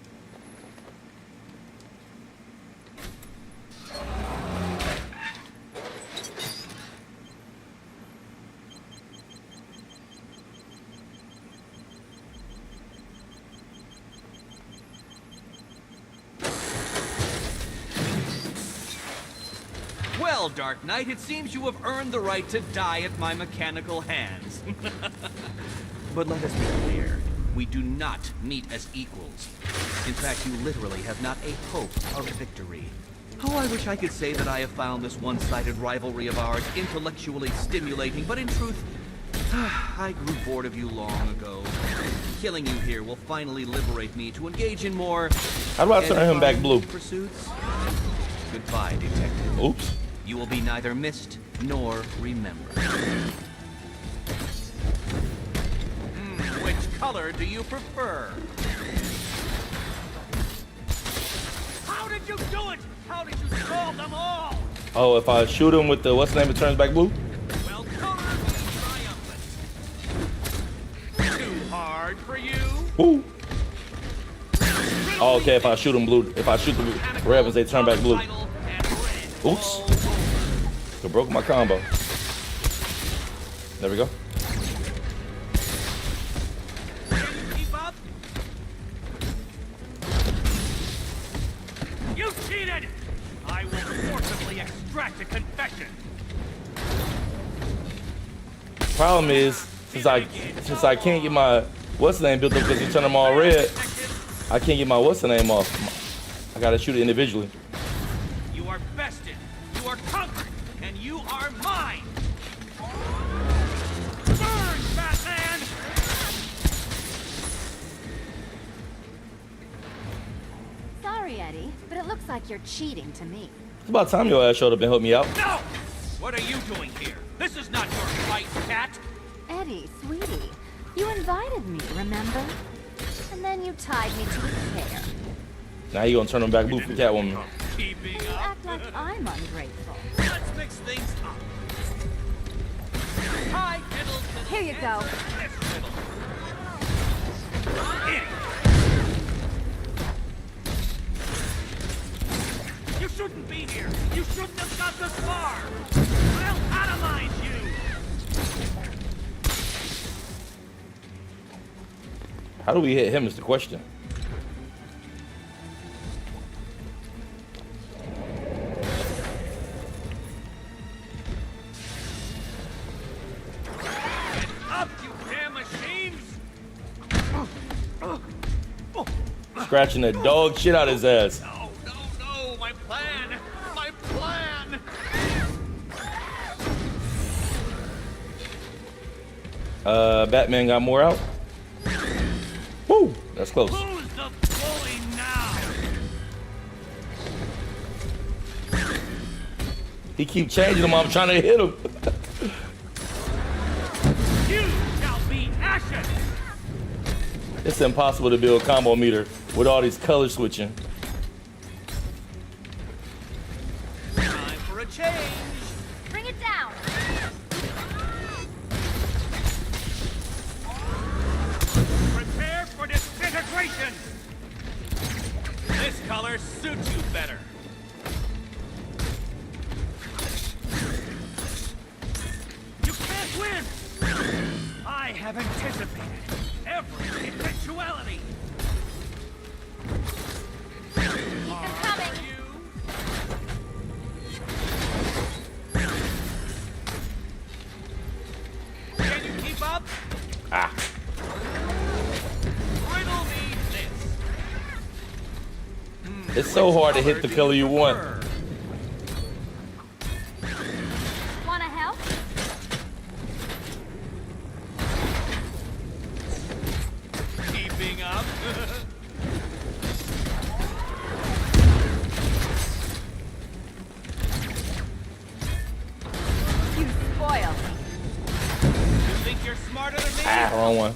Well, Dark Knight, it seems you have earned the right to die at my mechanical hands. But let us be clear. We do not meet as equals. In fact, you literally have not a hope of victory. Oh, I wish I could say that I have found this one-sided rivalry of ours intellectually stimulating, but in truth, I grew bored of you long ago. Killing you here will finally liberate me to engage in more... How do I turn him back blue? Pursuits? Goodbye, detective. Oops. You will be neither missed nor remembered. Which color do you prefer? How did you do it? How did you solve them all? Oh, if I shoot him with the what's the name, it turns back blue? Well, color be triumphant. Too hard for you? Woo. Oh, okay, if I shoot him blue, if I shoot the red ones, they turn back blue. Oops. I broke my combo. There we go. Keep up. You cheated! I will forcibly extract a confession. Problem is, since I can't get my what's the name built up because you turn them all red, I can't get my what's the name off. I gotta shoot it individually. You are bested. You are conquered. And you are mine. Burn, Batman! Sorry, Eddie, but it looks like you're cheating to me. It's about time your ass showed up and helped me out. No! What are you doing here? This is not your fight, cat. Eddie, sweetie, you invited me, remember? And then you tied me to a chair. Now you gonna turn them back blue for Catwoman. Keeping You up. act like I'm ungrateful. Let's mix things up. Hi, Riddles. Here you go. You shouldn't be here. You shouldn't have got this far. I'll atomize you. How do we hit him is the question. Get up, you damn machines. Scratching the dog shit out his ass. No, my plan. My plan. Batman got more out. Woo, that's close. Who's the bully now? He keep changing them. I'm trying to hit him. You shall be ashes. It's impossible to build a combo meter with all these color switching. Time for a change. Bring it down. Prepare for disintegration! This color suits you better. You can't win! I have anticipated every eventuality! Keep them coming. Can you keep up? Ah. Riddle me this. It's so hard to hit the color you want. Wanna help? Keeping up. You spoil me. You think you're smarter than me? Ah, wrong one.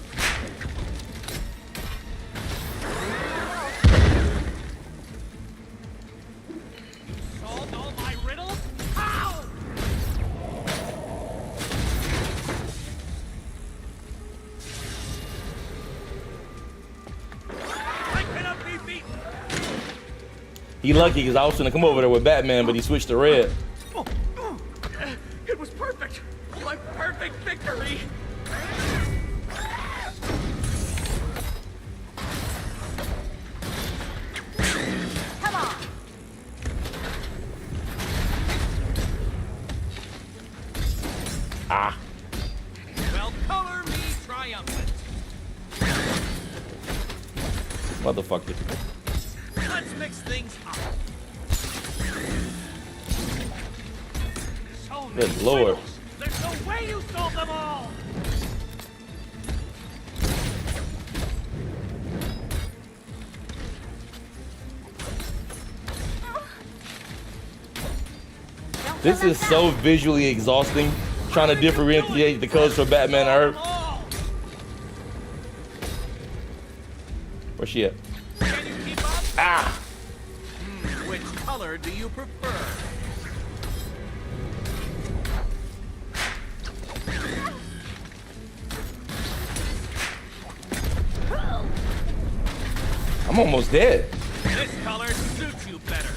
Solved all my riddles? How? I cannot be beaten! He lucky because I was gonna come over there with Batman, but he switched to red. It was perfect! My perfect victory! Come on. Ah. Well, color me triumphant. Motherfucker. Let's mix things up. So many Good lord. riddles. There's no way you solved them all. This is so visually exhausting, trying to differentiate the colors for Batman and Earth. Where's she at? Can you keep up? Ah! Which color do you prefer? I'm almost dead. This color suits you better.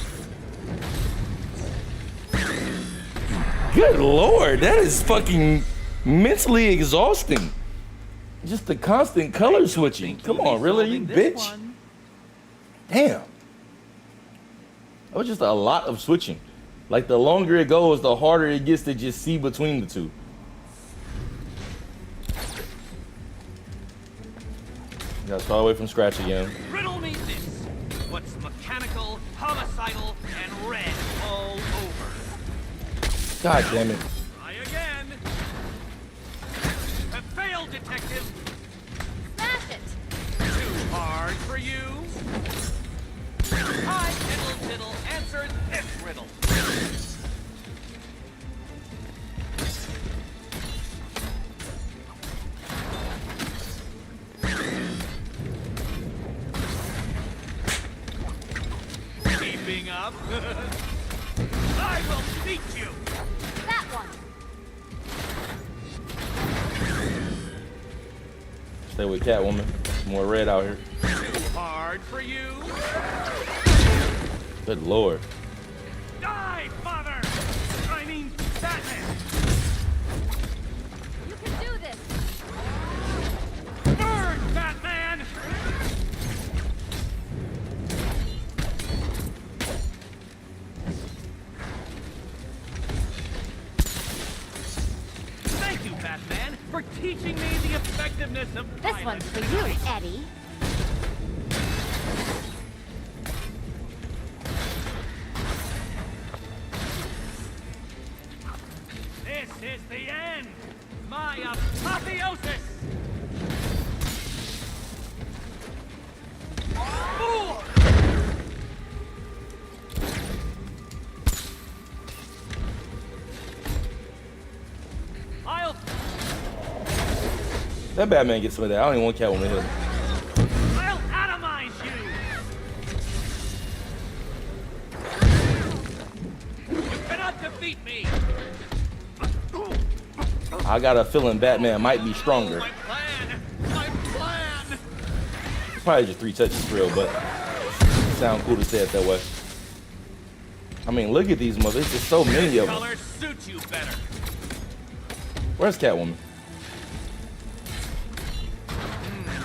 Good lord, that is fucking mentally exhausting. Just the constant color switching. Come on, really, you bitch? Damn. That was just a lot of switching. Like, the longer it goes, the harder it gets to just see between the two. Gotta start away from scratch again. Riddle me this. What's mechanical, homicidal, and red all over? God damn it. Try again. Have failed, detective. Smash it. Too hard for you. I, Diddle Diddle, answered this riddle. Keeping up. I will beat you. That one. Stay with Catwoman. More red out here. Too hard for you. Good lord. Die, father! I mean, Batman! You can do this. Burn, Batman! Thank you, Batman, for teaching me the effectiveness of This violence. one's for you, Eddie. This is the end! My apotheosis! Fool! That Batman gets some of that. I don't even want Catwoman here. I got a feeling Batman might be stronger. My plan! It's probably just 3 touches for real, but it sound cool to say it that way. I mean, look at these mothers. There's so many of them. Color suits you better. Where's Catwoman?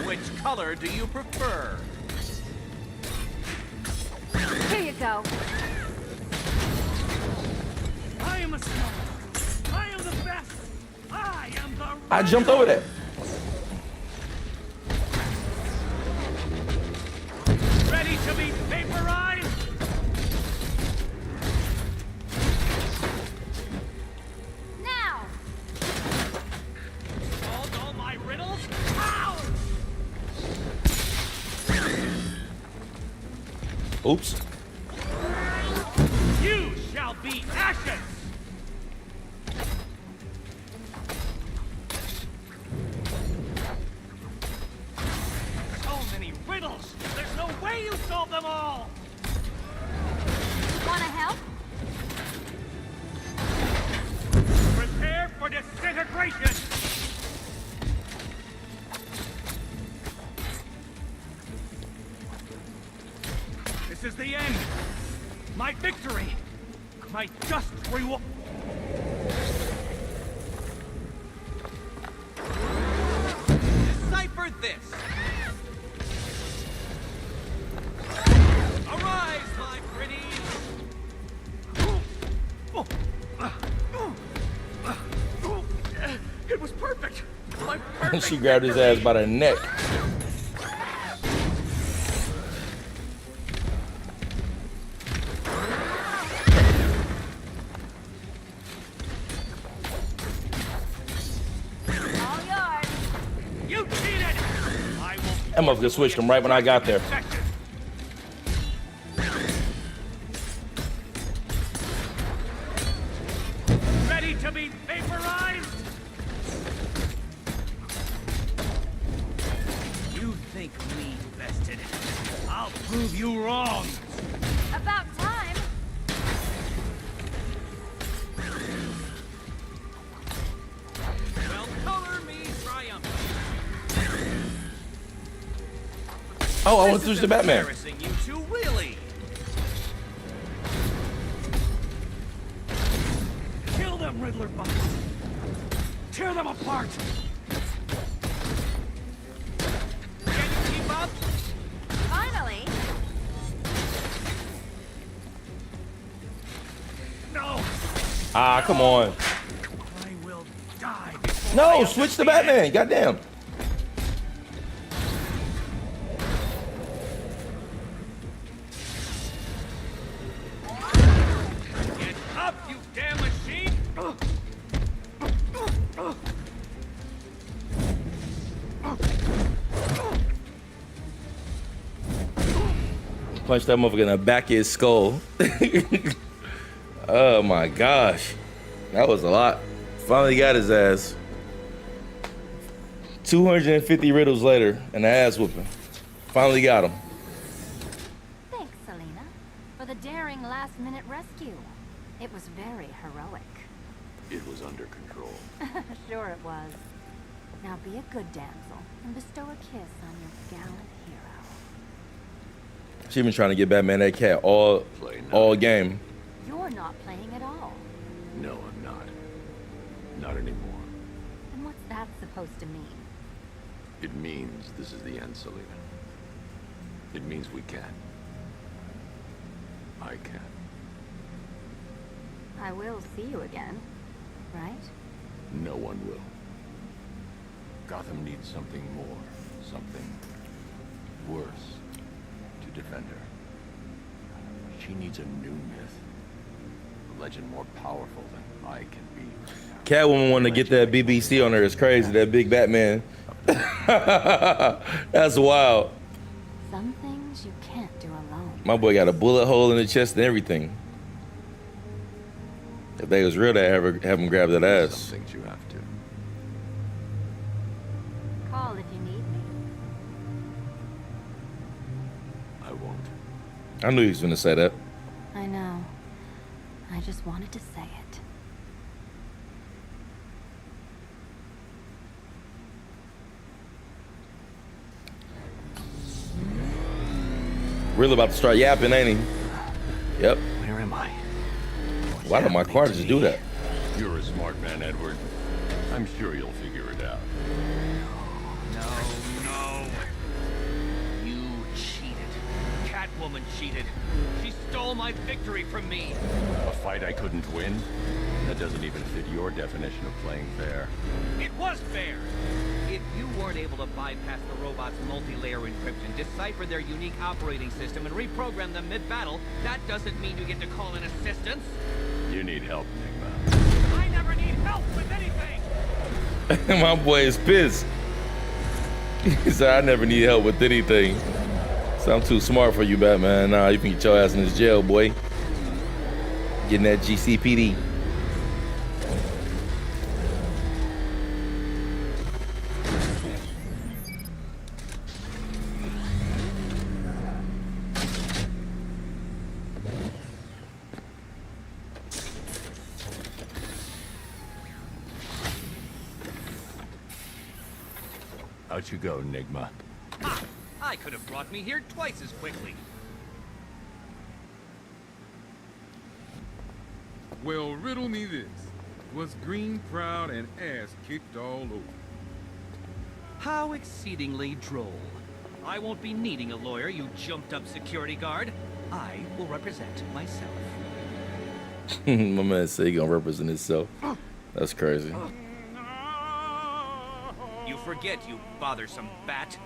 Which color do you prefer? Here you go. I am a star. I am the best. I am the. I jumped over that. Ready to be vaporized? Now. Solved all my riddles? Ow! Oops. You shall be ashes! So many riddles! There's no way you solve them all! Wanna help? Prepare for disintegration! This is the end! My victory! My just reward! Decipher this. Arise, my pretties. It was perfect! My She grabbed his ass by the neck. All yours. You cheated! I will That motherfucker switched him right when I got there. Ready to be vaporized? You think me vested? I'll prove you wrong! About time. Well, color me triumphant. Oh, I went through the Batman. Embarrassing you two, really. Kill them, Riddler bugs! Tear them apart! Can you keep up? Finally. No! Ah, come on. I will die before No, switch to Batman. Goddamn. Get up, you damn machine! Punch that motherfucker in the back of his skull. Oh my gosh. That was a lot. Finally got his ass. 250 riddles later and an ass whooping. Finally got him. Thanks, Selena, for the daring last-minute rescue. It was very heroic. It was under control. Sure it was. Now be a good damsel and bestow a kiss on your gallant hero. She been trying to get Batman that cat all game. You're not playing at all. No, I'm not. Not anymore. And what's that supposed to mean? It means this is the end, Selena. It means we can. I can. I will see you again, right? No one will. Gotham needs something more, something worse to defend her. She needs a new myth, a legend more powerful than I can be right now. Catwoman wanted to get that BBC on her. It's crazy, that big Batman. That's wild. Some things you can't do alone. My boy got a bullet hole in the chest and everything. If they was real, they'd have him grab that ass. Some things you have to. Call if you need me. I won't. I knew he was gonna say that. I know. I just wanted to say it. Riddler about to start yapping, ain't he? Yep. Where am I? Why don't my car just do that? You're a smart man, Edward. I'm sure you'll figure it out. No. You cheated. Catwoman cheated. She stole my victory from me. A fight I couldn't win? That doesn't even fit your definition of playing fair. It was fair. If you weren't able to bypass the robot's multi-layer encryption, decipher their unique operating system, and reprogram them mid-battle, that doesn't mean you get to call in assistance. You need help, Enigma. I never need help with anything. My boy is pissed. He said, I never need help with anything. So I'm too smart for you, Batman. Nah, you can get your ass in this jail, boy. Getting that GCPD. Out you go, Enigma. Ha! I could have brought me here twice as quickly. Well, riddle me this. Was Green proud and ass kicked all over? How exceedingly droll. I won't be needing a lawyer, you jumped-up security guard. I will represent myself. My man said he gonna represent himself. That's crazy. You forget, you bothersome bat.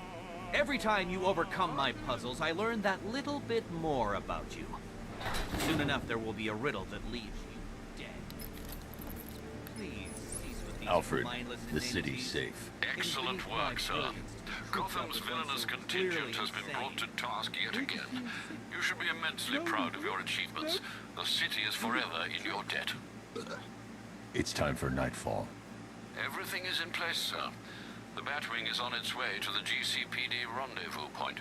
Every time you overcome my puzzles, I learn that little bit more about you. Soon enough, there will be a riddle that leaves you dead. Please cease with these Alfred, mindless the inanities. city's safe. Excellent work, sir. Gotham's villainous contingent has been brought to task yet again. You should be immensely proud of your achievements. The city is forever in your debt. It's time for Knightfall. Everything is in place, sir. The Batwing is on its way to the GCPD rendezvous point.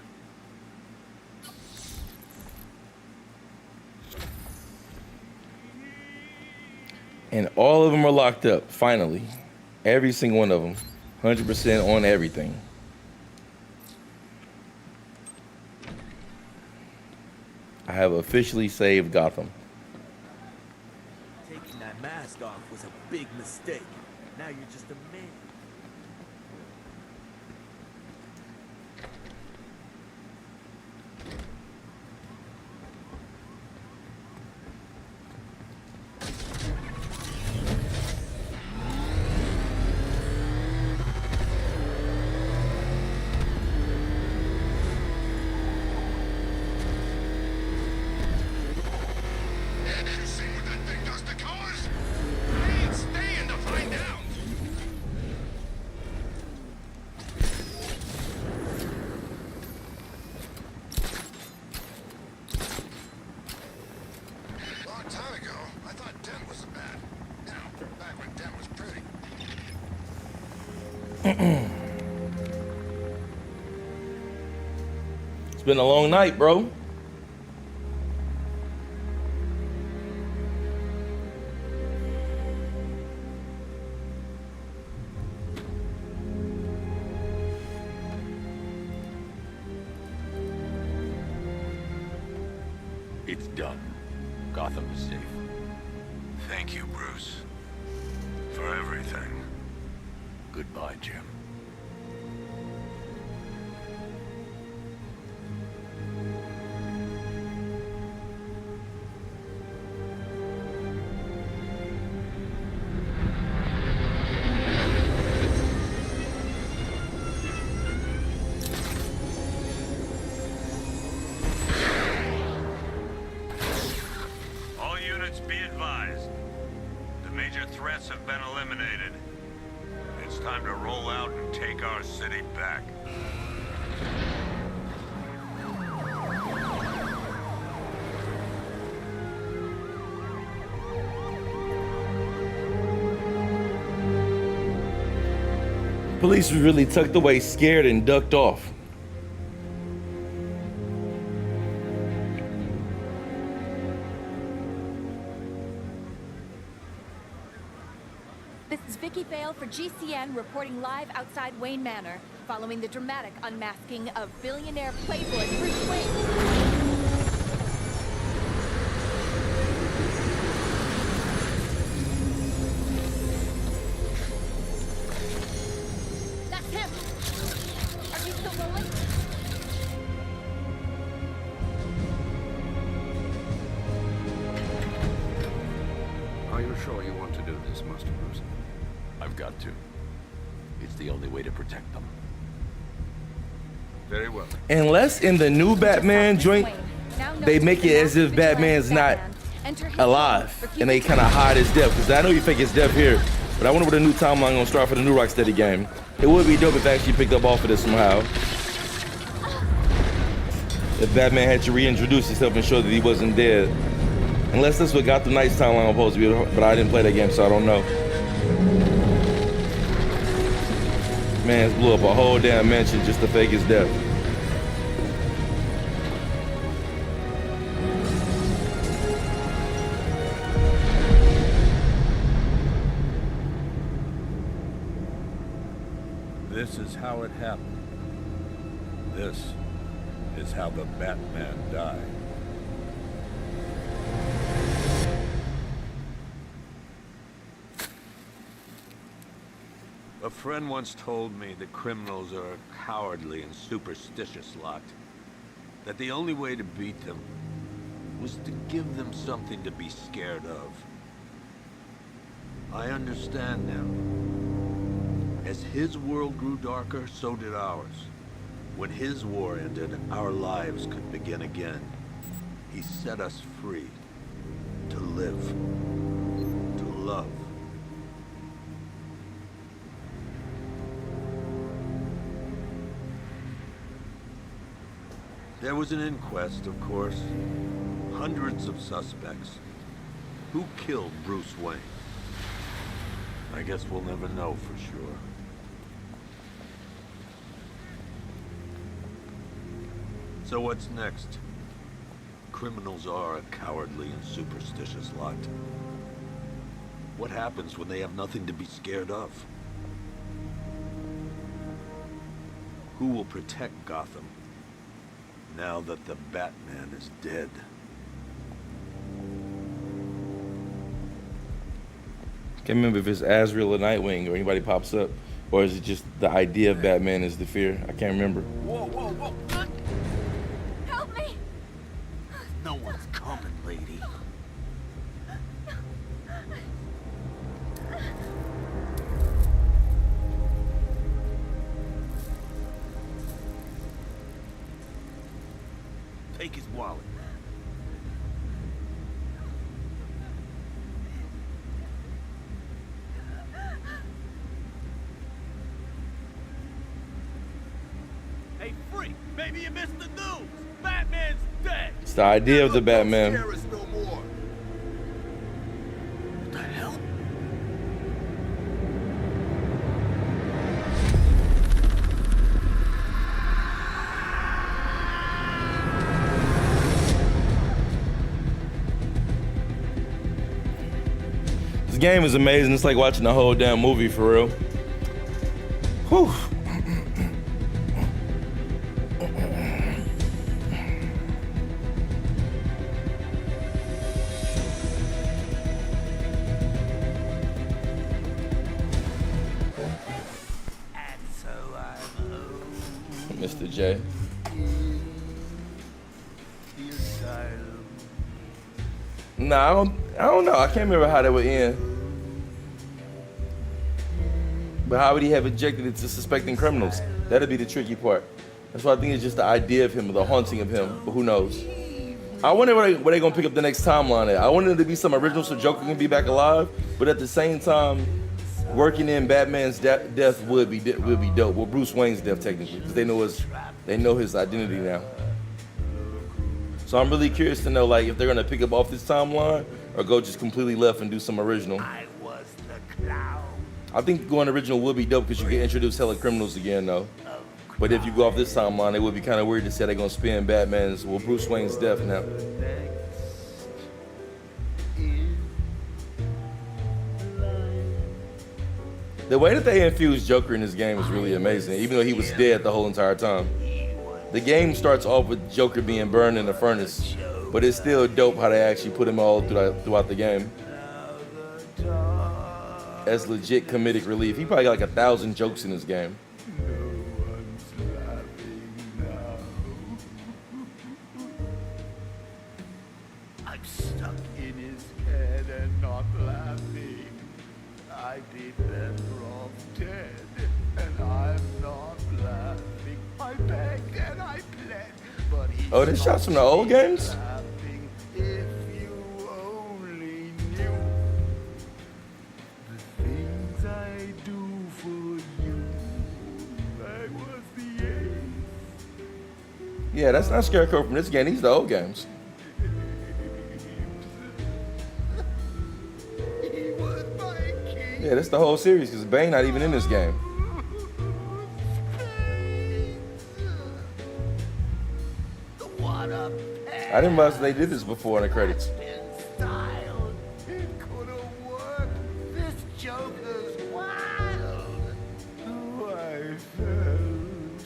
And all of them are locked up, finally. Every single one of them. 100% on everything. I have officially saved Gotham. Taking that mask off was a big mistake. Now you're just a man. See what that thing does to cars? They ain't staying to find out. Long time ago, I thought Dent was a bat. You know, back when Dent was pretty. It's been a long night, bro. It's done. Gotham is safe. Thank you, Bruce. For everything. Goodbye, Jim. All units be advised. The major threats have been eliminated. It's time to roll out and take our city back. Police was really tucked away, scared, and ducked off. This is Vicky Vale for GCN reporting live outside Wayne Manor, following the dramatic unmasking of billionaire playboy Bruce Wayne. do this, Mr. Bruce. I've got to. It's the only way to protect them. Very well. Unless in the new Batman joint, they make it as if Batman's not alive and they kind of hide his death. Because I know you fake his death here, but I wonder what the new timeline gonna start for the new Rocksteady game. It would be dope if they actually picked up off of this somehow. If Batman had to reintroduce himself and show that he wasn't dead. Unless that's what Gotham Knight's timeline was supposed to be, but I didn't play that game, so I don't know. Man, blew up a whole damn mansion just to fake his death. This is how it happened. This is how the Batman died. A friend once told me that criminals are a cowardly and superstitious lot. That the only way to beat them was to give them something to be scared of. I understand now. As his world grew darker, so did ours. When his war ended, our lives could begin again. He set us free to live, to love. There was an inquest, of course. Hundreds of suspects. Who killed Bruce Wayne? I guess we'll never know for sure. So what's next? Criminals are a cowardly and superstitious lot. What happens when they have nothing to be scared of? Who will protect Gotham now that the Batman is dead? Can't remember if it's Azrael or Nightwing or anybody pops up, or is it just the idea of Batman is the fear? I can't remember. Whoa, whoa, whoa! Help me! No one's coming, lady. Take his wallet. Hey, freak! Maybe you missed the news! Batman's dead! It's the idea of the Batman. Scare us no more! What the hell? This game is amazing. It's like watching the whole damn movie for real. Whew. Mr. J. Nah, I don't know. I can't remember how that would end. But how would he have ejected it to suspecting criminals? That'd be the tricky part. That's why I think it's just the idea of him, the haunting of him. But who knows? I wonder where they gonna pick up the next timeline at. I wanted it to be some original so Joker can be back alive, but at the same time, working in Batman's death would be dope. Well, Bruce Wayne's death technically, because they know his identity now. So I'm really curious to know, like, if they're gonna pick up off this timeline or go just completely left and do some original. I think going original would be dope because you can introduce hella criminals again, though. But if you go off this timeline, it would be kind of weird to say they're gonna spin Bruce Wayne's death now. The way that they infused Joker in this game is really amazing, even though he was dead the whole entire time. The game starts off with Joker being burned in the furnace, but it's still dope how they actually put him all throughout the game. As legit comedic relief. He probably got like 1,000 jokes in this game. I'm stuck in his head and not laughing. I'd be better off dead, and I'm not laughing. I begged and I pled, but he Oh, this shots from the old games? laughing. If you only knew the things I do for you. I was the ace. Yeah, that's not Scarecrow from this game. These are the old games. Yeah, that's the whole series because Bane not even in this game. I didn't realize they did this before in the credits. It could have worked. This Joker's wild. Oh, I felt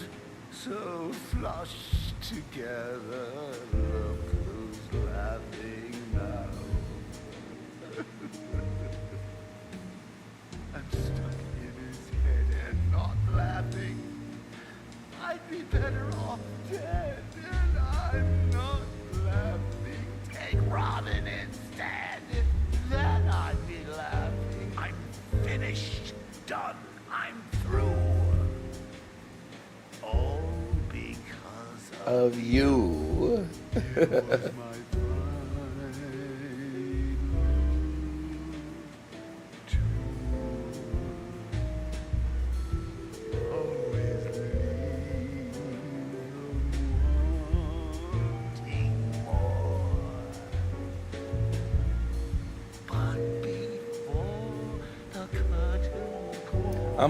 so flushed together. Look who's laughing now. I'm stuck in his head and not laughing. I'd be better off dead, and I'm not laughing. Take Robin instead. Then I'd be laughing. I'm finished, done, I'm through. All because Of you.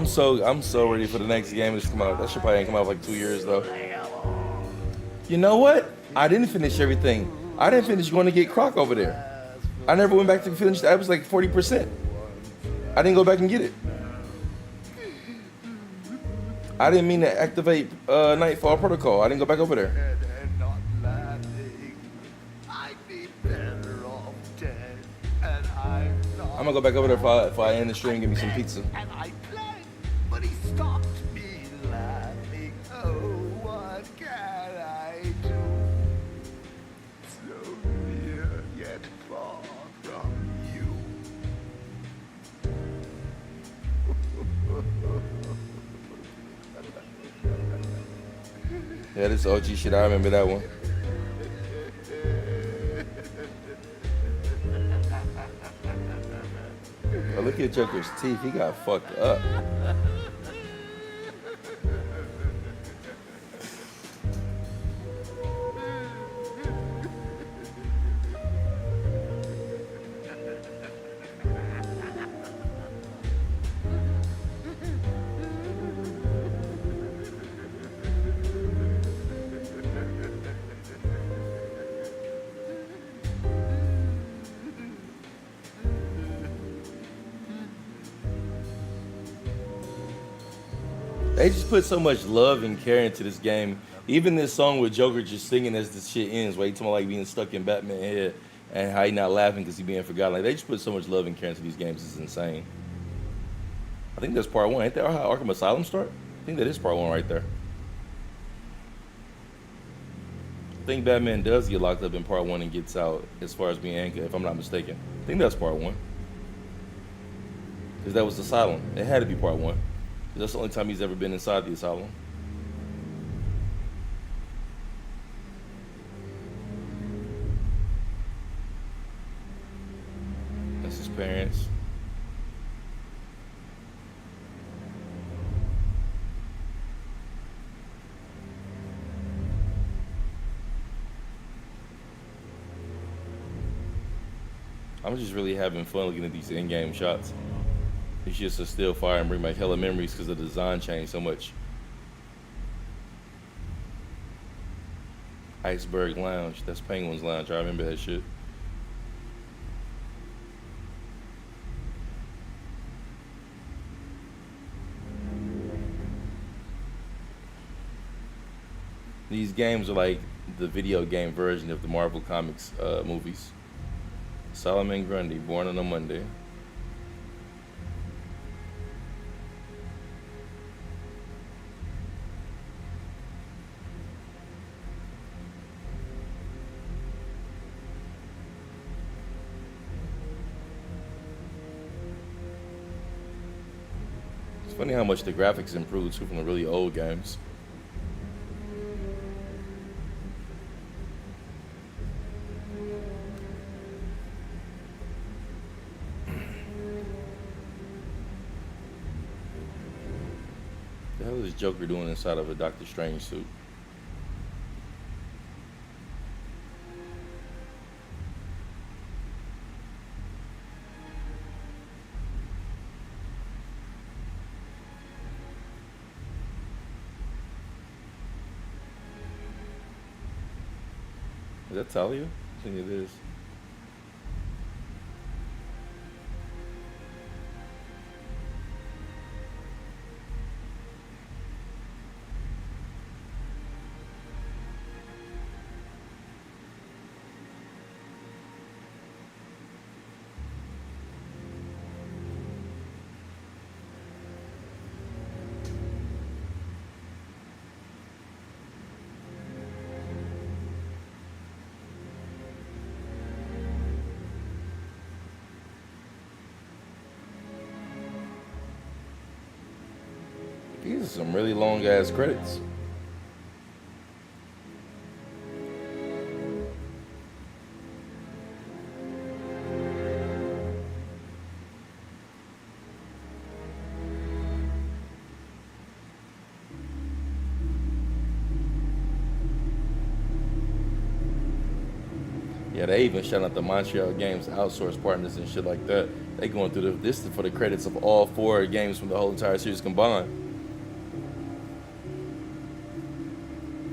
I'm so ready for the next game that's come out. That should probably ain't come out for like 2 years though. You know what? I didn't finish everything. I didn't finish going to get Croc over there. I never went back to finish that. It was like 40%. I didn't go back and get it. I didn't mean to activate Nightfall Protocol. I didn't go back over there. I'm gonna go back over there if I end the stream and give me some pizza. And I pled, but he stopped me laughing. Oh, what can I do? So near yet far from you. Yeah, this OG shit. I remember that one. Oh, look at Joker's teeth. He got fucked up. They just put so much love and care into this game. Even this song with Joker just singing as this shit ends, where he talking about like being stuck in Batman's head and how he not laughing because he being forgotten. Like they just put so much love and care into these games. It's insane. I think that's part 1. Ain't that how Arkham Asylum start? I think that is part 1 right there. I think Batman does get locked up in part 1 and gets out as far as being anchored, if I'm not mistaken. I think that's part 1. Because that was the Asylum. It had to be part 1. That's the only time he's ever been inside the asylum. That's his parents. I'm just really having fun looking at these in-game shots. It's just a still fire and bring back hella memories because the design changed so much. Iceberg Lounge. That's Penguin's Lounge. I remember that shit. These games are like the video game version of the Marvel Comics movies. Solomon Grundy, born on a Monday. funny how much the graphics improved too from the really old games. The hell is Joker doing inside of a Doctor Strange suit? Is that Talia? I think it is. These are some really long ass credits. Yeah, they even shout out the Montreal Games outsource partners and shit like that. They going through this for the credits of all 4 games from the whole entire series combined.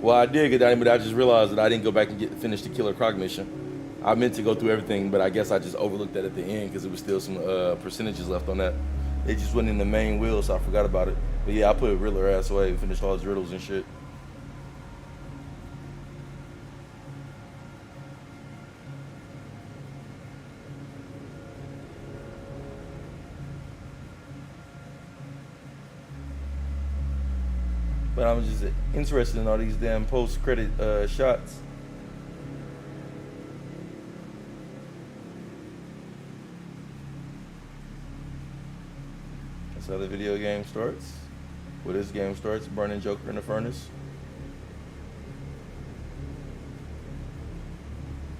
Well, I did get that, but I just realized that I didn't go back and finish the Killer Croc mission. I meant to go through everything, but I guess I just overlooked that at the end because there was still some percentages left on that. It just wasn't in the main wheel, so I forgot about it. But yeah, I put Riddler ass away and finished all his riddles and shit. But I'm just interested in all these damn post-credit shots. That's how the video game starts. Well, this game starts, burning Joker in the furnace.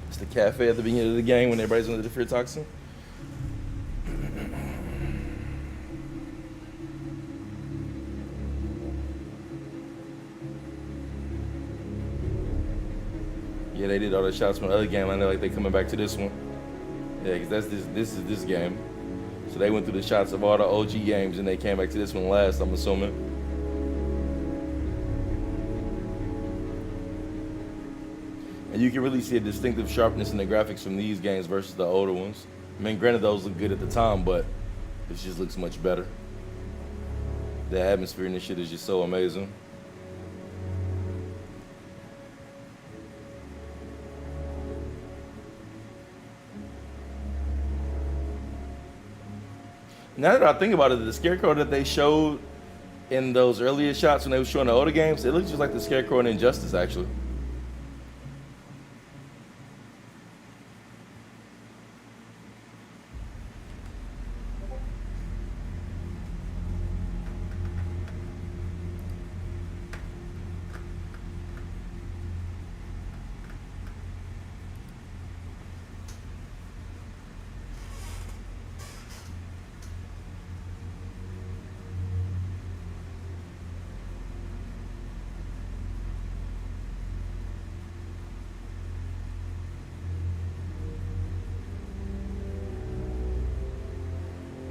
It's the cafe at the beginning of the game when everybody's under the fear toxin. Yeah, they did all the shots from the other game. I know, like, they coming back to this one. Yeah, because this is this game. So they went through the shots of all the OG games and they came back to this one last, I'm assuming. And you can really see a distinctive sharpness in the graphics from these games versus the older ones. I mean, granted, those look good at the time, but this just looks much better. The atmosphere and this shit is just so amazing. Now that I think about it, the Scarecrow that they showed in those earlier shots when they were showing the older games, it looks just like the Scarecrow in Injustice, actually.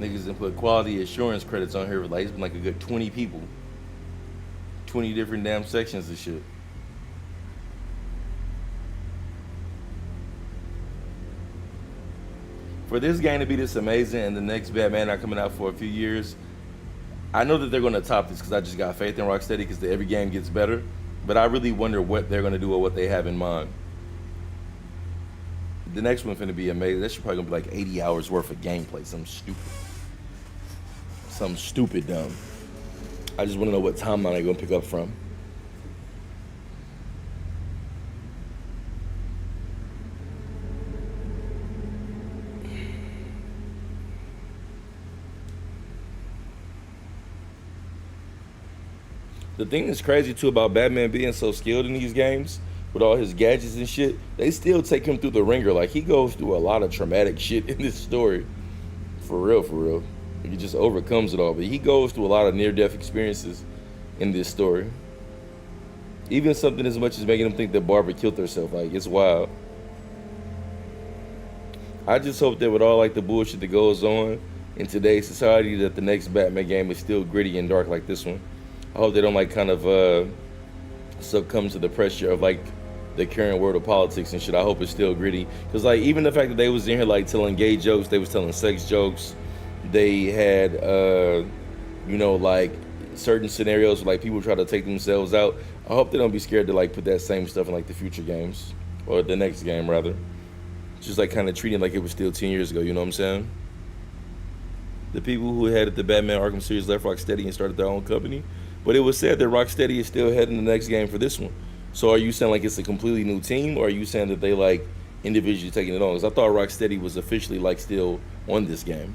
Niggas done put quality assurance credits on here. Like, it's been like a good 20 people. 20 different damn sections of shit. For this game to be this amazing and the next Batman not coming out for a few years, I know that they're going to top this because I just got faith in Rocksteady because every game gets better. But I really wonder what they're going to do or what they have in mind. The next one's going to be amazing. That should probably going to be like 80 hours worth of gameplay. Something stupid dumb. I just want to know what timeline they're going to pick up from. The thing that's crazy too about Batman being so skilled in these games with all his gadgets and shit, they still take him through the ringer. Like, he goes through a lot of traumatic shit in this story. For real, for real. He just overcomes it all. But he goes through a lot of near-death experiences in this story. Even something as much as making him think that Barbara killed herself. Like, it's wild. I just hope that with all like the bullshit that goes on in today's society, that the next Batman game is still gritty and dark like this one. I hope they don't like kind of succumb to the pressure of like the current world of politics and shit. I hope it's still gritty. Cause like even the fact that they was in here like telling gay jokes, they was telling sex jokes. They had you know, like certain scenarios where like people try to take themselves out. I hope they don't be scared to like put that same stuff in like the future games or the next game rather. Just like kind of treating it like it was still 10 years ago. You know what I'm saying? The people who had the Batman Arkham series left Rocksteady and started their own company. But it was said that Rocksteady is still heading the next game for this one. So are you saying like it's a completely new team, or are you saying that they like individually taking it on? Because I thought Rocksteady was officially like still on this game.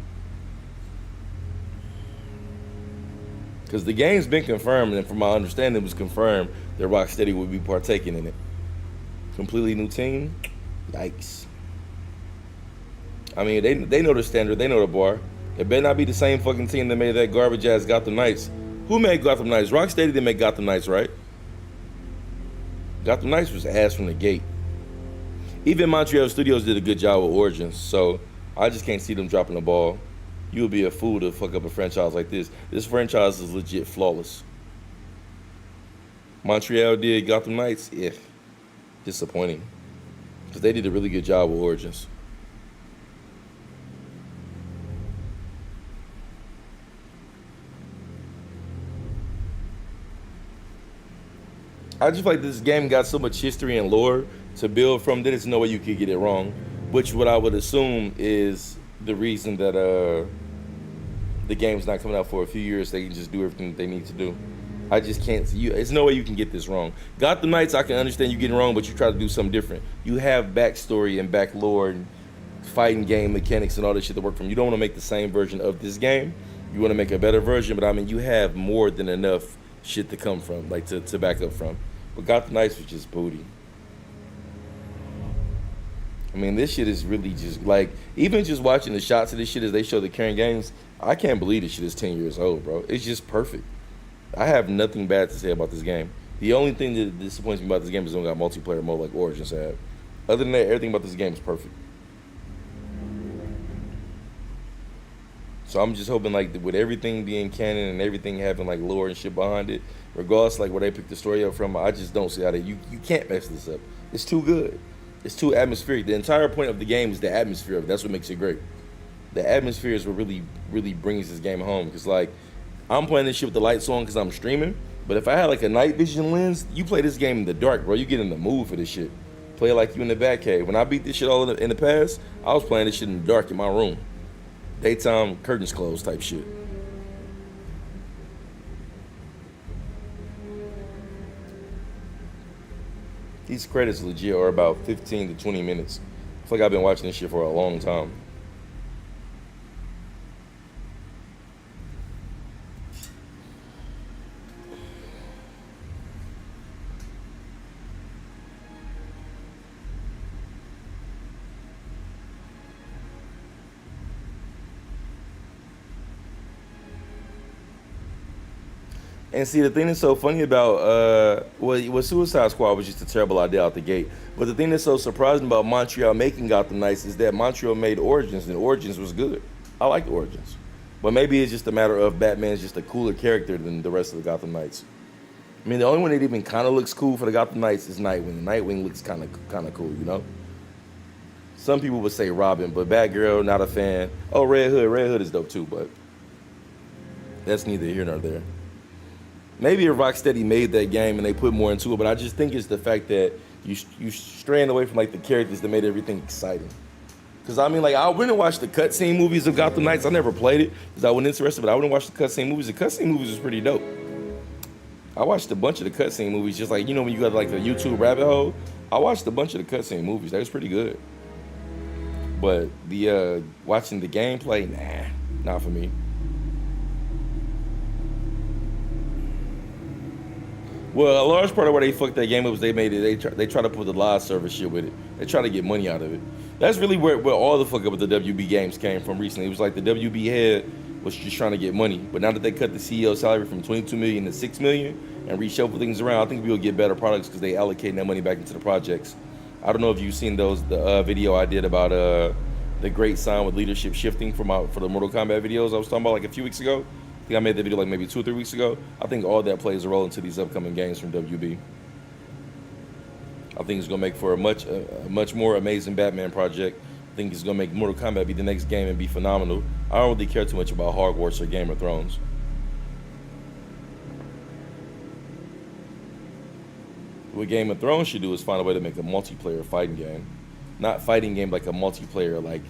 Because the game's been confirmed, and from my understanding, it was confirmed that Rocksteady would be partaking in it. Completely new team? Yikes. I mean, they know the standard, they know the bar. It better not be the same fucking team that made that garbage ass Gotham Knights. Who made Gotham Knights? Rocksteady didn't make Gotham Knights, right? Gotham Knights was ass from the gate. Even Montreal Studios did a good job with Origins, so I just can't see them dropping the ball. You would be a fool to fuck up a franchise like this. This franchise is legit flawless. Montreal did Gotham Knights, yeah, disappointing. Because they did a really good job with Origins. I just feel like this game got so much history and lore to build from that there's no way you could get it wrong. Which what I would assume is the reason that the game's not coming out for a few years. They can just do everything they need to do. I just can't see you. There's no way you can get this wrong. Gotham Knights, I can understand you getting wrong, but you try to do something different. You have backstory and back lore and fighting game mechanics and all this shit to work from. You don't want to make the same version of this game. You want to make a better version, but I mean, you have more than enough shit to come from, like to back up from. But Gotham Knights was just booty. I mean, this shit is really just like, even just watching the shots of this shit as they show the current games, I can't believe this shit is 10 years old, bro. It's just perfect. I have nothing bad to say about this game. The only thing that disappoints me about this game is it don't got multiplayer mode like Origins had. Other than that, everything about this game is perfect. So I'm just hoping like with everything being canon and everything having like lore and shit behind it, regardless like where they pick the story up from, I just don't see how you can't mess this up. It's too good. It's too atmospheric. The entire point of the game is the atmosphere of it. That's what makes it great. The atmosphere is what really brings this game home. Because like, I'm playing this shit with the lights on because I'm streaming. But if I had like a night vision lens, you play this game in the dark, bro. You get in the mood for this shit. Play it like you in the Batcave. When I beat this shit all in the past, I was playing this shit in the dark in my room. Daytime, curtains closed type shit. These credits legit are about 15 to 20 minutes. I feel like I've been watching this shit for a long time. And see, the thing that's so funny about what Suicide Squad was just a terrible idea out the gate. But the thing that's so surprising about Montreal making Gotham Knights is that Montreal made Origins, and Origins was good. I liked Origins. But maybe it's just a matter of Batman's just a cooler character than the rest of the Gotham Knights. I mean, the only one that even kind of looks cool for the Gotham Knights is Nightwing. Nightwing looks kind of cool, you know? Some people would say Robin, but Batgirl, not a fan. Oh, Red Hood. Red Hood is dope too, but that's neither here nor there. Maybe if Rocksteady made that game and they put more into it, but I just think it's the fact that you straying away from like the characters that made everything exciting. Because I mean, like, I went and watched the cutscene movies of Gotham Knights. I never played it because I wasn't interested, but I went and watched the cutscene movies. The cutscene movies was pretty dope. I watched a bunch of the cutscene movies, just like, you know, when you got like the YouTube rabbit hole. I watched a bunch of the cutscene movies. That was pretty good. But the watching the gameplay, nah, not for me. Well, a large part of why they fucked that game up was they made it. They try to put the live service shit with it. They try to get money out of it. That's really where all the fuck up with the WB games came from recently. It was like the WB head was just trying to get money. But now that they cut the CEO salary from 22 million to 6 million and reshuffle things around, I think we'll get better products because they allocating that money back into the projects. I don't know if you've seen the video I did about the great sign with leadership shifting for the Mortal Kombat videos I was talking about like a few weeks ago. I think I made the video like maybe 2 or 3 weeks ago. I think all that plays a role into these upcoming games from WB. I think it's gonna make for a much more amazing Batman project. I think it's gonna make Mortal Kombat be the next game and be phenomenal. I don't really care too much about Hogwarts or Game of Thrones. What Game of Thrones should do is find a way to make a multiplayer fighting game. Not fighting game like a multiplayer, like,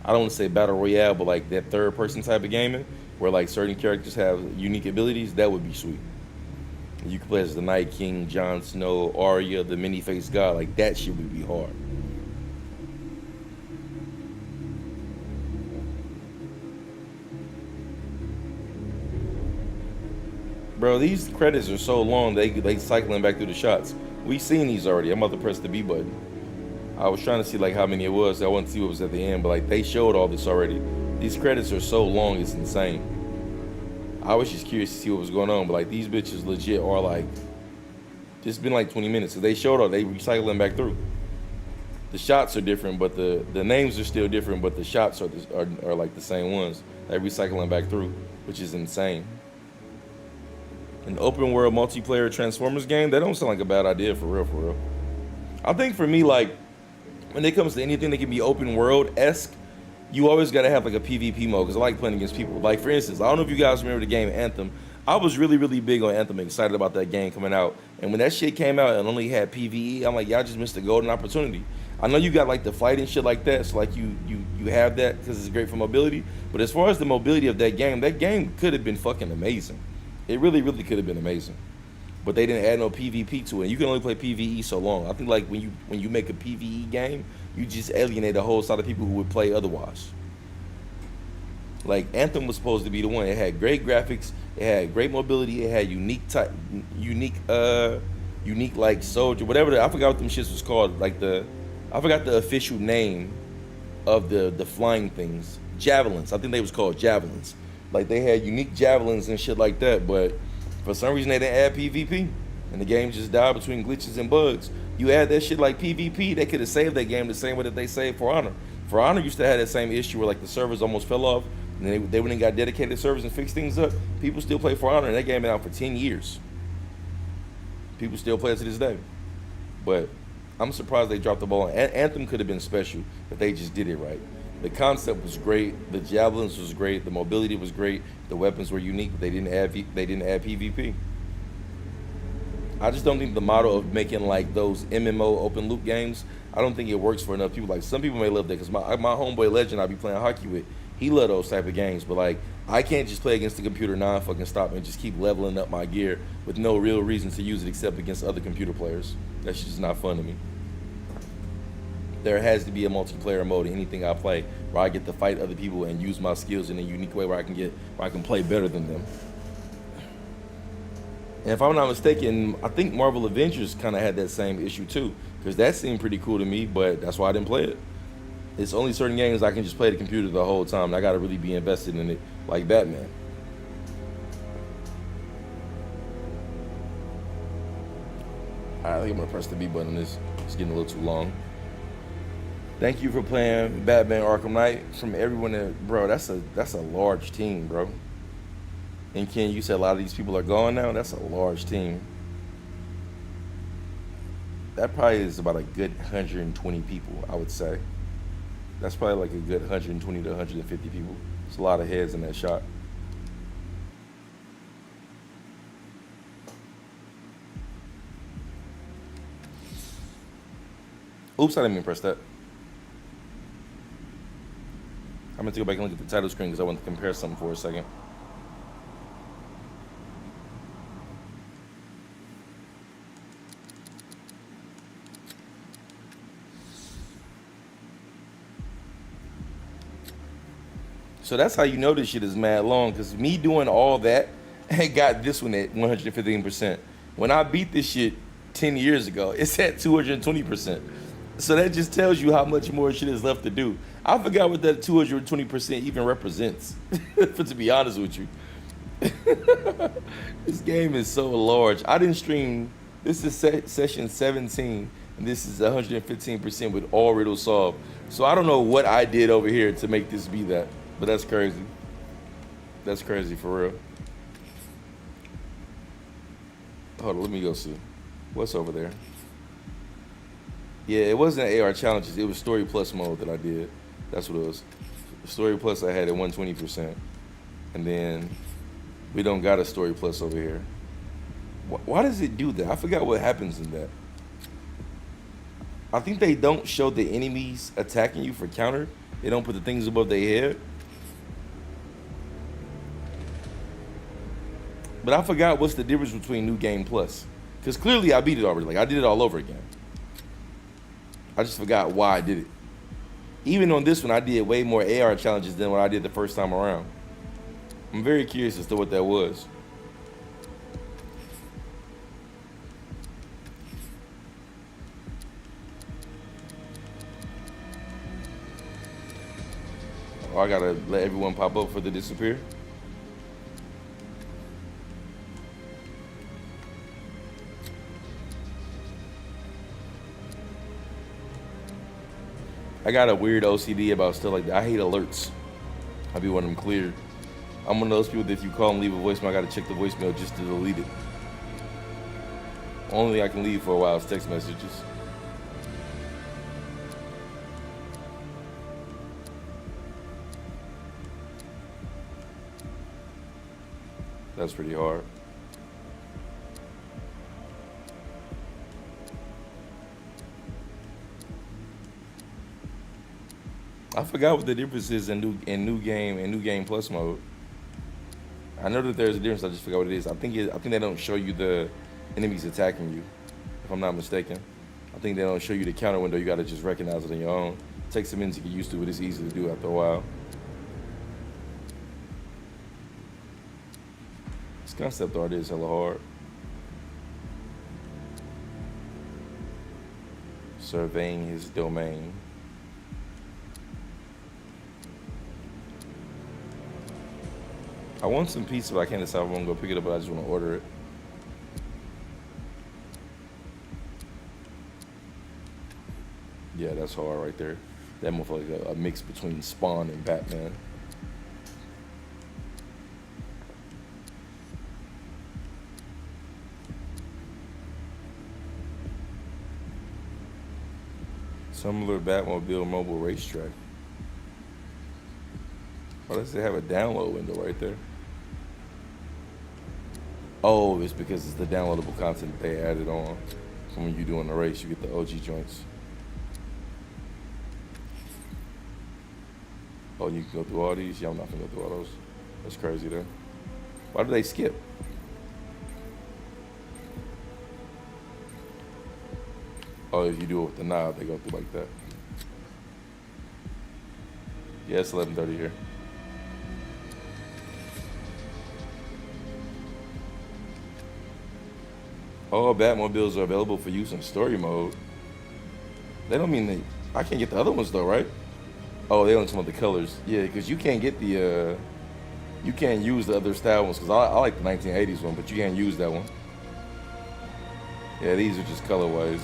I don't want to say battle royale, but like that third person type of gaming where like certain characters have unique abilities. That would be sweet. You could play as the Night King, Jon Snow, Arya, the many-faced god. Like that shit would be hard. Bro, these credits are so long, they cycling back through the shots. We seen these already. I'm about to press the B button. I was trying to see like how many it was. I wanted to see what was at the end, but like they showed all this already. These credits are so long, it's insane. I was just curious to see what was going on, but like these bitches legit are like, it's been like 20 minutes. So they showed all, they recycling back through. The shots are different, but the names are still different, but the shots are like the same ones. They recycling back through, which is insane. An open world multiplayer Transformers game, that don't sound like a bad idea for real, for real. I think for me, like, when it comes to anything that can be open world-esque, you always gotta have like a PvP mode, because I like playing against people. Like for instance, I don't know if you guys remember the game Anthem. I was really, really big on Anthem, excited about that game coming out. And when that shit came out and only had PvE, I'm like, y'all just missed a golden opportunity. I know you got like the fight and shit like that, so like you have that because it's great for mobility. But as far as the mobility of that game could have been fucking amazing. It really, really could have been amazing. But they didn't add no PvP to it. You can only play PvE so long. I think like when you make a PvE game, you just alienate a whole side of people who would play otherwise. Like Anthem was supposed to be the one. It had great graphics, it had great mobility, it had unique like soldier, whatever. I forgot what them shits was called. Like I forgot the official name of the flying things. Javelins. I think they was called javelins. Like they had unique javelins and shit like that, but for some reason they didn't add PvP, and the game just died between glitches and bugs. You add that shit like PvP, they could have saved that game the same way that they saved For Honor. For Honor used to have that same issue where like the servers almost fell off, and they went and got dedicated servers and fixed things up. People still play For Honor, and that game been out for 10 years. People still play it to this day. But I'm surprised they dropped the ball. Anthem could have been special if they just did it right. The concept was great, the javelins was great, the mobility was great, the weapons were unique, but they didn't add PvP. I just don't think the model of making like those MMO open loop games, I don't think it works for enough people. Like some people may love that, because my homeboy Legend I be playing hockey with, he love those type of games, but like I can't just play against the computer non-fucking stop and just keep leveling up my gear with no real reason to use it except against other computer players. That's just not fun to me. There has to be a multiplayer mode in anything I play where I get to fight other people and use my skills in a unique way where I can play better than them. And if I'm not mistaken, I think Marvel Avengers kind of had that same issue too, because that seemed pretty cool to me, but that's why I didn't play it. It's only certain games I can just play the computer the whole time, and I gotta really be invested in it, like Batman. Alright, I think I'm gonna press the B button on this. It's getting a little too long. Thank you for playing Batman Arkham Knight. From everyone that, bro, that's a large team, bro. And Ken, you said a lot of these people are gone now. That's a large team. That probably is about a good 120 people, I would say. That's probably like a good 120 to 150 people. It's a lot of heads in that shot. Oops, I didn't mean to press that. I'm going to go back and look at the title screen because I want to compare something for a second. So that's how you know this shit is mad long, because me doing all that and got this one at 115%. When I beat this shit 10 years ago, it's at 220%. So that just tells you how much more shit is left to do. I forgot what that 220% even represents, to be honest with you. This game is so large. I didn't stream. This is session 17, and this is 115% with all riddles solved. So I don't know what I did over here to make this be that, but that's crazy. That's crazy for real. Hold on, let me go see. What's over there? Yeah, it wasn't AR challenges. It was Story Plus mode that I did. That's what it was. Story Plus I had at 120%. And then we don't got a Story Plus over here. Why does it do that? I forgot what happens in that. I think they don't show the enemies attacking you for counter. They don't put the things above their head. But I forgot what's the difference between New Game Plus. Because clearly I beat it already. Like, I did it all over again. I just forgot why I did it. Even on this one, I did way more AR challenges than what I did the first time around. I'm very curious as to what that was. Oh, I gotta let everyone pop up for the disappear. I got a weird OCD about stuff like that. I hate alerts. I be wanting them cleared. I'm one of those people that if you call and leave a voicemail, I gotta check the voicemail just to delete it. Only thing I can leave for a while is text messages. That's pretty hard. I forgot what the difference is in new game plus mode. I know that there's a difference. I just forgot what it is. I think they don't show you the enemies attacking you, if I'm not mistaken. I think they don't show you the counter window. You got to just recognize it on your own. It takes a minute to get used to, but it's easy to do after a while. This concept art is hella hard. Surveying his domain. I want some pizza, but I can't decide if I'm gonna go pick it up, but I just want to order it. Yeah, that's hard right there. That motherfucker, a mix between Spawn and Batman. Similar Batmobile mobile racetrack. Oh, does it have a download window right there? Oh, it's because it's the downloadable content that they added on. So when you're doing the race, you get the OG joints. Oh, you can go through all these? Yeah, I'm not gonna go through all those. That's crazy though. Why do they skip? Oh, if you do it with the knob, they go through like that. Yeah, it's 11:30 here. All Batmobiles are available for use in story mode. They don't mean I can't get the other ones though, right? Oh, they only some of the colors. Yeah, because you can't get the, you can't use the other style ones, because I like the 1980s one, but you can't use that one. Yeah, these are just colorways.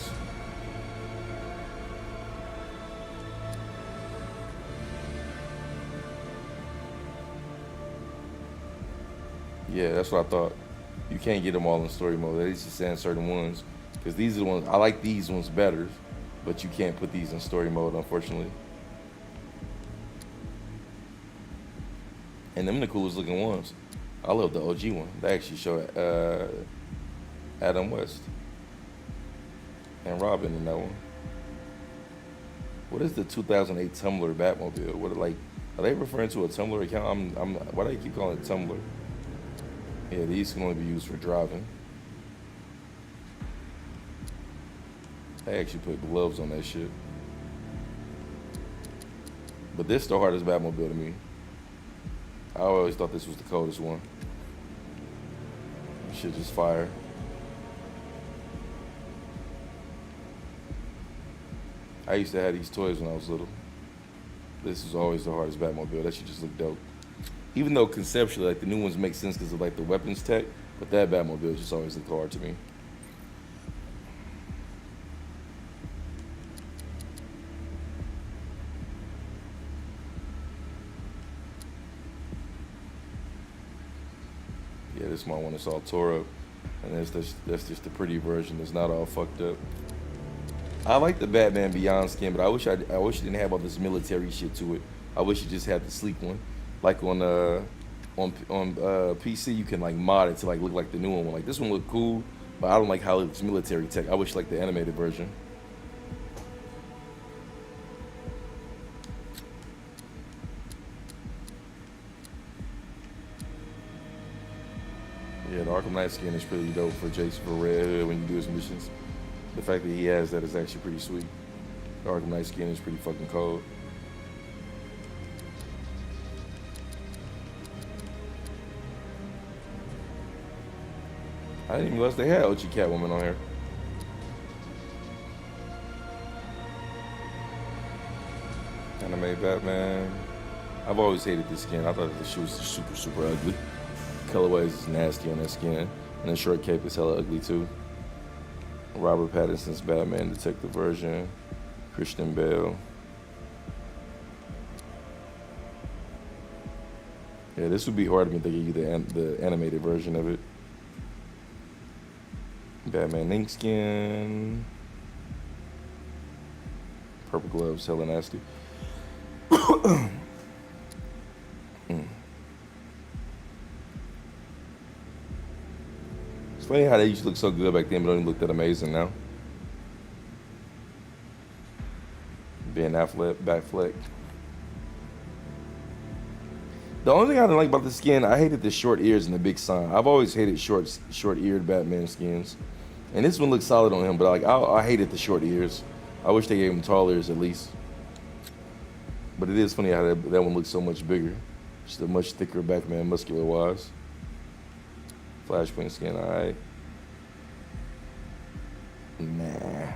Yeah, that's what I thought. You can't get them all in story mode. They just saying certain ones, because these are the ones I like. These ones better, but you can't put these in story mode, unfortunately. And them the coolest looking ones. I love the OG one. They actually show Adam West and Robin in that one. What is the 2008 Tumblr Batmobile? What are they referring to a Tumblr account? Why do they keep calling it Tumblr? Yeah, these can only be used for driving. They actually put gloves on that shit. But this is the hardest Batmobile to me. I always thought this was the coldest one. Shit just fire. I used to have these toys when I was little. This was always the hardest Batmobile. That shit just looked dope. Even though conceptually, like the new ones make sense because of like the weapons tech, but that Batmobile just always looked hard to me. Yeah, this my one is all tore up, and that's just the pretty version. It's not all fucked up. I like the Batman Beyond skin, but I wish it didn't have all this military shit to it. I wish it just had the sleek one, like on PC you can like mod it to like look like the new one. Like this one look cool, but I don't like how it's military tech. I wish like the animated version. Yeah, the Arkham Knight skin is pretty dope for Jason for Red Hood when you do his missions. The fact that he has that is actually pretty sweet. The Arkham Knight skin is pretty fucking cold. I didn't even realize they had OG Catwoman on here. Anime Batman. I've always hated this skin. I thought the shoe was super, super ugly. Colorways is nasty on that skin. And the short cape is hella ugly too. Robert Pattinson's Batman Detective version. Christian Bale. Yeah, this would be hard for me to give you the animated version of it. Batman ink skin. Purple gloves, hella nasty. It's funny how they used to look so good back then, but don't even look that amazing now. Ben Affleck, Batfleck. The only thing I didn't like about the skin, I hated the short ears and the big sign. I've always hated short-eared Batman skins. And this one looks solid on him, but like I hated the short ears. I wish they gave him tall ears at least. But it is funny how that one looks so much bigger. Just a much thicker Batman, muscular-wise. Flashpoint skin, alright. Nah.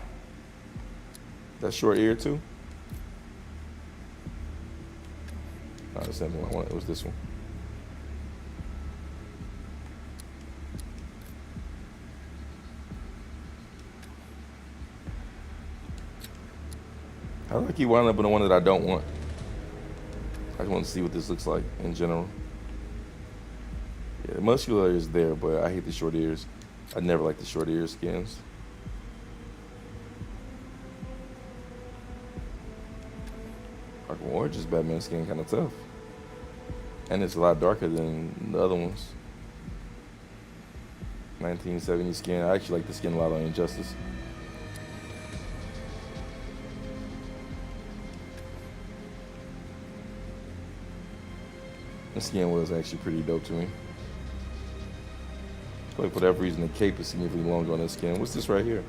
That's short ear too? No, the same one I wanted. It was this one. How do I keep winding up in the one that I don't want? I just want to see what this looks like in general. Yeah, the muscular is there, but I hate the short ears. I never liked the short ear skins. Arkham Origins Batman skin kind of tough. And it's a lot darker than the other ones. 1970 skin. I actually like the skin a lot on Injustice. The skin was actually pretty dope to me. Like for whatever reason, the cape is significantly longer on this skin. What's this right here?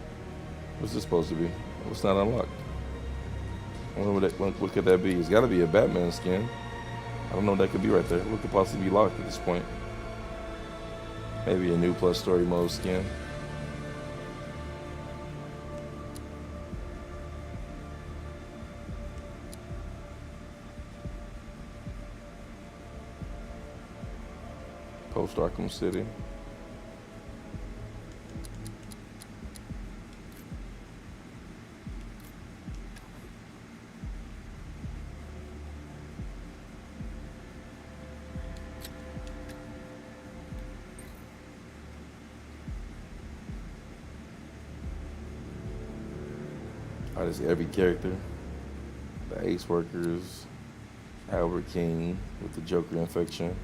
What's this supposed to be? What's not unlocked? I wonder what could that be? It's got to be a Batman skin. I don't know what that could be right there. What could possibly be locked at this point? Maybe a new plus story mode skin. Post Arkham City. I just every character. The Ace Workers, Albert King with the Joker infection.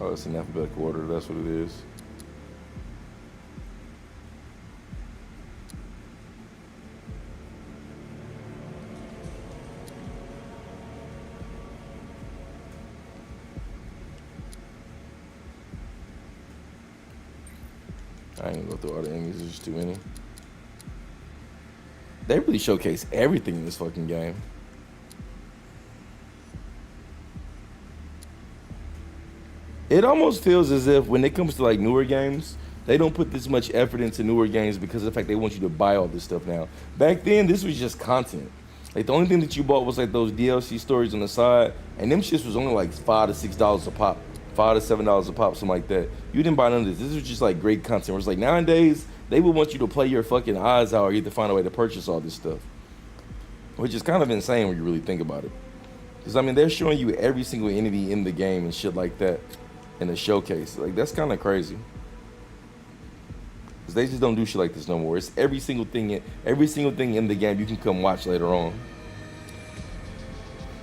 Oh, it's in alphabetical order, that's what it is. I ain't gonna go through all the enemies, there's just too many. They really showcase everything in this fucking game. It almost feels as if when it comes to like newer games, they don't put this much effort into newer games because of the fact they want you to buy all this stuff now. Back then, this was just content. Like the only thing that you bought was like those DLC stories on the side, and them shits was only like $5 to $6 a pop, $5 to $7 a pop, something like that. You didn't buy none of this. This was just like great content. Where it's like nowadays they would want you to play your fucking eyes out or you have to find a way to purchase all this stuff, which is kind of insane when you really think about it. Because I mean they're showing you every single entity in the game and shit like that in a showcase. Like that's kind of crazy. Because they just don't do shit like this no more. It's every single thing in the game you can come watch later on.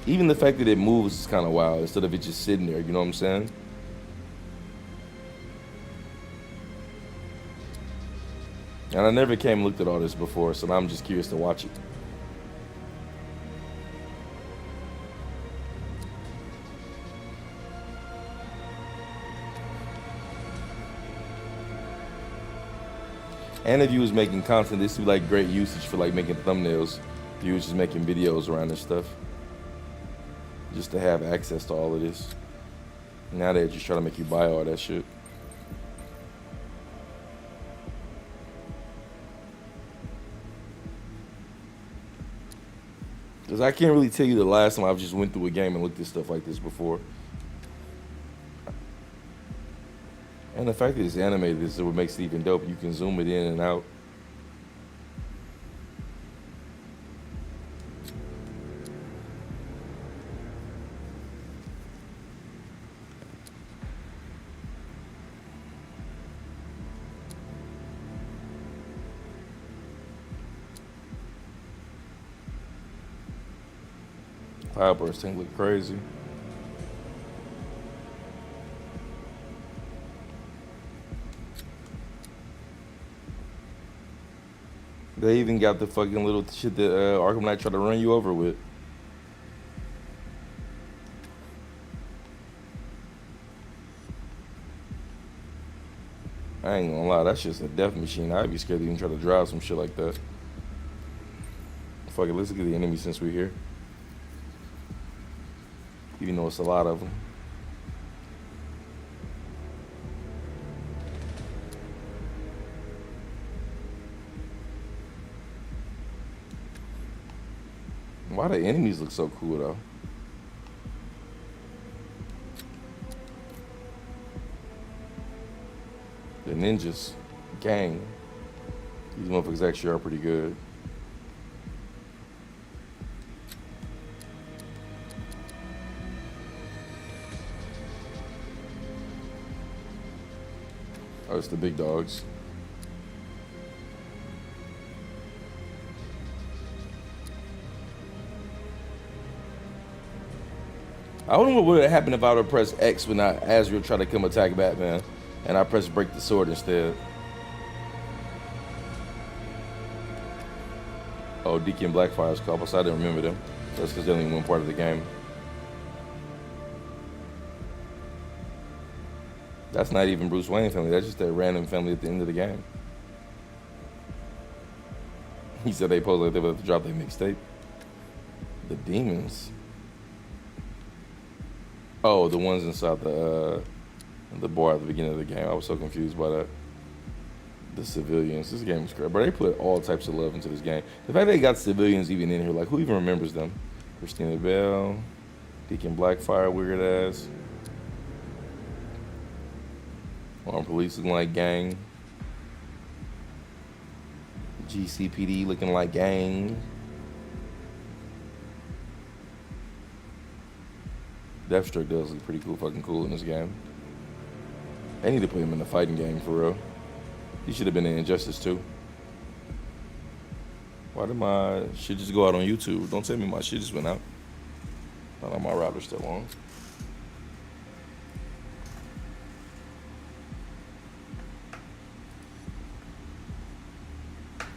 Even the fact that it moves is kind of wild instead of it just sitting there, you know what I'm saying? And I never came and looked at all this before, so now I'm just curious to watch it. And if you was making content, this would be like great usage for like making thumbnails. If you was just making videos around this stuff. Just to have access to all of this. Now they're just trying to make you buy all that shit. Because I can't really tell you the last time I've just went through a game and looked at stuff like this before. And the fact that it's animated is what makes it even dope. You can zoom it in and out. Cloudburst thing look crazy. They even got the fucking little shit that Arkham Knight tried to run you over with. I ain't gonna lie, that's just a death machine. I'd be scared to even try to drive some shit like that. Fuck it, let's look at the enemy since we're here. Even though it's a lot of them. Why the enemies look so cool though? The ninjas, gang. These motherfuckers actually are pretty good. Oh, it's the big dogs. I wonder what would have happened if I would have pressed X when Azrael tried to come attack Batman, and I pressed break the sword instead. Oh, Deacon Blackfire's couple, so I didn't remember them. That's because they're only one part of the game. That's not even Bruce Wayne family. That's just a random family at the end of the game. He said they posed like they would have to drop their mixtape. The demons. Oh, the ones inside the bar at the beginning of the game. I was so confused by that. The civilians. This game is great, but they put all types of love into this game. The fact they got civilians even in here, like who even remembers them? Christina Bell, Deacon Blackfire, weird ass. Armed police looking like gang. GCPD looking like gang. Deathstroke does look pretty fucking cool in this game. They need to put him in the fighting game for real. He should have been in Injustice too. Why did my shit just go out on YouTube? Don't tell me my shit just went out. I know my router's still on.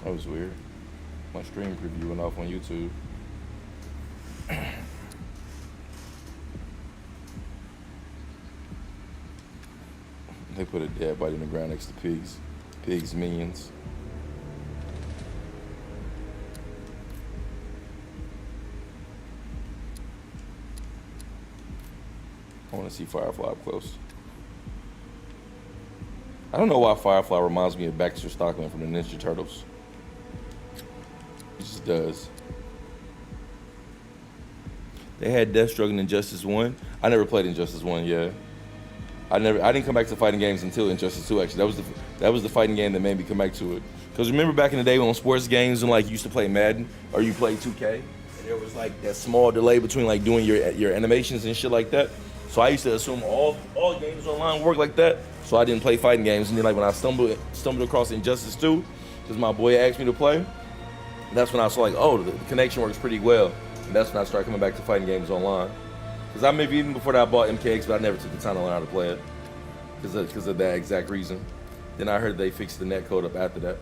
That was weird. My stream preview went off on YouTube. They put a dead body in the ground next to pigs. Pigs minions. I want to see Firefly up close. I don't know why Firefly reminds me of Baxter Stockman from the Ninja Turtles. It just does. They had Deathstroke in Injustice 1. I never played Injustice 1, yeah. I didn't come back to fighting games until Injustice 2, actually. That was the fighting game that made me come back to it. Because remember back in the day when on sports games and like you used to play Madden or you played 2K, and there was like that small delay between like doing your animations and shit like that. So I used to assume all games online work like that. So I didn't play fighting games. And then like when I stumbled across Injustice 2, because my boy asked me to play, that's when I saw like, oh, the connection works pretty well. And that's when I started coming back to fighting games online. Because I maybe even before that I bought MKX, but I never took the time to learn how to play it. Because of that exact reason. Then I heard they fixed the netcode up after that.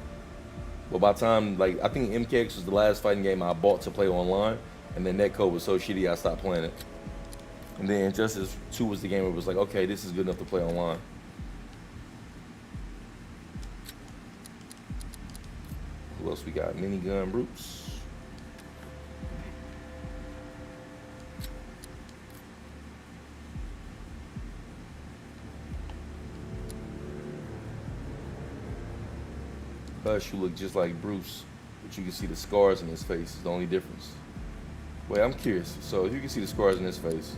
But by the time, like, I think MKX was the last fighting game I bought to play online. And the netcode was so shitty I stopped playing it. And then Injustice 2 was the game where it was like, okay, this is good enough to play online. Who else we got? Minigun Brutes. Hush, who look just like Bruce, but you can see the scars in his face. Is the only difference. Wait, I'm curious. So if you can see the scars in his face,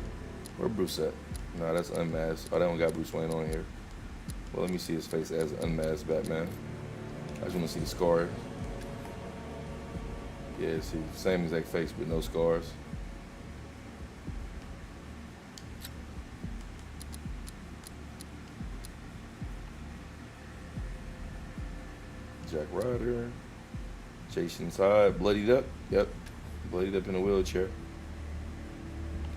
where Bruce at? No, that's unmasked. Oh, they don't got Bruce Wayne on here. Well, let me see his face as unmasked Batman. I just want to see the scar. Yeah, see, same exact face, but no scars. Jack Ryder, Jason's Hyde, bloodied up. Yep, bloodied up in a wheelchair.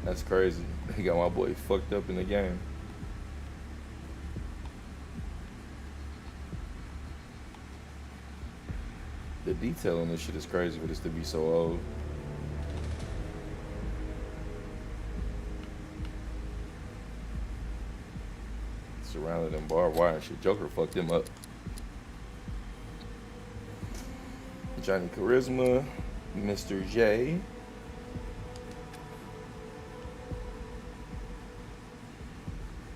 That's crazy. He got my boy fucked up in the game. The detail on this shit is crazy for this to be so old. Surrounded in barbed wire and shit. Joker fucked him up. Johnny Charisma, Mr. J.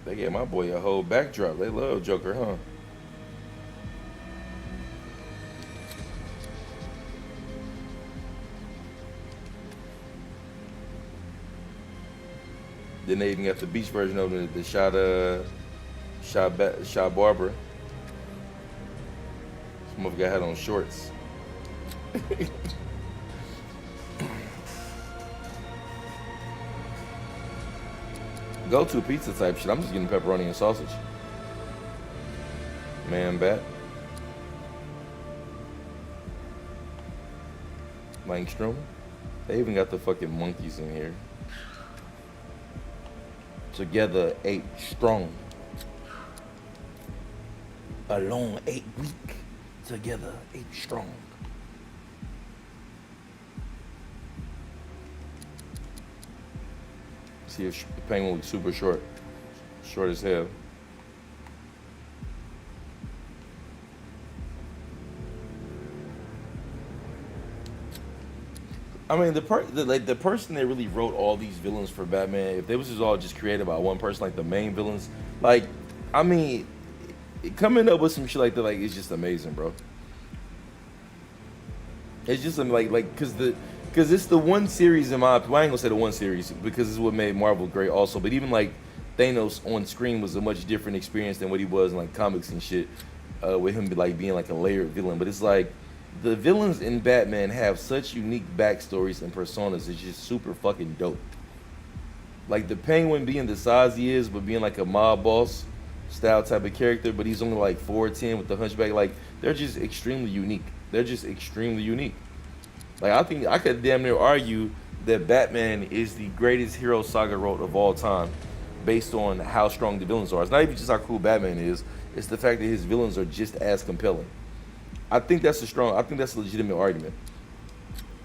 They gave my boy a whole backdrop. They love Joker, huh? Then they even got the beach version of the shot barber. This motherfucker had on shorts. Go to pizza type shit. I'm just getting pepperoni and sausage. Man Bat. Langstrom. They even got the fucking monkeys in here. Together 8 strong. Alone 8 weak. Together 8 strong. See if the Penguin looks super short. Short as hell. I mean, the person that really wrote all these villains for Batman, if they was just all just created by one person, like the main villains, like, I mean, coming up with some shit like that, like, it's just amazing, bro. It's just like, cause it's the one series in my, well, I ain't gonna say the one series because it's what made Marvel great also, but even like Thanos on screen was a much different experience than what he was in like comics and shit, with him like being like a layered villain. But it's like, the villains in Batman have such unique backstories and personas. It's just super fucking dope. Like the Penguin being the size he is, but being like a mob boss style type of character, but he's only like 4'10" with the hunchback. Like, they're just extremely unique. They're just extremely unique. Like, I think I could damn near argue that Batman is the greatest hero saga wrote of all time, based on how strong the villains are. It's not even just how cool Batman is. It's the fact that his villains are just as compelling. I think that's a legitimate argument.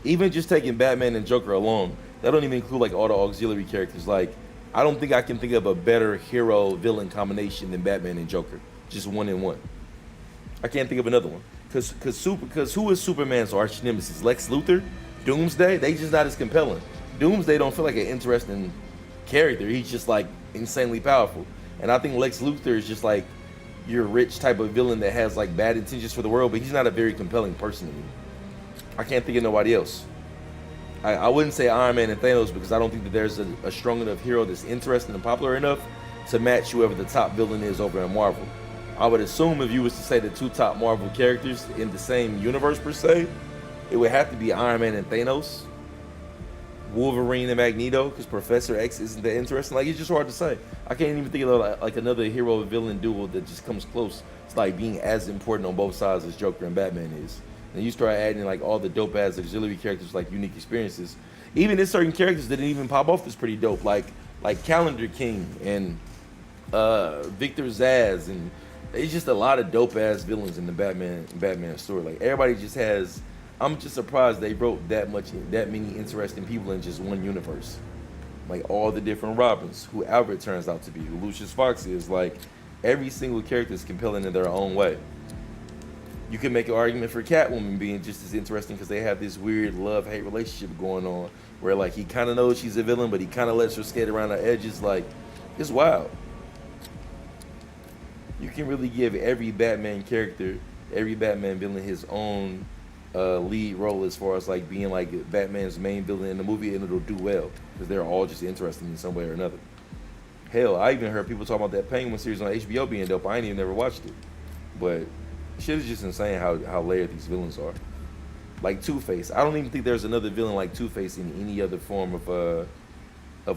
Even just taking Batman and Joker alone, that don't even include like all the auxiliary characters. Like, I don't think I can think of a better hero-villain combination than Batman and Joker. Just one in one. I can't think of another one. Cause who is Superman's arch nemesis? Lex Luthor? Doomsday? They just not as compelling. Doomsday don't feel like an interesting character. He's just like insanely powerful. And I think Lex Luthor is just like your rich type of villain that has like bad intentions for the world, but he's not a very compelling person to me. I can't think of nobody else. I wouldn't say Iron Man and Thanos because I don't think that there's a strong enough hero that's interesting and popular enough to match whoever the top villain is over in Marvel. I would assume if you was to say the two top Marvel characters in the same universe per se, it would have to be Iron Man and Thanos, Wolverine and Magneto, because Professor X isn't that interesting. Like, it's just hard to say. I can't even think of like another hero villain duo that just comes close to like being as important on both sides as Joker and Batman is. And you start adding like all the dope ass auxiliary characters, like unique experiences. Even in certain characters that didn't even pop off that's pretty dope, like Calendar King and Victor Zsasz, and it's just a lot of dope ass villains in the Batman story. Like, everybody just has. I'm just surprised they wrote that many interesting people in just one universe. Like all the different Robins, who Albert turns out to be, who Lucius Fox is. Like, every single character is compelling in their own way. You can make an argument for Catwoman being just as interesting because they have this weird love-hate relationship going on where like he kind of knows she's a villain, but he kind of lets her skate around the edges. Like, it's wild. You can really give every Batman character, every Batman villain his own lead role as far as like being like Batman's main villain in the movie, and it'll do well because they're all just interesting in some way or another. Hell, I even heard people talk about that Penguin series on HBO being dope. I ain't even never watched it, but shit is just insane how layered these villains are. Like Two-Face, I don't even think there's another villain like Two-Face in any other form of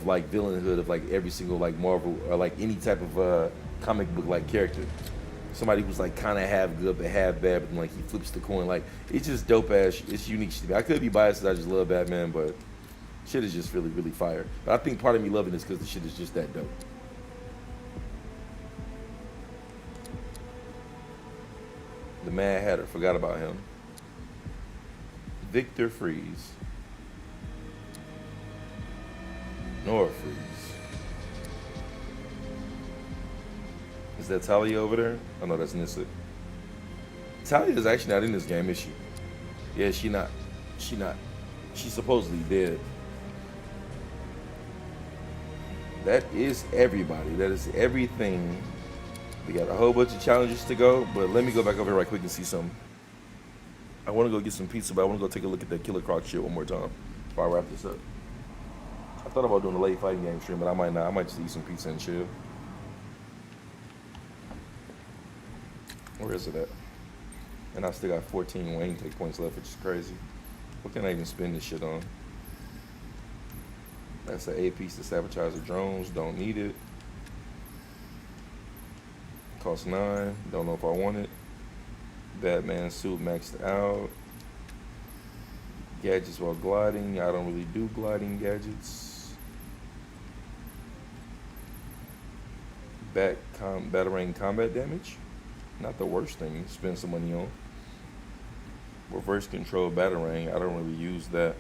like villainhood of like every single like Marvel or like any type of comic book like character. Somebody who's like kind of half good but half bad, but then, like he flips the coin. Like, it's just dope ass. It's unique to me. I could be biased because I just love Batman, but shit is just really, really fire. But I think part of me loving this because the shit is just that dope. The Mad Hatter, forgot about him. Victor Freeze. Nora Freeze. Is that Talia over there? Oh no, that's Nissa. Talia is actually not in this game, is she? Yeah, she not. She's supposedly dead. That is everybody. That is everything. We got a whole bunch of challenges to go, but let me go back over here right quick and see something. I want to go get some pizza, but I want to go take a look at that Killer Croc shit one more time before I wrap this up. I thought about doing a late fighting game stream, but I might not. I might just eat some pizza and chill. Where is it at? And I still got 14 Wayne take points left, which is crazy. What can I even spend this shit on? That's an A piece to sabotage the drones. Don't need it. Cost 9. Don't know if I want it. Batman suit maxed out. Gadgets while gliding. I don't really do gliding gadgets. Batarang combat damage. Not the worst thing to spend some money on. Reverse control Batarang. I don't really use that.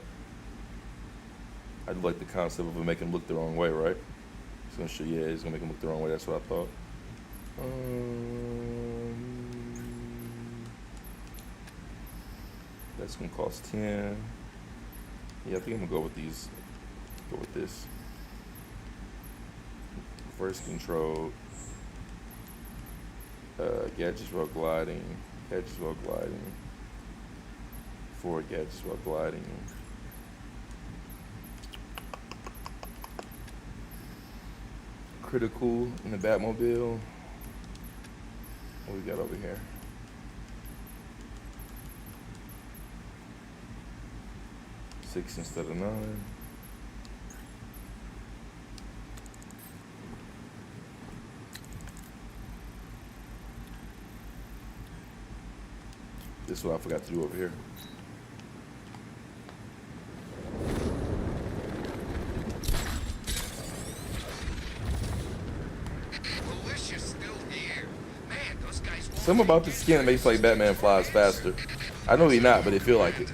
I do like the concept of making him look the wrong way, right? It's gonna show, yeah, it's gonna make him look the wrong way. That's what I thought. That's gonna cost 10. Yeah, I think I'm gonna go with these. Go with this. Reverse control. Gadgets while gliding. Gadgets while gliding. 4 gadgets while gliding. Critical in the Batmobile. What we got over here? Six instead of 9. This is what I forgot to do over here. Something about the skin that makes like Batman flies faster. I know he's not, but it feel like it.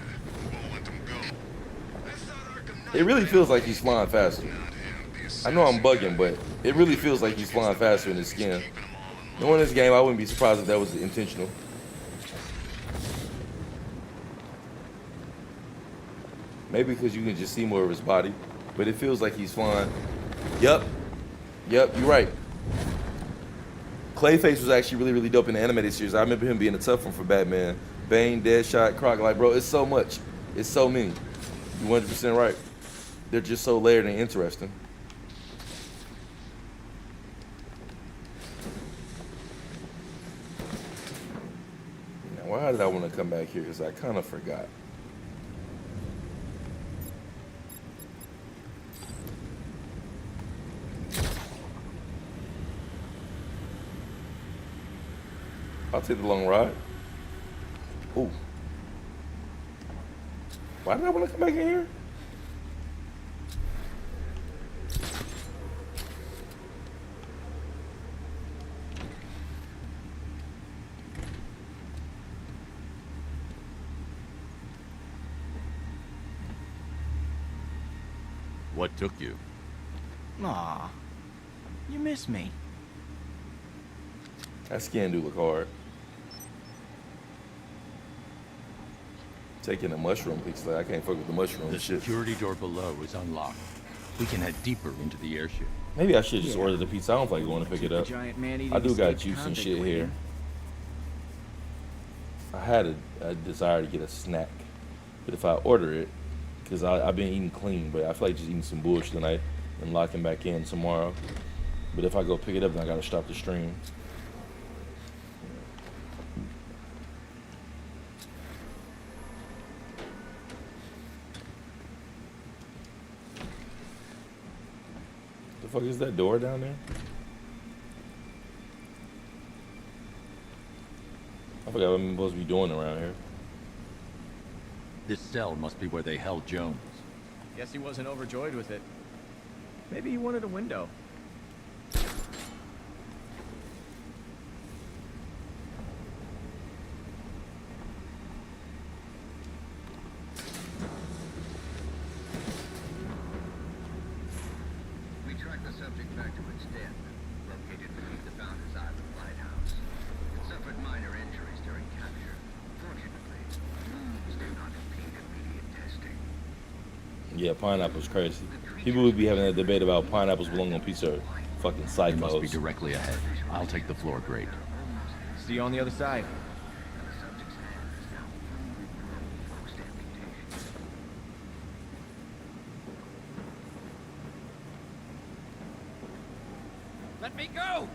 It really feels like he's flying faster. I know I'm bugging, but it really feels like he's flying faster in his skin. Knowing this game, I wouldn't be surprised if that was intentional. Maybe because you can just see more of his body, but it feels like he's flying. Yep, you're right. Clayface was actually really, really dope in the animated series. I remember him being a tough one for Batman. Bane, Deadshot, Croc, like, bro, it's so much. It's so many. You're 100% right. They're just so layered and interesting. Now, why did I want to come back here? Because I kind of forgot. I'll take the long ride. Ooh. Why did I want to come back in here? What took you? Aw, you miss me. That skin do look hard. Taking a mushroom pizza, like, I can't fuck with the mushroom The shit. security door below is unlocked. We can head deeper into the airship. Maybe I should just order the pizza. I don't feel like going to pick it up. I do got juice and shit here. I had a desire to get a snack, but if I order it, because I've been eating clean, but I feel like just eating some bullshit tonight and locking back in tomorrow. But if I go pick it up, then I gotta stop the stream. The fuck is that door down there? I forgot what I'm supposed to be doing around here. This cell must be where they held Jones. Guess he wasn't overjoyed with it. Maybe he wanted a window. We tracked the subject back to its den, located beneath the Founder's Island lighthouse. It suffered minor injuries during capture. Fortunately, wounds do not impede immediate testing. Yeah, pineapple's crazy. People would be having a debate about pineapples belong on pizza. Fucking It must be psychos. directly ahead. I'll take the floor grate. See you on the other side. Let me go!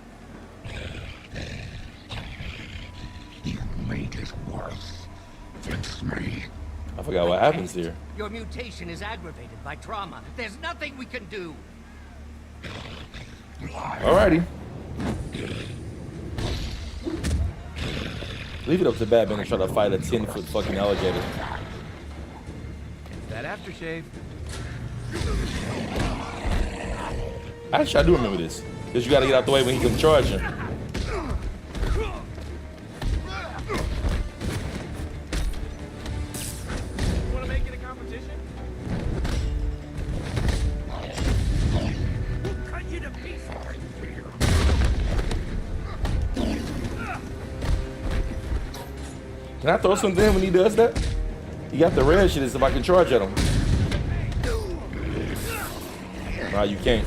You made it worse. Fix me. I forgot what happens here. Your mutation is aggravated by trauma. There's nothing we can do. Alrighty. Leave it up to Batman and try to fight a 10-foot fucking alligator. That aftershave. Actually, I do remember this. Because you gotta get out the way when he comes charging. Wanna make it a competition? We'll cut you to pieces. Can I throw something in when he does that? You got the red shit, is if I can charge at him. Nah, you can't.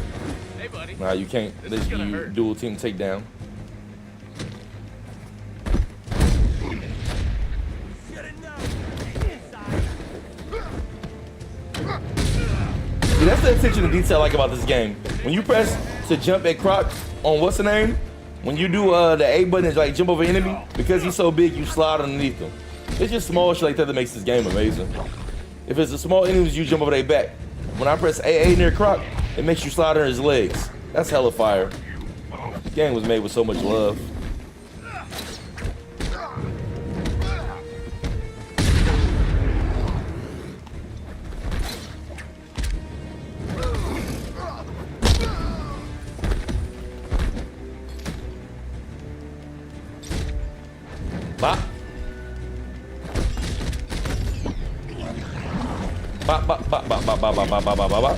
Hey, buddy. Nah, you can't. This you dual team takedown. See, that's the attention to detail I like about this game. When you press to jump at Croc on what's the name? When you do the A button, it's like jump over enemy. Because he's so big, you slide underneath him. It's just small shit like that that makes this game amazing. If it's a small enemies, you jump over their back. When I press AA near Croc, it makes you slide under his legs. That's hella fire. The game was made with so much love. Bop. Bop, bop, bop, bop, bop, bop, bop, bop, bop, bop, bop.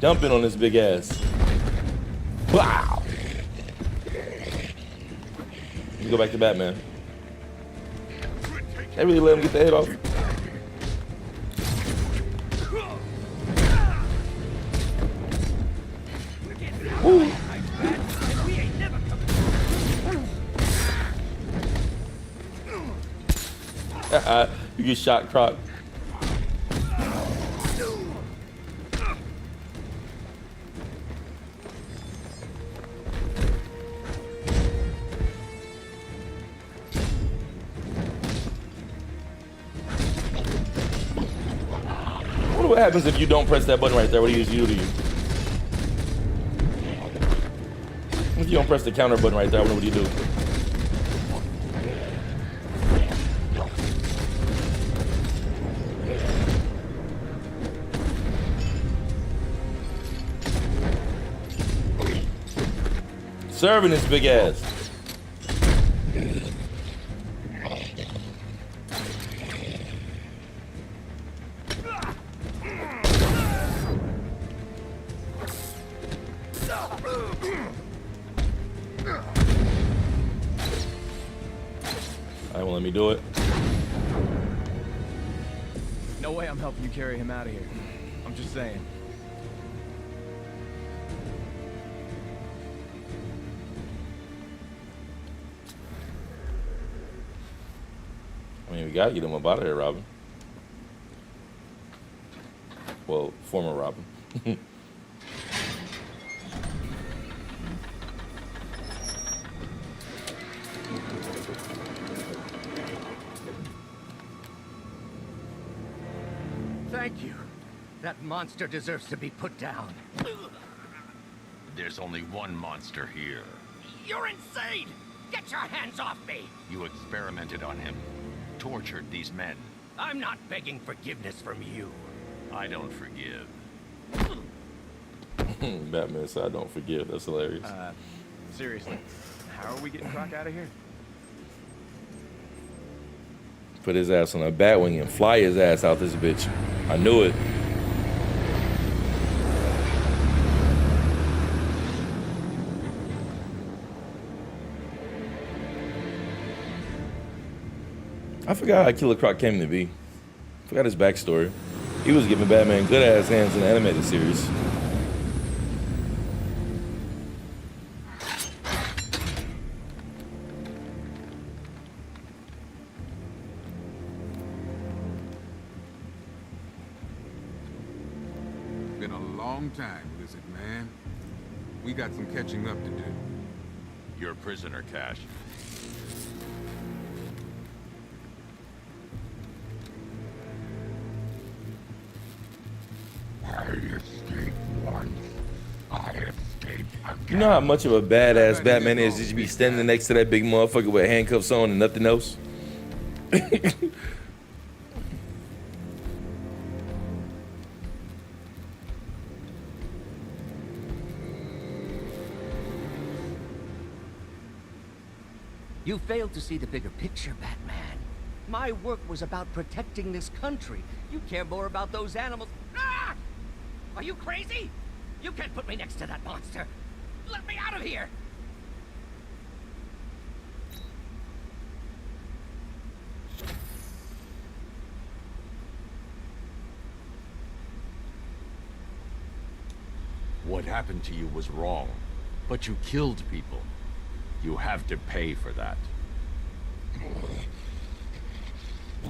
Dumping on this big ass. Wow. Let me go back to Batman. Quit taking They really let him get the head off. Woo. You get shot, Croc. What happens if you don't press that button right there? What do you do to you? If you don't press the counter button right there, what do you do? Serving this big ass. Let me do it. No way I'm helping you carry him out of here. I'm just saying. I mean, we gotta get him up out of here, Robin. Well, former Robin. Thank you. That monster deserves to be put down. There's only one monster here. You're insane! Get your hands off me! You experimented on him. Tortured these men. I'm not begging forgiveness from you. I don't forgive. Batman said I don't forgive. That's hilarious. Seriously, how are we getting Croc out of here? Put his ass on a Batwing and fly his ass out this bitch. I knew it. I forgot how Killer Croc came to be. Forgot his backstory. He was giving Batman good ass hands in the animated series. Been a long time, Lizard Man. We got some catching up to do. You're a prisoner, Cash. You know how much of a badass Batman is? Did you be standing next to that big motherfucker with handcuffs on and nothing else? You failed to see the bigger picture, Batman. My work was about protecting this country. You care more about those animals. Ah! Are you crazy? You can't put me next to that monster. Let me out of here! What happened to you was wrong, but you killed people. You have to pay for that.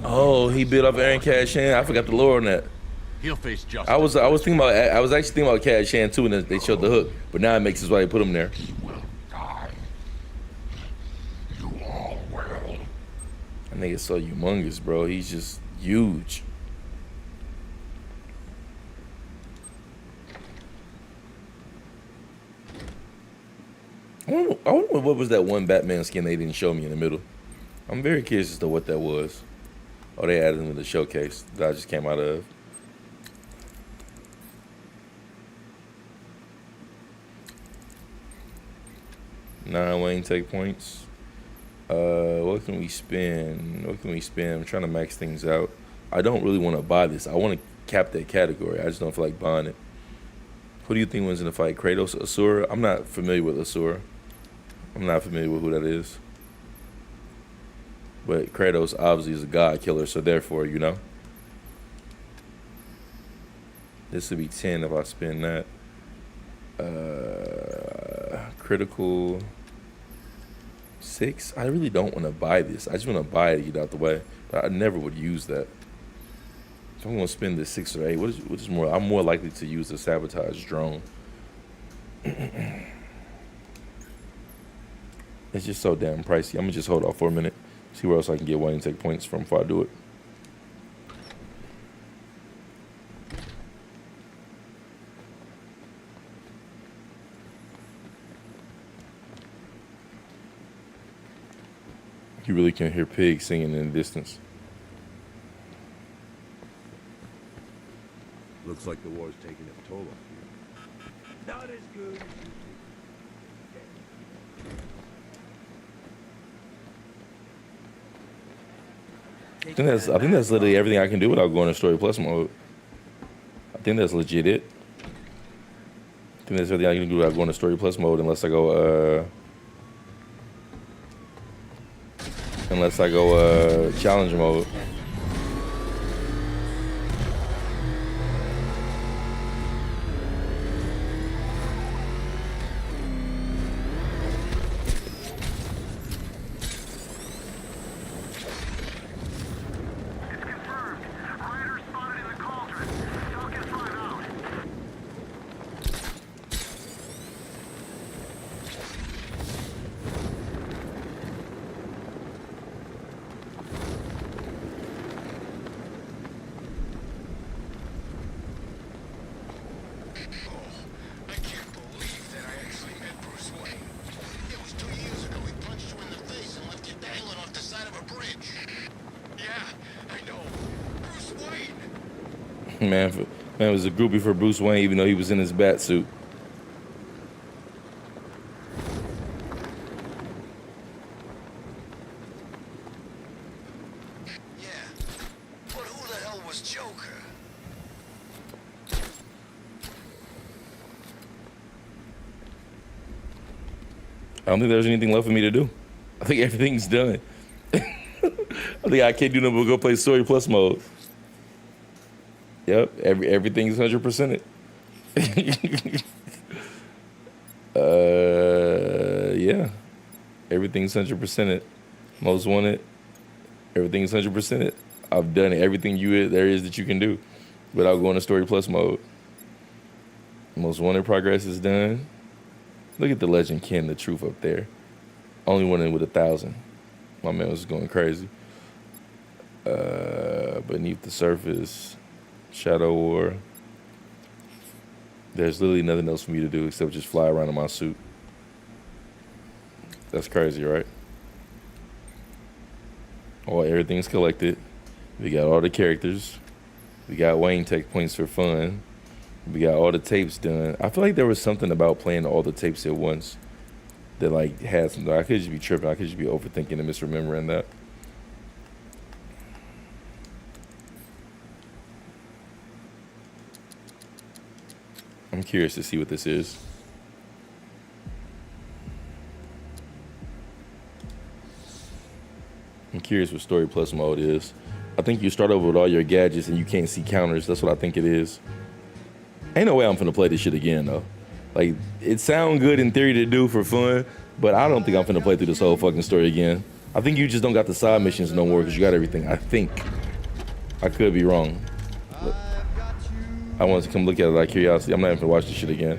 Oh, he beat up Aaron Cash-In. I forgot the lore on that. He'll face justice. I was actually thinking about Cash-In too, and they showed the hook. But now it makes sense why they put him there. That nigga's so humongous, bro. He's just huge. I wonder what was that one Batman skin they didn't show me in the middle. I'm very curious as to what that was. Oh, they added him to the showcase that I just came out of. Wayne take points. What can we spend? What can we spend? I'm trying to max things out. I don't really want to buy this. I want to cap that category. I just don't feel like buying it. Who do you think wins in the fight? Kratos, Asura? I'm not familiar with Asura. I'm not familiar with who that is. But Kratos obviously is a god killer, so therefore, you know. This would be 10 if I spend that. Critical 6. I really don't want to buy this. I just want to buy it to get out the way. But I never would use that. So I'm going to spend the 6 or 8. What is more? I'm more likely to use the sabotage drone. It's just so damn pricey. I'm going to just hold off for a minute. See where else I can get Wayne Tech points from before I do it. You really can hear pigs singing in the distance. Looks like the war's taking a toll on you. Not as good as you I think that's literally everything I can do without going to Story Plus mode. I think that's legit it. I think that's everything I can do without going to Story Plus mode unless I go challenge mode. Man was a groupie for Bruce Wayne even though he was in his bat suit. Yeah, but who the hell was Joker? I don't think there's anything left for me to do. I think everything's done. I think I can't do nothing but go play Story Plus mode. Yep, everything's 100%. Yeah, everything's 100%. Most wanted, everything's 100%. I've done everything there is that you can do without going to Story Plus mode. Most wanted progress is done. Look at the legend Ken, the truth up there. Only one in with 1,000. My man was going crazy. Beneath the surface. Shadow War. There's literally nothing else for me to do except just fly around in my suit. That's crazy, right? Everything's collected. We got all the characters. We got Wayne Tech points for fun. We got all the tapes done. I feel like there was something about playing all the tapes at once that like had something. I could just be tripping. I could just be overthinking and misremembering that. I'm curious to see what this is. I'm curious what Story Plus mode is. I think you start over with all your gadgets and you can't see counters. That's what I think it is. Ain't no way I'm finna play this shit again though. Like, it sound good in theory to do for fun, but I don't think I'm finna play through this whole fucking story again. I think you just don't got the side missions no more because you got everything. I think. I could be wrong. But I wanted to come look at it out of curiosity. I'm not even gonna watch this shit again.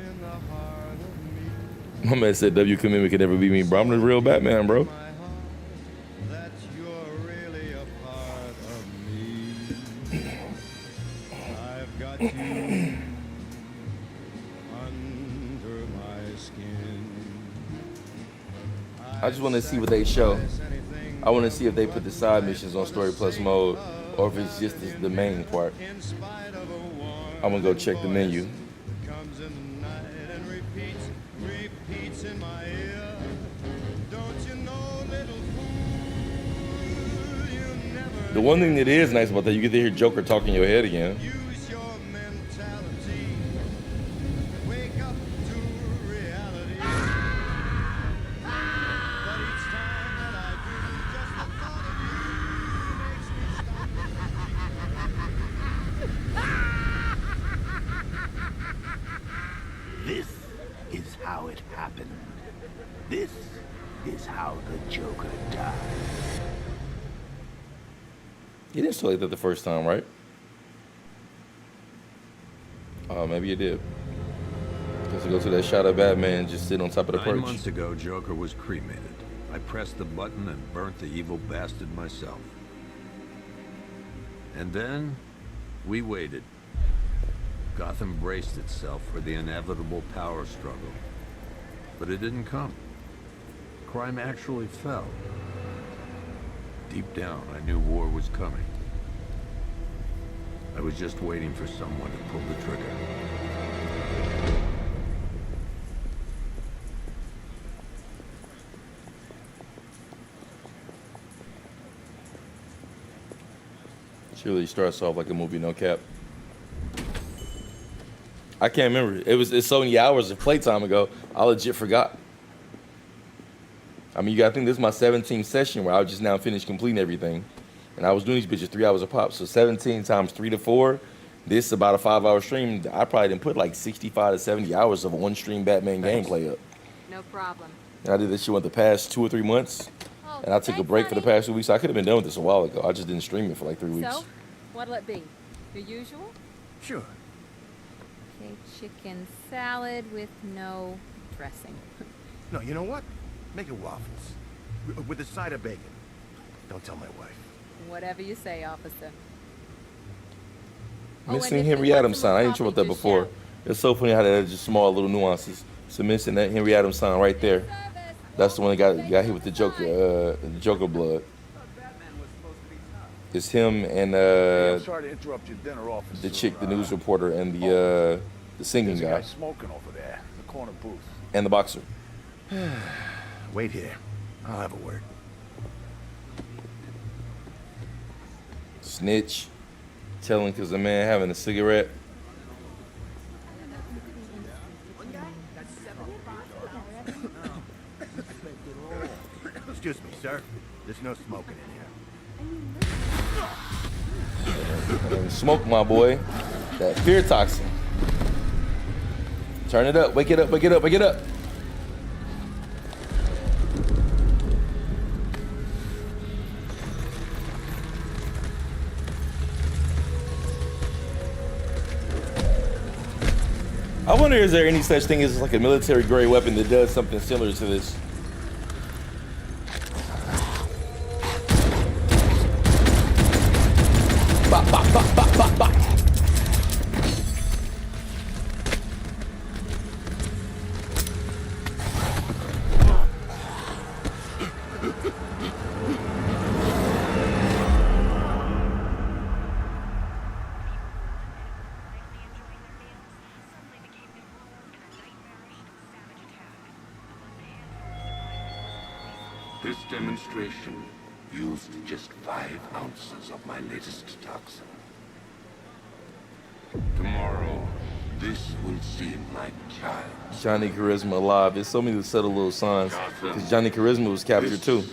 My man said W commitment could never be me, bro. I'm the real Batman, bro. I just want to see what they show. I want to see if they put the side missions on Story Plus mode or if it's just the main part. I'm gonna go check the menu. The one thing that is nice about that, you get to hear Joker talk in your head again. how it happened. This is how the Joker died. You didn't say that the first time, right? Oh, maybe you did. Because to go to that shot of Batman just sitting on top of the 9 perch. months ago, Joker was cremated. I pressed the button and burnt the evil bastard myself. And then, we waited. Gotham braced itself for the inevitable power struggle. But it didn't come. Crime actually fell. Deep down, I knew war was coming. I was just waiting for someone to pull the trigger. Surely starts off like a movie, no cap. I can't remember. It's so many hours of playtime ago. I legit forgot. I mean, I think this is my 17th session where I just now finished completing everything. And I was doing these bitches 3 hours a pop. So 17 times 3 to 4. This is about a 5-hour stream. I probably didn't put like 65 to 70 hours of on-stream Batman gameplay up. No problem. And I did this shit with the past 2 or 3 months. And I took a break for the past 2 weeks. I could have been done with this a while ago. I just didn't stream it for like 3 weeks. So, what'll it be? Your usual? Sure. Okay, chicken salad with no dressing. No, you know what? Make it waffles. With a side of bacon. Don't tell my wife. Whatever you say, officer. Missing Henry Adams sign. I didn't know about that before. It's so funny how that's just small little nuances. So missing that Henry Adams sign right there. That's the one that got hit with the Joker blood. It's him and I'm sorry to interrupt your dinner, officer. the chick, the news reporter, and the singing There's a guy, smoking over there, in the corner booth. and the boxer. Wait here. I'll have a word. Snitch, telling because the man having a cigarette. Excuse me, sir. There's no smoking in here. Smoke, my boy. That fear toxin. Turn it up. Wake it up. Wake it up. Wake it up. I wonder, is there any such thing as like a military grade weapon that does something similar to this? Bop, bop, bop, bop, bop, bop. This demonstration used just 5 ounces of my latest toxin. Tomorrow, this will seem like child. Johnny Charisma alive. There's so many subtle little signs. Because Johnny Charisma was captured too.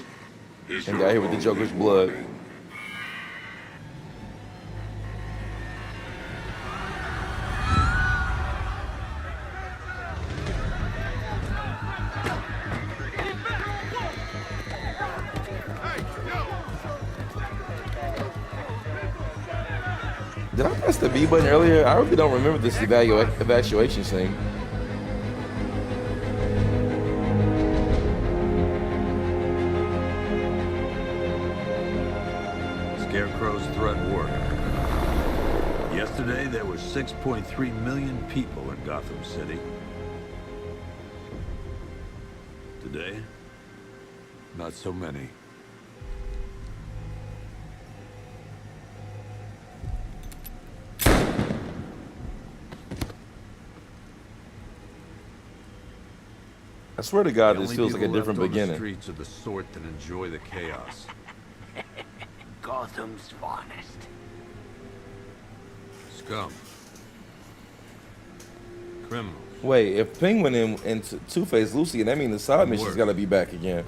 And got hit with the Joker's blood. Did I press the B button earlier? I really don't remember this evacuation scene. Scarecrow's threat worked. Yesterday, there were 6.3 million people in Gotham City. Today, not so many. I swear to God, The this only feels like a people different left on the beginning. Streets are the sort that enjoy the chaos. Gotham's finest. Scum. Criminals. Wait, if Penguin and Two-Face Lucy, that means the side mission's Work. gotta be back again.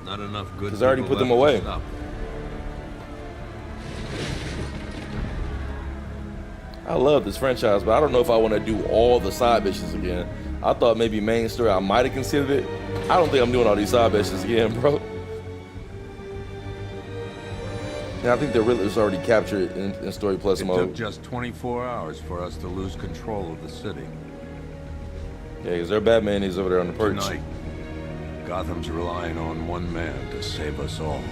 Not enough good. Because I already people put them left to away. stop. I love this franchise, but I don't know if I want to do all the side missions again. I thought maybe main story I might have considered it. I don't think I'm doing all these side missions again, bro. And I think the Riddler's already captured in Story Plus mode. It took just 24 hours for us to lose control of the city. Yeah, because their Batman is over there on the perch. Tonight, Gotham's relying on one man to save us all.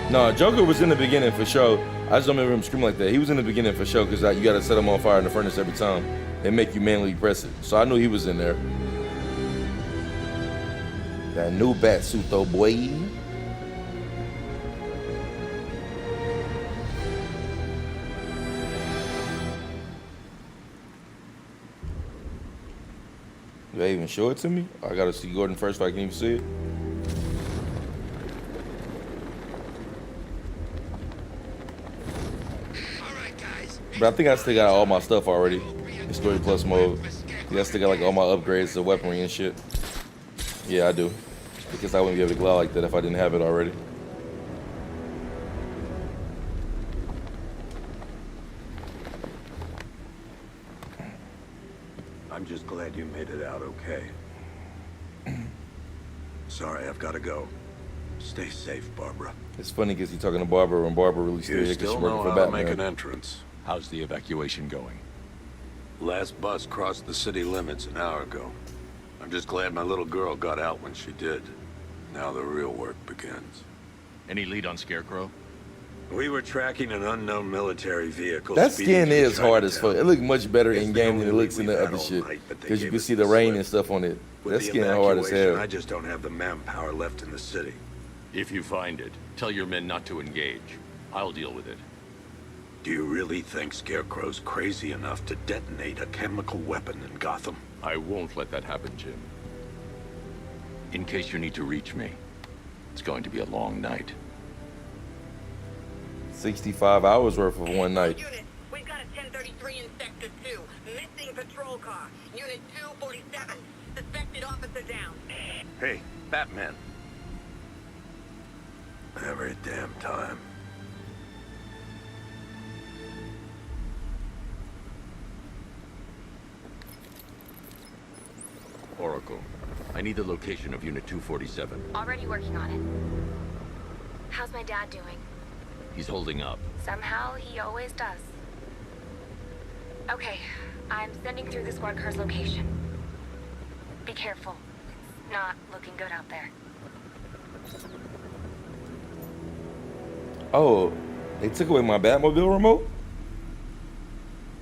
No, Joker was in the beginning for sure. I just don't remember him screaming like that. He was in the beginning for sure because you got to set him on fire in the furnace every time. They make you manually press it. So I knew he was in there. That new bat suit though, boy. Do they even show it to me? I gotta see Gordon first if I can even see it. But I think I still got all my stuff already in Story Plus mode. Yeah, I still got like all my upgrades to weaponry and shit. Yeah, I do. Because I wouldn't be able to glide like that if I didn't have it already. I'm just glad you made it out okay. Sorry, I've got to go. Stay safe, Barbara. It's funny because you're talking to Barbara when Barbara really still here because she's working for Batman. Make an entrance. How's the evacuation going? Last bus crossed the city limits an hour ago. I'm just glad my little girl got out when she did. Now the real work begins. Any lead on Scarecrow? We were tracking an unknown military vehicle. That skin is hard as fuck. It looks much better in game than it looks in the other shit. Because you can see the rain and stuff on it. That skin hard as hell. I just don't have the manpower left in the city. If you find it, tell your men not to engage. I'll deal with it. Do you really think Scarecrow's crazy enough to detonate a chemical weapon in Gotham? I won't let that happen, Jim. In case you need to reach me, it's going to be a long night. 65 hours worth of one night. Unit, we've got a 1033 in Sector 2. Missing patrol car. Unit 247. Suspected officer down. Hey, Batman. Every damn time. Oracle, I need the location of Unit 247. Already working on it. How's my dad doing? He's holding up. Somehow, he always does. Okay, I'm sending through the squad car's location. Be careful. It's not looking good out there. Oh, they took away my Batmobile remote?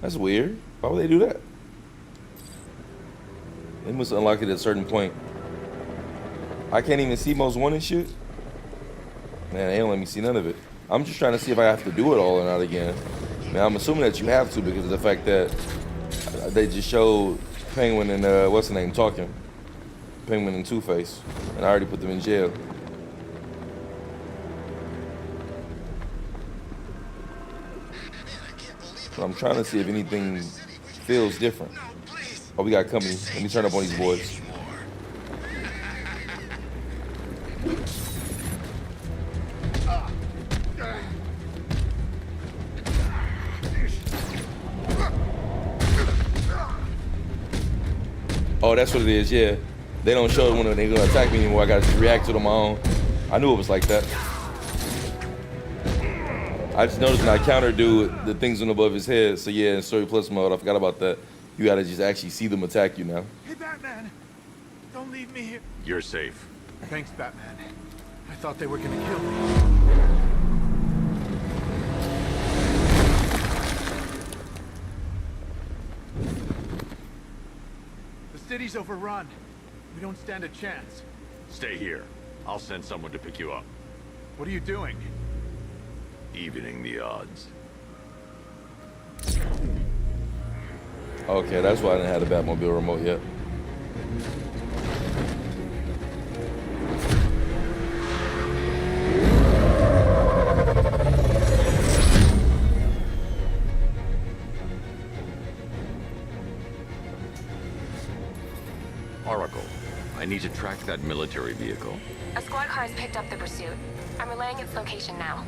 That's weird. Why would they do that? They must unlock it at a certain point. I can't even see most wanted shit. Man, they don't let me see none of it. I'm just trying to see if I have to do it all or not again. Man, I'm assuming that you have to because of the fact that they just showed Penguin and what's the name talking. Penguin and Two-Face, and I already put them in jail. So I'm trying to see if anything feels different. Oh, we got company. Let me turn up on these boys. Oh, that's what it is, yeah. They don't show it when they're gonna attack me anymore. I gotta react to it on my own. I knew it was like that. I just noticed when I counter dude, the things on above his head. So yeah, in Story Plus mode, I forgot about that. You gotta just actually see them attack you now. Hey, Batman! Don't leave me here. You're safe. Thanks, Batman. I thought they were gonna kill me. The city's overrun. We don't stand a chance. Stay here. I'll send someone to pick you up. What are you doing? Evening the odds. Okay, that's why I didn't have the Batmobile remote yet. Oracle, I need to track that military vehicle. A squad car has picked up the pursuit. I'm relaying its location now.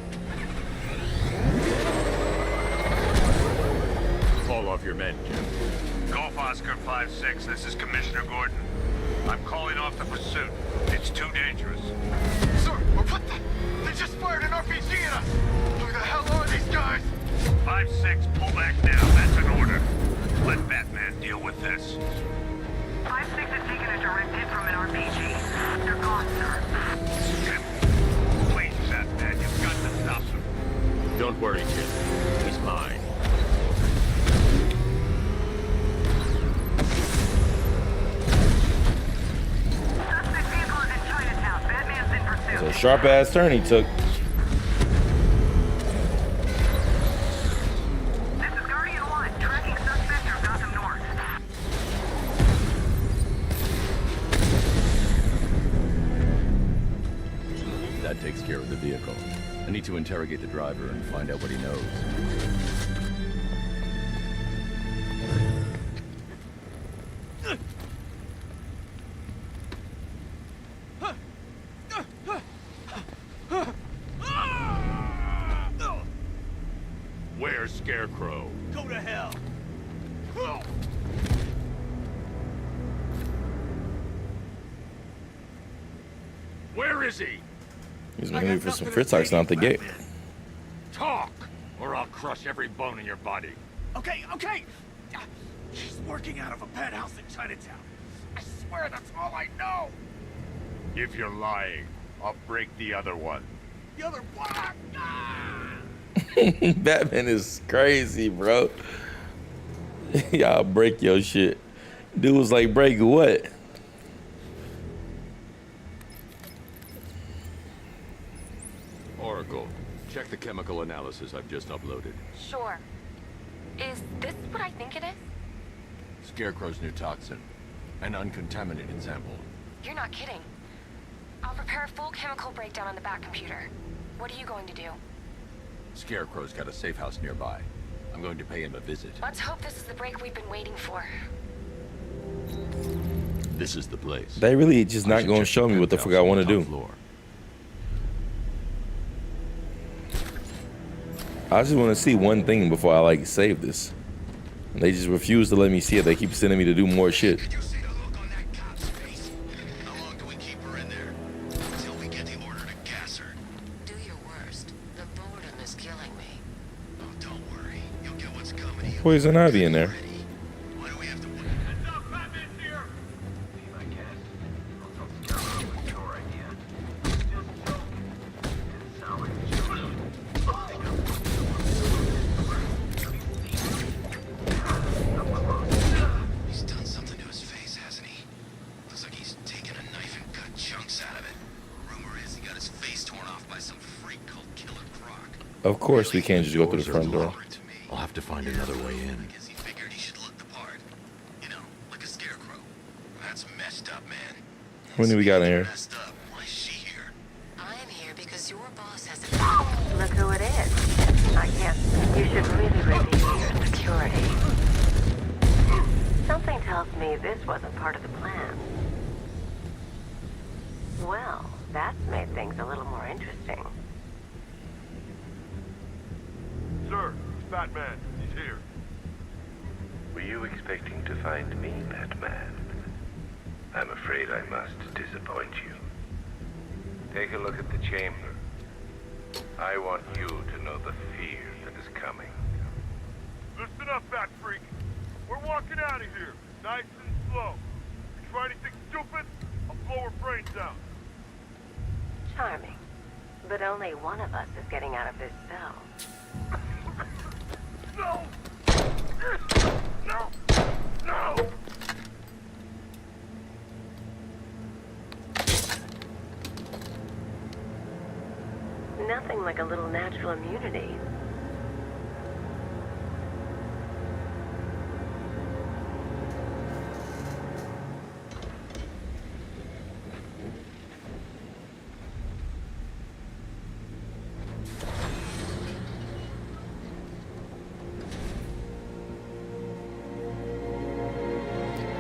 off your men, Jim. Golf Oscar 5-6, this is Commissioner Gordon. I'm calling off the pursuit. It's too dangerous. Sir, what the? They just fired an RPG at us! Who the hell are these guys? 5-6, pull back now. That's an order. Let Batman deal with this. 5-6 has taken a direct hit from an RPG. They're gone, sir. Jim, please, Batman, you've got to stop them. Don't worry, Jim. He's mine. Suspect vehicle is in Chinatown. Batman's in pursuit. It's a sharp ass turn he took. This is Guardian 1, tracking suspect near Gotham North. That takes care of the vehicle. I need to interrogate the driver and find out what he knows. Where's Scarecrow? Go to hell. Where is he? He's moving for some Fritzaks out the gate. Talk, or I'll crush every bone in your body. Okay. She's working out of a penthouse in Chinatown. I swear that's all I know. If you're lying, I'll break the other one. The other one. Batman is crazy, bro. Y'all break your shit. Dude was like, break what? Oracle, check the chemical analysis I've just uploaded. Sure. Is this what I think it is? Scarecrow's new toxin. An uncontaminated sample. You're not kidding. I'll prepare a full chemical breakdown on the back computer. What are you going to do? Scarecrow's got a safe house nearby. I'm going to pay him a visit. Let's hope this is the break we've been waiting for. This is the place. They really just not going to show me what the fuck I want to do. Floor. I just want to see one thing before I like save this. And they just refuse to let me see it. They keep sending me to do more shit. Could you see the look on that cop's face? How long do we keep her in there? Until we get the order to gas her. Do your worst. The boredom is killing me. Oh, don't worry. You'll get what's coming to you. Poison Ivy in there. Why do we have to wait? Heads up, Batman's here. Be my guest. I'll tell Scarecrow with your idea. Just joking. Didn't sound like a joke. He's done something to his face, hasn't he? Looks like he's taken a knife and cut chunks out of it. Rumor is he got his face torn off by some freak called Killer Croc. Of course we can't just go through the front door. I'll have to find another way in. I guess he figured he should look the part. You know, like a scarecrow. That's messed up, man. How many we got in here? Messed up. Why is she here? I'm here because your boss has Look who it is. I guess you should really review your security. Something tells me this wasn't part of the plan. Well, that's made things a little more interesting. Sir, it's Batman. He's here. Were you expecting to find me, Batman? I'm afraid I must disappoint you. Take a look at the chamber. I want you to know the fear that is coming. Listen up, Bat Freak. We're walking out of here, nice and slow. You try anything stupid, I'll blow her brains out. Charming. But only one of us is getting out of this cell. No! No! No! Nothing like a little natural immunity.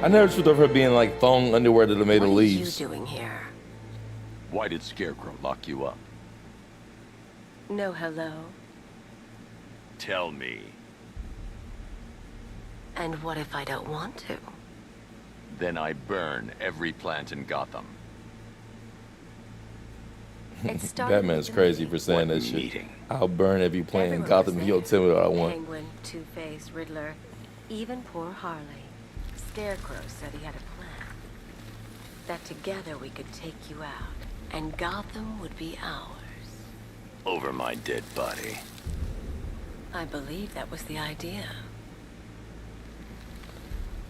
I never thought of her being like thong underwear that made her What are you leaves. doing here? Why did Scarecrow lock you up? No hello. Tell me. And what if I don't want to? Then I burn every plant in Gotham. It started Batman's with crazy me. for saying that shit. Meeting. I'll burn every plant in Everyone Gotham was if you don't tell me what I want. Penguin, Two-Face, Riddler, even poor Harley. Scarecrow said he had a plan. That together we could take you out, and Gotham would be ours. Over my dead body. I believe that was the idea.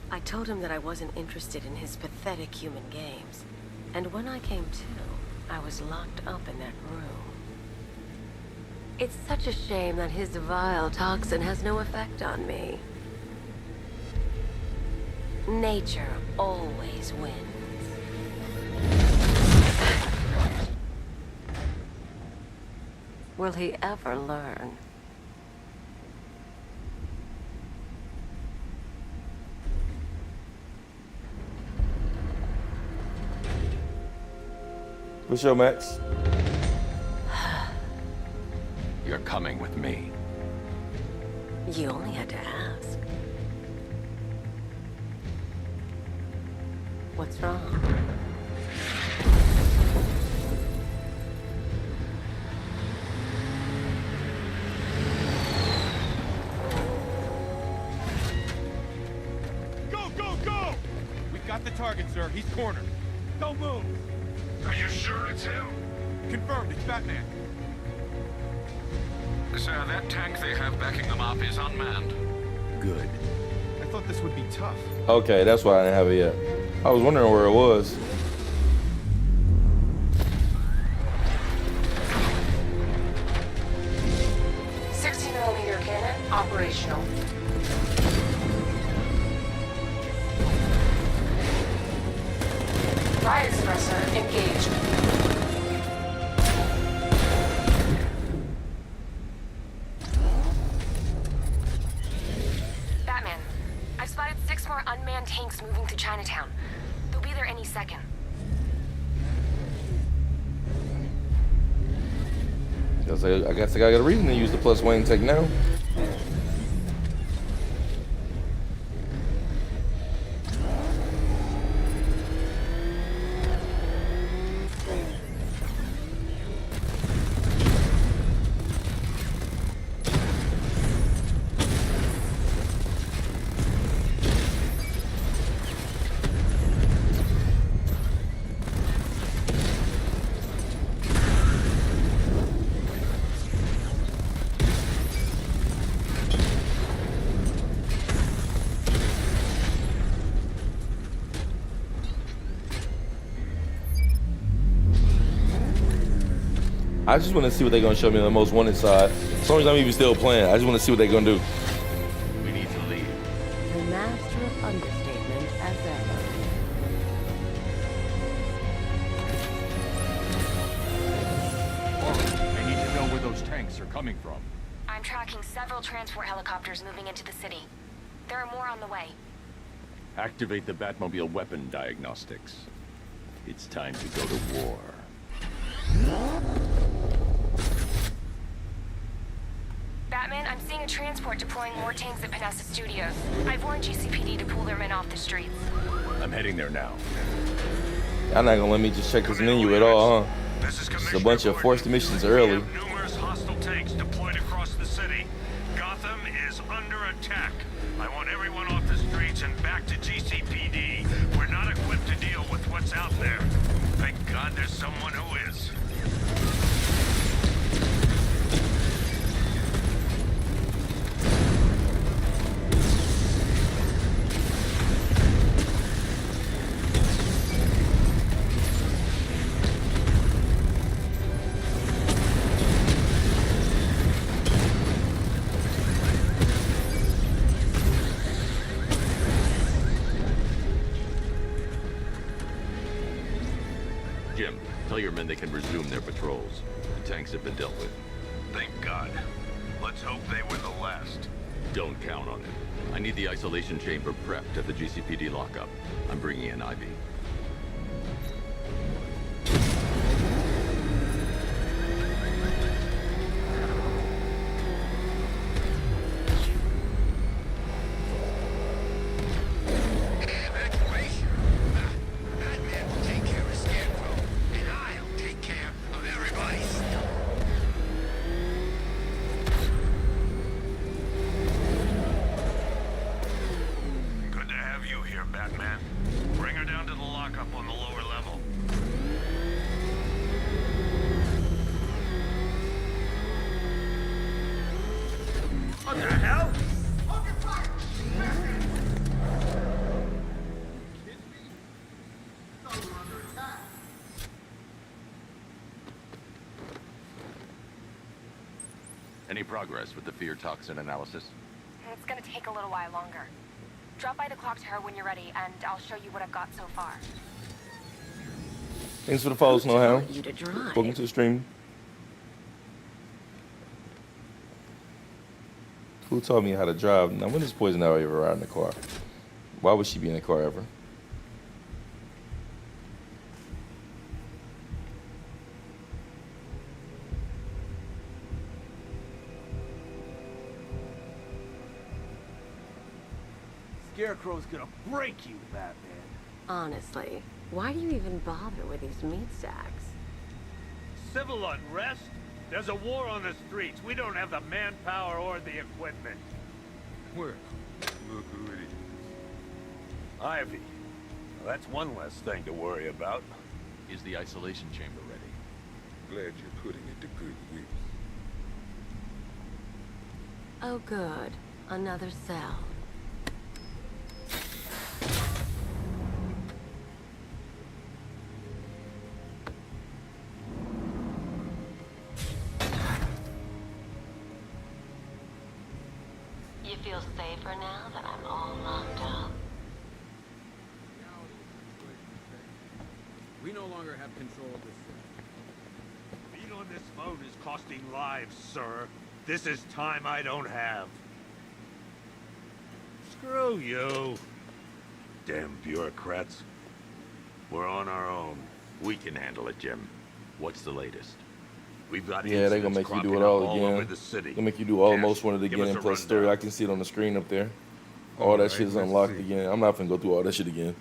I told him that I wasn't interested in his pathetic human games. And when I came to, I was locked up in that room. It's such a shame that his vile toxin has no effect on me. Nature always wins. Will he ever learn? What's your Max? You're coming with me. You only had to ask. What's wrong? Go, go, go! We got the target, sir. He's cornered. Don't move. Are you sure it's him? Confirmed, it's Batman. Sir, that tank they have backing them up is unmanned. Good. I thought this would be tough. Okay, that's why I didn't have it yet. I was wondering where it was. .60mm cannon operational. Riot suppressor engaged. Batman, I've spotted 6 more unmanned tanks moving through Chinatown. They'll be there any second. I guess I got a reason to use the plus Wayne tech now. I just want to see what they're gonna show me on the most wanted side. As long as I'm even still playing, I just want to see what they're gonna do. We need to leave. The master of understatement, Azrael. I need to know where those tanks are coming from. I'm tracking several transport helicopters moving into the city. There are more on the way. Activate the Batmobile weapon diagnostics. It's time to go to war. Batman, I'm seeing a transport deploying more tanks at Panessa Studios. I've warned GCPD to pull their men off the streets. I'm heading there now. Y'all not gonna let me just check this menu at all, huh? It's a bunch of forced missions early. Numerous hostile tanks deployed across the city. Gotham is under attack. I want everyone off the streets and back to GCPD. We're not equipped to deal with what's out there. Thank God there's someone who is. Jim, tell your men they can resume their patrols. The tanks have been dealt with. Thank God. Let's hope they were the last. Don't count on it. I need the isolation chamber prepped at the GCPD lockup. I'm bringing in Ivy. Batman. Bring her down to the lockup on the lower level. What the hell? Any progress with the fear toxin analysis? It's gonna take a little while longer. Drop by the clock tower when you're ready, and I'll show you what I've got so far. Thanks for the follow, Snowhound. You to drive. Welcome to the stream. Who taught me how to drive? Now, when does Poison Ivy ever ride in the car? Why would she be in the car ever? Scarecrow's gonna break you, Batman. Honestly, why do you even bother with these meat sacks? Civil unrest? There's a war on the streets. We don't have the manpower or the equipment. Well, look who it is. Ivy. Well, that's one less thing to worry about. Is the isolation chamber ready? Glad you're putting it to good use. Oh, good. Another cell. You feel safer now that I'm all locked up? We no longer have control of this city. Being on this phone is costing lives, sir. This is time I don't have. Screw you. Damn bureaucrats. We're on our own. We can handle it, Jim. What's the latest? We've got Yeah, they're gonna make you do it all again. They'll make you do almost one of it again, plus story. I can see it on the screen up there. All that shit is unlocked again. I'm not finna go through all that shit again.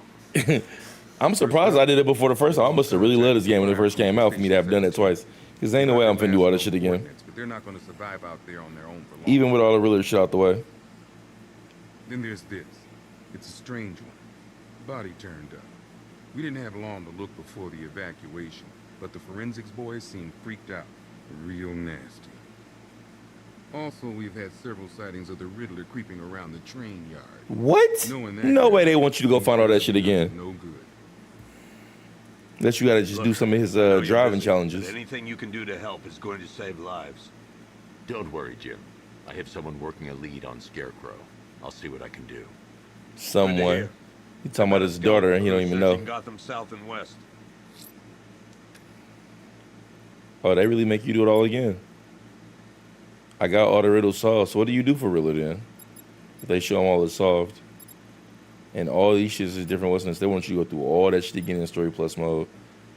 I'm surprised I did it before the first time. I must have really loved this game when it first came out for me to have done it twice. Because ain't no way I'm finna do all that shit again. But they're not going to survive out there on their own for long. Even with all the Riddler shit out the way. Then there's this. It's a strange one. Body turned up. We didn't have long to look before the evacuation, but the forensics boys seemed freaked out. Real nasty. Also, we've had several sightings of the Riddler creeping around the train yard. What? No way they want you to go find all that shit again. No good. That you gotta just do some of his driving challenges. Anything you can do to help is going to save lives. Don't worry, Jim. I have someone working a lead on Scarecrow. I'll see what I can do. Someone. He talking about his daughter and he don't even know. Gotham South and West. Oh, they really make you do it all again. I got all the riddles solved. So what do you do for Riddler then? If they show them all it's solved. And all these shits is different lessons. They want you to go through all that shit again in Story Plus mode.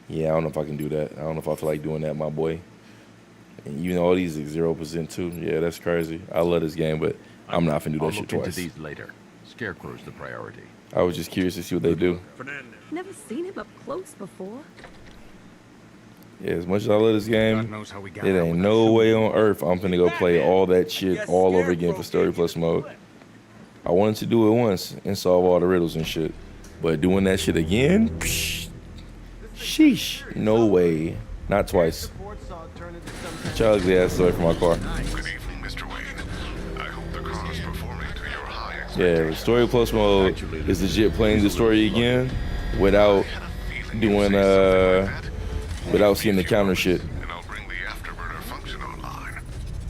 Yeah, I don't know if I can do that. I don't know if I feel like doing that, my boy. And even all these is 0% too. Yeah, that's crazy. I love this game, but I'm not finna do that shit twice. I'll look into these later. Scarecrow's the priority. I was just curious to see what they do. Never seen him up close before. Yeah, as much as I love this game, it ain't no way on earth I'm finna go play all that shit all over again for Story Plus mode. I wanted to do it once and solve all the riddles and shit. But doing that shit again? Psh, sheesh. No way. Not twice. Get your ugly asses away from my car. Good evening, Mr. Wayne. I hope the car is performing to your high Yeah, Story Plus mode is legit playing the story again without doing without seeing the counter shit.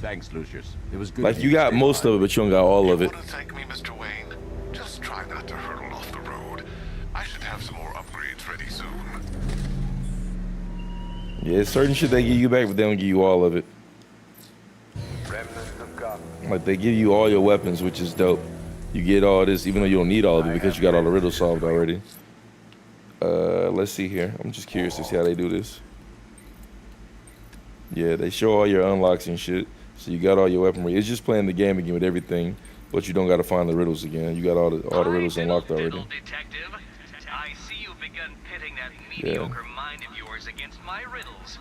Thanks, Lucius. It was good. Like you got most of it, but you don't got all of it. Thank me, Mr. Wayne. Just try not to hurtle off the road. I should have some more upgrades ready soon. Yeah, certain shit they give you back, but they don't give you all of it. Like they give you all your weapons, which is dope. You get all this, even though you don't need all of it because you got all the riddles solved already. Let's see here. I'm just curious to see how they do this. Yeah, they show all your unlocks and shit. So you got all your weaponry. It's just playing the game again with everything, but you don't got to find the riddles again. You got all the riddles unlocked already. Detective, I see you've begun pitting that mediocre mind of yours against my riddles.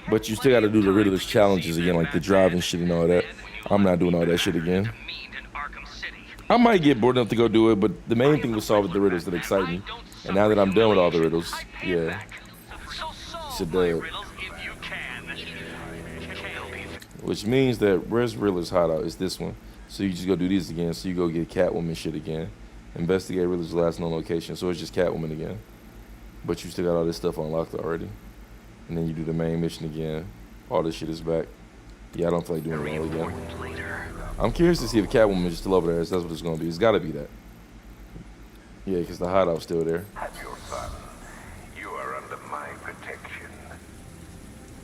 But you still got to do the Riddler's challenges again, like the driving shit and all that. I'm not doing all that shit again. I might get bored enough to go do it, but the main thing was solving the riddles that excite me. And now that I'm done with all the riddles, yeah, it's a dub. Which means that where's Riddler's hideout? It's this one. So you just go do these again. So you go get Catwoman shit again. Investigate Riddler's last known location. So it's just Catwoman again. But you still got all this stuff unlocked already. And then you do the main mission again. All this shit is back. Yeah, I don't feel like doing it all again. I'm curious to see if Catwoman is still over there. That's what it's going to be. It's got to be that. Yeah, because the hideout's still there. Have your fun. You are under my protection.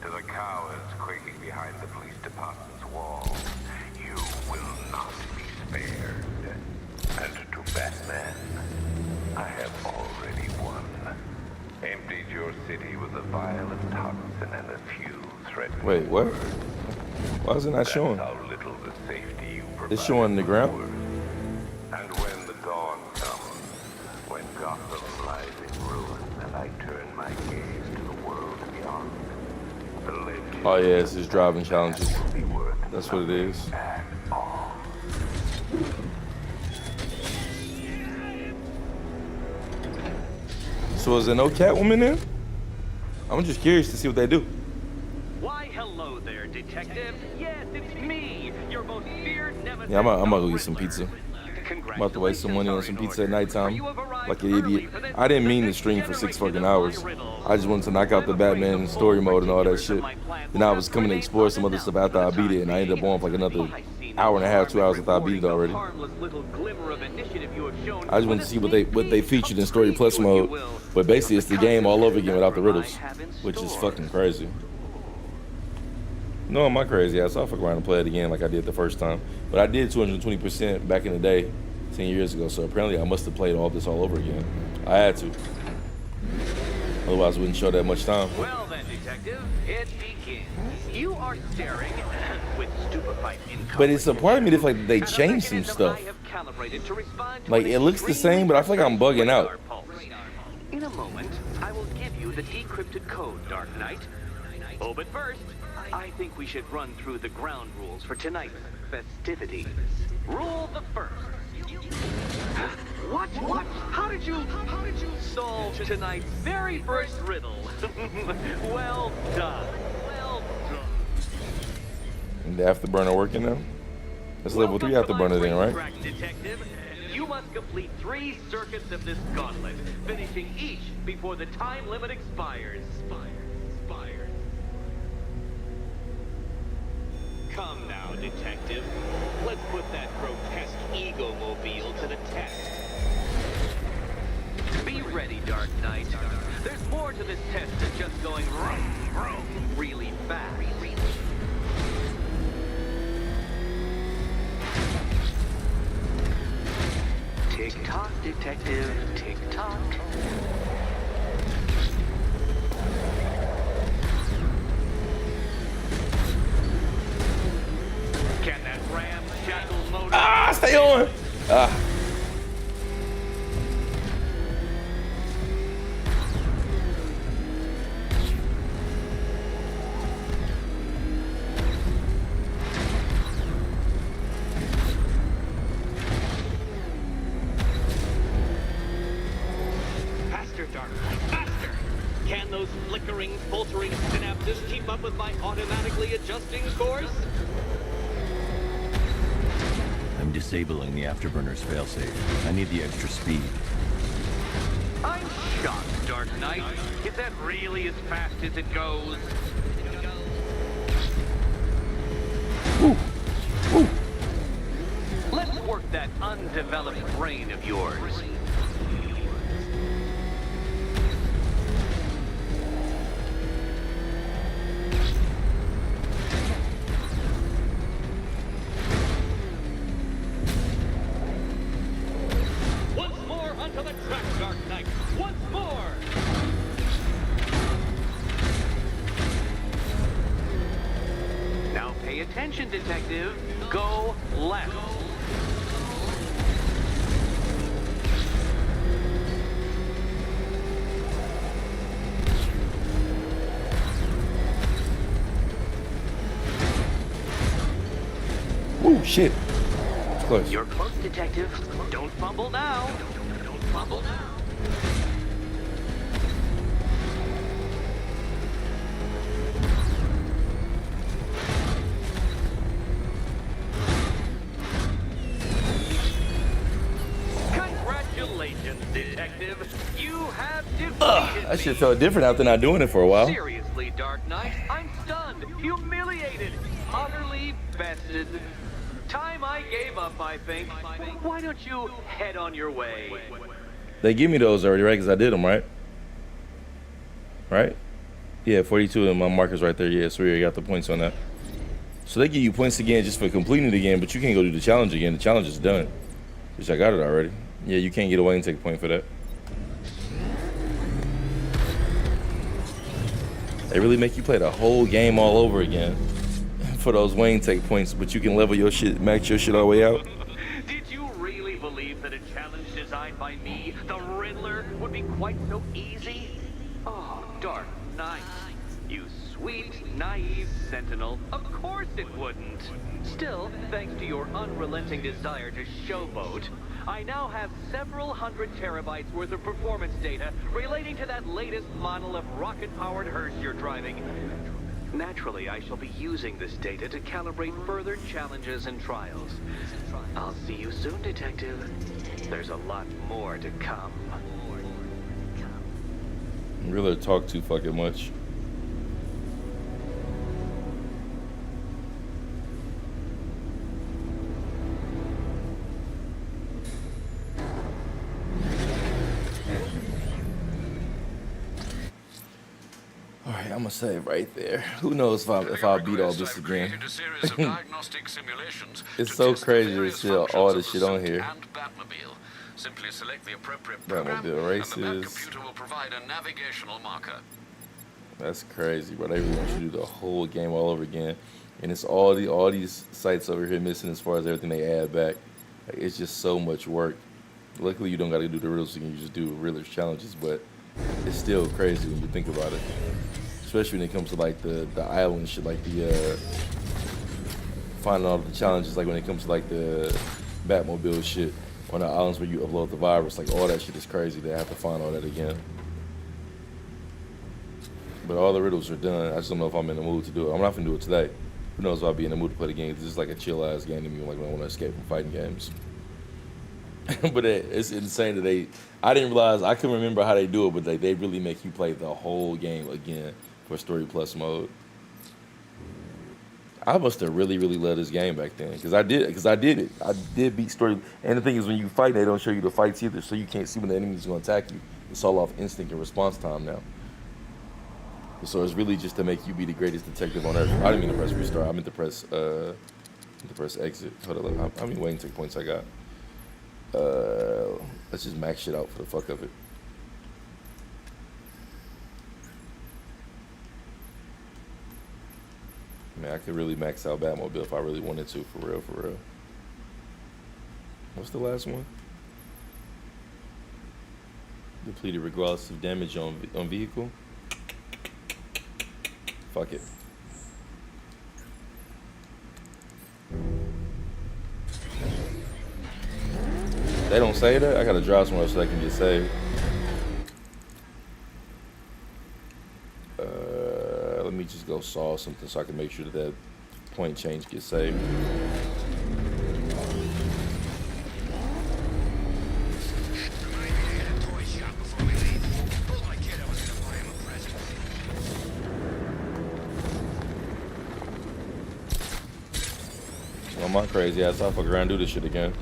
To the cowards quaking behind the police department's walls, you will not be spared. And to Batman, I have already won. Emptied your city with a violent toxin and a few threatening. Wait, what? Why is it not showing? How little the safety you provide. It's showing the ground. And when the dawn comes, when Gotham lies in ruin, and I turn my gaze to the world beyond, the legend. Oh yeah, it's just driving challenges. That's what it is. So is there no Catwoman there? I'm just curious to see what they do. Why, hello there, detective. Yes, it's me, your most feared nemesis. Yeah, I'm gonna go get some pizza. I'm about to waste some money on some pizza at nighttime, like an idiot. I didn't mean to stream for 6 fucking hours. I just wanted to knock out the Batman story mode and all that shit. Then I was coming to explore some other stuff after I beat it, and I ended up on for like another hour and a half, 2 hours after I beat it already. I just wanted to see what they featured in Story Plus mode, but basically it's the game all over again without the riddles, which is fucking crazy. No, I'm not crazy ass. I'll fuck around and play it again like I did the first time. But I did 220% back in the day, 10 years ago. So apparently I must have played all this all over again. I had to. Otherwise it wouldn't show that much time. Well then, detective, it begins. You are staring with stupefied income. But it's a part of me that feels like they changed some stuff. Like it looks the same, but I feel like I'm bugging out. In a moment, I will give you the decrypted code, Dark Knight. Oh, but first, I think we should run through the ground rules for tonight's festivities. Rule the first. What? How did you solve tonight's very first riddle? Well done. And the afterburner working now? That's level 3 afterburner then, right? Detective, you must complete 3 circuits of this gauntlet, finishing each before the time limit expires. Come now, detective. Let's put that grotesque ego-mobile to the test. Be ready, Dark Knight. There's more to this test than just going vroom, vroom really fast. Tick-tock, detective. Tick-tock. Can that ramshackle motor... Ah, stay on! Ah. Faster, Dark Knight, faster! Can those flickering, faltering synapses keep up with my automatically adjusting course? I'm disabling the afterburner's failsafe. I need the extra speed. I'm shocked, Dark Knight. Is that really as fast as it goes? Ooh. Ooh. Let's work that undeveloped brain of yours. Once more onto the track, Dark Knight. Once more! Now pay attention, detective. Go left. Ooh, shit. course. You're close, detective. Don't fumble now. Don't fumble now. Congratulations, detective. You have defeated That shit felt different after not doing it for a while. Seriously, Dark Knight, I'm stunned, humiliated, utterly bested. Time I gave up, I think. Why don't you head on your way? They give me those already, right? Because I did them, right? Right? Yeah, 42 and my marker's right there. Yeah, so we already got the points on that. So they give you points again just for completing it again, but you can't go do the challenge again. The challenge is done. Which I got it already. Yeah, you can't get away and take a point for that. They really make you play the whole game all over again for those Wayne take points, but you can level your shit, max your shit all the way out. Did you really believe that a challenge designed by me, the Riddler, would be quite so easy? Oh, Dark Knight, you sweet, naive sentinel. Of course it wouldn't. Still, thanks to your unrelenting desire to showboat, I now have several hundred terabytes worth of performance data relating to that latest model of rocket-powered hearse you're driving. Naturally, I shall be using this data to calibrate further challenges and trials. I'll see you soon, detective. There's a lot more to come. Riddler talk too fucking much. Alright, I'm gonna save right there. Who knows if I'll beat all this again. It's so crazy to see all this shit on here. Simply select the appropriate program, Batmobile races. and the Bat computer will provide a navigational marker. That's crazy, bro. They really want you to do the whole game all over again, and it's all these sites over here missing as far as everything they add back. Like, it's just so much work. Luckily, you don't got to do the riddles again. You just do Riddler's challenges, but it's still crazy when you think about it. Especially when it comes to like the island shit, like the finding all the challenges, like when it comes to like the Batmobile shit on the islands where you upload the virus, like all that shit is crazy. They have to find all that again. But all the riddles are done. I just don't know if I'm in the mood to do it. I'm not gonna do it today. Who knows if I'll be in the mood to play the game. This is like a chill ass game to me, like when I want to escape from fighting games. But it's insane that I didn't realize, I couldn't remember how they do it, but they really make you play the whole game again for Story Plus mode. I must have really loved this game back then, because I did it. I did beat Story. And the thing is, when you fight, they don't show you the fights either, so you can't see when the enemy's going to attack you. It's all off instinct and response time now. So it's really just to make you be the greatest detective on earth. I didn't mean to press restart. I meant to press exit. Hold on, how many waiting tick points I got? Let's just max shit out for the fuck of it. Man, I could really max out Batmobile if I really wanted to, for real. What's the last one? Depleted regardless of damage on vehicle. Fuck it. They don't say that? I gotta drive somewhere so I can get saved. Let me just go solve something so I can make sure that point change gets saved. Well, my crazy ass, I'll fuck around and do this shit again.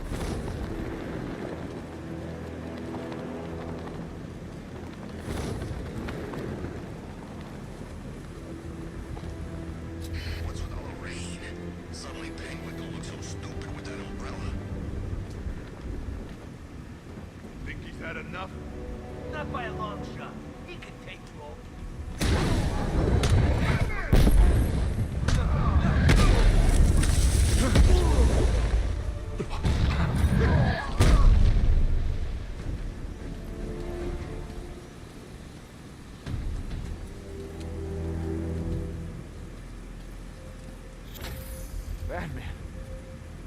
Not by a long shot. He can take roll. Batman.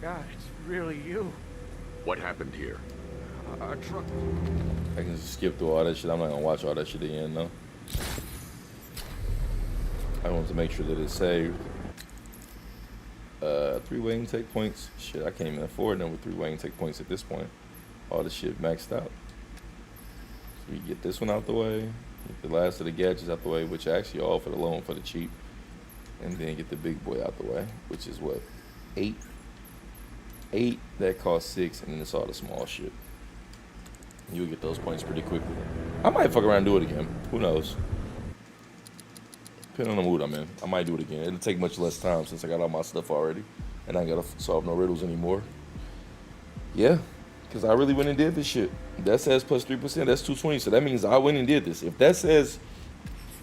God, it's really you. What happened here? A truck. I can just skip through all that shit. I'm not gonna watch all that shit again, though. I want to make sure that it's saved. 3 waiting take points. Shit, I can't even afford number 3 waiting take points at this point. All the shit maxed out. So we get this one out the way. Get the last of the gadgets out the way, which actually all for the low and for the cheap. And then get the big boy out the way, which is what? 8? 8 that costs 6, and then it's all the small shit. You'll get those points pretty quickly. I might fuck around and do it again. Who knows? Depending on the mood I'm in, I might do it again. It'll take much less time since I got all my stuff already, and I ain't gotta solve no riddles anymore. Yeah, because I really went and did this shit. That says plus 3%. That's 220. So that means I went and did this. If this says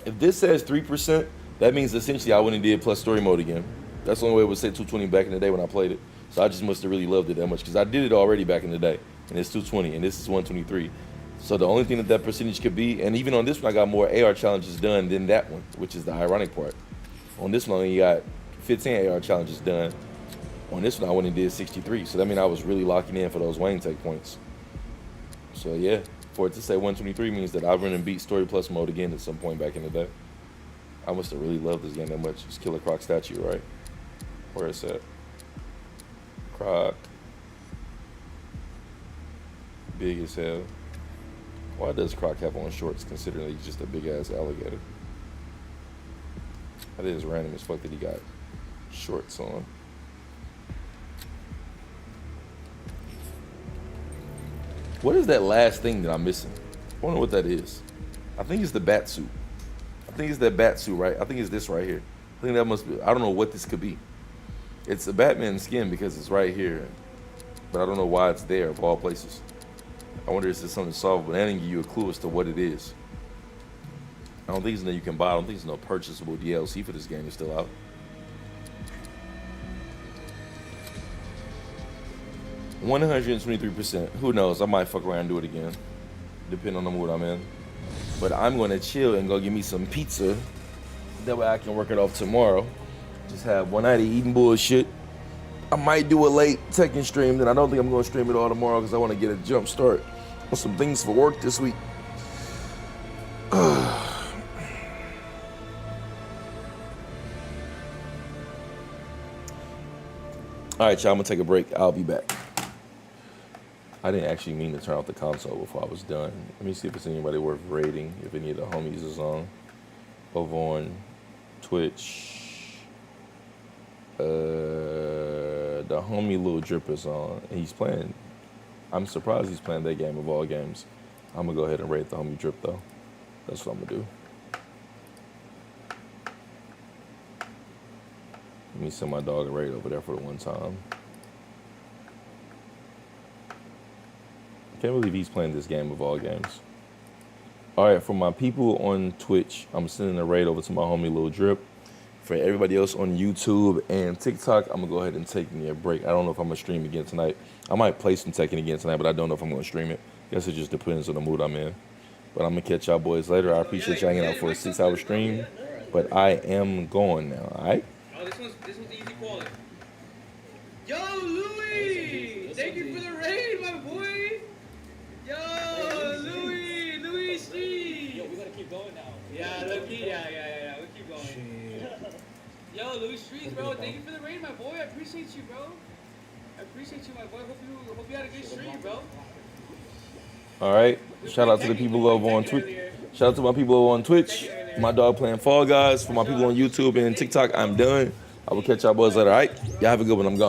3%, that means essentially I went and did plus story mode again. That's the only way it would say 220 back in the day when I played it. So I just must have really loved it that much because I did it already back in the day, and it's 220, and this is 123. So the only thing that percentage could be, and even on this one, I got more AR challenges done than that one, which is the ironic part. On this one, I only got 15 AR challenges done. On this one, I went and did 63. So that means I was really locking in for those Wayne take points. So yeah, for it to say 123 means that I run and beat Story Plus mode again at some point back in the day. I must have really loved this game that much. It's Killer Croc statue, right? Where is that? Croc. Big as hell. Why does Croc have on shorts considering he's just a big ass alligator? That is random as fuck that he got shorts on. What is that last thing that I'm missing? I wonder what that is. I think it's the bat suit. I think it's that bat suit, right? I think it's this right here. I think that must be, I don't know what this could be. It's a Batman skin because it's right here. But I don't know why it's there of all places. I wonder if it's something solvable. That didn't give you a clue as to what it is. I don't think it's nothing you can buy. I don't think there's no purchasable DLC for this game. It's still out. $123%. Who knows? I might fuck around and do it again. Depending on the mood I'm in. But I'm going to chill and go get me some pizza. That way I can work it off tomorrow. Just have one night of eating bullshit. I might do a late Tekken stream. Then I don't think I'm going to stream it all tomorrow because I want to get a jump start on some things for work this week. All right, y'all, I'm going to take a break. I'll be back. I didn't actually mean to turn off the console before I was done. Let me see if it's anybody worth raiding, if any of the homies is on. Over on Twitch. The homie Lil Drip is on, and he's playing. I'm surprised he's playing that game of all games. I'm going to go ahead and raid the homie Drip, though. That's what I'm going to do. Let me send my dog a raid over there for the one time. I can't believe he's playing this game of all games. All right, for my people on Twitch, I'm sending a raid over to my homie Lil Drip. For everybody else on YouTube and TikTok, I'm going to go ahead and take me a break. I don't know if I'm going to stream again tonight. I might play some Tekken again tonight, but I don't know if I'm going to stream it. Guess it just depends on the mood I'm in. But I'm going to catch y'all boys later. I appreciate y'all hanging out for a 6-hour stream. But I am going now, all right? Oh, this one's easy quality. Yo, Louis! Thank you for the raid, my boy! Yo, Louis Street! Yo, we gotta keep going now. Yeah, low-key, yeah, we keep going. Yo, Louis Streets, bro, thank you for the raid, my boy. I appreciate you, bro. I appreciate you, my boy. Hope you had a good stream, bro. All right. Shout out to the people over on Twitch. Shout out to my people over on Twitch. My dog playing Fall Guys. For my people on YouTube and TikTok, I'm done. I will catch y'all boys later. All right. Y'all have a good one. I'm gone.